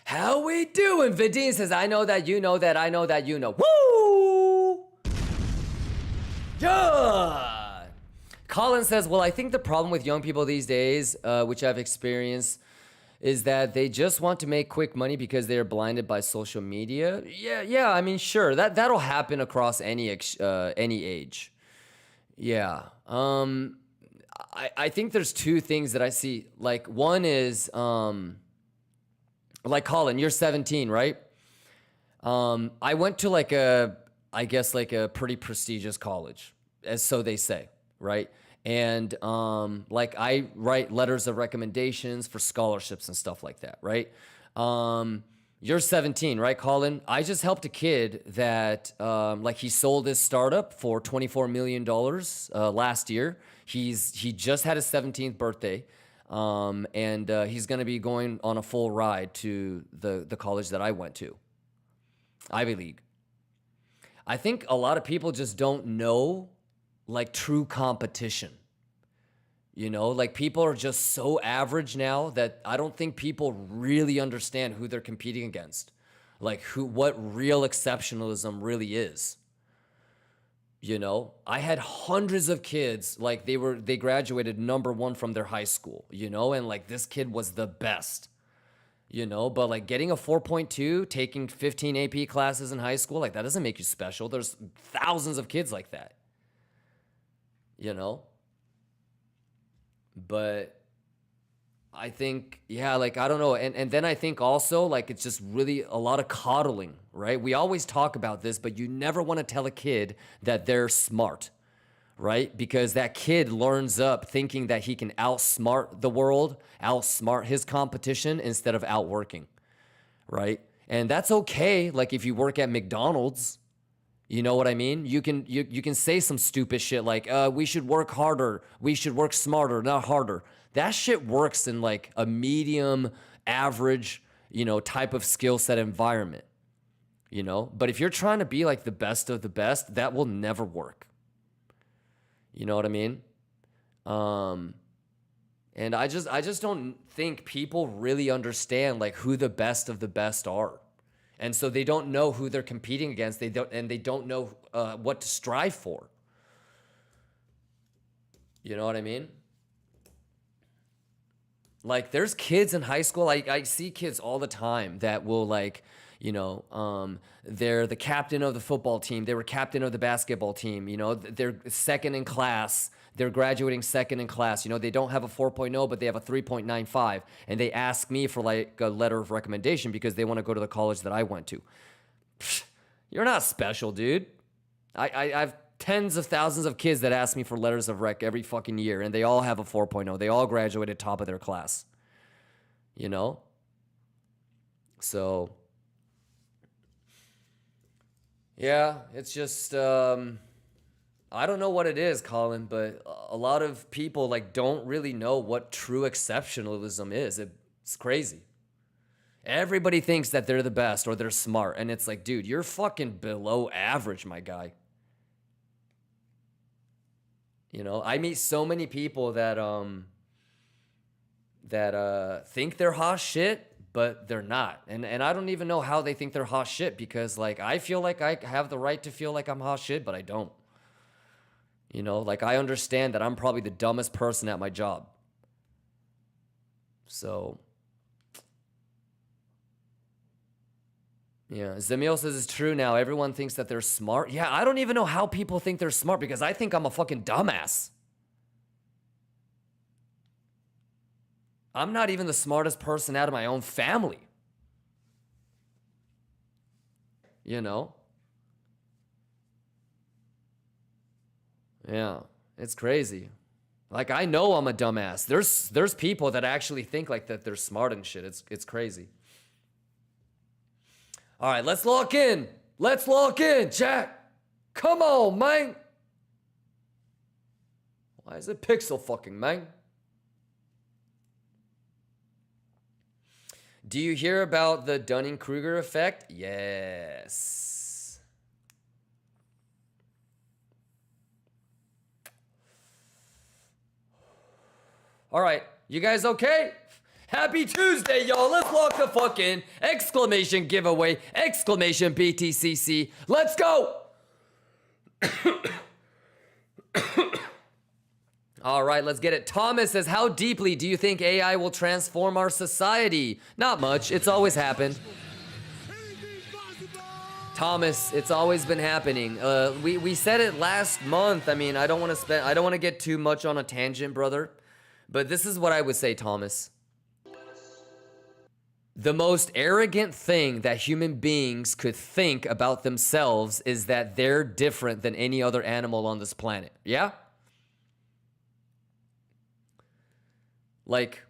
How we doing? Vidine says, I know that you know that I know that you know. Woo! Yeah! Colin says, well, I think the problem with young people these days, which I've experienced, is that they just want to make quick money because they are blinded by social media. Yeah. I mean, sure, that'll happen across any age. Yeah. I think there's two things that I see. Like, one is, like Colin, you're 17, right? I went to like a pretty prestigious college, as so they say, right? And like I write letters of recommendations for scholarships and stuff like that, right? You're 17, right, Colin? I just helped a kid that like he sold his startup for $24 million last year. He just had his 17th birthday. And he's going to be going on a full ride to the college that I went to, Ivy League. I think a lot of people just don't know like true competition. You know, like people are just so average now that I don't think people really understand who they're competing against. Like what real exceptionalism really is. You know, I had hundreds of kids, like they graduated #1 from their high school, you know, and like this kid was the best, you know, but like getting a 4.2, taking 15 AP classes in high school, like that doesn't make you special. There's thousands of kids like that, you know, but I think, yeah, like, I don't know. And then I think also like, it's just really a lot of coddling, right? We always talk about this, but you never want to tell a kid that they're smart, right? Because that kid learns up thinking that he can outsmart the world, outsmart his competition instead of outworking, right? And that's okay. Like if you work at McDonald's, you know what I mean? You can say some stupid shit like, we should work harder. We should work smarter, not harder. That shit works in like a medium, average, you know, type of skill set environment, you know? But if you're trying to be like the best of the best, that will never work. You know what I mean? And I just don't think people really understand like who the best of the best are. And so they don't know who they're competing against. They don't know what to strive for. You know what I mean? Like there's kids in high school, I see kids all the time that will like, you know, they're the captain of the football team. They were captain of the basketball team. You know, they're second in class. They're graduating second in class. You know, they don't have a 4.0, but they have a 3.95. And they ask me for like a letter of recommendation because they want to go to the college that I went to. Pfft, you're not special, dude. I've tens of thousands of kids that ask me for letters of rec every fucking year, and they all have a 4.0. They all graduated top of their class. You know? So, yeah, it's just, I don't know what it is, Colin, but a lot of people like don't really know what true exceptionalism is. It's crazy. Everybody thinks that they're the best or they're smart, and it's like, dude, you're fucking below average, my guy. You know, I meet so many people that think they're hot shit, but they're not. And I don't even know how they think they're hot shit because like I feel like I have the right to feel like I'm hot shit, but I don't. You know, like I understand that I'm probably the dumbest person at my job. So yeah, Zemil says it's true now. Everyone thinks that they're smart. Yeah, I don't even know how people think they're smart because I think I'm a fucking dumbass. I'm not even the smartest person out of my own family. You know? Yeah, it's crazy. Like I know I'm a dumbass. There's people that actually think like that they're smart and shit. It's crazy. All right, let's lock in. Let's lock in, chat. Come on, man. Why is it pixel fucking, man? Do you hear about the Dunning-Kruger effect? Yes. All right, you guys okay? Happy Tuesday, y'all. Let's lock the fucking exclamation giveaway, exclamation BTCC. Let's go. All right, let's get it. Thomas says, how deeply do you think AI will transform our society? Not much. It's always happened. Thomas, it's always been happening. We said it last month. I mean, I don't want to get too much on a tangent, brother. But this is what I would say, Thomas. The most arrogant thing that human beings could think about themselves is that they're different than any other animal on this planet. Yeah? Like,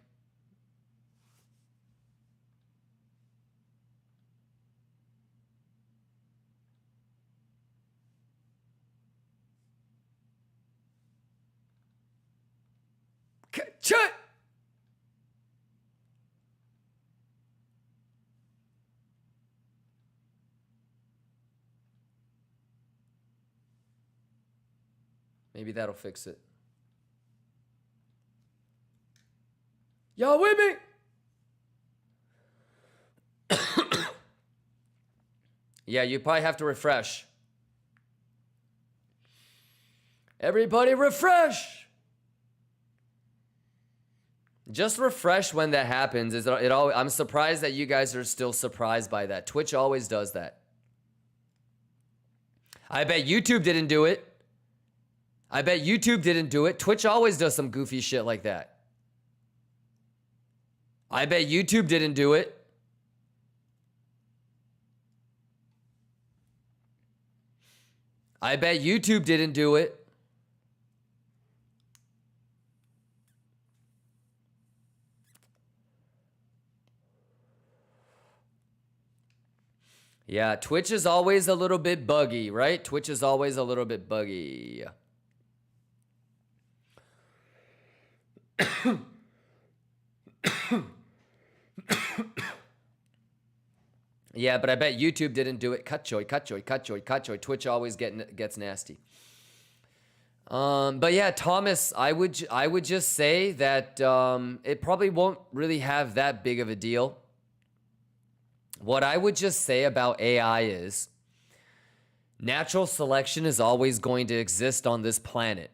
Chut! Maybe that'll fix it. Y'all with me? Yeah, you probably have to refresh. Everybody refresh. Just refresh when that happens. I'm surprised that you guys are still surprised by that. Twitch always does that. I bet YouTube didn't do it. I bet YouTube didn't do it. Twitch always does some goofy shit like that. I bet YouTube didn't do it. I bet YouTube didn't do it. Yeah, Twitch is always a little bit buggy, right? Twitch is always a little bit buggy. Yeah, but I bet YouTube didn't do it. Cutchoy. Twitch always gets nasty. But yeah, Thomas, I would just say that it probably won't really have that big of a deal. What I would just say about AI is natural selection is always going to exist on this planet.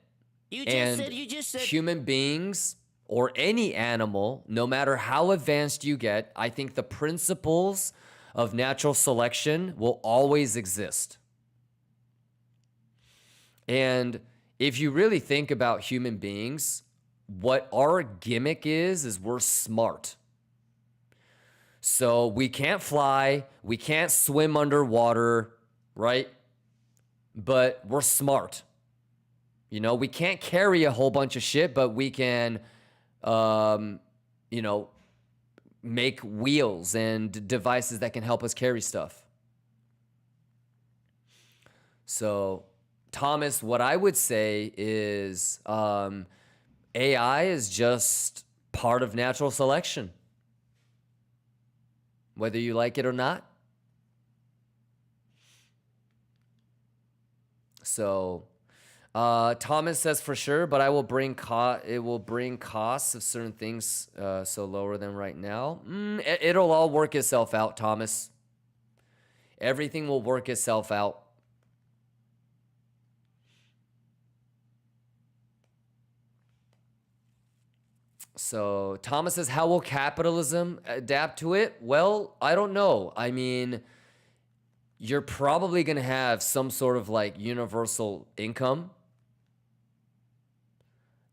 You just said human beings or any animal, no matter how advanced you get, I think the principles of natural selection will always exist. And if you really think about human beings, what our gimmick is we're smart. So we can't fly, we can't swim underwater, right? But we're smart. You know, we can't carry a whole bunch of shit, but we can, you know, make wheels and devices that can help us carry stuff. So, Thomas, what I would say is AI is just part of natural selection, whether you like it or not. So, Thomas says for sure, but it will bring costs of certain things so lower than right now. It'll all work itself out, Thomas. Everything will work itself out. So Thomas says, how will capitalism adapt to it? Well, I don't know. I mean, you're probably going to have some sort of like universal income.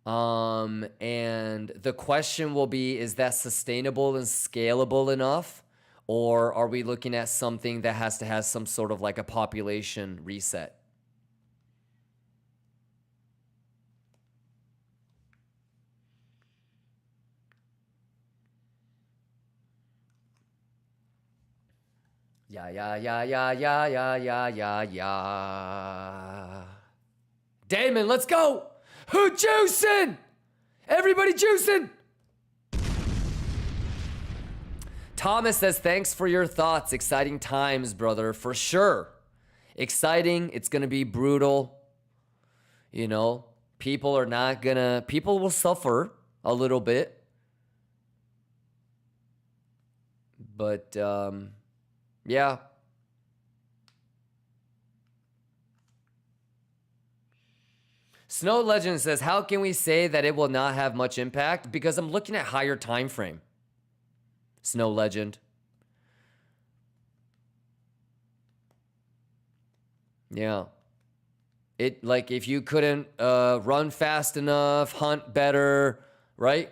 And the question will be, is that sustainable and scalable enough? Or are we looking at something that has to have some sort of like a population reset? Yeah. Damon, let's go. Who juicing? Everybody juicing. Thomas says, thanks for your thoughts. Exciting times, brother, for sure. Exciting. It's going to be brutal. You know, people will suffer a little bit. But, yeah. Snow Legend says, how can we say that it will not have much impact? Because I'm looking at higher time frame. Snow Legend. Yeah. It, like, if you couldn't run fast enough, hunt better, right?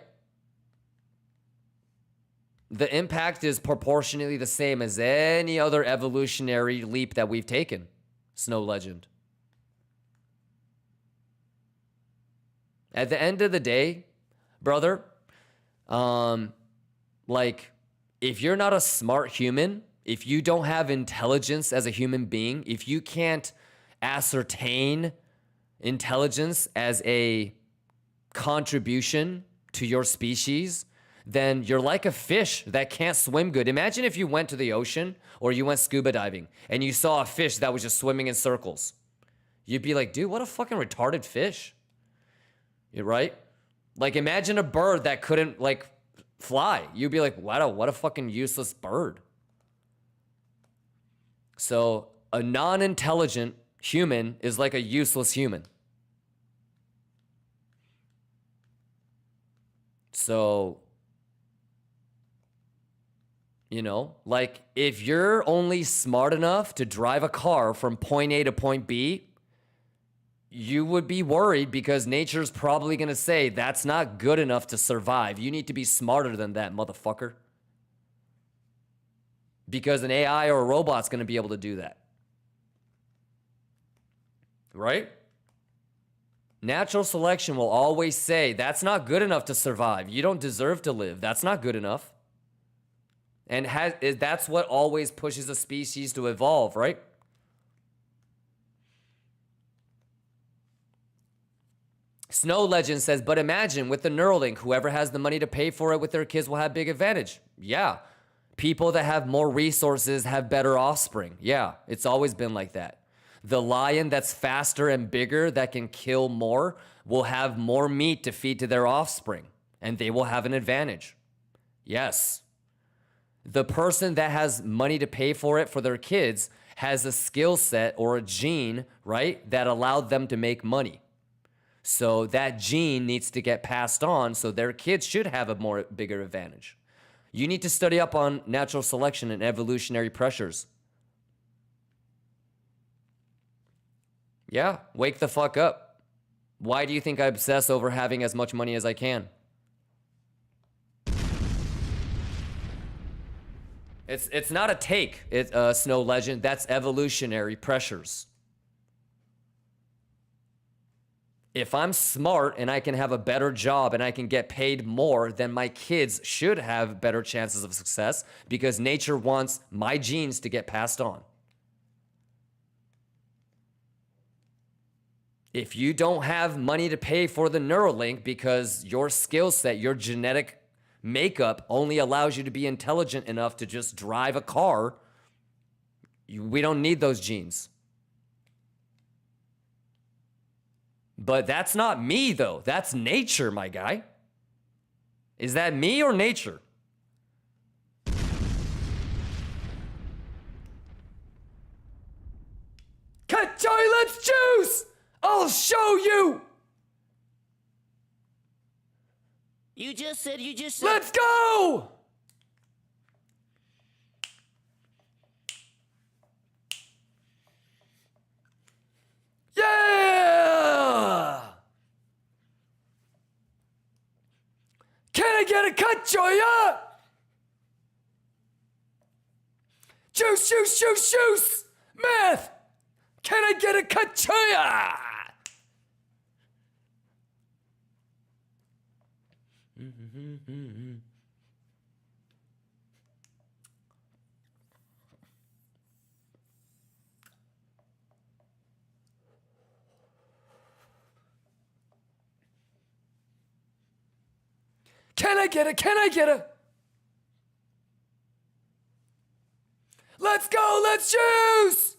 The impact is proportionately the same as any other evolutionary leap that we've taken. Snow Legend. At the end of the day, brother, like, if you're not a smart human, if you don't have intelligence as a human being, if you can't ascertain intelligence as a contribution to your species, then you're like a fish that can't swim good. Imagine if you went to the ocean or you went scuba diving and you saw a fish that was just swimming in circles. You'd be like, dude, what a fucking retarded fish. You're right? Like, imagine a bird that couldn't, like, fly. You'd be like, wow, what a fucking useless bird. So a non-intelligent human is like a useless human. So, you know, like, if you're only smart enough to drive a car from point A to point B, you would be worried because nature's probably going to say that's not good enough to survive. You need to be smarter than that, motherfucker. Because an AI or a robot's going to be able to do that. Right? Natural selection will always say that's not good enough to survive. You don't deserve to live. That's not good enough. And that's what always pushes a species to evolve, right? Snow Legend says, but imagine with the Neuralink, whoever has the money to pay for it with their kids will have big advantage. Yeah. People that have more resources have better offspring. Yeah, it's always been like that. The lion that's faster and bigger that can kill more will have more meat to feed to their offspring, and they will have an advantage. Yes. The person that has money to pay for it for their kids has a skill set or a gene, right, that allowed them to make money. So that gene needs to get passed on, so their kids should have a bigger advantage. You need to study up on natural selection and evolutionary pressures. Yeah, wake the fuck up. Why do you think I obsess over having as much money as I can? It's not a take, Snow Legend. That's evolutionary pressures. If I'm smart and I can have a better job and I can get paid more, then my kids should have better chances of success because nature wants my genes to get passed on. If you don't have money to pay for the Neuralink because your skill set, your genetic makeup only allows you to be intelligent enough to just drive a car, we don't need those genes. But that's not me, though. That's nature, my guy. Is that me or nature? Cut joy, let's juice! I'll show you! You just said. Let's go! Yeah! Can I get a cut, Joya? Juice, juice, juice, juice! Math! Can I get a cut, Joya? Can I get it? Can I get it? Let's go. Let's juice.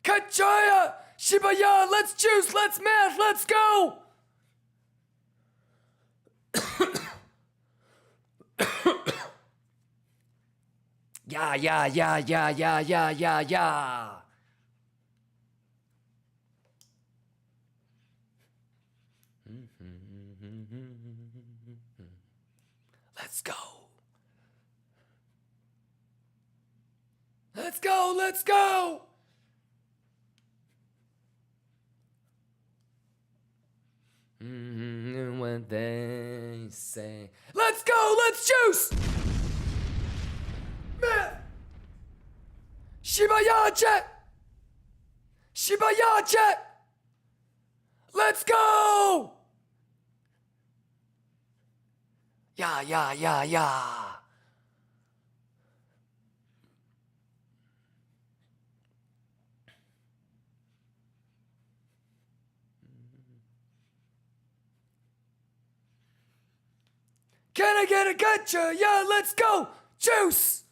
Kachaya. Shibaya. Let's juice. Let's math. Let's go. Yeah, yeah, yeah, yeah, yeah, yeah, yeah, yeah. Let's go. Let's go, let's go. When they say, let's go, let's juice. Man. Shibayache. Shibayache. Let's go. Yeah, yeah, yeah, yeah. Can I get a gotcha? Yeah, let's go. Juice.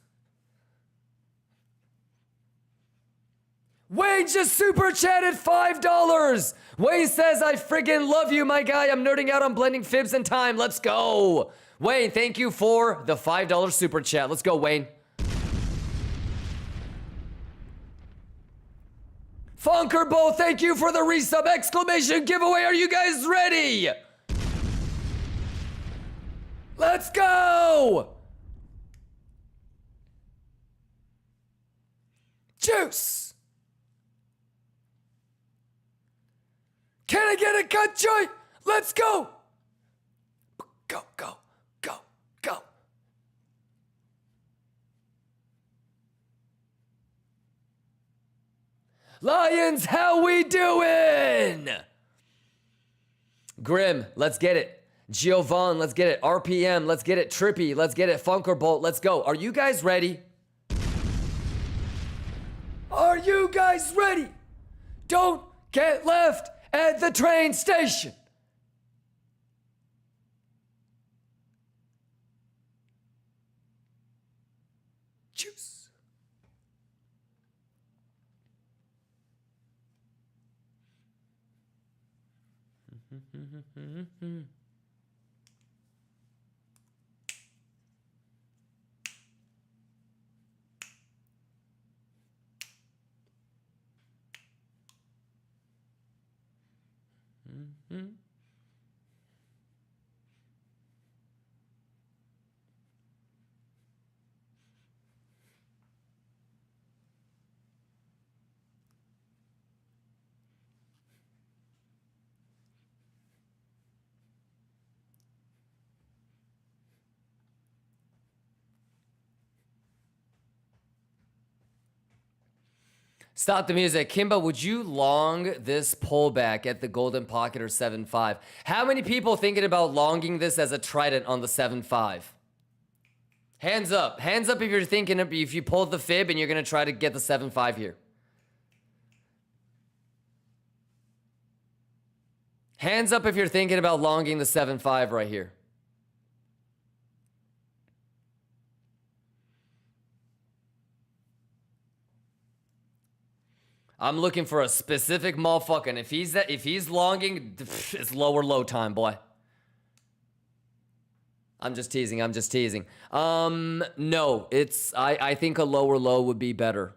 Wayne just super chatted $5. Wayne says, I friggin' love you, my guy. I'm nerding out on blending fibs and time. Let's go. Wayne, thank you for the $5 super chat. Let's go, Wayne. Funkerbo, thank you for the resub exclamation giveaway. Are you guys ready? Let's go. Juice. Can I get a cut joint? Let's go. Go, go, go, go. Lions, how we doing? Grim, let's get it. Giovanni, let's get it. RPM, let's get it. Trippy, let's get it. Funkerbolt, let's go. Are you guys ready? Are you guys ready? Don't get left at the train station. Juice. Stop the music. Kimba, would you long this pullback at the golden pocket or 7.5? How many people thinking about longing this as a trident on the 7.5? Hands up. Hands up if you're thinking, if you pulled the fib and you're going to try to get the 7.5 here. Hands up if you're thinking about longing the 7.5 right here. I'm looking for a specific motherfucker. And if he's longing, it's lower low time, boy. I'm just teasing. I'm just teasing. No, I think a lower low would be better.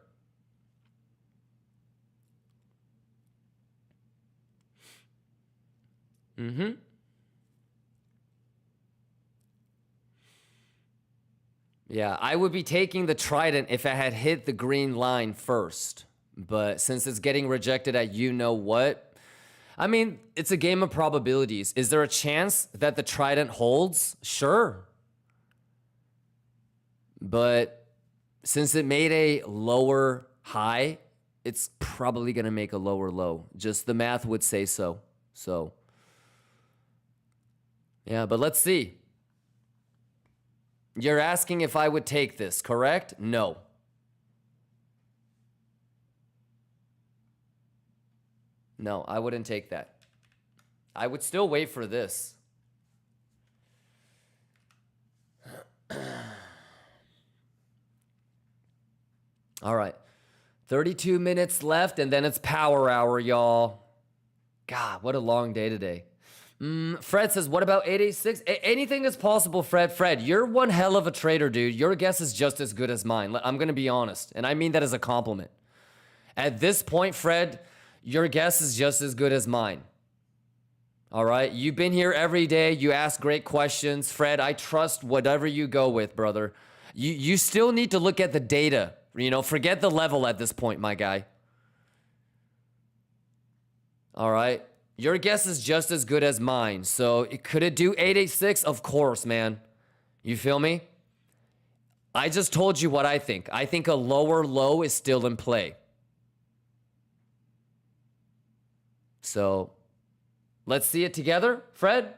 Yeah, I would be taking the trident if I had hit the green line first. But since it's getting rejected at you know what, I mean, it's a game of probabilities. Is there a chance that the trident holds? Sure. But since it made a lower high, it's probably going to make a lower low. Just the math would say so. So, yeah, but let's see. You're asking if I would take this, correct? No. No, I wouldn't take that. I would still wait for this. All right. 32 minutes left, and then it's power hour, y'all. God, what a long day today. Fred says, what about 886? Anything is possible, Fred. Fred, you're one hell of a trader, dude. Your guess is just as good as mine. I'm going to be honest, and I mean that as a compliment. At this point, Fred, your guess is just as good as mine. All right? You've been here every day. You ask great questions. Fred, I trust whatever you go with, brother. You still need to look at the data. You know, forget the level at this point, my guy. All right? Your guess is just as good as mine. So could it do 886? Of course, man. You feel me? I just told you what I think. I think a lower low is still in play. So let's see it together, Fred.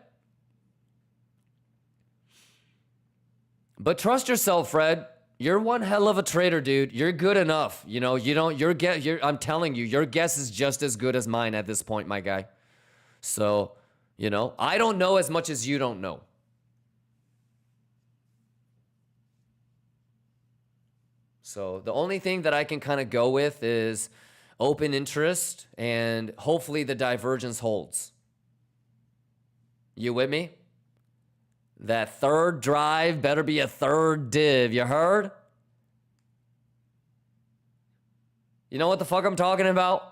But trust yourself, Fred. You're one hell of a trader, dude. You're good enough. You know, I'm telling you, your guess is just as good as mine at this point, my guy. So, you know, I don't know as much as you don't know. So the only thing that I can kind of go with is open interest, and hopefully the divergence holds. You with me? That third drive better be a third div, you heard? You know what the fuck I'm talking about?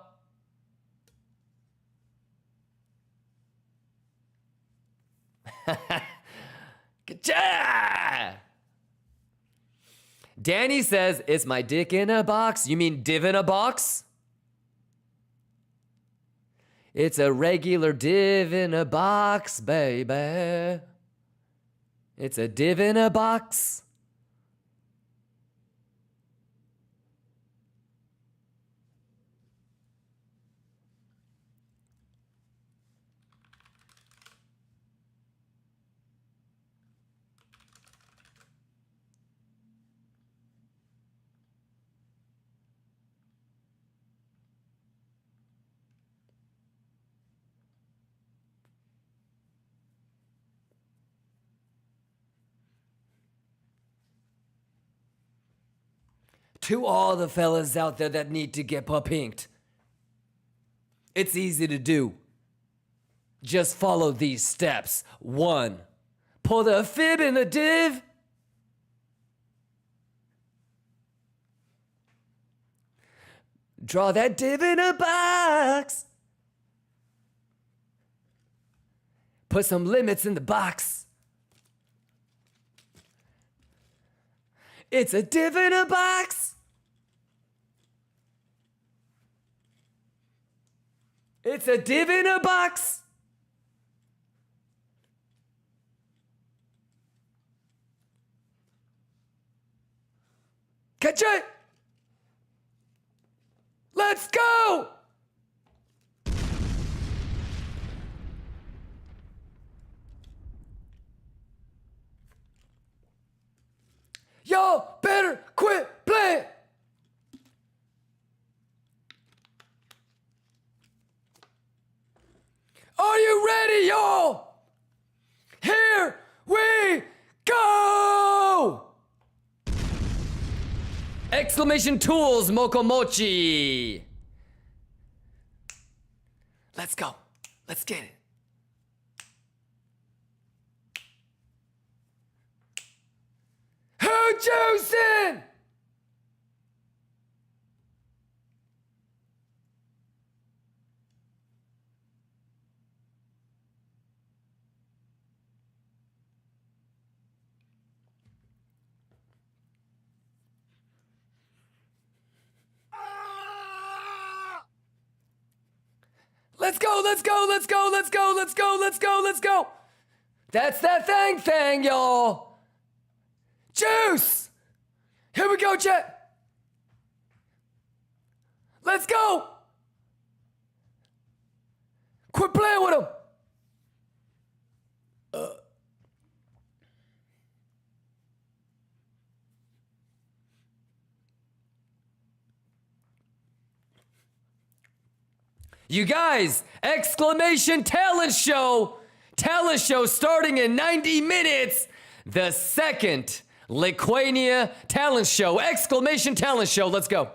Ka-cha! Danny says, it's my dick in a box. You mean div in a box? It's a regular div in a box, baby. It's a div in a box. To all the fellas out there that need to get pinked, it's easy to do. Just follow these steps. 1, pull the fib in the div. Draw that div in a box. Put some limits in the box. It's a div in a box. It's a div in a box. Catch it. Let's go. Y'all better quit playing. Are you ready, y'all? Here we go! Exclamation tools, Mokomochi. Let's go. Let's get it. Who juicing? Let's go, let's go, let's go, let's go, let's go, let's go, let's go. That's that thing, y'all. Juice. Here we go, Chet. Let's go. Quit playing with him. You guys, exclamation talent show starting in 90 minutes. The second Liquania talent show! Exclamation talent show! Let's go.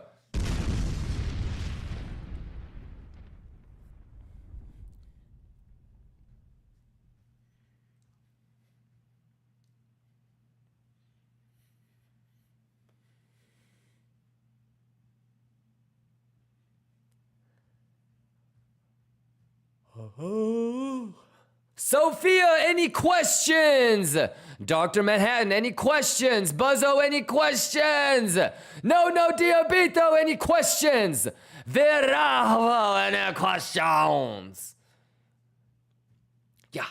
Sophia, any questions? Dr. Manhattan, any questions? Buzzo, any questions? No Diabito, any questions? Veravo, any questions? Yeah.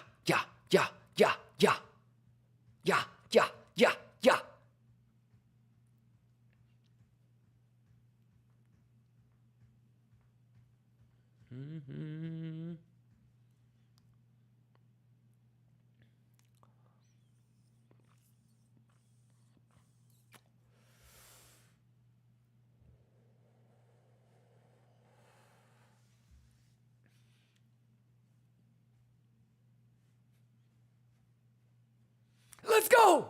Let's go!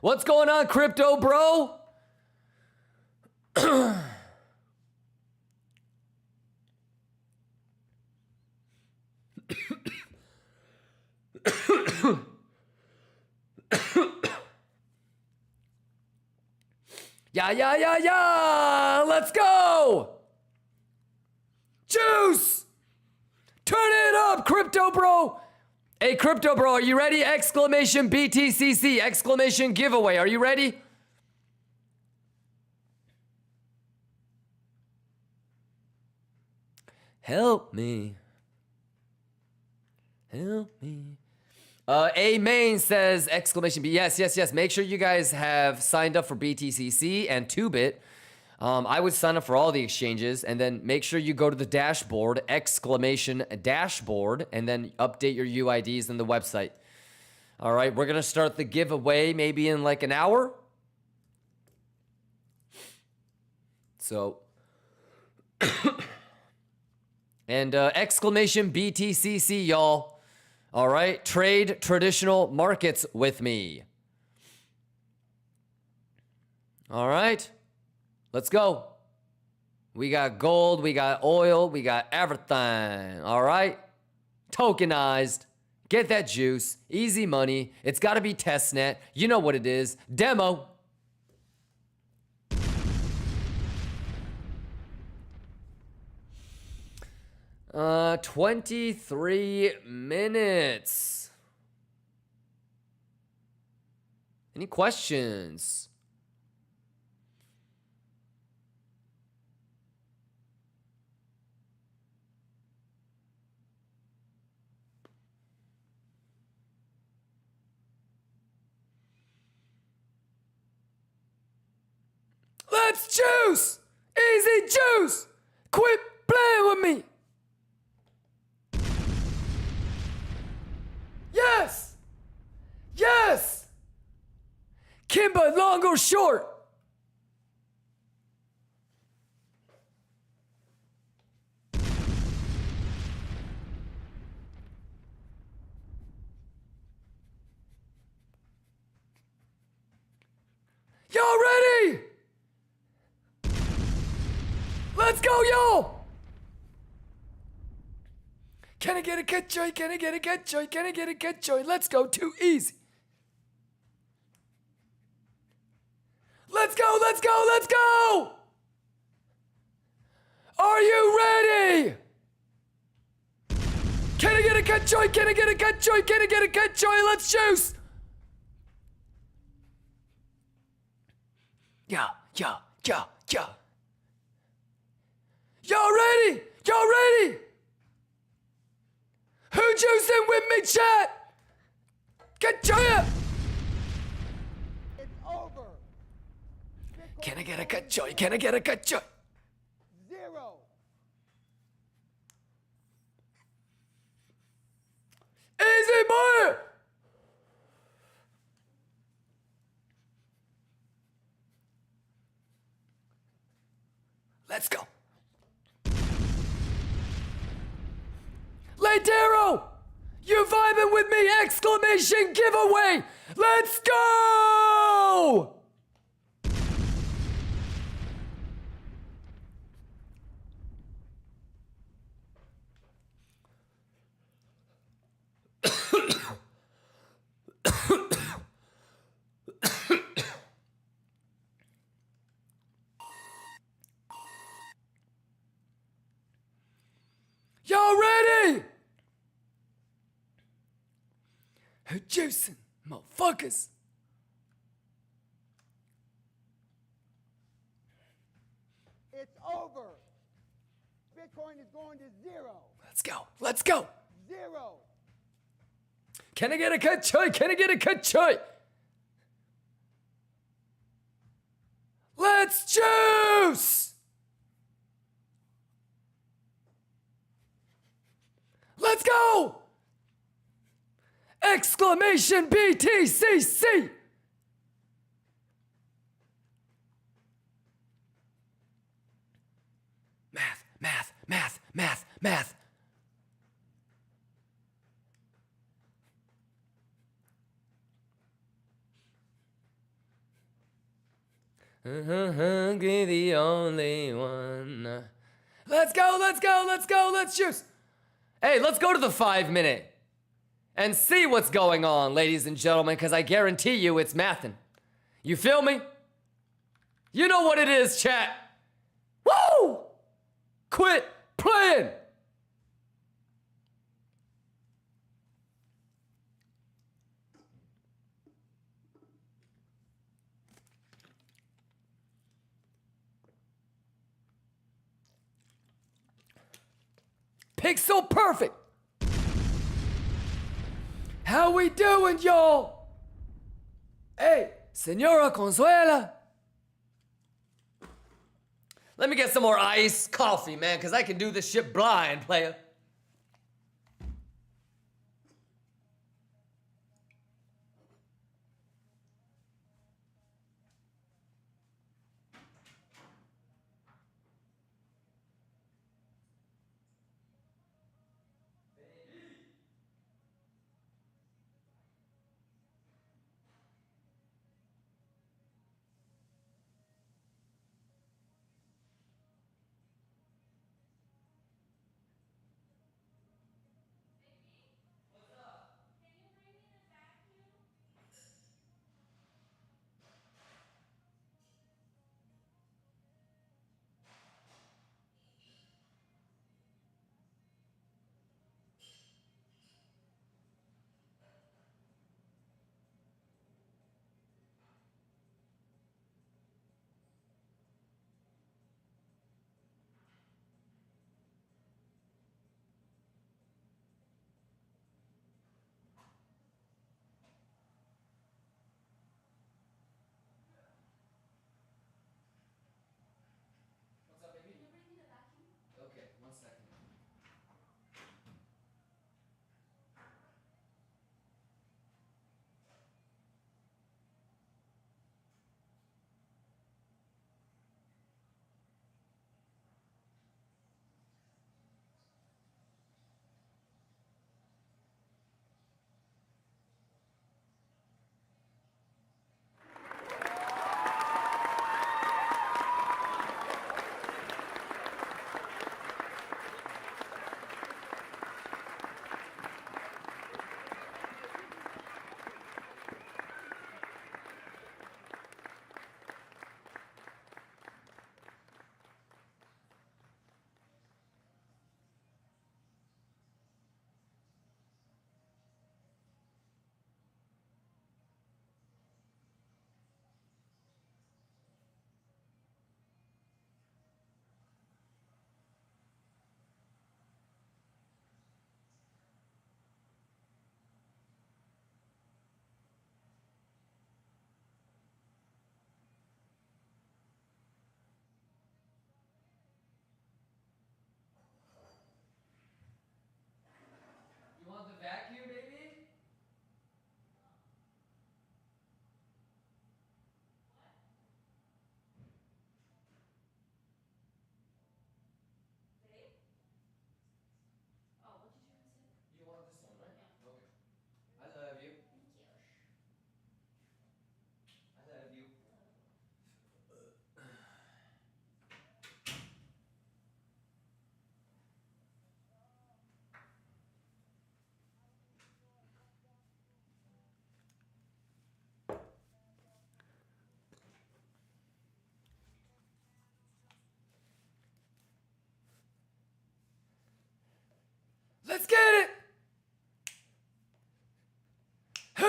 What's going on, crypto bro? Yeah. Let's go! Juice! Turn it up, crypto bro! Hey, crypto bro, are you ready? Exclamation BTCC, exclamation giveaway. Are you ready? Help me. A main says exclamation B. Yes. Make sure you guys have signed up for BTCC and 2bit. I would sign up for all the exchanges, and then make sure you go to the dashboard, exclamation dashboard, and then update your UIDs in the website. All right, we're gonna start the giveaway maybe in like an hour. So, and exclamation BTCC, y'all. All right, trade traditional markets with me. All right. Let's go. We got gold, we got oil, we got everything. All right? Tokenized. Get that juice. Easy money. It's got to be testnet. You know what it is. Demo. Uh, 23 minutes. Any questions? Let's juice! Easy juice! Quit playing with me! Yes! Yes! KIMBA, long or short? Y'all ready? Let's go, yo! Can I get a cut joy? Can I get a cut joy? Can I get a cut joy? Let's go, too easy. Let's go, let's go, let's go! Are you ready? Can I get a cut joy? Can I get a cut joy? Can I get a cut joy? Let's juice! Yeah. Y'all ready? Y'all ready? Who juicing with me, chat? Get joy! It's over. Can I get a cut joy? Can I get a cut joy? 0. Easy boy! Let's go. Ladero! You vibing with me? Exclamation giveaway! Let's go! Y'all ready? Who juicing, motherfuckers? It's over. Bitcoin is going to zero. Let's go. Let's go. Zero. Can I get a cut choy? Can I get a cut choy? Let's juice! Let's go! Exclamation BTCC! Math, math, math, math, math. Hungry, the only one. Let's go, let's go, let's go, let's juice. Hey, let's go to the 5 minute and see what's going on, ladies and gentlemen, because I guarantee you it's mathin'. You feel me? You know what it is, chat. Woo! Quit playing. Pixel perfect. How we doing, y'all? Hey, Senora Consuela. Let me get some more iced coffee, man, because I can do this shit blind, player.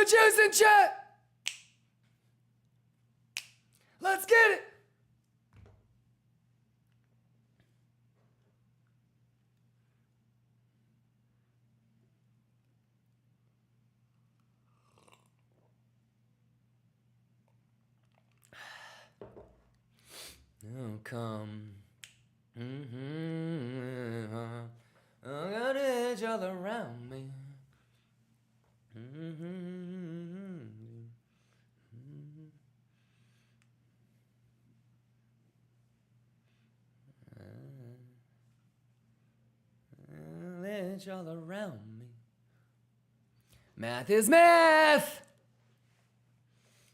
No juice in chat. Let's get it. Oh, come. I got edge all around me. Edge all around me. Math is math.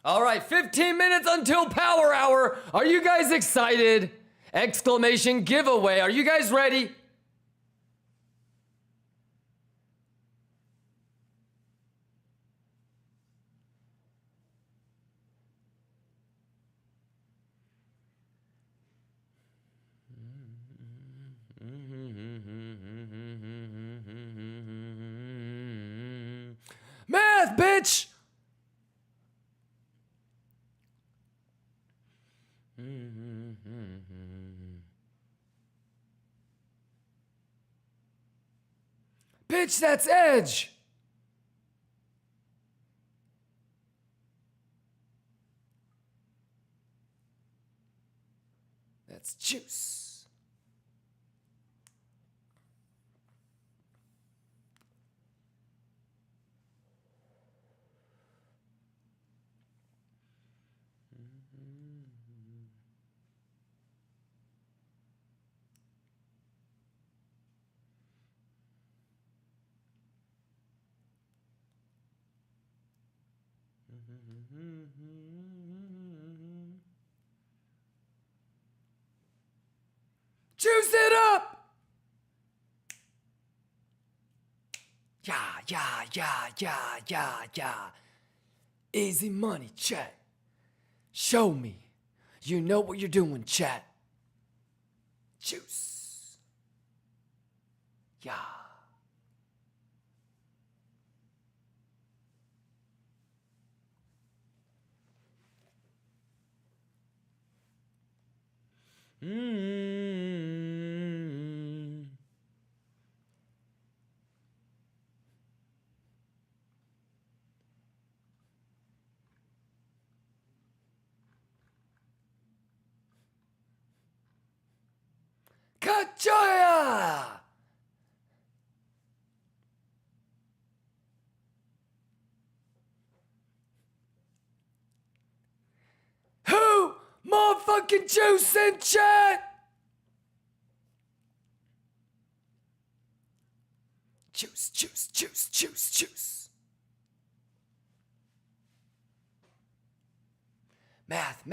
All right, 15 minutes until power hour. Are you guys excited? Exclamation giveaway. Are you guys ready? Math, bitch! Bitch, that's edge! That's juice. Juice it up! Yeah. Easy money, chat. Show me. You know what you're doing, chat. Juice. Yeah. Kachoya! Who motherfucking juice in chat? Juice. Math.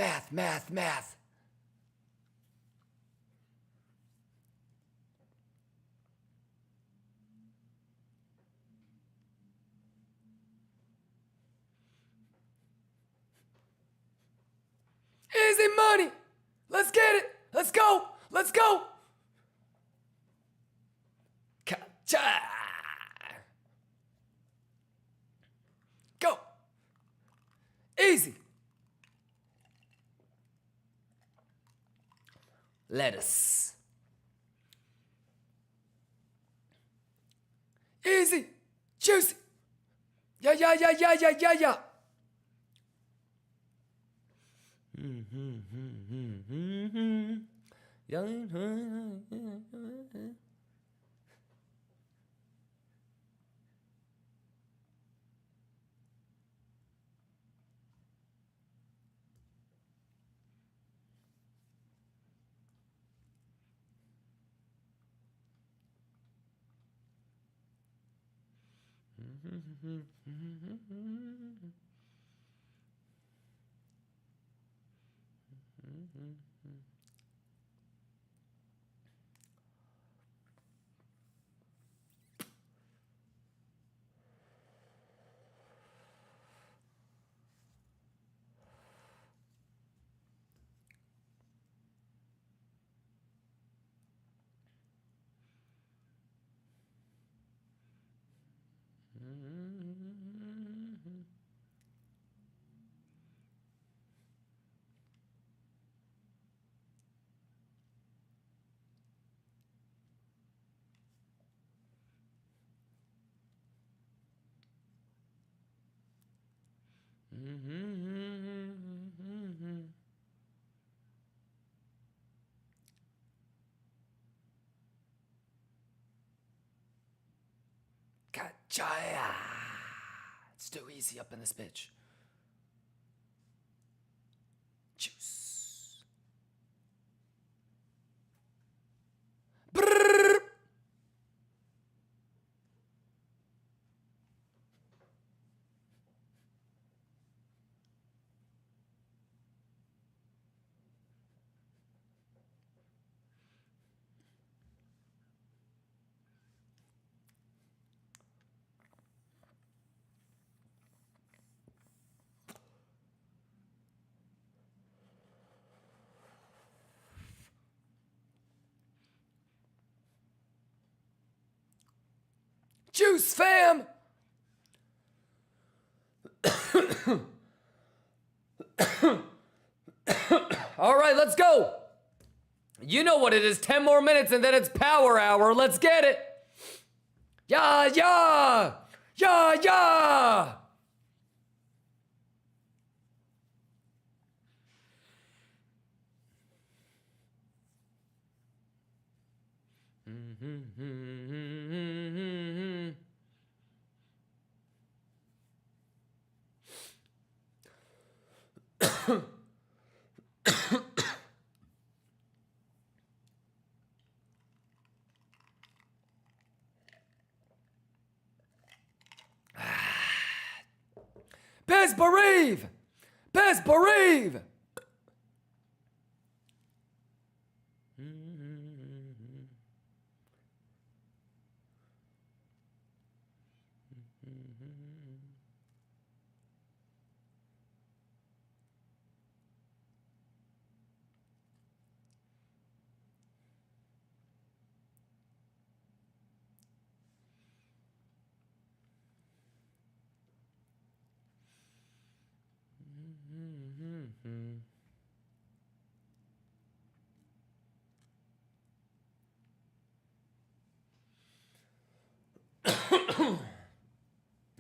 Easy money. Let's get it. Let's go. Kacha. Go. Easy. Lettuce. Easy. Juicy. Yeah. Gotcha. It's too easy up in this bitch. Juice. Brrr. Juice, fam! All right, let's go. You know what it is. 10 more minutes and then it's power hour. Let's get it. Yeah, yeah. Yeah, yeah. Best bereave! Best bereave!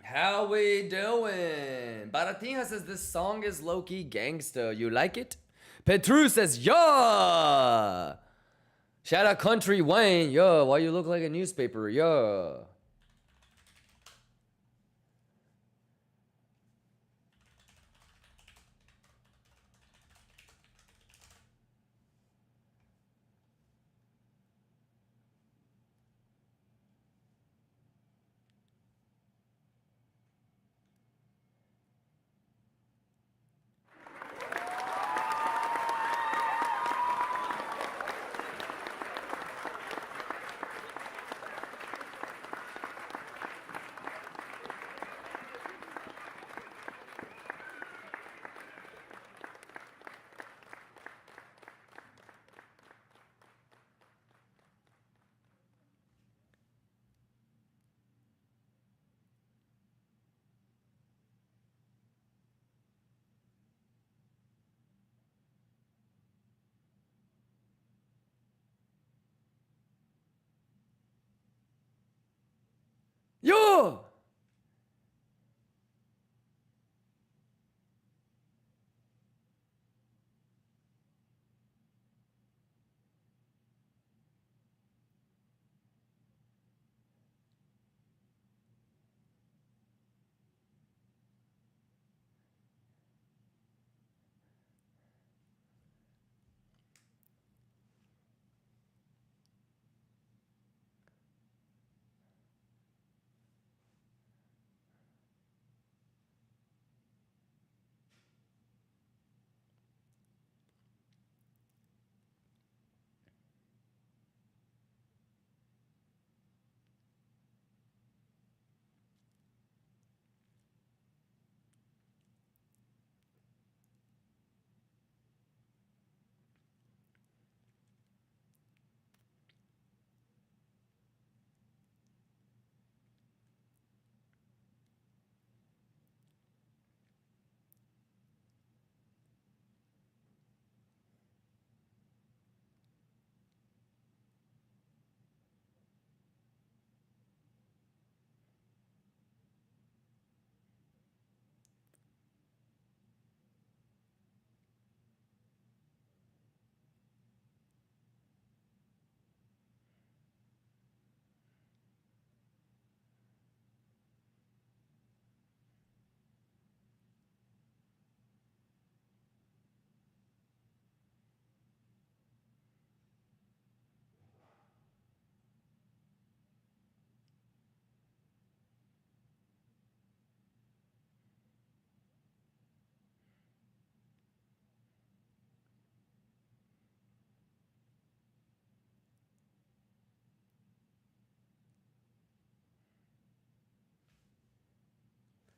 How we doing? Baratinha says this song is low-key gangsta. You like it? Petru says, yeah! Shout out Country Wayne. Yeah, why you look like a newspaper? Yeah.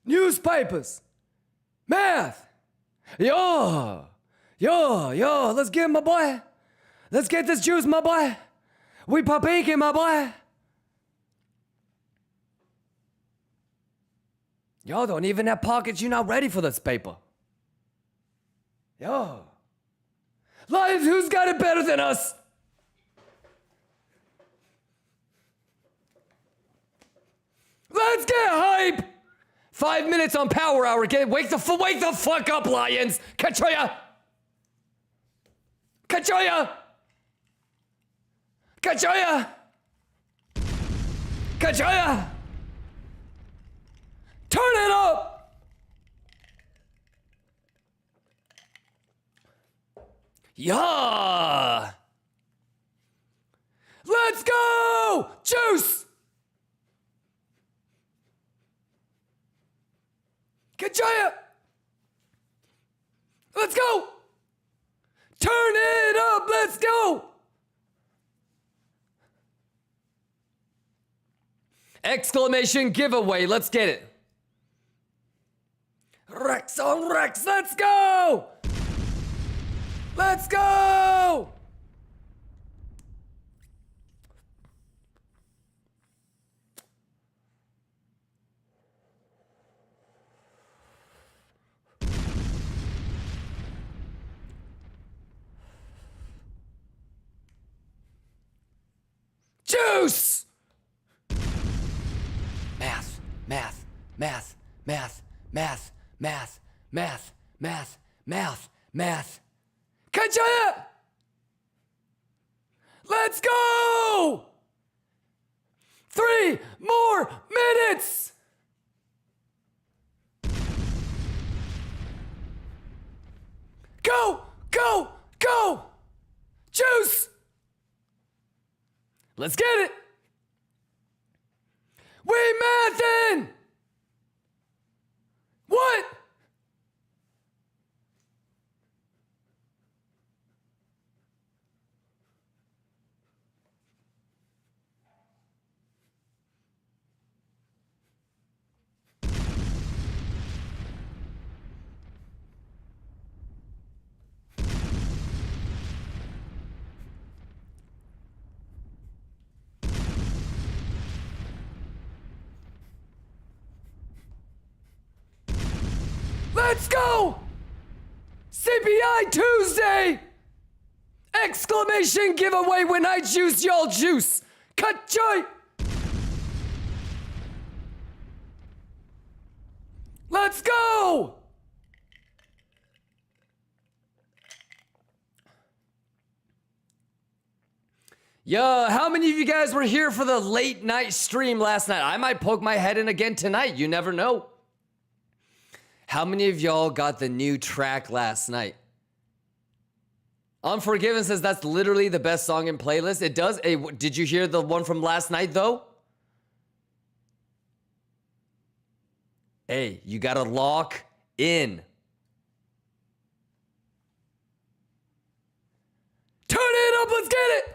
newspapers, math. Yo, let's get my boy. Let's get this juice, my boy. We papinky, my boy. Y'all don't even have pockets. You're not ready for this paper. Yo. Lions, who's got it better than us? Let's get hype. 5 minutes on Power Hour. Wake the fuck up, Lions. Kachoya. Kachoya. Kachoya. Kachoya. Turn it up. Yeah. Let's go. Juice. Kachaya! Let's go! Turn it up! Let's go! Exclamation giveaway. Let's get it. Rex on Rex. Let's go! Let's go! Juice! Math, math, math, math, math, math, math, math, math, math. Kachaya! Let's go! 3 more minutes! Go, go, go! Juice! Let's get it! We mathin'! What? Let's go! CPI Tuesday! Exclamation giveaway when I juice y'all juice! Cut joy! Let's go! Yo, how many of you guys were here for the late night stream last night? I might poke my head in again tonight. You never know. How many of y'all got the new track last night? Unforgiven says that's literally the best song in playlist. It does. Hey, did you hear the one from last night though? Hey, you gotta lock in. Turn it up, let's get it!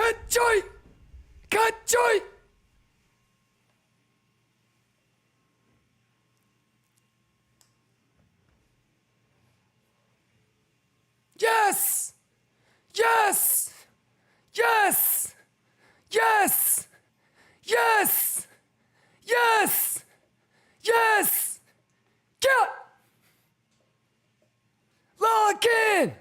Cut joy! Cut joy! Yes! Yes! Yes! Yes! Yes! Yes! Yes! Get! Lock in!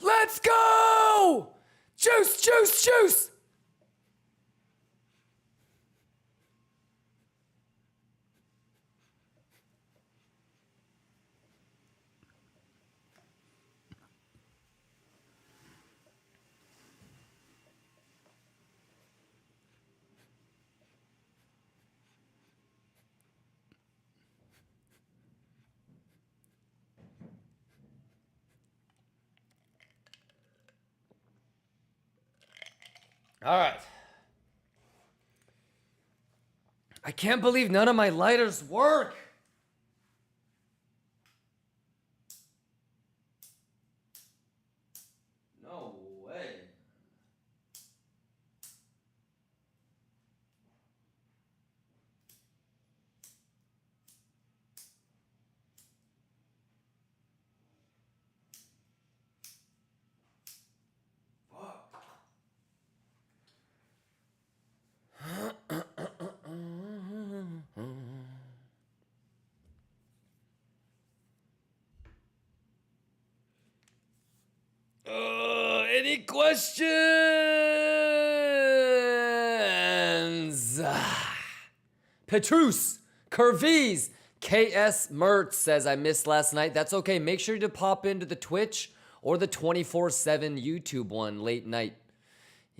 Let's go! Juice, juice, juice! All right. I can't believe none of my lighters work. No way. Any questions? Petrus, Curvies, KS Mertz says, I missed last night. That's okay. Make sure to pop into the Twitch or the 24/7 YouTube one late night.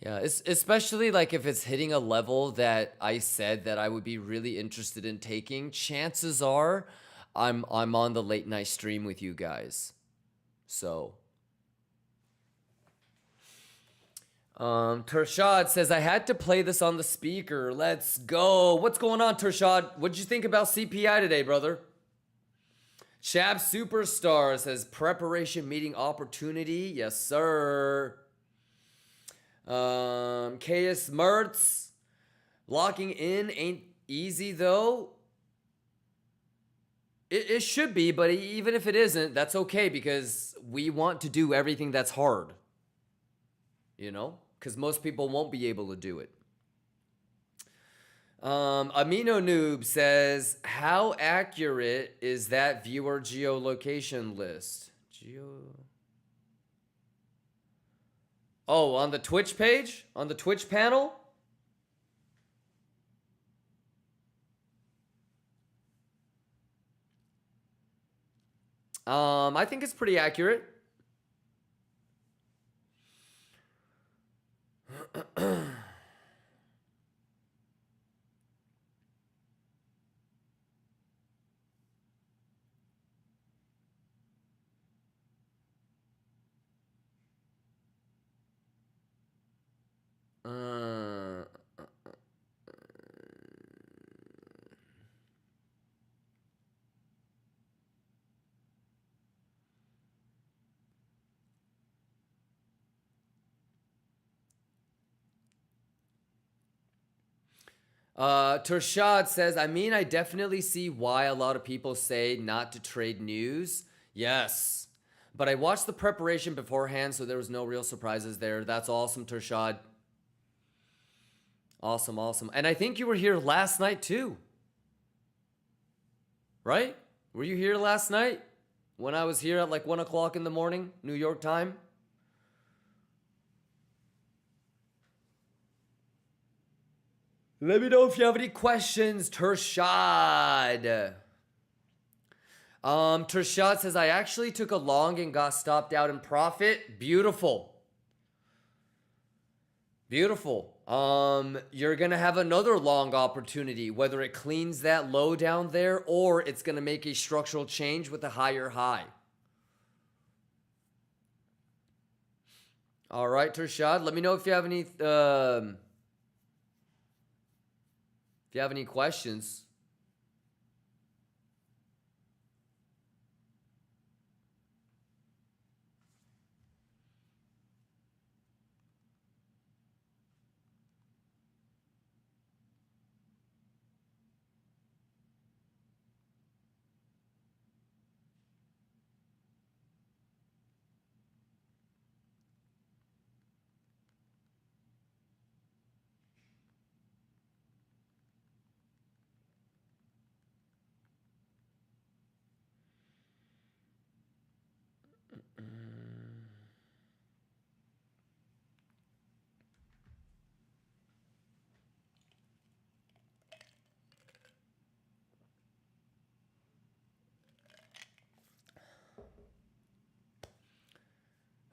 Yeah, especially like if it's hitting a level that I said that I would be really interested in taking. Chances are I'm on the late night stream with you guys. So Tershad says, I had to play this on the speaker. Let's go. What's going on, Tershad? What'd you think about CPI today, brother? Shab Superstar says, preparation meeting opportunity. Yes, sir. KS Mertz, locking in ain't easy, though. It should be, but even if it isn't, that's okay because we want to do everything that's hard. You know? Because most people won't be able to do it. Amino Noob says, how accurate is that viewer geolocation list? Oh, on the Twitch page? On the Twitch panel? I think it's pretty accurate. Tershad says, I mean, I definitely see why a lot of people say not to trade news. Yes. But I watched the preparation beforehand, so there was no real surprises there. That's awesome, Tershad. Awesome, awesome. And I think you were here last night too. Right? Were you here last night? When I was here at like 1 o'clock in the morning, New York time? Let me know if you have any questions, Tershad. Tershad says, I actually took a long and got stopped out in profit. Beautiful. Beautiful. You're going to have another long opportunity, whether it cleans that low down there or it's going to make a structural change with a higher high. All right, Tershad, let me know if you have any questions.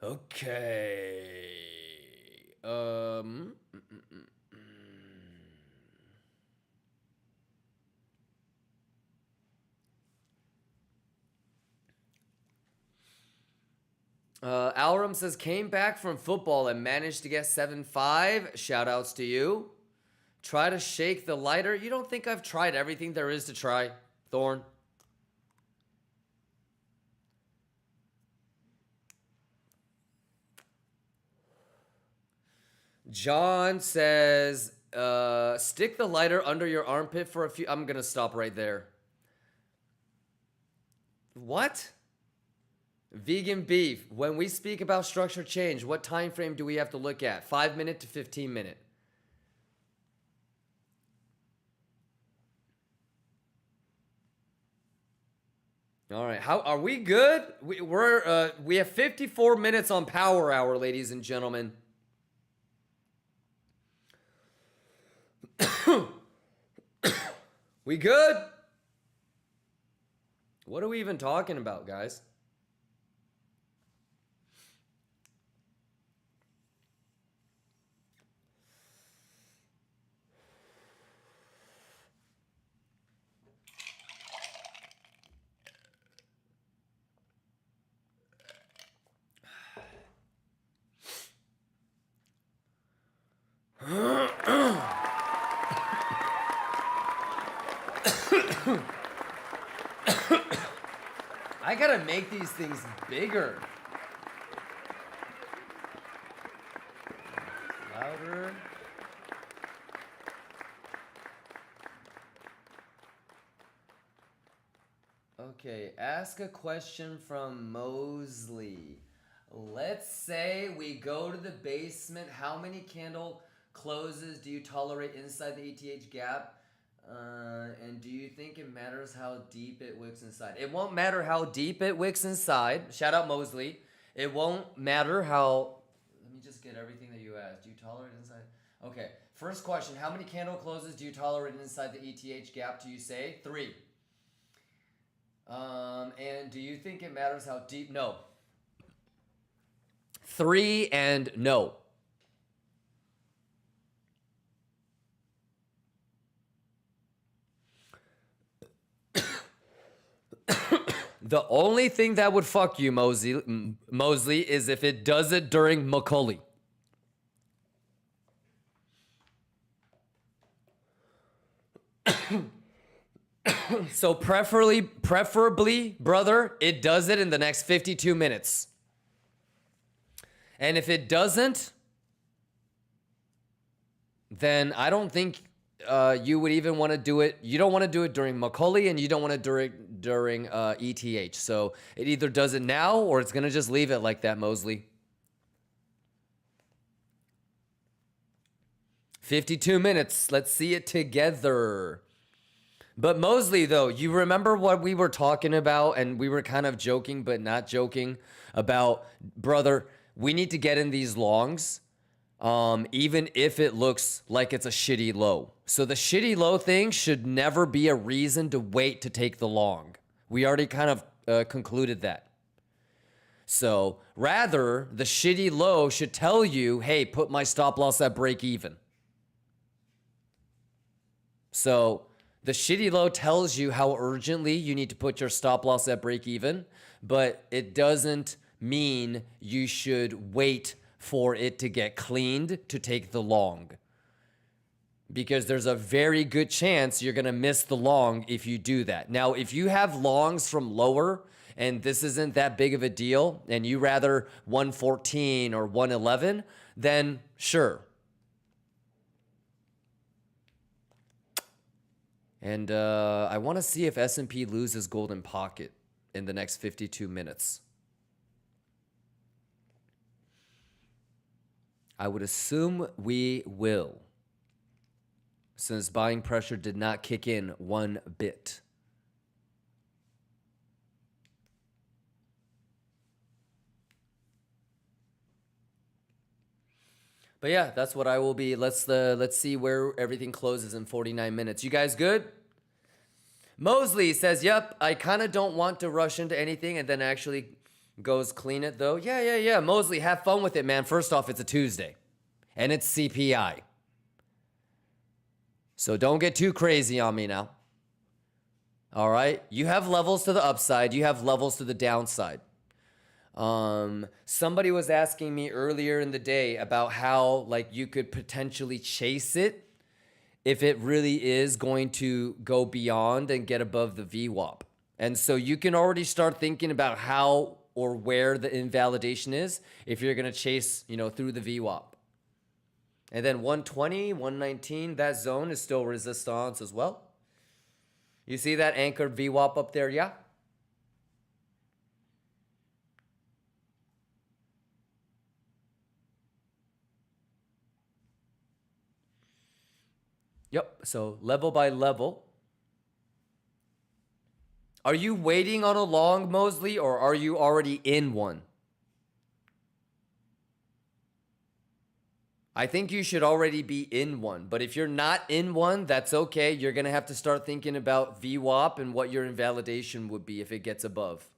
Okay. Alram says, came back from football and managed to get 7.5. Shout outs to you. Try to shake the lighter. You don't think I've tried everything there is to try, Thorn? John says, stick the lighter under your armpit for a few. I'm going to stop right there. What? Vegan beef. When we speak about structure change, what time frame do we have to look at? 5 minute to 15 minute. All right. How are we good? We have 54 minutes on Power Hour, ladies and gentlemen. We good? What are we even talking about, guys? I gotta make these things bigger. Louder. Okay, ask a question from Mosley. Let's say we go to the basement. How many candle closes do you tolerate inside the ETH gap? And do you think it matters how deep it wicks inside? It won't matter how deep it wicks inside. Shout out Mosley. It won't matter how... Let me just get everything that you asked. Do you tolerate inside? Okay. First question. How many candle closes do you tolerate inside the ETH gap? Do you say? 3. And do you think it matters how deep? No. 3 and no. The only thing that would fuck you, Mosley, is if it does it during Macaulay. So preferably, brother, it does it in the next 52 minutes. And if it doesn't, then I don't think you would even want to do it. You don't want to do it during Macaulay, and you don't want to do it during ETH. So it either does it now, or it's going to just leave it like that, Mosley. 52 minutes. Let's see it together. But Mosley, though, you remember what we were talking about, and we were kind of joking, but not joking about, brother, we need to get in these longs, even if it looks like it's a shitty low. So the shitty low thing should never be a reason to wait to take the long. We already kind of concluded that. So rather, the shitty low should tell you, hey, put my stop loss at break even. So the shitty low tells you how urgently you need to put your stop loss at break even, but it doesn't mean you should wait for it to get cleaned to take the long. Because there's a very good chance you're going to miss the long if you do that. Now, if you have longs from lower and this isn't that big of a deal and you rather 114 or 111, then sure. And I want to see if S&P loses golden pocket in the next 52 minutes. I would assume we will, since buying pressure did not kick in one bit. But yeah, that's what I will be. Let's see where everything closes in 49 minutes. You guys good? Mosley says, yep, I kind of don't want to rush into anything and then actually Goes clean it though. Yeah. Mosley, have fun with it, man. First off, it's a Tuesday and it's CPI. So don't get too crazy on me now. All right. You have levels to the upside. You have levels to the downside. Somebody was asking me earlier in the day about how like you could potentially chase it if it really is going to go beyond and get above the VWAP. And so you can already start thinking about how or where the invalidation is if you're going to chase, through the VWAP. And then 120, 119, that zone is still resistance as well. You see that anchored VWAP up there? Yeah. Yep. So level by level. Are you waiting on a long, Mosley, or are you already in one? I think you should already be in one. But if you're not in one, that's okay. You're going to have to start thinking about VWAP and what your invalidation would be if it gets above.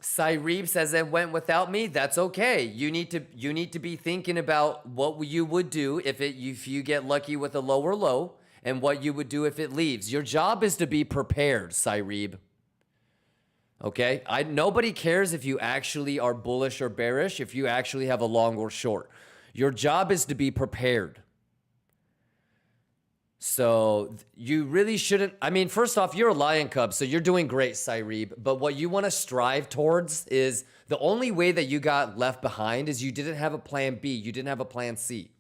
Cyreeb says it went without me. That's okay. You need to be thinking about what you would do if you get lucky with a lower low and what you would do if it leaves. Your job is to be prepared, Cyreeb. Okay? Nobody cares if you actually are bullish or bearish, if you actually have a long or short. Your job is to be prepared. So you really shouldn't. I mean, first off, you're a Lion Cub, so you're doing great, Cyreeb. But what you want to strive towards is the only way that you got left behind is you didn't have a plan B. You didn't have a plan C.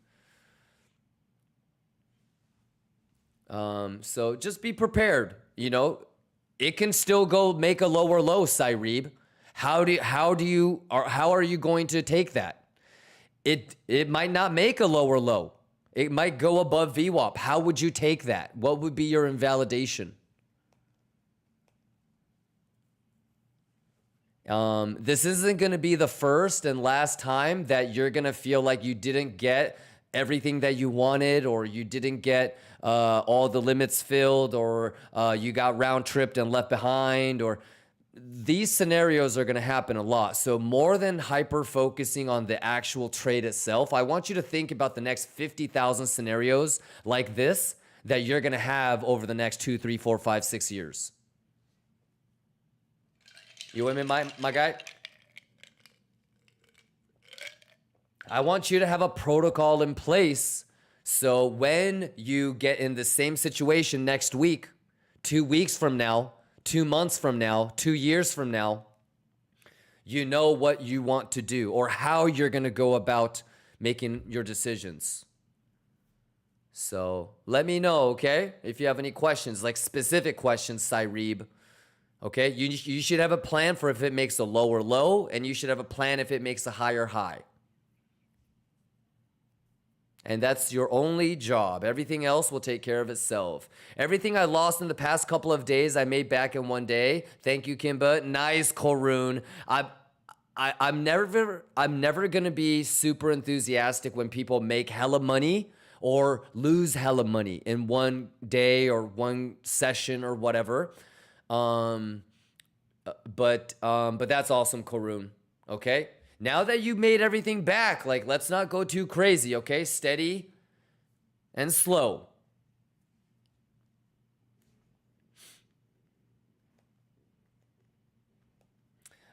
So just be prepared. It can still go make a lower low, Cyreeb. How are you going to take that? It might not make a lower low. It might go above VWAP. How would you take that? What would be your invalidation? This isn't going to be the first and last time that you're going to feel like you didn't get everything that you wanted, or you didn't get all the limits filled, or you got round tripped and left behind, or these scenarios are going to happen a lot. So more than hyper focusing on the actual trade itself, I want you to think about the next 50,000 scenarios like this that you're going to have over the next 2, 3, 4, 5, 6 years. You with me, my guy? I want you to have a protocol in place so when you get in the same situation next week, 2 weeks from now, 2 months from now, 2 years from now, you know what you want to do or how you're going to go about making your decisions. So let me know, okay? If you have any questions, like specific questions, Cyreeb. Okay? You should have a plan for if it makes a lower low, and you should have a plan if it makes a higher high. And that's your only job. Everything else will take care of itself. Everything I lost in the past couple of days, I made back in one day. Thank you, Kimba. Nice, Korun. I'm never gonna be super enthusiastic when people make hella money or lose hella money in one day or one session or whatever. But that's awesome, Korun. Okay. Now that you made everything back, like, let's not go too crazy, okay? Steady and slow.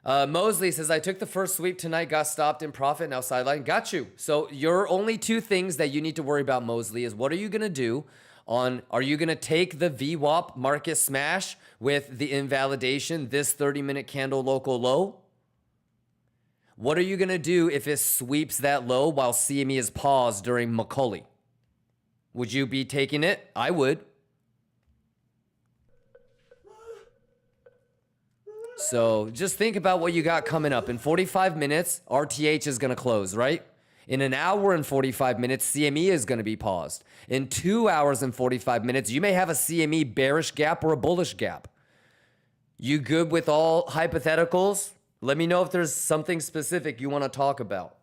Mosley says, I took the first sweep tonight, got stopped in profit, now sideline. Got you. So your only two things that you need to worry about, Mosley, is what are you going to do are you going to take the VWAP market smash with the invalidation, this 30-minute candle local low? What are you going to do if it sweeps that low while CME is paused during Macaulay? Would you be taking it? I would. So just think about what you got coming up. In 45 minutes, RTH is going to close, right? In an hour and 45 minutes, CME is going to be paused. In 2 hours and 45 minutes, you may have a CME bearish gap or a bullish gap. You good with all hypotheticals? Let me know if there's something specific you want to talk about.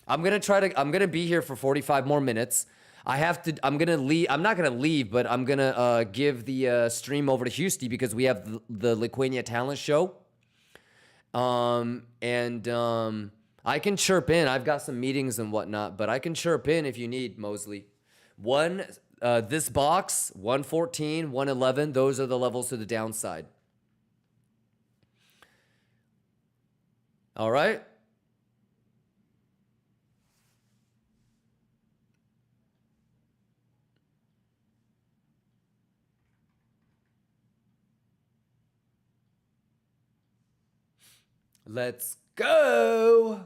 I'm gonna be here for 45 more minutes. I'm gonna leave. I'm not gonna leave, but I'm gonna give the stream over to Houston because we have the Liquania Talent Show. I can chirp in. I've got some meetings and whatnot, but I can chirp in if you need, Mosley. This box, 114, 111, those are the levels to the downside. All right. Let's go.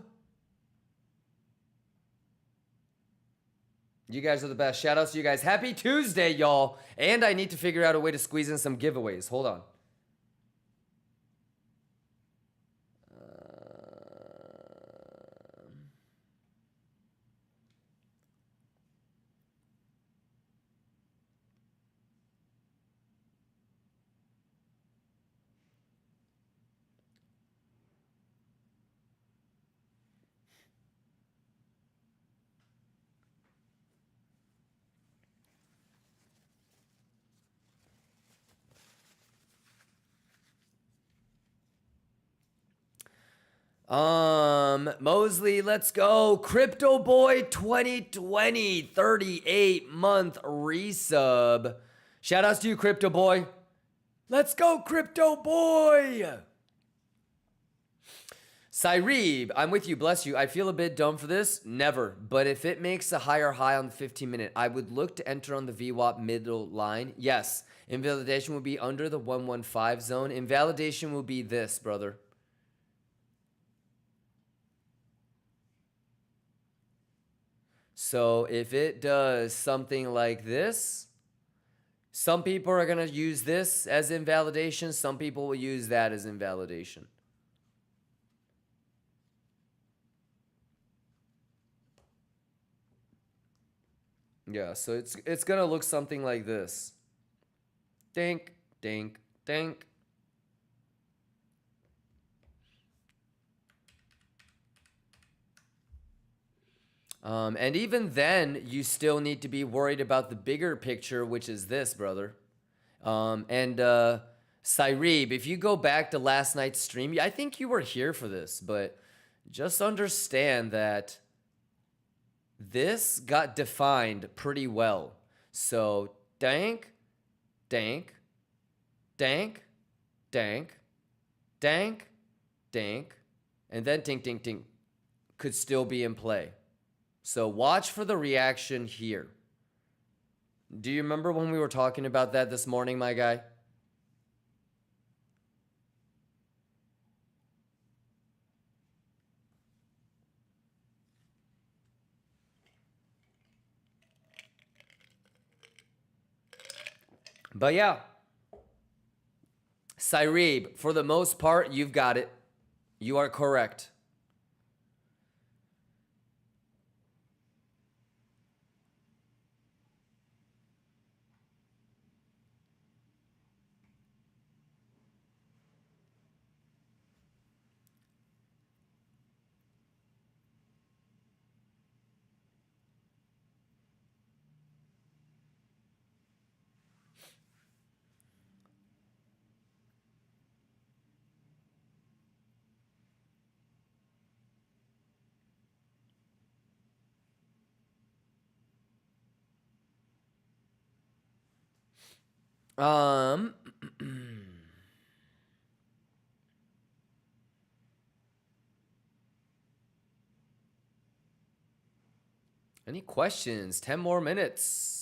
You guys are the best. Shout outs to you guys. Happy Tuesday, y'all. And I need to figure out a way to squeeze in some giveaways. Hold on. Mosley, let's go. Crypto Boy 2020, 38-month resub. Shout outs to you, Crypto Boy. Let's go, Crypto Boy. Cyrebe, I'm with you. Bless you. I feel a bit dumb for this. Never. But if it makes a higher high on the 15-minute, I would look to enter on the VWAP middle line. Yes. Invalidation would be under the 115 zone. Invalidation will be this, brother. So if it does something like this, some people are going to use this as invalidation. Some people will use that as invalidation. Yeah, so it's going to look something like this. Dink, dink, dink. And even then, you still need to be worried about the bigger picture, which is this, brother. Cyrebe, if you go back to last night's stream, I think you were here for this, but just understand that this got defined pretty well. So, dank, dank, dank, dank, dank, dank, and then tink, tink, tink could still be in play. So watch for the reaction here. Do you remember when we were talking about that this morning, my guy? But yeah, Cyrebe, for the most part, you've got it. You are correct. Any questions? 10 more minutes.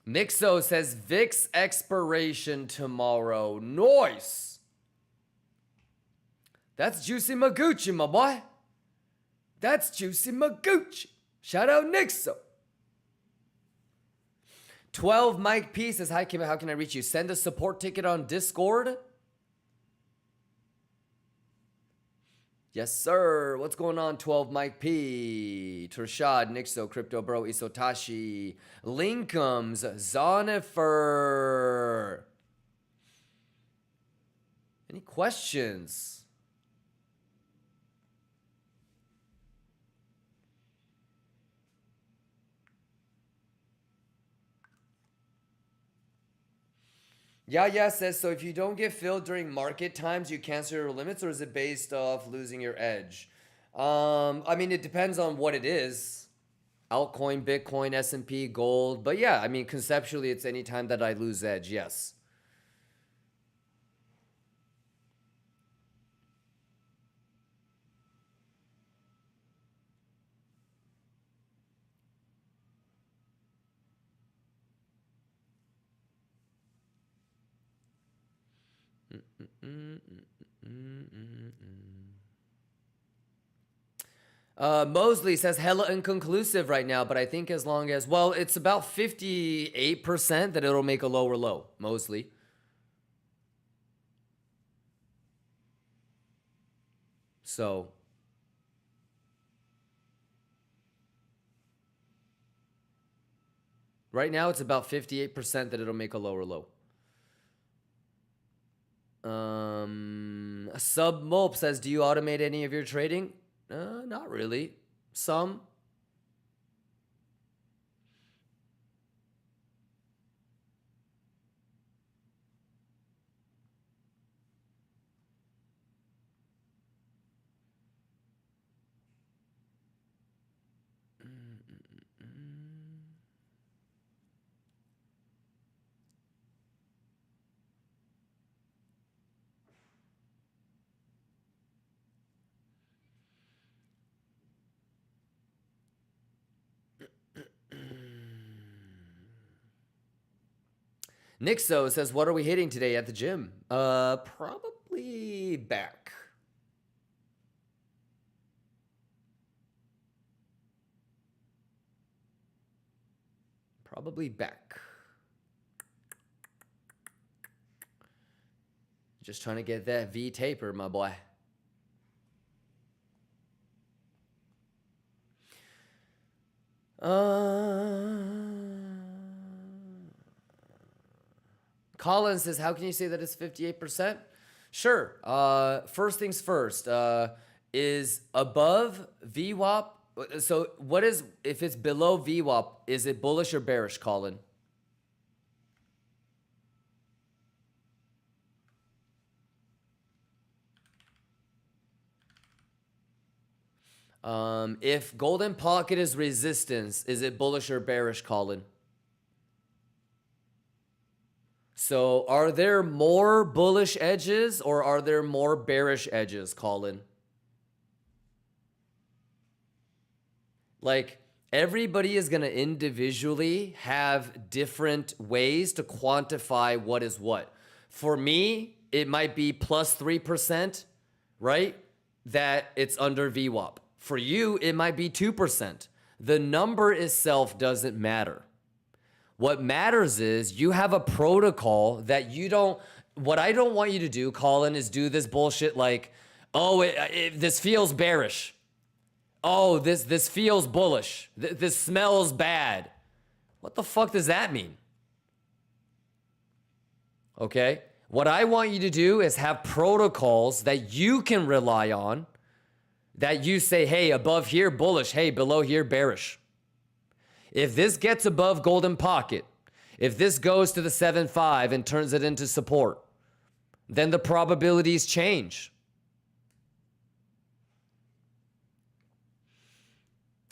Mixo says VIX expiration tomorrow. Nice. That's Juicy Magucci, my boy. That's Juicy Magucci. Shout out Nixo. 12 Mike P says, hi Kim, how can I reach you? Send a support ticket on Discord. Yes, sir. What's going on, 12 Mike P? Tershad, Nixo, Crypto Bro, Isotashi, Linkums, Zonifer. Any questions? Yeah, says, so if you don't get filled during market times, you cancel your limits, or is it based off losing your edge? I mean, it depends on what it is. Altcoin, Bitcoin, S&P, gold. But yeah, I mean, conceptually, it's any time that I lose edge, yes. Mosley says hella inconclusive right now, but I think as long as, well, it's about 58% that it'll make a lower low, Mosley. So right now it's about 58% that it'll make a lower low. Sub Mope says, do you automate any of your trading? Not really. Some. Nixo says, what are we hitting today at the gym? Probably back. Probably back. Just trying to get that V taper, my boy. Colin says, how can you say that it's 58%? Sure. First things first, is above VWAP. So what is, if it's below VWAP, is it bullish or bearish, Colin? If golden pocket is resistance, is it bullish or bearish, Colin? So are there more bullish edges or are there more bearish edges, Colin? Like, everybody is going to individually have different ways to quantify what is what. For me, it might be plus 3%, right? That it's under VWAP. For you, it might be 2%. The number itself doesn't matter. What matters is you have a protocol that you don't, what I don't want you to do, Colin, is do this bullshit like, oh, this feels bearish. Oh, this feels bullish. This smells bad. What the fuck does that mean? Okay? What I want you to do is have protocols that you can rely on, that you say, hey, above here, bullish. Hey, below here, bearish. If this gets above golden pocket, if this goes to the 7.5 and turns it into support, then the probabilities change.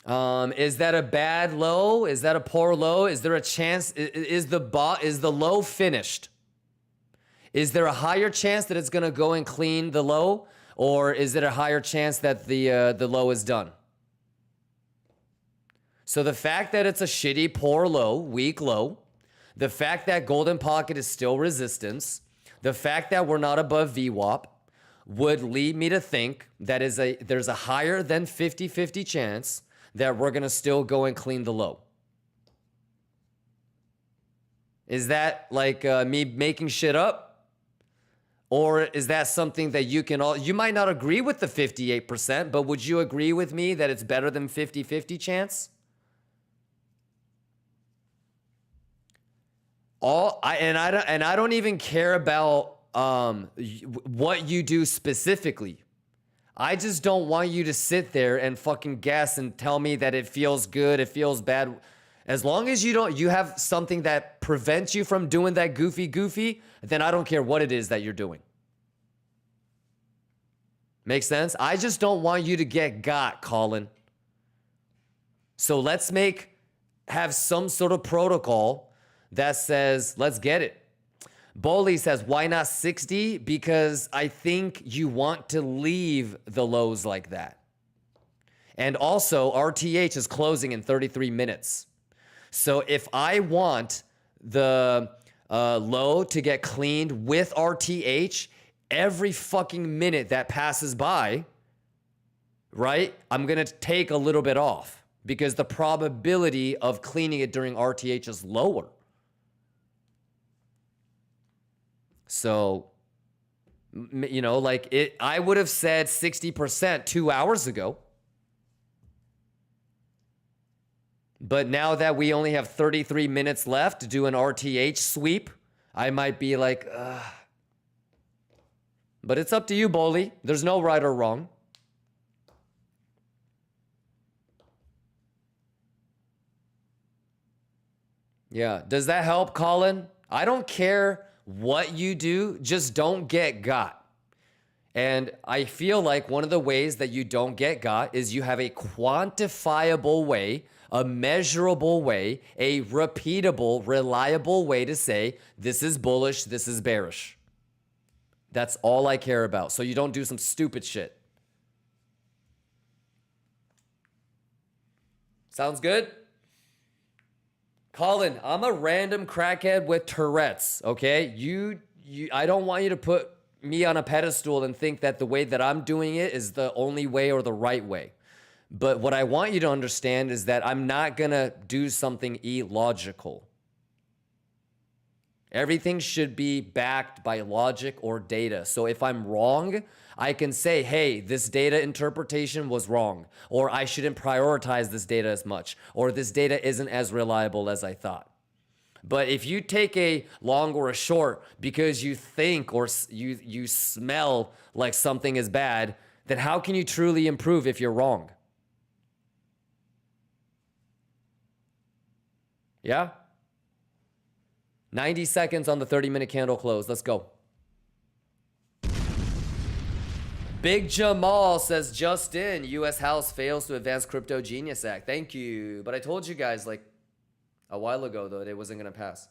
Is that a bad low? Is that a poor low? Is there a chance? Is the low finished? Is there a higher chance that it's going to go and clean the low? Or is it a higher chance that the low is done? So the fact that it's a shitty, poor low, weak low, the fact that golden pocket is still resistance, the fact that we're not above VWAP would lead me to think that there's a higher than 50-50 chance that we're going to still go and clean the low? Is that like me making shit up? Or is that something that you can all, you might not agree with the 58%, but would you agree with me that it's better than 50-50 chance? I don't even care about what you do specifically. I just don't want you to sit there and fucking guess and tell me that it feels good, it feels bad. As long as you have something that prevents you from doing that goofy, then I don't care what it is that you're doing. Make sense? I just don't want you to get got, Colin. So let's have some sort of protocol that says, let's get it. Boley says, why not 60? Because I think you want to leave the lows like that. And also, RTH is closing in 33 minutes. So if I want the low to get cleaned with RTH, every fucking minute that passes by, right, I'm going to take a little bit off because the probability of cleaning it during RTH is lower. So, you know, like I would have said 60% 2 hours ago. But now that we only have 33 minutes left to do an RTH sweep, I might be like, ugh. But it's up to you, Boley. There's no right or wrong. Yeah. Does that help, Colin? I don't care what you do, just don't get got. And I feel like one of the ways that you don't get got is you have a quantifiable way, a measurable way, a repeatable, reliable way to say, this is bullish, this is bearish. That's all I care about. So you don't do some stupid shit. Sounds good? Colin, I'm a random crackhead with Tourette's, okay? I don't want you to put me on a pedestal and think that the way that I'm doing it is the only way or the right way. But what I want you to understand is that I'm not gonna do something illogical. Everything should be backed by logic or data. So if I'm wrong, I can say, hey, this data interpretation was wrong, or I shouldn't prioritize this data as much, or this data isn't as reliable as I thought. But if you take a long or a short because you think or you smell like something is bad, then how can you truly improve if you're wrong? Yeah? 90 seconds on the 30-minute candle close. Let's go. Big Jamal says, just in, U.S. House fails to advance Crypto Genius Act. Thank you. But I told you guys like a while ago, though, that it wasn't going to pass.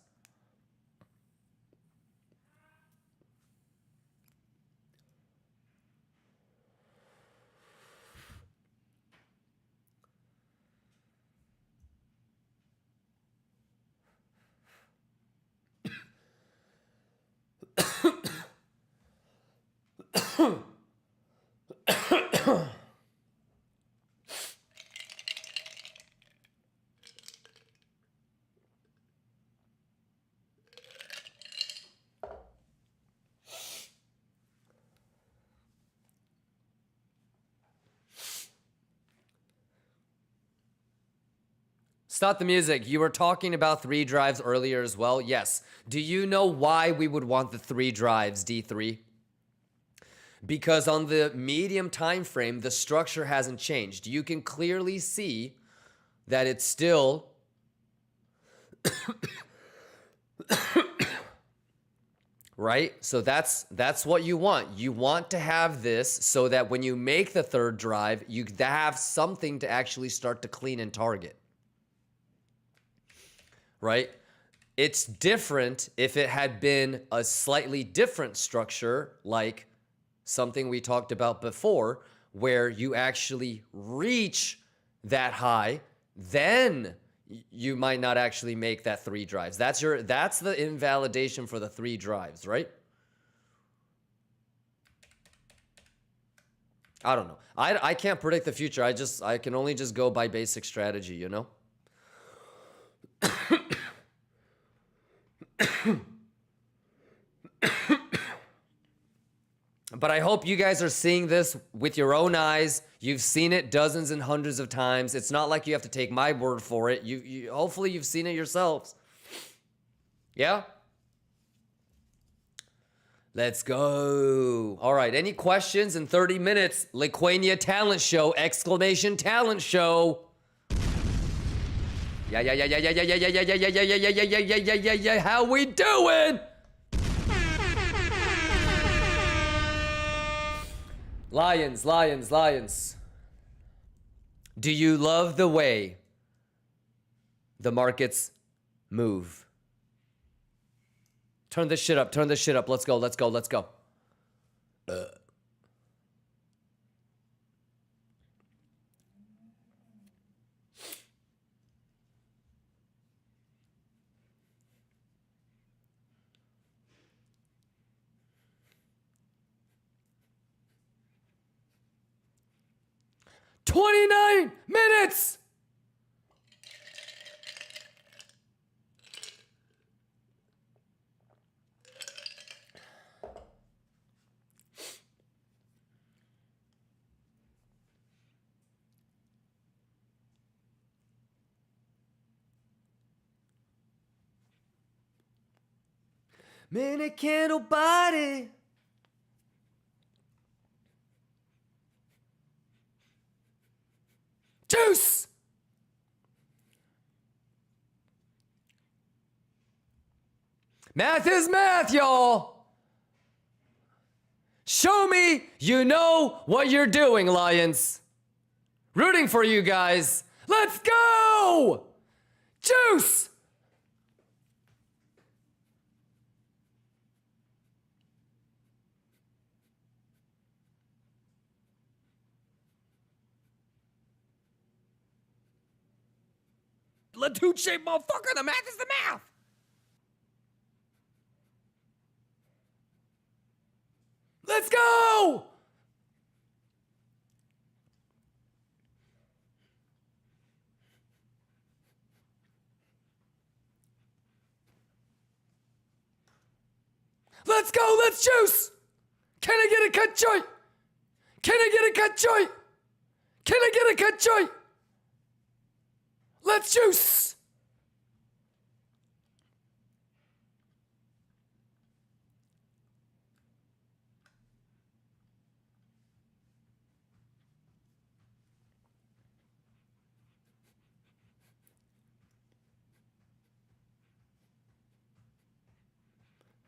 Stop the music. You were talking about 3 drives earlier as well. Yes. Do you know why we would want the 3 drives, D3? Because on the medium time frame, the structure hasn't changed. You can clearly see that it's still right? So that's what you want. You want to have this so that when you make the 3rd drive, you have something to actually start to clean and target. Right? It's different if it had been a slightly different structure, like something we talked about before, where you actually reach that high, then you might not actually make that 3 drives. That's the invalidation for the 3 drives, right? I don't know. I can't predict the future. I can only just go by basic strategy, you know? But I hope you guys are seeing this with your own eyes. You've seen it dozens and hundreds of times. It's not like you have to take my word for it. Hopefully you've seen it yourselves. Yeah? Let's go. All right, any questions in 30 minutes? Lithuania talent show, exclamation talent show. Yeah. How we doing? Lions. Do you love the way the markets move? Turn this shit up. Let's go. "29 minutes!" Minute candle body. Juice! Math is math, y'all. Show me you know what you're doing, Lions. Rooting for you guys. Let's go! Juice! Latuche, motherfucker, the math is the math. Let's go! Let's go, let's juice! Can I get a cut joint? Let's juice!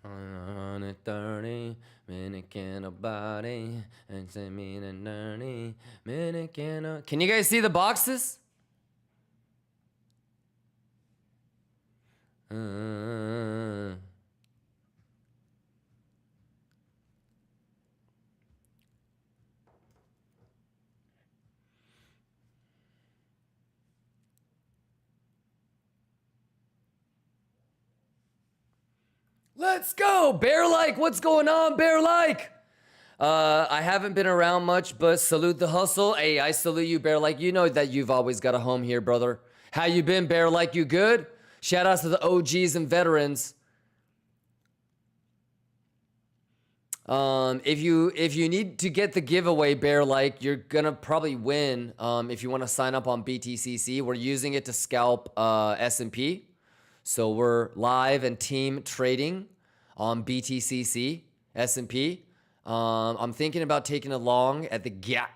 On a 30 minute candle body and say minute 30 minute candle. Can you guys see the boxes? Let's go, Bear-like. What's going on, Bear-like? I haven't been around much, but salute the hustle. Hey, I salute you, Bear-like. You know that you've always got a home here, brother. How you been, Bear-like? You good? Shout outs to the OGs and veterans. If you need to get the giveaway, Bear-like, you're gonna probably win. If you want to sign up on BTCC, we're using it to scalp S&P. So we're live and team trading on BTCC, S&P. I'm thinking about taking a long at the gap,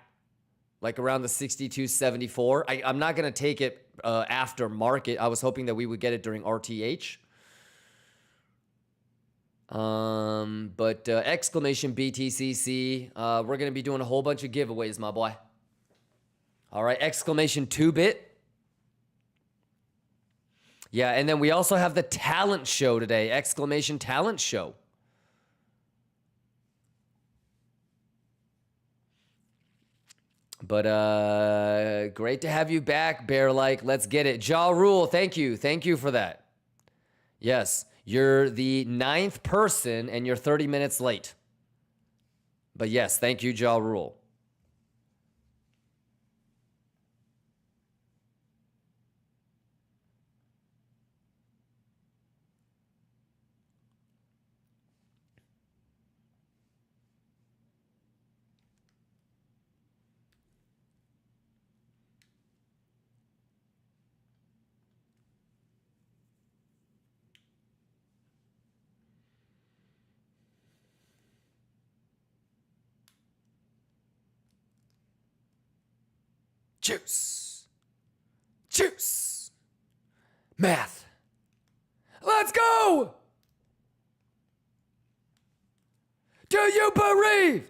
like around the 62.74. I'm not going to take it after market. I was hoping that we would get it during RTH. But exclamation BTCC. We're going to be doing a whole bunch of giveaways, my boy. All right, exclamation 2-bit. Yeah, and then we also have the talent show today. Exclamation talent show. But great to have you back, Bear-like. Let's get it. Ja Rule, thank you. Thank you for that. Yes, you're the 9th person and you're 30 minutes late. But yes, thank you, Ja Rule. Juice. Juice. Math. Let's go! Do you believe?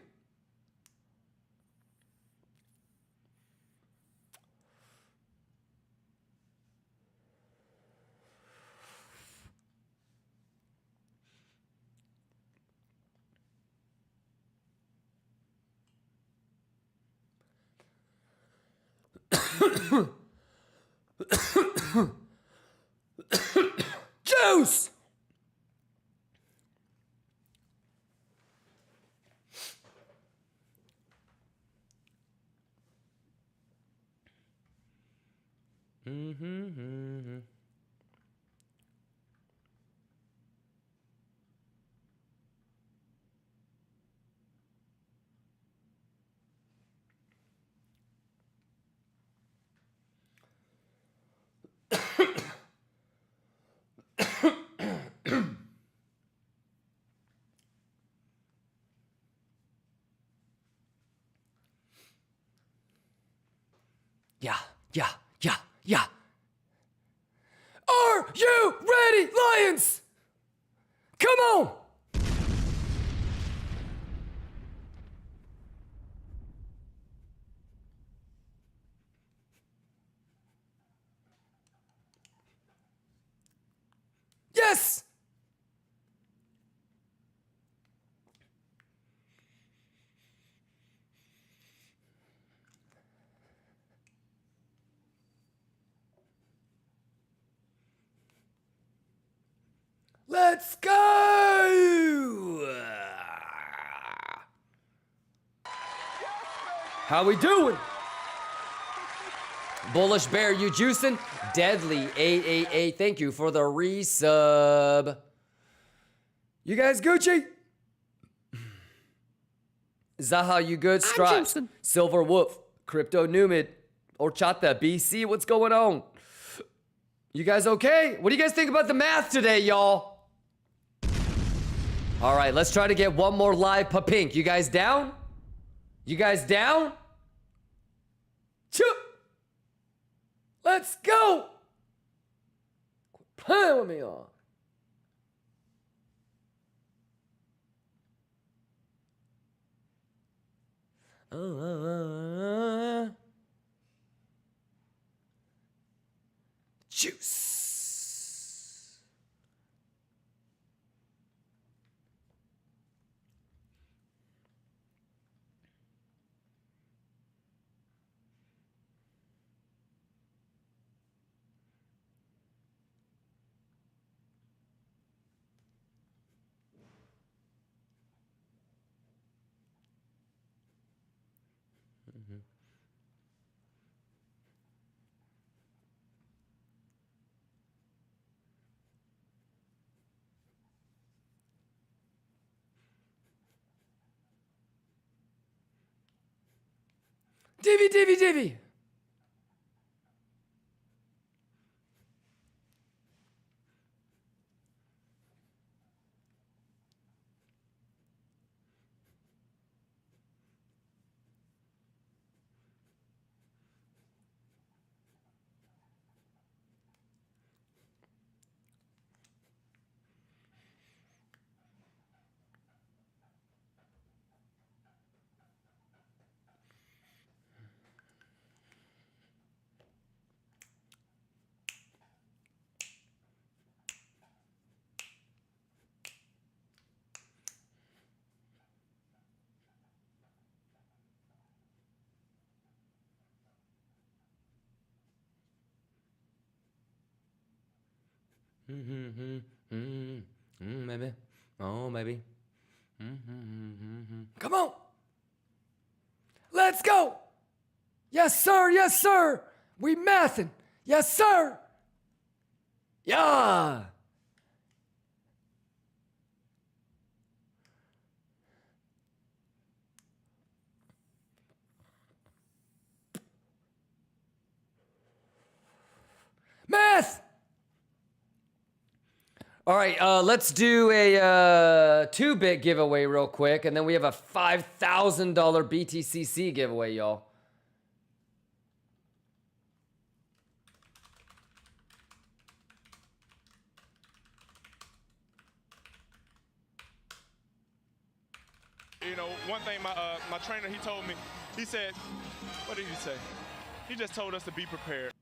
Juice! Yeah, yeah, yeah, yeah. Are you ready, Lions? Come on! Yes! Let's go! How we doing? Bullish Bear, you juicing? Deadly 888, thank you for the resub. You guys Gucci? Zaha, you good? Stripe. Silver Wolf, Crypto Numid, Orchata, BC, what's going on? You guys okay? What do you guys think about the math today, y'all? All right, let's try to get one more live pink. You guys down? You guys down? Choo! Let's go! Quit playing with me on. Juice. Divvy. Maybe. Oh, maybe. Come on. Let's go. Yes, sir. Yes, sir. We mathin'. Yes, sir. Yeah. Math. All right, let's do a 2-bit giveaway real quick, and then we have a $5,000 BTCC giveaway, y'all. You know, one thing my trainer, he told me, he said, what did he say? He just told us to be prepared.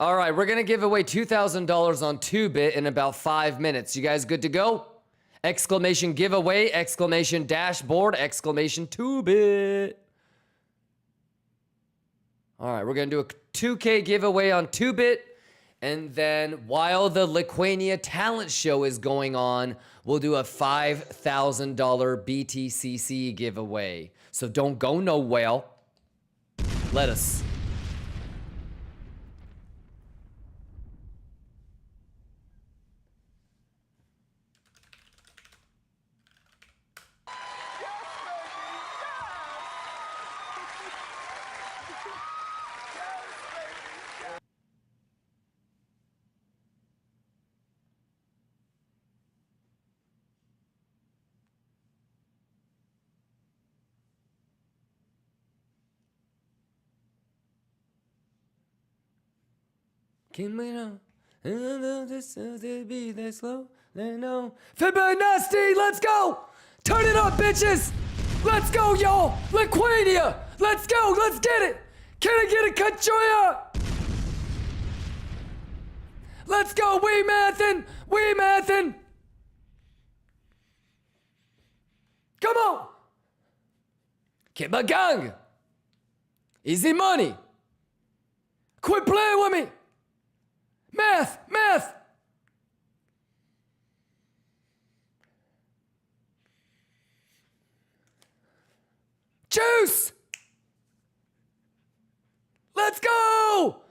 All right, we're going to give away $2,000 on 2-bit in about 5 minutes. You guys good to go? Exclamation giveaway, exclamation dashboard, exclamation 2-bit. All right, we're going to do a 2K giveaway on 2-bit. And then while the Liquania talent show is going on, we'll do a $5,000 BTCC giveaway. So don't go nowhere. Let us. KIMBA, be that slow, no. Fibonacci, let's go! Turn it up, bitches! Let's go, y'all! Liquania! Let's go, let's get it! Can I get a Kachoya? Let's go, we mathin'! Come on! KIMBA gang! Easy money! Quit playing with me! Math! Juice! Let's go!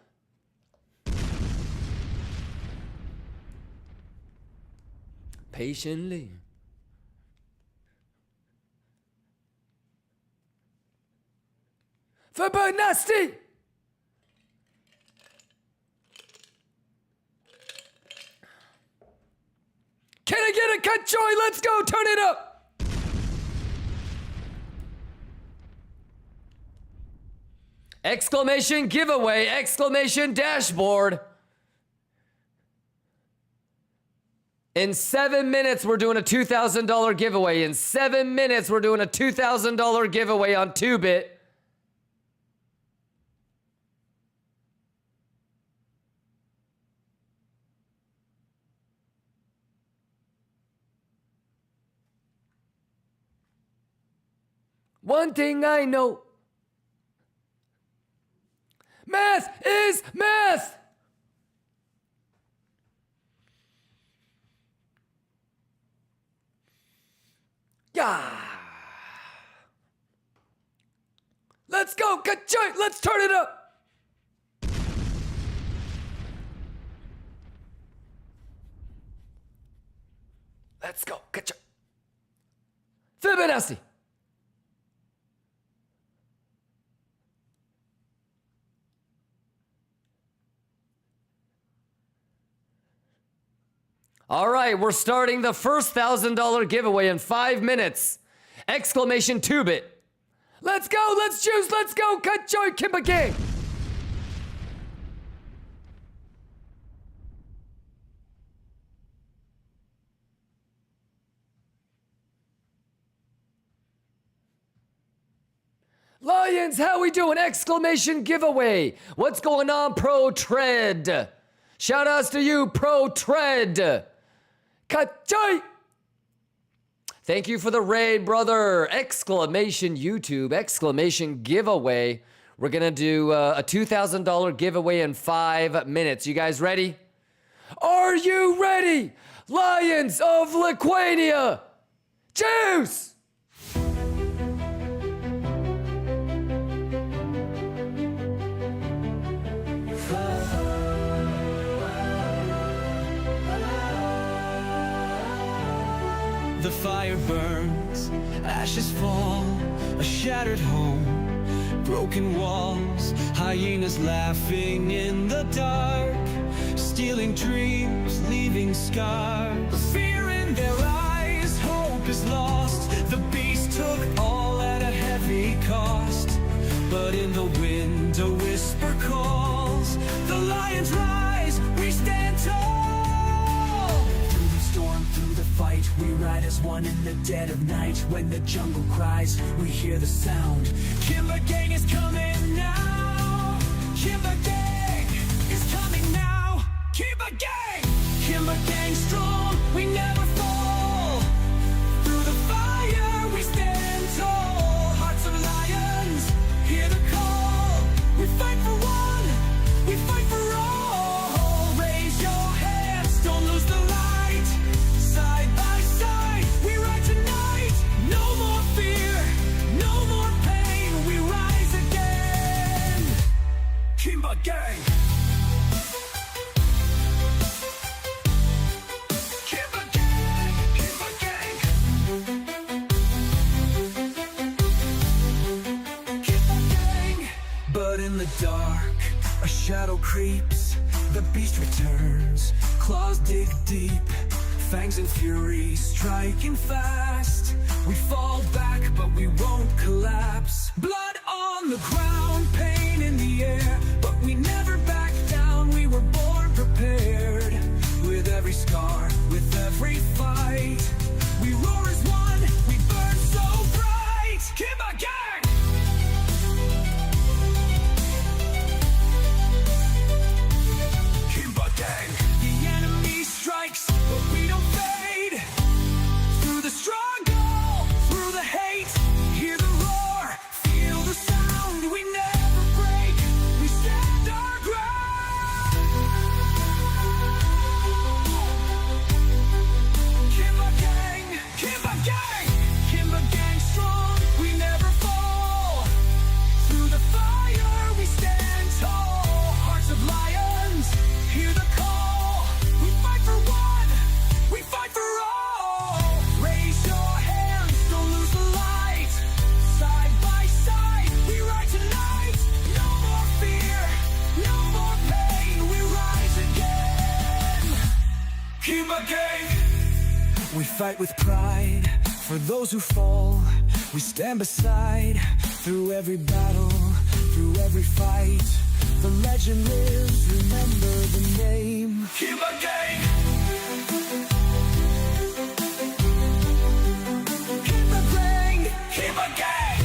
Patiently. Fibonacci! Can I get a cut joy? Let's go, turn it up. Exclamation giveaway, exclamation dashboard. In 7 minutes, we're doing a $2,000 giveaway. In 7 minutes, we're doing a $2,000 giveaway on 2-bit. One thing I know. Math is math. Yeah. Let's go, ka-choy. Let's turn it up. Let's go, ka-choy. Fibonacci. All right, we're starting the first $1,000 giveaway in 5 minutes. Exclamation 2-bit. Let's go, let's juice, let's go, cut joy, KIMBA gang. Lions, how we doing? Exclamation giveaway. What's going on, Pro Tread? Shout outs to you, Pro Tread. Kachai! Thank you for the raid, brother. Exclamation YouTube, exclamation giveaway. We're gonna do a $2,000 giveaway in 5 minutes. You guys ready? Are you ready? Lions of Liquania! Juice! The fire burns, ashes fall, a shattered home, broken walls, hyenas laughing in the dark. stealing dreams, leaving scars. Fear in their eyes, hope is lost. The beast took all at a heavy cost. But in the wind a whisper calls. The lions rise, we stand tall. Through the storm, through the fight, we ride as one in the dead of night. When the jungle cries, we hear the sound. KIMBA gang is coming now. KIMBA gang is coming now. KIMBA gang! KIMBA gang strong, we never fall. Through the fire, we stand tall. Hearts of lions, hear the call. We fight for one, we fight for all. Raise your hands, don't lose the light. Side by side, we ride tonight. No more fear, no more pain. We rise again. KIMBA gang. KIMBA gang, KIMBA gang. KIMBA gang. But in the dark, a shadow creeps. The beast returns, claws dig deep. Fangs and fury striking fast. We fall back, but we won't collapse. Blood on the ground, pain in the air. But we never back down, we were born prepared. With every scar, with every fight, we roar as one, we burn so bright. KIMBA gang! KIMBA gang! The enemy strikes, but we don't fade. Through the struggle, through the hate, hear the roar, feel the sound. We never break, we stand our ground. KIMBA gang, KIMBA gang, KIMBA gang strong, we never fall. Through the fire, we stand tall. Hearts of lions, hear the call. We fight for one, we fight for all. Raise your hands, don't lose the light. Side by side, we ride tonight. No more fear, no more pain. We rise again. KIMBA gang. We fight with pride for those who fall. We stand beside through every battle, through every fight. The legend lives, remember the name. KIMBA gang! KIMBA gang! KIMBA gang!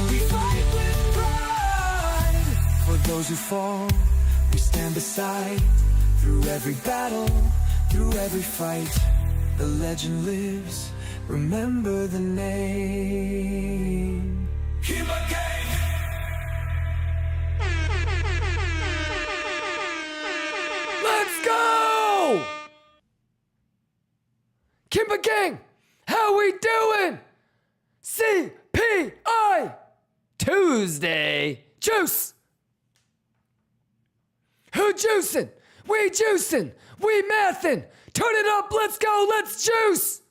We fight with pride. For those who fall, we stand beside. Through every battle, through every fight, the legend lives, remember the name. KIMBA gang! Let's go! KIMBA gang, how we doing? CPI Tuesday. Juice! Who juicing? We juicing! We mathin'! Turn it up, let's go, let's juice!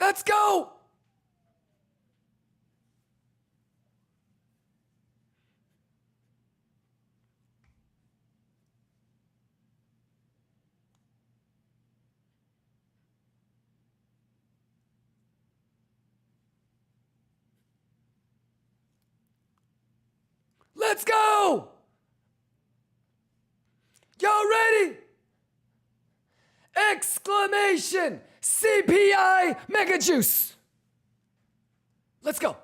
Let's go! Let's go! Y'all ready? Exclamation! CPI Mega Juice! Let's go!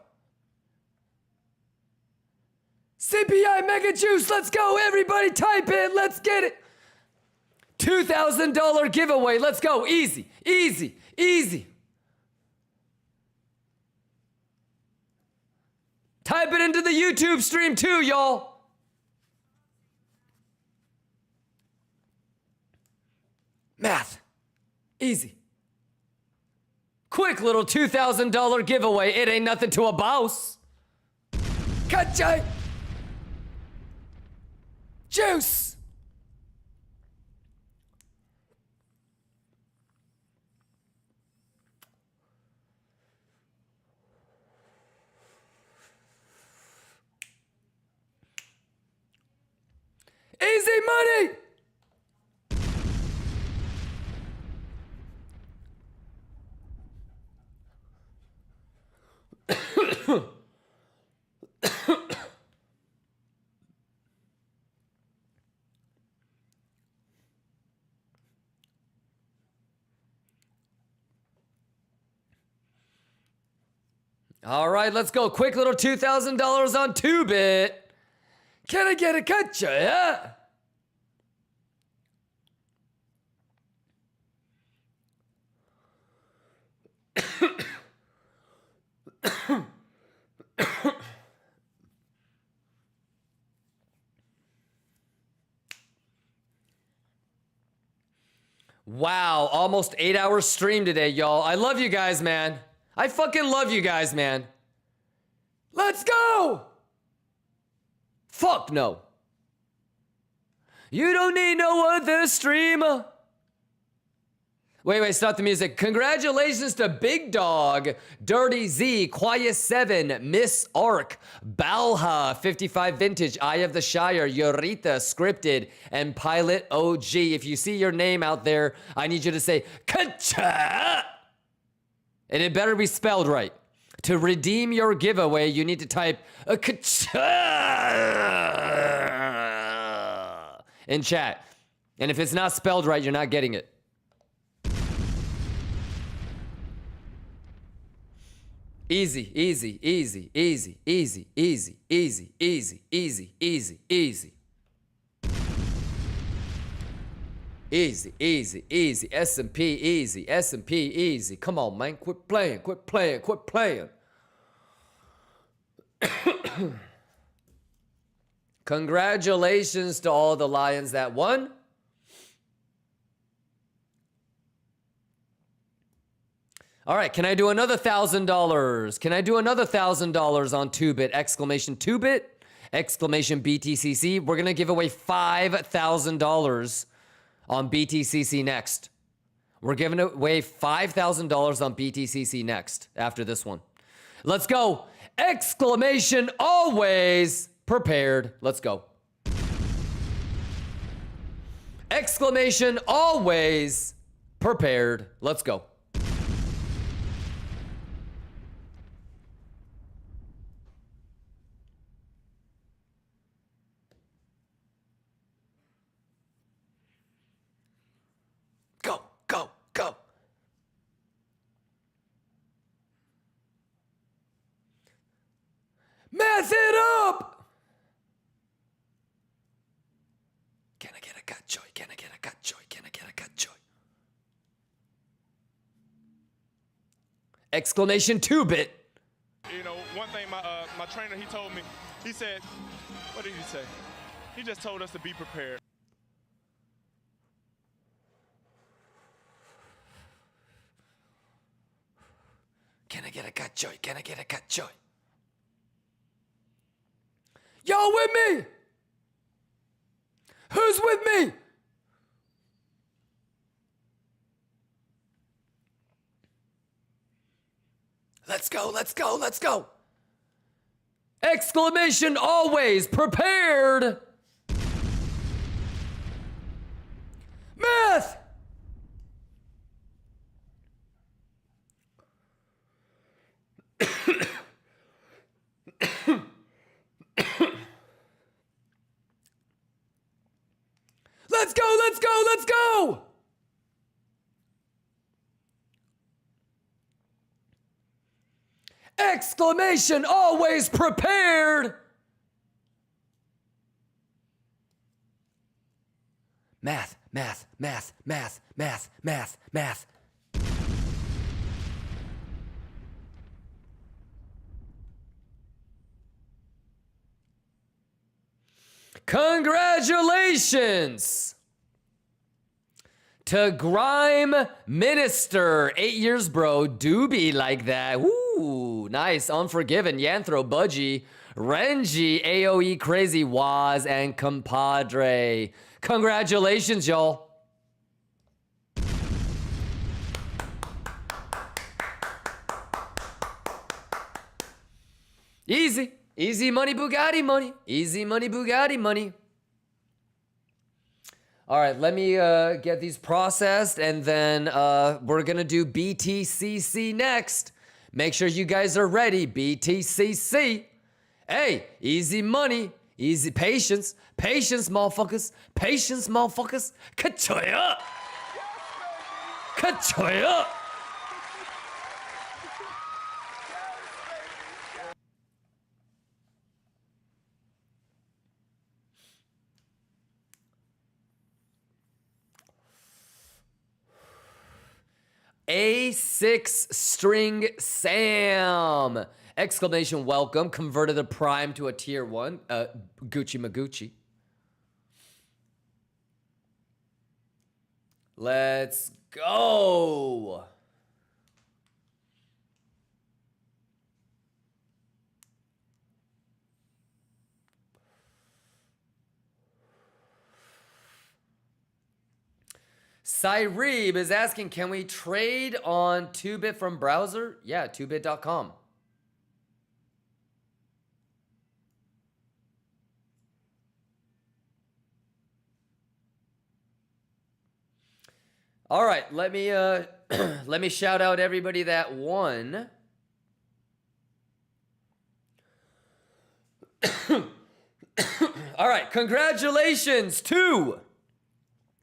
CPI Mega Juice, let's go! Everybody type in, let's get it! $2,000 giveaway, let's go! Easy, easy, easy! Type it into the YouTube stream too, y'all. Math. Easy. Quick little $2,000 giveaway. It ain't nothing to a boss. Gotcha. Juice. money! All right, let's go. Quick little $2,000 on 2-bit. Can I get a gotcha, yeah? Wow, almost 8 hours stream today, y'all. I love you guys, man. I fucking love you guys, man. Let's go! Fuck no. You don't need no other streamer. Wait, stop the music. Congratulations to Big Dog, Dirty Z, Quiet 7, Miss Ark, Balha, 55 Vintage, Eye of the Shire, Yorita, Scripted, and Pilot OG. If you see your name out there, I need you to say, Kacha! And it better be spelled right. To redeem your giveaway, you need to type a Kacha in chat. And if it's not spelled right, you're not getting it. Easy, easy, easy, easy, easy, easy, easy, easy, easy, easy, easy. Easy, easy, easy. S&P easy. S&P easy. Come on, man. Quit playing. Quit playing. Quit playing. Congratulations to all the Lions that won. All right, can I do another $1,000? Can I do another $1,000 on 2-bit? Exclamation 2-bit, exclamation BTCC. We're going to give away $5,000 on BTCC next. We're giving away $5,000 on BTCC next after this one. Let's go. Exclamation always prepared. Let's go. Exclamation always prepared. Let's go. Go, go, go. Mess it up! Can I get a cut joy? Can I get a cut joy? Can I get a cut joy? Exclamation 2-bit. You know, one thing my trainer, he told me, he said, what did he say? He just told us to be prepared. Can I get a cut joy? Can I get a cut joy? Y'all with me? Who's with me? Let's go, let's go, let's go. Exclamation always prepared. Math. Let's go, let's go, let's go! Exclamation always prepared! Math, math, math, math, math, math, math. Congratulations to Grime Minister. 8 years, bro. Do be like that. Woo, nice. Unforgiven, Yanthro, Budgie, Renji, AOE, Crazy, Waz, and Compadre. Congratulations, y'all. Easy. Easy money, Bugatti money. Easy money, Bugatti money. All right, let me get these processed, and then we're going to do BTCC next. Make sure you guys are ready. BTCC. Hey, easy money, easy patience. Patience, motherfuckers. Patience, motherfuckers. Ka-choya. Ka-choya. A6 string Sam! Exclamation welcome. Converted a prime to a tier 1. Gucci Magucci. Let's go! Cyrebe is asking, can we trade on 2bit from browser? Yeah, 2bit.com. All right, let me let me shout out everybody that won. All right, congratulations to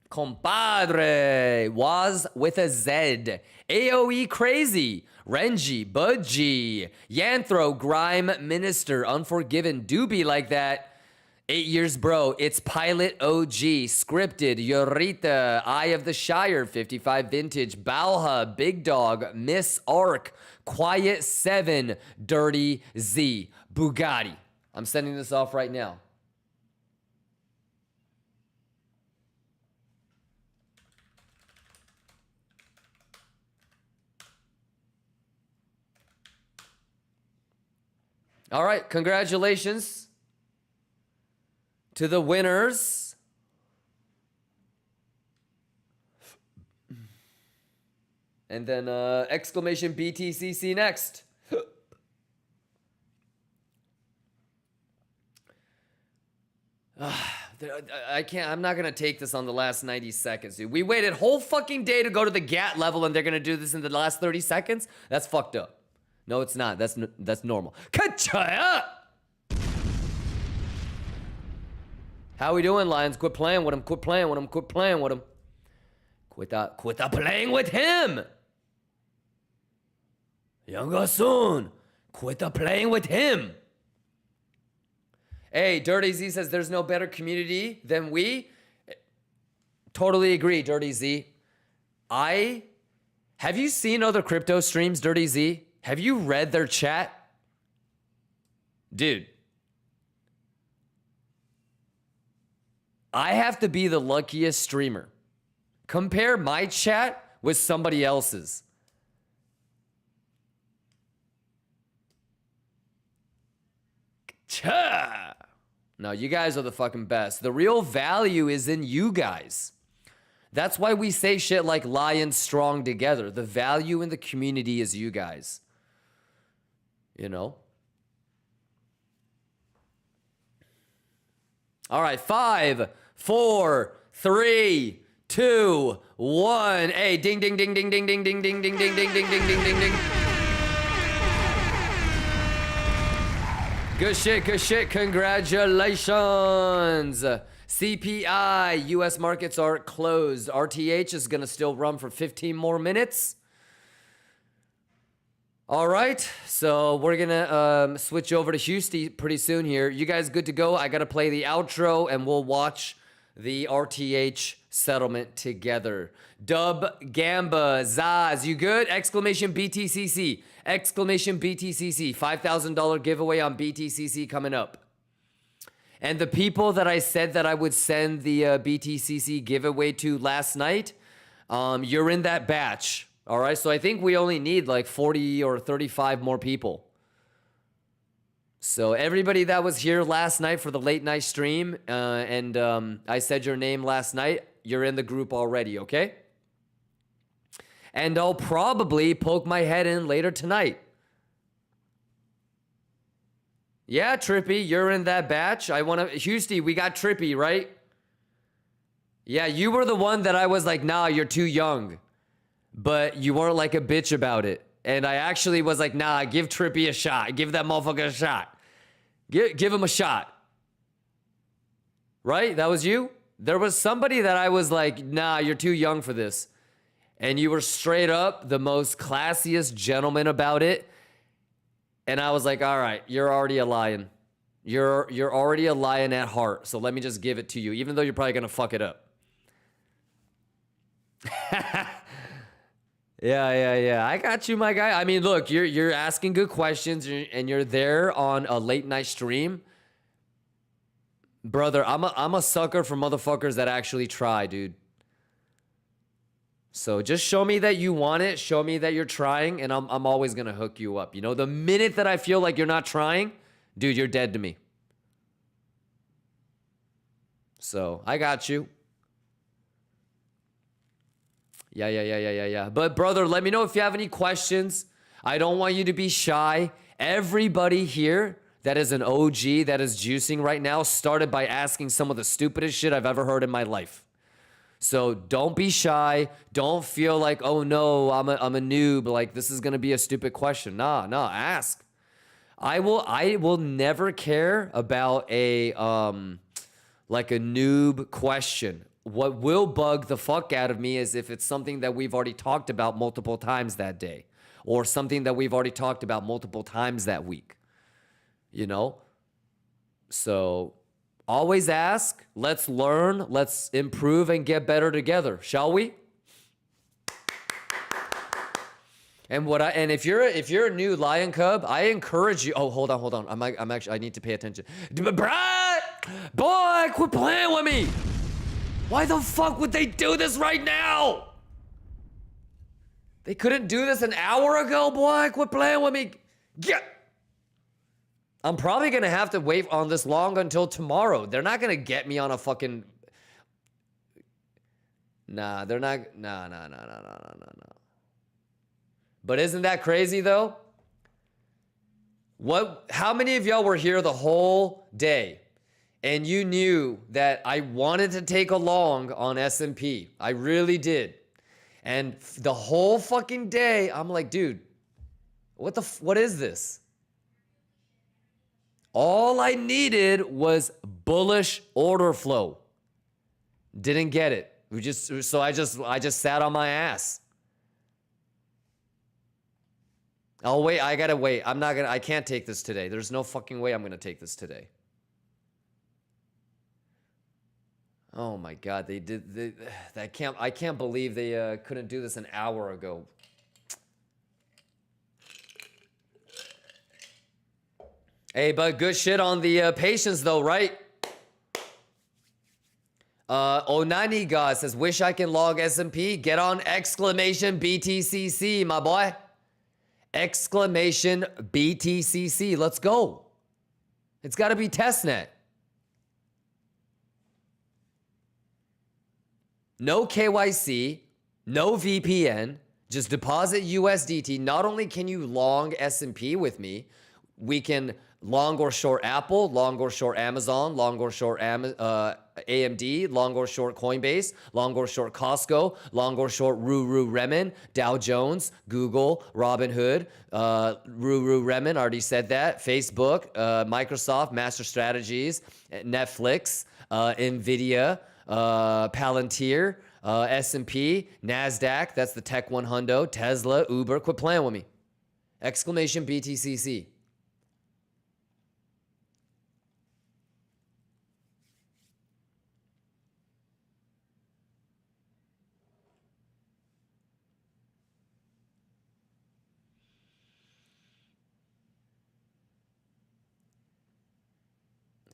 Compadre was with a Z, AOE Crazy, Renji, Budgie, Yanthro, Grime, Minister, Unforgiven, Doobie Like That, 8 years bro, it's Pilot OG, Scripted, Yorita, Eye of the Shire, 55 Vintage, Balha, Big Dog, Miss Ark, Quiet 7, Dirty Z, Bugatti. I'm sending this off right now. All right, congratulations to the winners. And then exclamation BTCC next. I can't, I'm not gonna take this on the last 90 seconds, dude. We waited whole fucking day to go to the GAT level and they're gonna do this in the last 30 seconds? That's fucked up. No, it's not. That's normal. Ka-chaya! How we doing, Lions? Quit playing with him. Quit playing with him. Quit playing with him. Quit playing with him. Younger soon. Quit playing with him. Hey, Dirty Z says there's no better community than we. Totally agree, Dirty Z. Have you seen other crypto streams, Dirty Z? Have you read their chat? Dude. I have to be the luckiest streamer. Compare my chat with somebody else's. Cha! No, you guys are the fucking best. The real value is in you guys. That's why we say shit like Lions strong together. The value in the community is you guys. You know? All right, 5, 4, 3, 2, 1. Hey, ding, ding, ding, ding, ding, ding, ding, ding, ding, ding, ding, ding, ding, ding, ding, ding. Good shit, good shit. Congratulations. CPI, US markets are closed. RTH is going to still run for 15 more minutes. All right, so we're going to switch over to Houston pretty soon here. You guys good to go? I got to play the outro, and we'll watch the RTH settlement together. Dub Gamba, Zaz, you good? Exclamation BTCC. Exclamation BTCC. $5,000 giveaway on BTCC coming up. And the people that I said that I would send the BTCC giveaway to last night, you're in that batch. All right, so I think we only need like 40 or 35 more people. So everybody that was here last night for the late night stream, and I said your name last night, you're in the group already, okay? And I'll probably poke my head in later tonight. Yeah, Trippy, you're in that batch. Houston, we got Trippy, right? Yeah, you were the one that I was like, nah, you're too young. But you weren't like a bitch about it. And I actually was like, nah, give Trippy a shot. Give that motherfucker a shot. Give him a shot. Right? That was you? There was somebody that I was like, nah, you're too young for this. And you were straight up the most classiest gentleman about it. And I was like, all right, you're already a lion. You're already a lion at heart. So let me just give it to you, even though you're probably going to fuck it up. Yeah. I got you, my guy. I mean, look, you're asking good questions and you're there on a late night stream. Brother, I'm a sucker for motherfuckers that actually try, dude. So just show me that you want it, show me that you're trying, and I'm always going to hook you up. You know, the minute that I feel like you're not trying, dude, you're dead to me. So, I got you. Yeah. But brother, let me know if you have any questions. I don't want you to be shy. Everybody here that is an OG that is juicing right now started by asking some of the stupidest shit I've ever heard in my life. So don't be shy. Don't feel like, oh no, I'm a noob. Like this is gonna be a stupid question. Nah, ask. I will never care about a like a noob question. What will bug the fuck out of me is if it's something that we've already talked about multiple times that day, or something that we've already talked about multiple times that week. You know? So always ask, let's learn, let's improve and get better together, shall we? And if you're a new Lion Cub, I encourage you. Oh, hold on. I need to pay attention. Brad, boy, quit playing with me. Why the fuck would they do this right now? They couldn't do this an hour ago, boy. Quit playing with me. Get. I'm probably going to have to wait on this long until tomorrow. They're not going to get me on a fucking... Nah, they're not... No. But isn't that crazy, though? How many of y'all were here the whole day and you knew that I wanted to take a long on S&P? I really did. And the whole fucking day, I'm like, dude, what is this? All I needed was bullish order flow. Didn't get it. I just sat on my ass. Oh wait, I gotta wait. I can't take this today. There's no fucking way I'm gonna take this today. Oh my God, I can't believe they couldn't do this an hour ago. Hey, but good shit on the patience though, right? Onani God says, wish I can log S&P. Get on exclamation BTCC, my boy. Exclamation BTCC. Let's go. It's got to be testnet. No KYC, no VPN, just deposit USDT. Not only can you long S&P with me, we can long or short Apple, long or short Amazon, long or short AMD, long or short Coinbase, long or short Costco, long or short Lululemon, Dow Jones, Google, Robinhood, Lululemon, already said that, Facebook, Microsoft, MasterStrategies, Netflix, NVIDIA, Palantir, S&P, NASDAQ, that's the Tech 100, Tesla, Uber. Quit playing with me. Exclamation BTCC.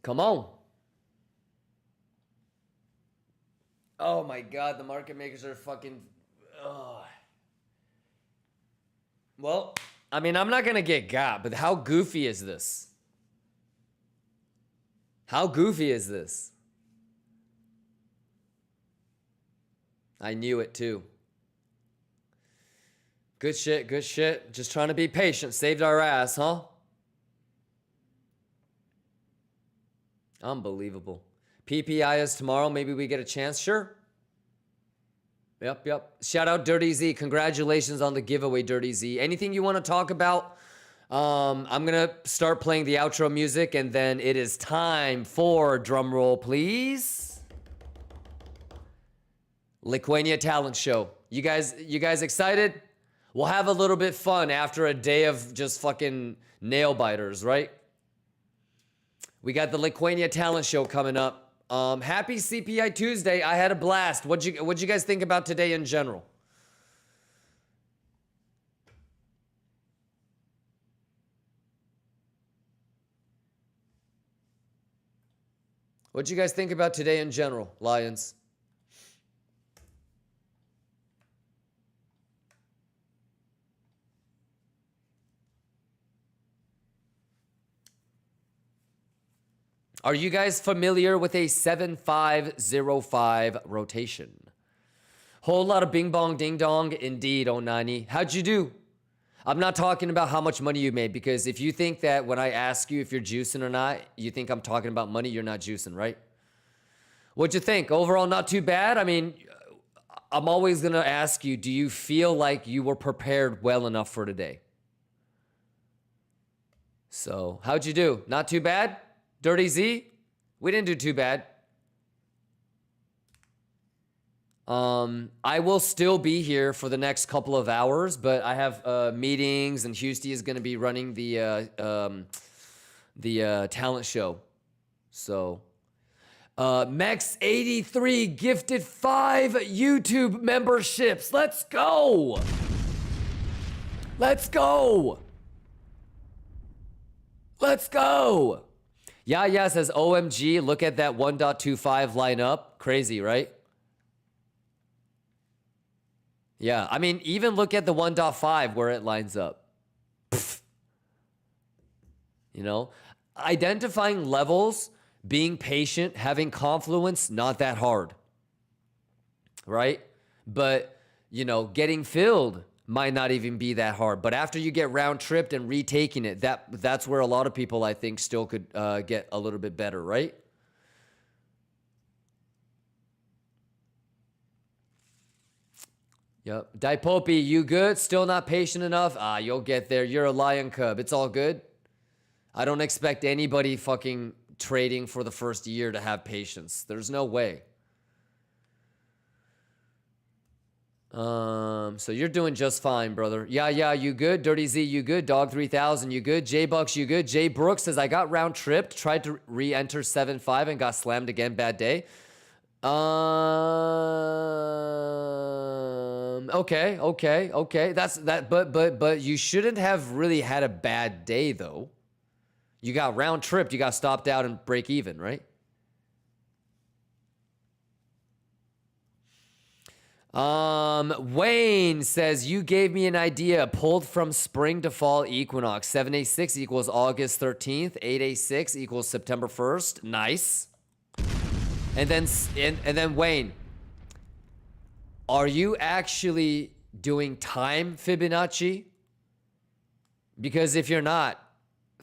Come on. Oh my God, the market makers are fucking... Ugh. Well, I mean, I'm not going to get got, but how goofy is this? How goofy is this? I knew it too. Good shit, good shit. Just trying to be patient. Saved our ass, huh? Unbelievable. PPI is tomorrow. Maybe we get a chance. Sure. Yep. Shout out Dirty Z. Congratulations on the giveaway, Dirty Z. Anything you want to talk about? I'm going to start playing the outro music, and then it is time for, drum roll, please, Lithuania Talent Show. You guys excited? We'll have a little bit fun after a day of just fucking nail biters, right? We got the Lithuania Talent Show coming up. Happy CPI Tuesday. I had a blast. What'd you guys think about today in general? What'd you guys think about today in general, Lions? Are you guys familiar with a 7505 rotation? Whole lot of bing bong ding dong indeed, Onani. How'd you do? I'm not talking about how much money you made, because if you think that when I ask you if you're juicing or not, you think I'm talking about money, you're not juicing, right? What'd you think? Overall, not too bad? I mean, I'm always going to ask you, do you feel like you were prepared well enough for today? So, how'd you do? Not too bad? Dirty Z? We didn't do too bad. I will still be here for the next couple of hours, but I have meetings, and Houston is going to be running the talent show. So, MEXC83 gifted 5 YouTube memberships. Let's go. Let's go. Let's go. Yeah, says OMG, look at that 1.25 line up. Crazy, right? Yeah, I mean, even look at the 1.5 where it lines up. Pfft. You know, identifying levels, being patient, having confluence, not that hard. Right? But, you know, getting filled might not even be that hard. But after you get round tripped and retaking it, that's where a lot of people, I think, still could get a little bit better, right? Yep. Daipopi, you good? Still not patient enough? You'll get there. You're a lion cub. It's all good. I don't expect anybody fucking trading for the first year to have patience. There's no way. So you're doing just fine, brother. Yeah, you good? Dirty Z, you good? Dog 3000, you good? J Bucks, you good? Jay Brooks says, I got round tripped, tried to re-enter 7.5 and got slammed again. Bad day. Okay. That's that, but you shouldn't have really had a bad day though. You got round tripped, you got stopped out and break even, right? Wayne says, you gave me an idea. Pulled from spring to fall equinox. 7A6 equals August 13th. 8A6 equals September 1st. Nice. And then Wayne, are you actually doing time Fibonacci? Because if you're not,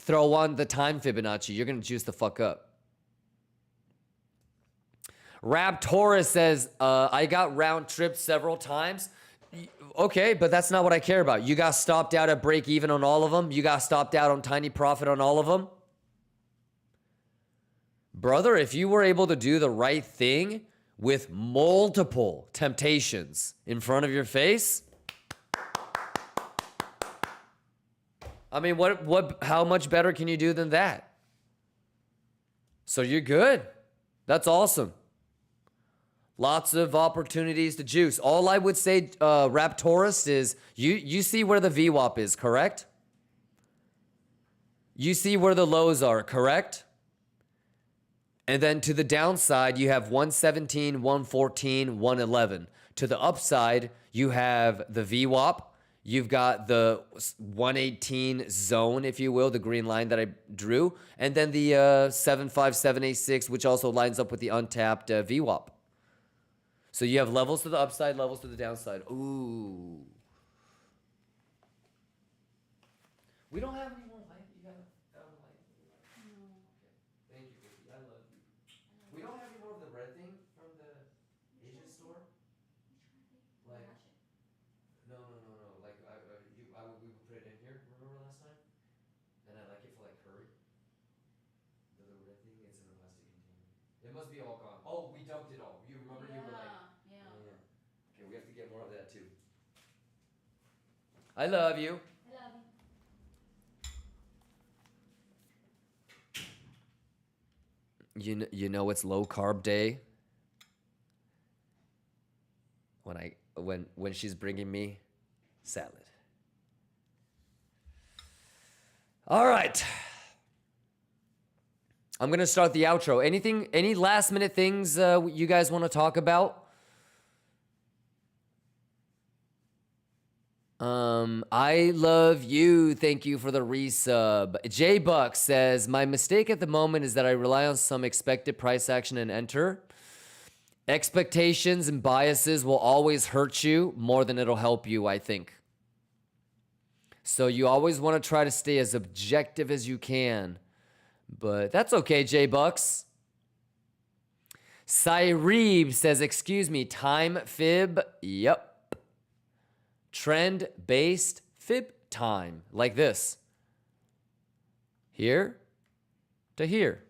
throw on the time Fibonacci. You're going to juice the fuck up. Raptorus says, I got round tripped several times. Okay, but that's not what I care about. You got stopped out at break even on all of them. You got stopped out on tiny profit on all of them. Brother, if you were able to do the right thing with multiple temptations in front of your face, I mean, how much better can you do than that? So you're good. That's awesome. Lots of opportunities to juice. All I would say, Raptorus, is you see where the VWAP is, correct? You see where the lows are, correct? And then to the downside, you have 117, 114, 111. To the upside, you have the VWAP. You've got the 118 zone, if you will, the green line that I drew. And then the 757A6, which also lines up with the untapped VWAP. So you have levels to the upside, levels to the downside. Ooh. We don't have any more light. You got a light? No. Okay. Thank you, Vicky. I love you. We don't have any more of the red thing from the Asian store? It must be all gone. Oh, we dumped it all. You remember you were like, Yeah. okay, we have to get more of that too. I love you. I love you. You know it's low carb day when she's bringing me salad. All right. I'm going to start the outro. Any last minute things you guys want to talk about? I love you. Thank you for the resub. J Buck says, my mistake at the moment is that I rely on some expected price action and enter. Expectations and biases will always hurt you more than it'll help you, I think. So you always want to try to stay as objective as you can. But that's okay, J-Bucks. Cyrebe says, excuse me, time fib? Yep. Trend-based fib time. Like this. Here to here.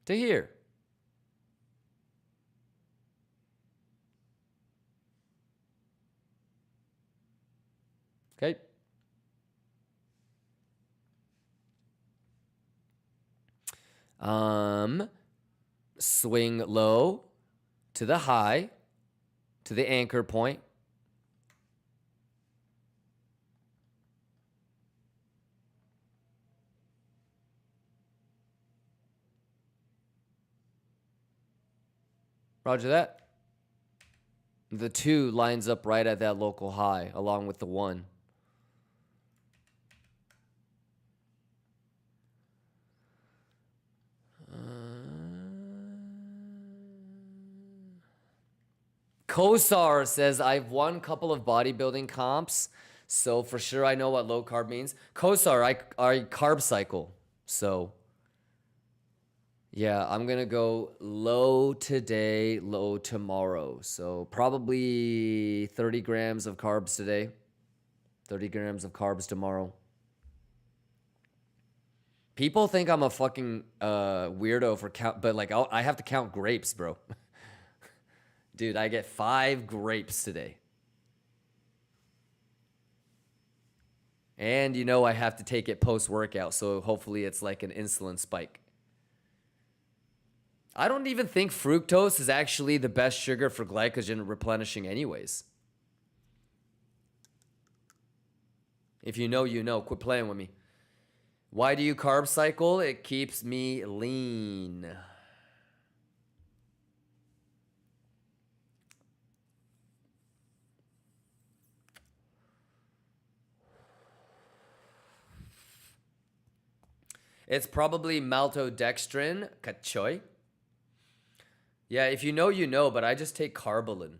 To here. Okay. Swing low to the high, to the anchor point. Roger that. The 2 lines up right at that local high, along with the 1. Kosar says, I've won a couple of bodybuilding comps, so for sure I know what low carb means. Kosar, I carb cycle, so yeah, I'm going to go low today, low tomorrow. So probably 30 grams of carbs today, 30 grams of carbs tomorrow. People think I'm a fucking weirdo for count, but like I have to count grapes, bro. Dude, I get 5 grapes today. And you know I have to take it post-workout, so hopefully it's like an insulin spike. I don't even think fructose is actually the best sugar for glycogen replenishing anyways. If you know, you know. Quit playing with me. Why do you carb cycle? It keeps me lean. It's probably maltodextrin, kachoy. Yeah, if you know, you know, but I just take Carbolin.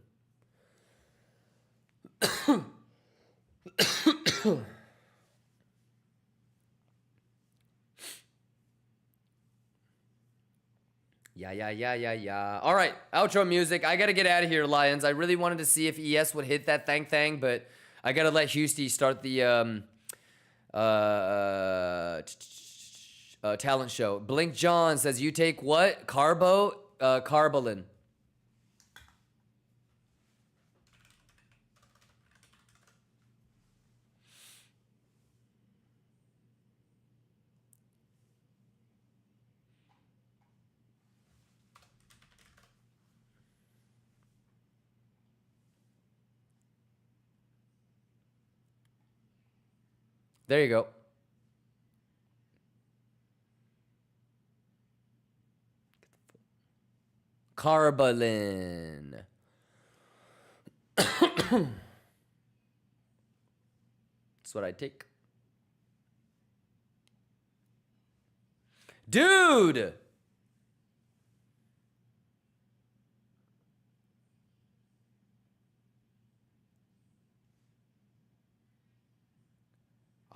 Yeah. All right, outro music. I got to get out of here, Lions. I really wanted to see if ES would hit that thang, but I got to let Houston start the talent show. Blink John says, you take what? Carbolin. There you go. Carbolin. That's what I take. Dude!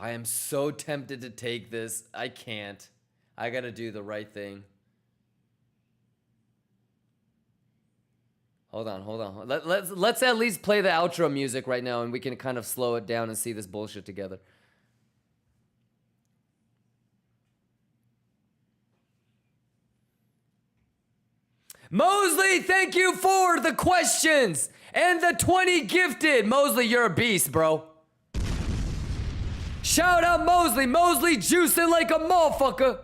I am so tempted to take this. I can't. I gotta do the right thing. Hold on. Let's at least play the outro music right now, and we can kind of slow it down and see this bullshit together. Mosley, thank you for the questions and the 20 gifted. Mosley, you're a beast, bro. Shout out Mosley. Mosley juicing like a motherfucker.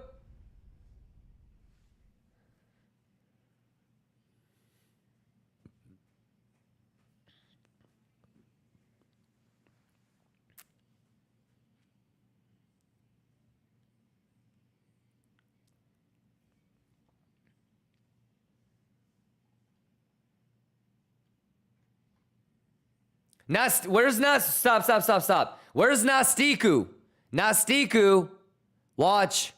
Where's Stop. Where's Nastiku? Nastiku, watch.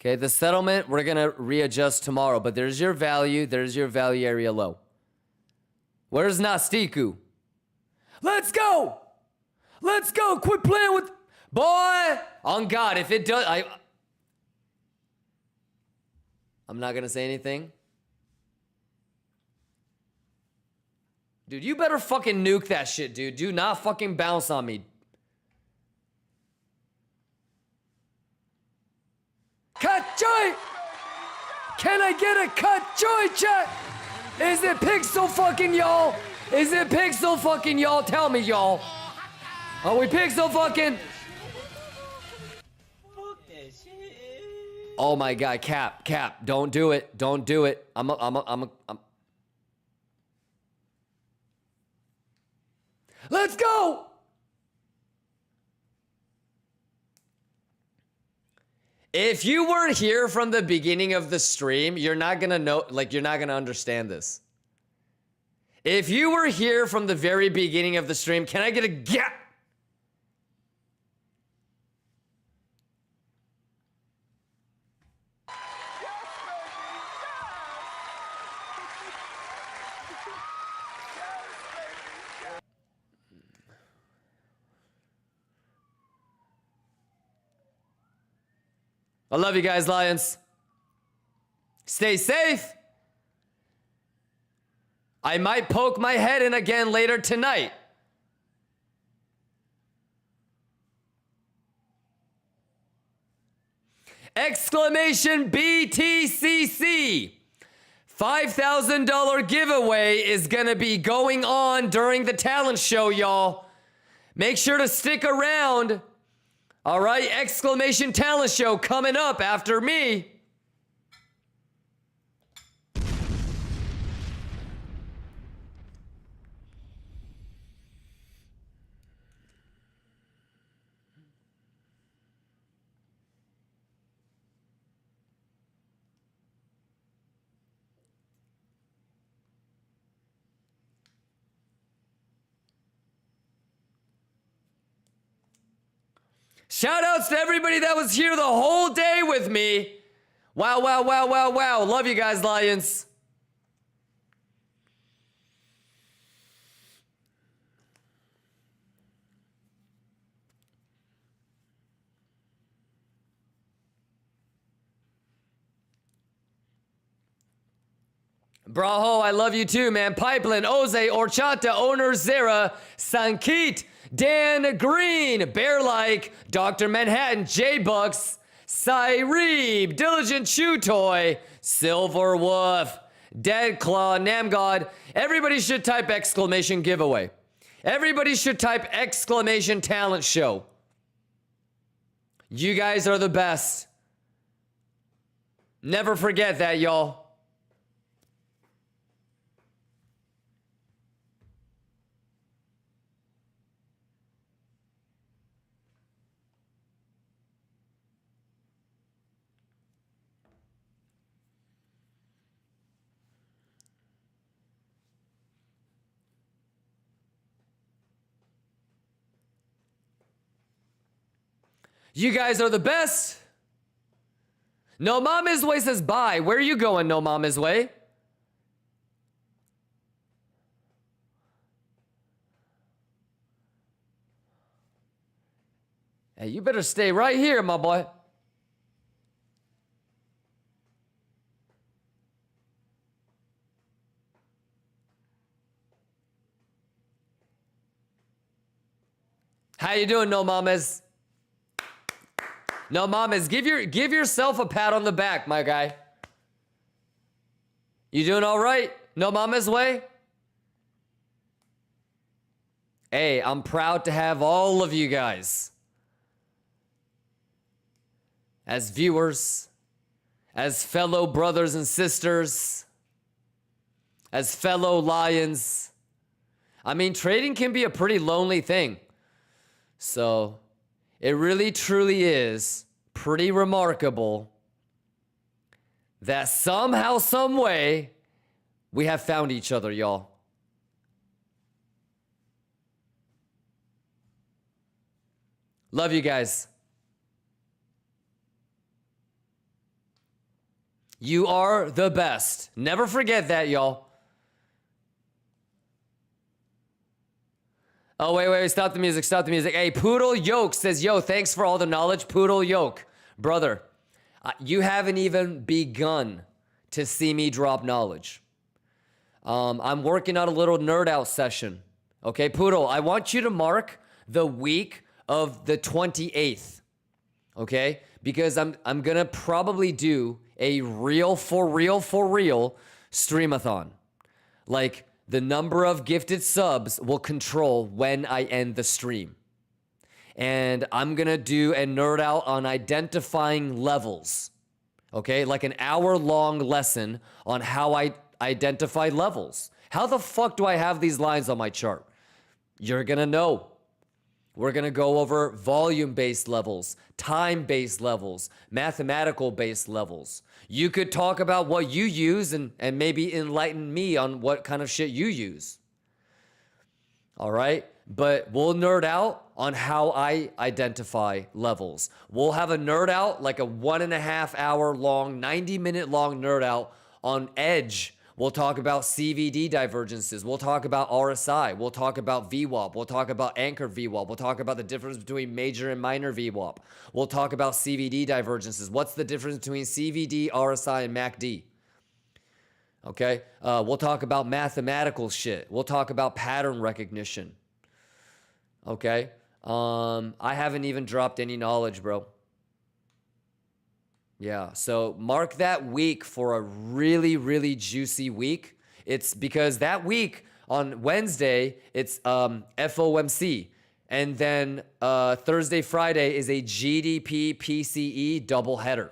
Okay, the settlement, we're gonna readjust tomorrow, but there's your value area low. Where's Nastiku? Let's go! Let's go! Quit playing with... Boy! On God, if it does... I'm not gonna say anything. Dude, you better fucking nuke that shit, dude. Do not fucking bounce on me. Cut joy! Can I get a cut joy, chat? Is it pixel fucking y'all? Is it pixel fucking y'all? Tell me, y'all. Are we pixel fucking? Oh my God, Cap, don't do it. Don't do it. Let's go! If you weren't here from the beginning of the stream, you're not gonna know, like, you're not gonna understand this. If you were here from the very beginning of the stream, can I get a gap? I love you guys, Lions. Stay safe. I might poke my head in again later tonight. Exclamation BTCC. $5,000 giveaway is going to be going on during the talent show, y'all. Make sure to stick around. All right, exclamation talent show coming up after me. Shout outs to everybody that was here the whole day with me. Wow. Love you guys, Lions. Braho, I love you too, man. Pipeline, Oze, Orchata, Owner Zera, Sankit, Dan Green, Bear Like, Dr. Manhattan, J-Bucks, Cyrebe, Diligent Chew Toy, Silver Wolf, Dead Claw, Namgod. Everybody should type exclamation giveaway. Everybody should type exclamation talent show. You guys are the best. Never forget that, y'all. You guys are the best. No Mama's Way says bye. Where are you going, No Mama's Way? Hey, you better stay right here, my boy. How you doing, No Mamas? No Mamas, give yourself a pat on the back, my guy. You doing all right? No Mama's way? Hey, I'm proud to have all of you guys as viewers, as fellow brothers and sisters, as fellow lions. I mean, trading can be a pretty lonely thing. So, it really truly is pretty remarkable that somehow, some way, we have found each other, y'all. Love you guys. You are the best. Never forget that, y'all. Oh, wait, stop the music, stop the music. Hey, Poodle Yoke says, yo, thanks for all the knowledge, Poodle Yoke. Brother, you haven't even begun to see me drop knowledge. I'm working on a little nerd out session. Okay, Poodle, I want you to mark the week of the 28th. Okay? Because I'm going to probably do a real streamathon. Like, the number of gifted subs will control when I end the stream. And I'm going to do a nerd out on identifying levels. Okay? Like an hour-long lesson on how I identify levels. How the fuck do I have these lines on my chart? You're going to know. We're going to go over volume-based levels, time-based levels, mathematical-based levels. You could talk about what you use and maybe enlighten me on what kind of shit you use. All right? But we'll nerd out on how I identify levels. We'll have a nerd out, like a 1.5 hour long, 90-minute long nerd out on edge. We'll talk about CVD divergences. We'll talk about RSI. We'll talk about VWAP. We'll talk about anchor VWAP. We'll talk about the difference between major and minor VWAP. We'll talk about CVD divergences. What's the difference between CVD, RSI, and MACD? Okay? We'll talk about mathematical shit. We'll talk about pattern recognition. Okay? I haven't even dropped any knowledge, bro. Yeah, so mark that week for a really juicy week. It's because that week on Wednesday, it's FOMC. And then Thursday, Friday is a GDP PCE doubleheader.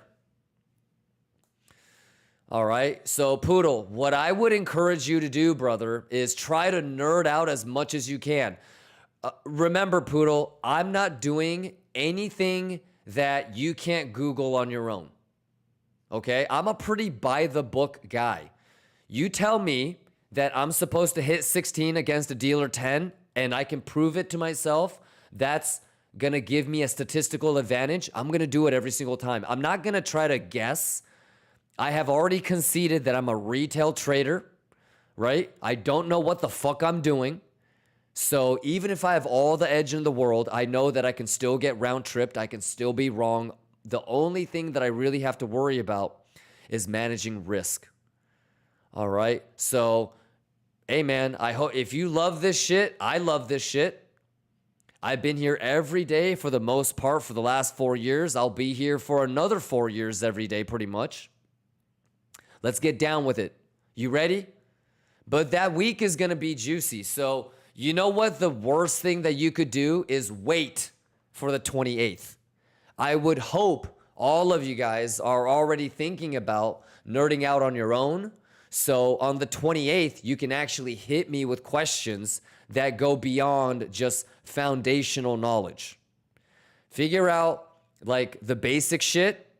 All right, so Poodle, what I would encourage you to do, brother, is try to nerd out as much as you can. Remember, Poodle, I'm not doing anything that you can't Google on your own. Okay? I'm a pretty by-the-book guy. You tell me that I'm supposed to hit 16 against a dealer 10, and I can prove it to myself, that's going to give me a statistical advantage. I'm going to do it every single time. I'm not going to try to guess. I have already conceded that I'm a retail trader, right? I don't know what the fuck I'm doing. So even if I have all the edge in the world, I know that I can still get round-tripped. I can still be wrong. The only thing that I really have to worry about is managing risk. All right? So, hey, man, I hope if you love this shit, I love this shit. I've been here every day for the most part for the last 4 years. I'll be here for another 4 years every day pretty much. Let's get down with it. You ready? But that week is going to be juicy. So, you know what the worst thing that you could do is wait for the 28th. I would hope all of you guys are already thinking about nerding out on your own. So on the 28th, you can actually hit me with questions that go beyond just foundational knowledge. Figure out like the basic shit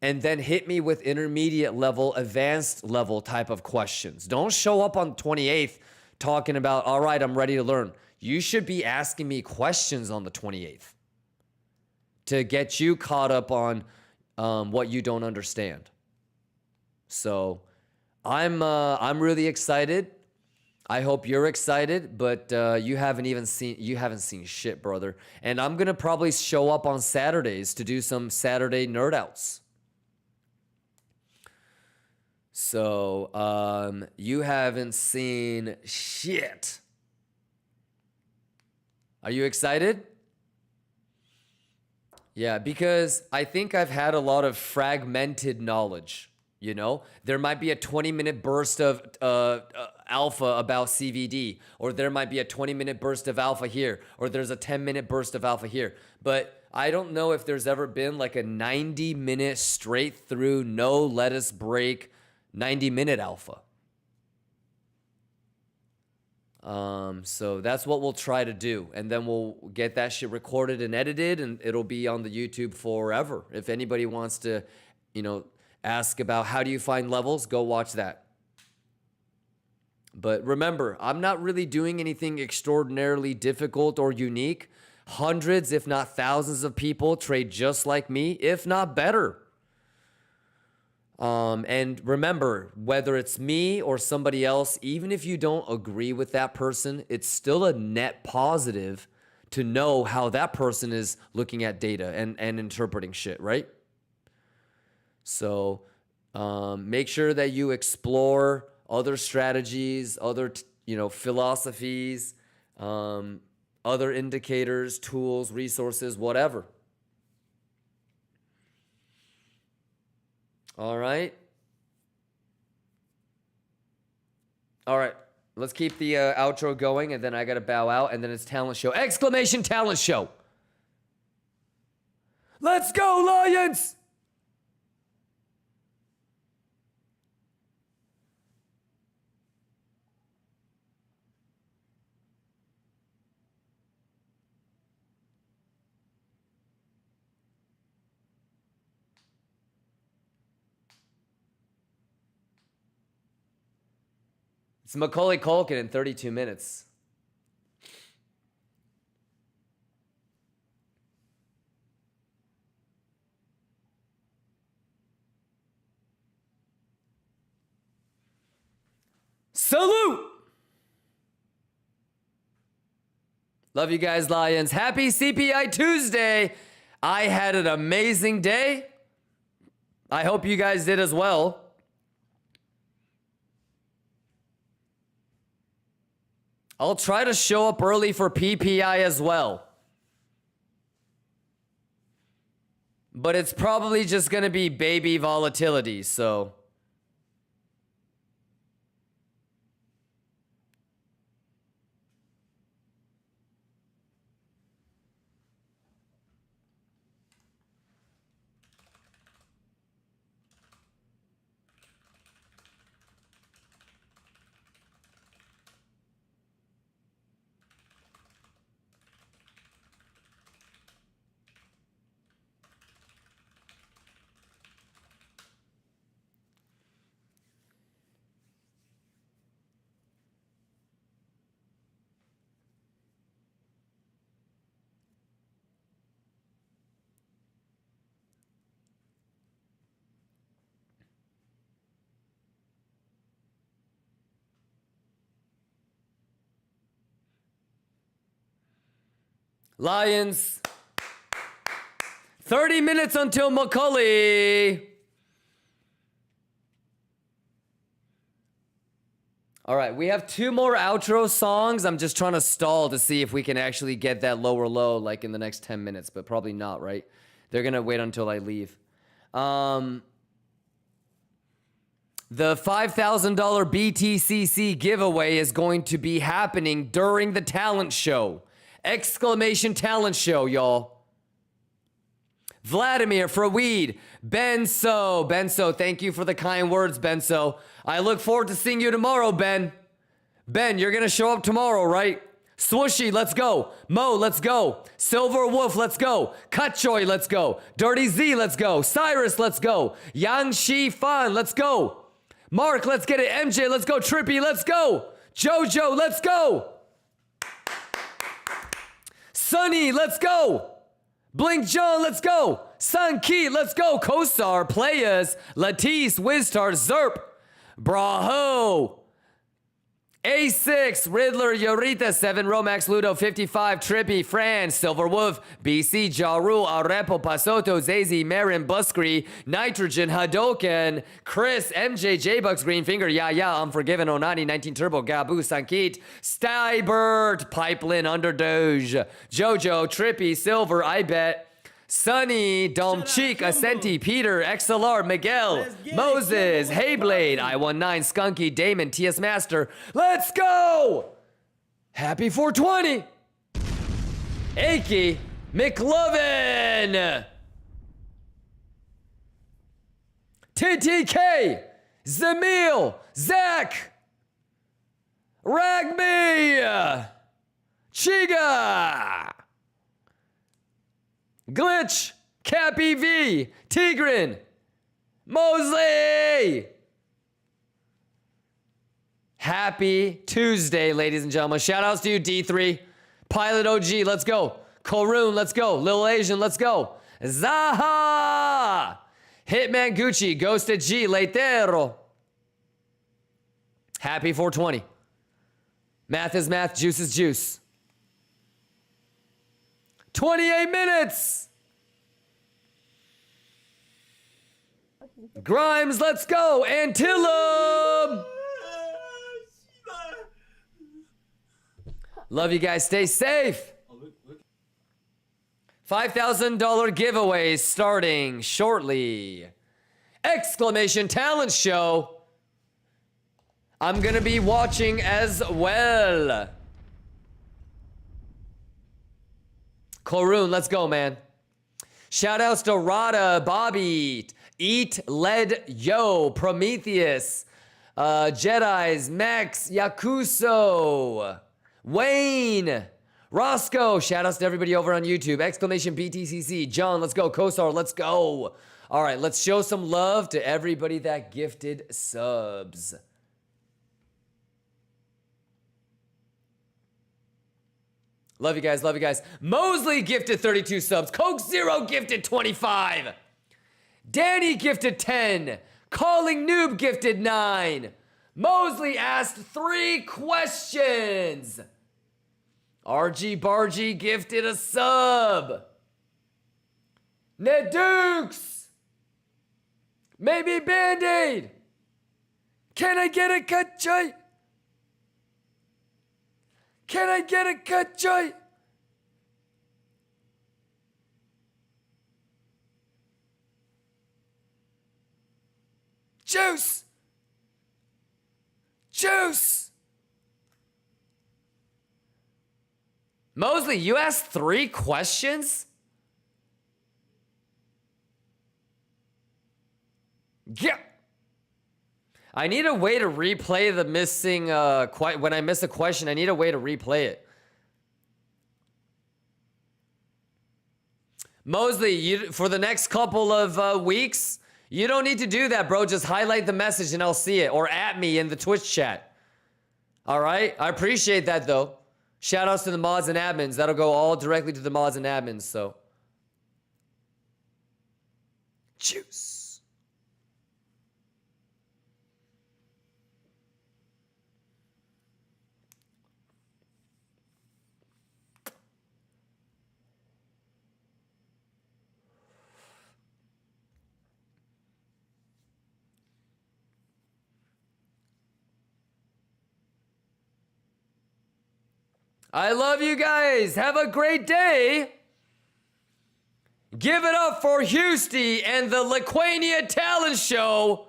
and then hit me with intermediate level, advanced level type of questions. Don't show up on the 28th talking about, all right, I'm ready to learn. You should be asking me questions on the 28th. To get you caught up on what you don't understand. So I'm really excited. I hope you're excited, but you haven't seen shit, brother. And I'm gonna probably show up on Saturdays to do some Saturday nerd outs. So you haven't seen shit. Are you excited? Yeah, because I think I've had a lot of fragmented knowledge, you know? There might be a 20-minute burst of alpha about CVD, or there might be a 20-minute burst of alpha here, or there's a 10-minute burst of alpha here. But I don't know if there's ever been like a 90-minute straight through, no lettuce break, 90-minute alpha. So that's what we'll try to do. And then we'll get that shit recorded and edited, and it'll be on the YouTube forever. If anybody wants to, you know, ask about how do you find levels, go watch that. But remember, I'm not really doing anything extraordinarily difficult or unique. Hundreds, if not thousands of people trade just like me, if not better. And remember, whether it's me or somebody else, even if you don't agree with that person, it's still a net positive to know how that person is looking at data and interpreting shit, right? So make sure that you explore other strategies, other philosophies, other indicators, tools, resources, whatever. All right. All right. Let's keep the outro going, and then I got to bow out, and then it's talent show. Exclamation talent show. Let's go, Lions! It's Macaulay Culkin in 32 minutes. Salute! Love you guys, Lions. Happy CPI Tuesday. I had an amazing day. I hope you guys did as well. I'll try to show up early for PPI as well. But it's probably just going to be baby volatility, so. Lions, 30 minutes until Macaulay. All right, we have 2 more outro songs. I'm just trying to stall to see if we can actually get that lower low like in the next 10 minutes, but probably not, right? They're going to wait until I leave. The $5,000 BTCC giveaway is going to be happening during the talent show. Exclamation talent show, y'all. Vladimir for weed. Benso, thank you for the kind words, Benso. I look forward to seeing you tomorrow, Ben. Ben, you're gonna show up tomorrow, right? Swooshy, let's go. Mo, let's go. Silver Wolf, let's go. Kutchoy, let's go. Dirty Z, let's go. Cyrus, let's go. Yang Shi Fan, let's go. Mark, let's get it. MJ, let's go. Trippy, let's go. Jojo, let's go. Sunny, let's go. Blink John, let's go. Sun Key, let's go. Kosar, Playas, Latisse, Wizstar, Zerp, Braho, A6, Riddler, Yorita, 7, Romax, Ludo, 55, Trippy, Fran, Silver Wolf, BC, Jaru, Arepo, Pasoto, Zazy, Marin, Buskry, Nitrogen, Hadoken, Chris, MJ, J-Bucks, Green Finger, Unforgiven, Onani, 19 Turbo, Gabu, Sankit, Stybert, Pipeline, Underdoge, Jojo, Trippy, Silver, I Bet, Sunny, Dom Cheek, Ascenti, Peter, XLR, Miguel, Moses, Hayblade, I19, Skunky, Damon, TS Master. Let's go! Happy 420! Aki, McLovin, TTK, Zamil, Zach, Ragme, Chiga, Glitch, Cappy V, Tigran, Mosley. Happy Tuesday, ladies and gentlemen. Shout outs to you, D3. Pilot OG, let's go. Koroon, let's go. Lil Asian, let's go. Zaha. Hitman Gucci, Ghosted G, Leitero. Happy 420. Math is math, juice is juice. 28 minutes. Grimes, let's go. Antillum. Love you guys. Stay safe. $5,000 giveaways starting shortly. Exclamation talent show. I'm going to be watching as well. Koroon, let's go, man. Shout outs to Rada, Bobby, Eat, Led, Yo, Prometheus, Jedi's, Max, Yakuso, Wayne, Roscoe. Shout outs to everybody over on YouTube. Exclamation BTCC. John, let's go. Kosar, let's go. All right, let's show some love to everybody that gifted subs. Love you guys, love you guys. Mosley gifted 32 subs. Coke Zero gifted 25. Danny gifted 10. Calling Noob gifted 9. Mosley asked 3 questions. RG Bargy gifted a sub. Ned Dukes. Maybe Band-Aid. Can I get a cut joy? Can I get a cut joy? Juice! Juice! Mosley, you asked 3 questions? Yeah. I need a way to replay the missing, when I miss a question, I need a way to replay it. Mosley, for the next couple of weeks, you don't need to do that, bro. Just highlight the message and I'll see it. Or at me in the Twitch chat. All right? I appreciate that, though. Shout outs to the mods and admins. That'll go all directly to the mods and admins, so. Juice. I love you guys. Have a great day. Give it up for Houston and the Laquania Talent Show.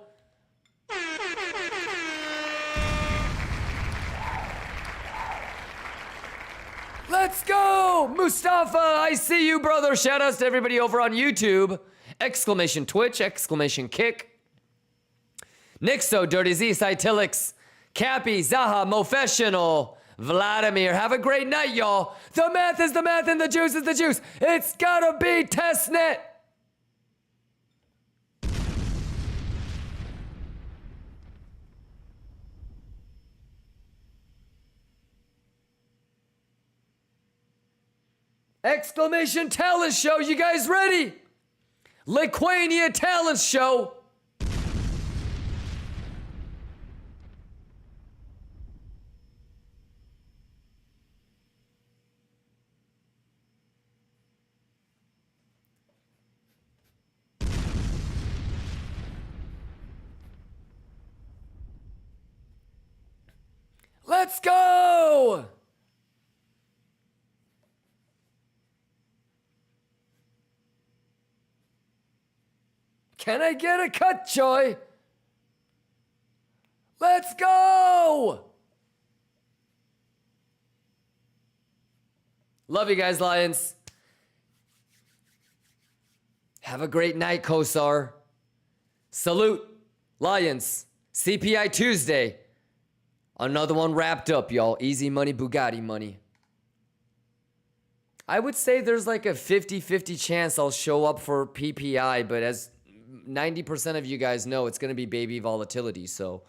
Let's go. Mustafa, I see you, brother. Shout outs to everybody over on YouTube. Exclamation Twitch, exclamation kick. Nixo, Dirty Z, Cytilix, Cappy, Zaha, Mofessional, Vladimir. Have a great night, y'all. The math is the math and the juice is the juice. It's gotta be testnet. Exclamation talent show. You guys ready? Laquania Talent Show. Let's go! Can I get a cut, Joy? Let's go! Love you guys, Lions. Have a great night, Kosar. Salute, Lions. CPI Tuesday. Another one wrapped up, y'all. Easy money, Bugatti money. I would say there's like a 50-50 chance I'll show up for PPI, but as 90% of you guys know, it's going to be baby volatility. So,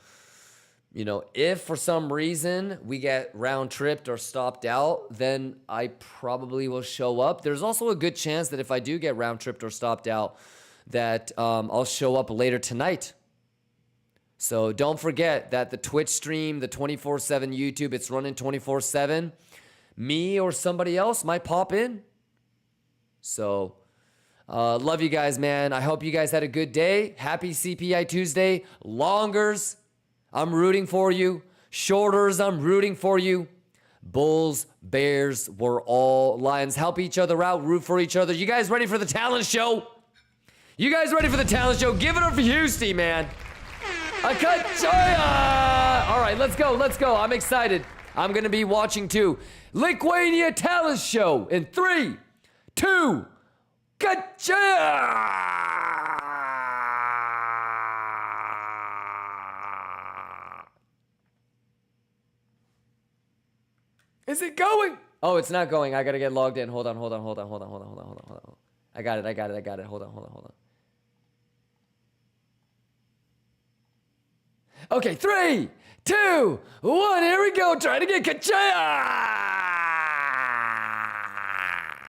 you know, if for some reason we get round tripped or stopped out, then I probably will show up. There's also a good chance that if I do get round tripped or stopped out, that I'll show up later tonight. So don't forget that the Twitch stream, the 24/7 YouTube, it's running 24/7. Me or somebody else might pop in. So love you guys, man. I hope you guys had a good day. Happy CPI Tuesday. Longers, I'm rooting for you. Shorters, I'm rooting for you. Bulls, Bears, we're all Lions. Help each other out, root for each other. You guys ready for the talent show? You guys ready for the talent show? Give it up for Houston, man. I cut Joya. All right, let's go. Let's go. I'm excited. I'm going to be watching too. Lithuania talent show in 3, 2, gotcha! Is it going? Oh, it's not going. I gotta get logged in. Hold on. I got it. Hold on. Okay, 3, 2, 1. Here we go. Trying to get Kachaya.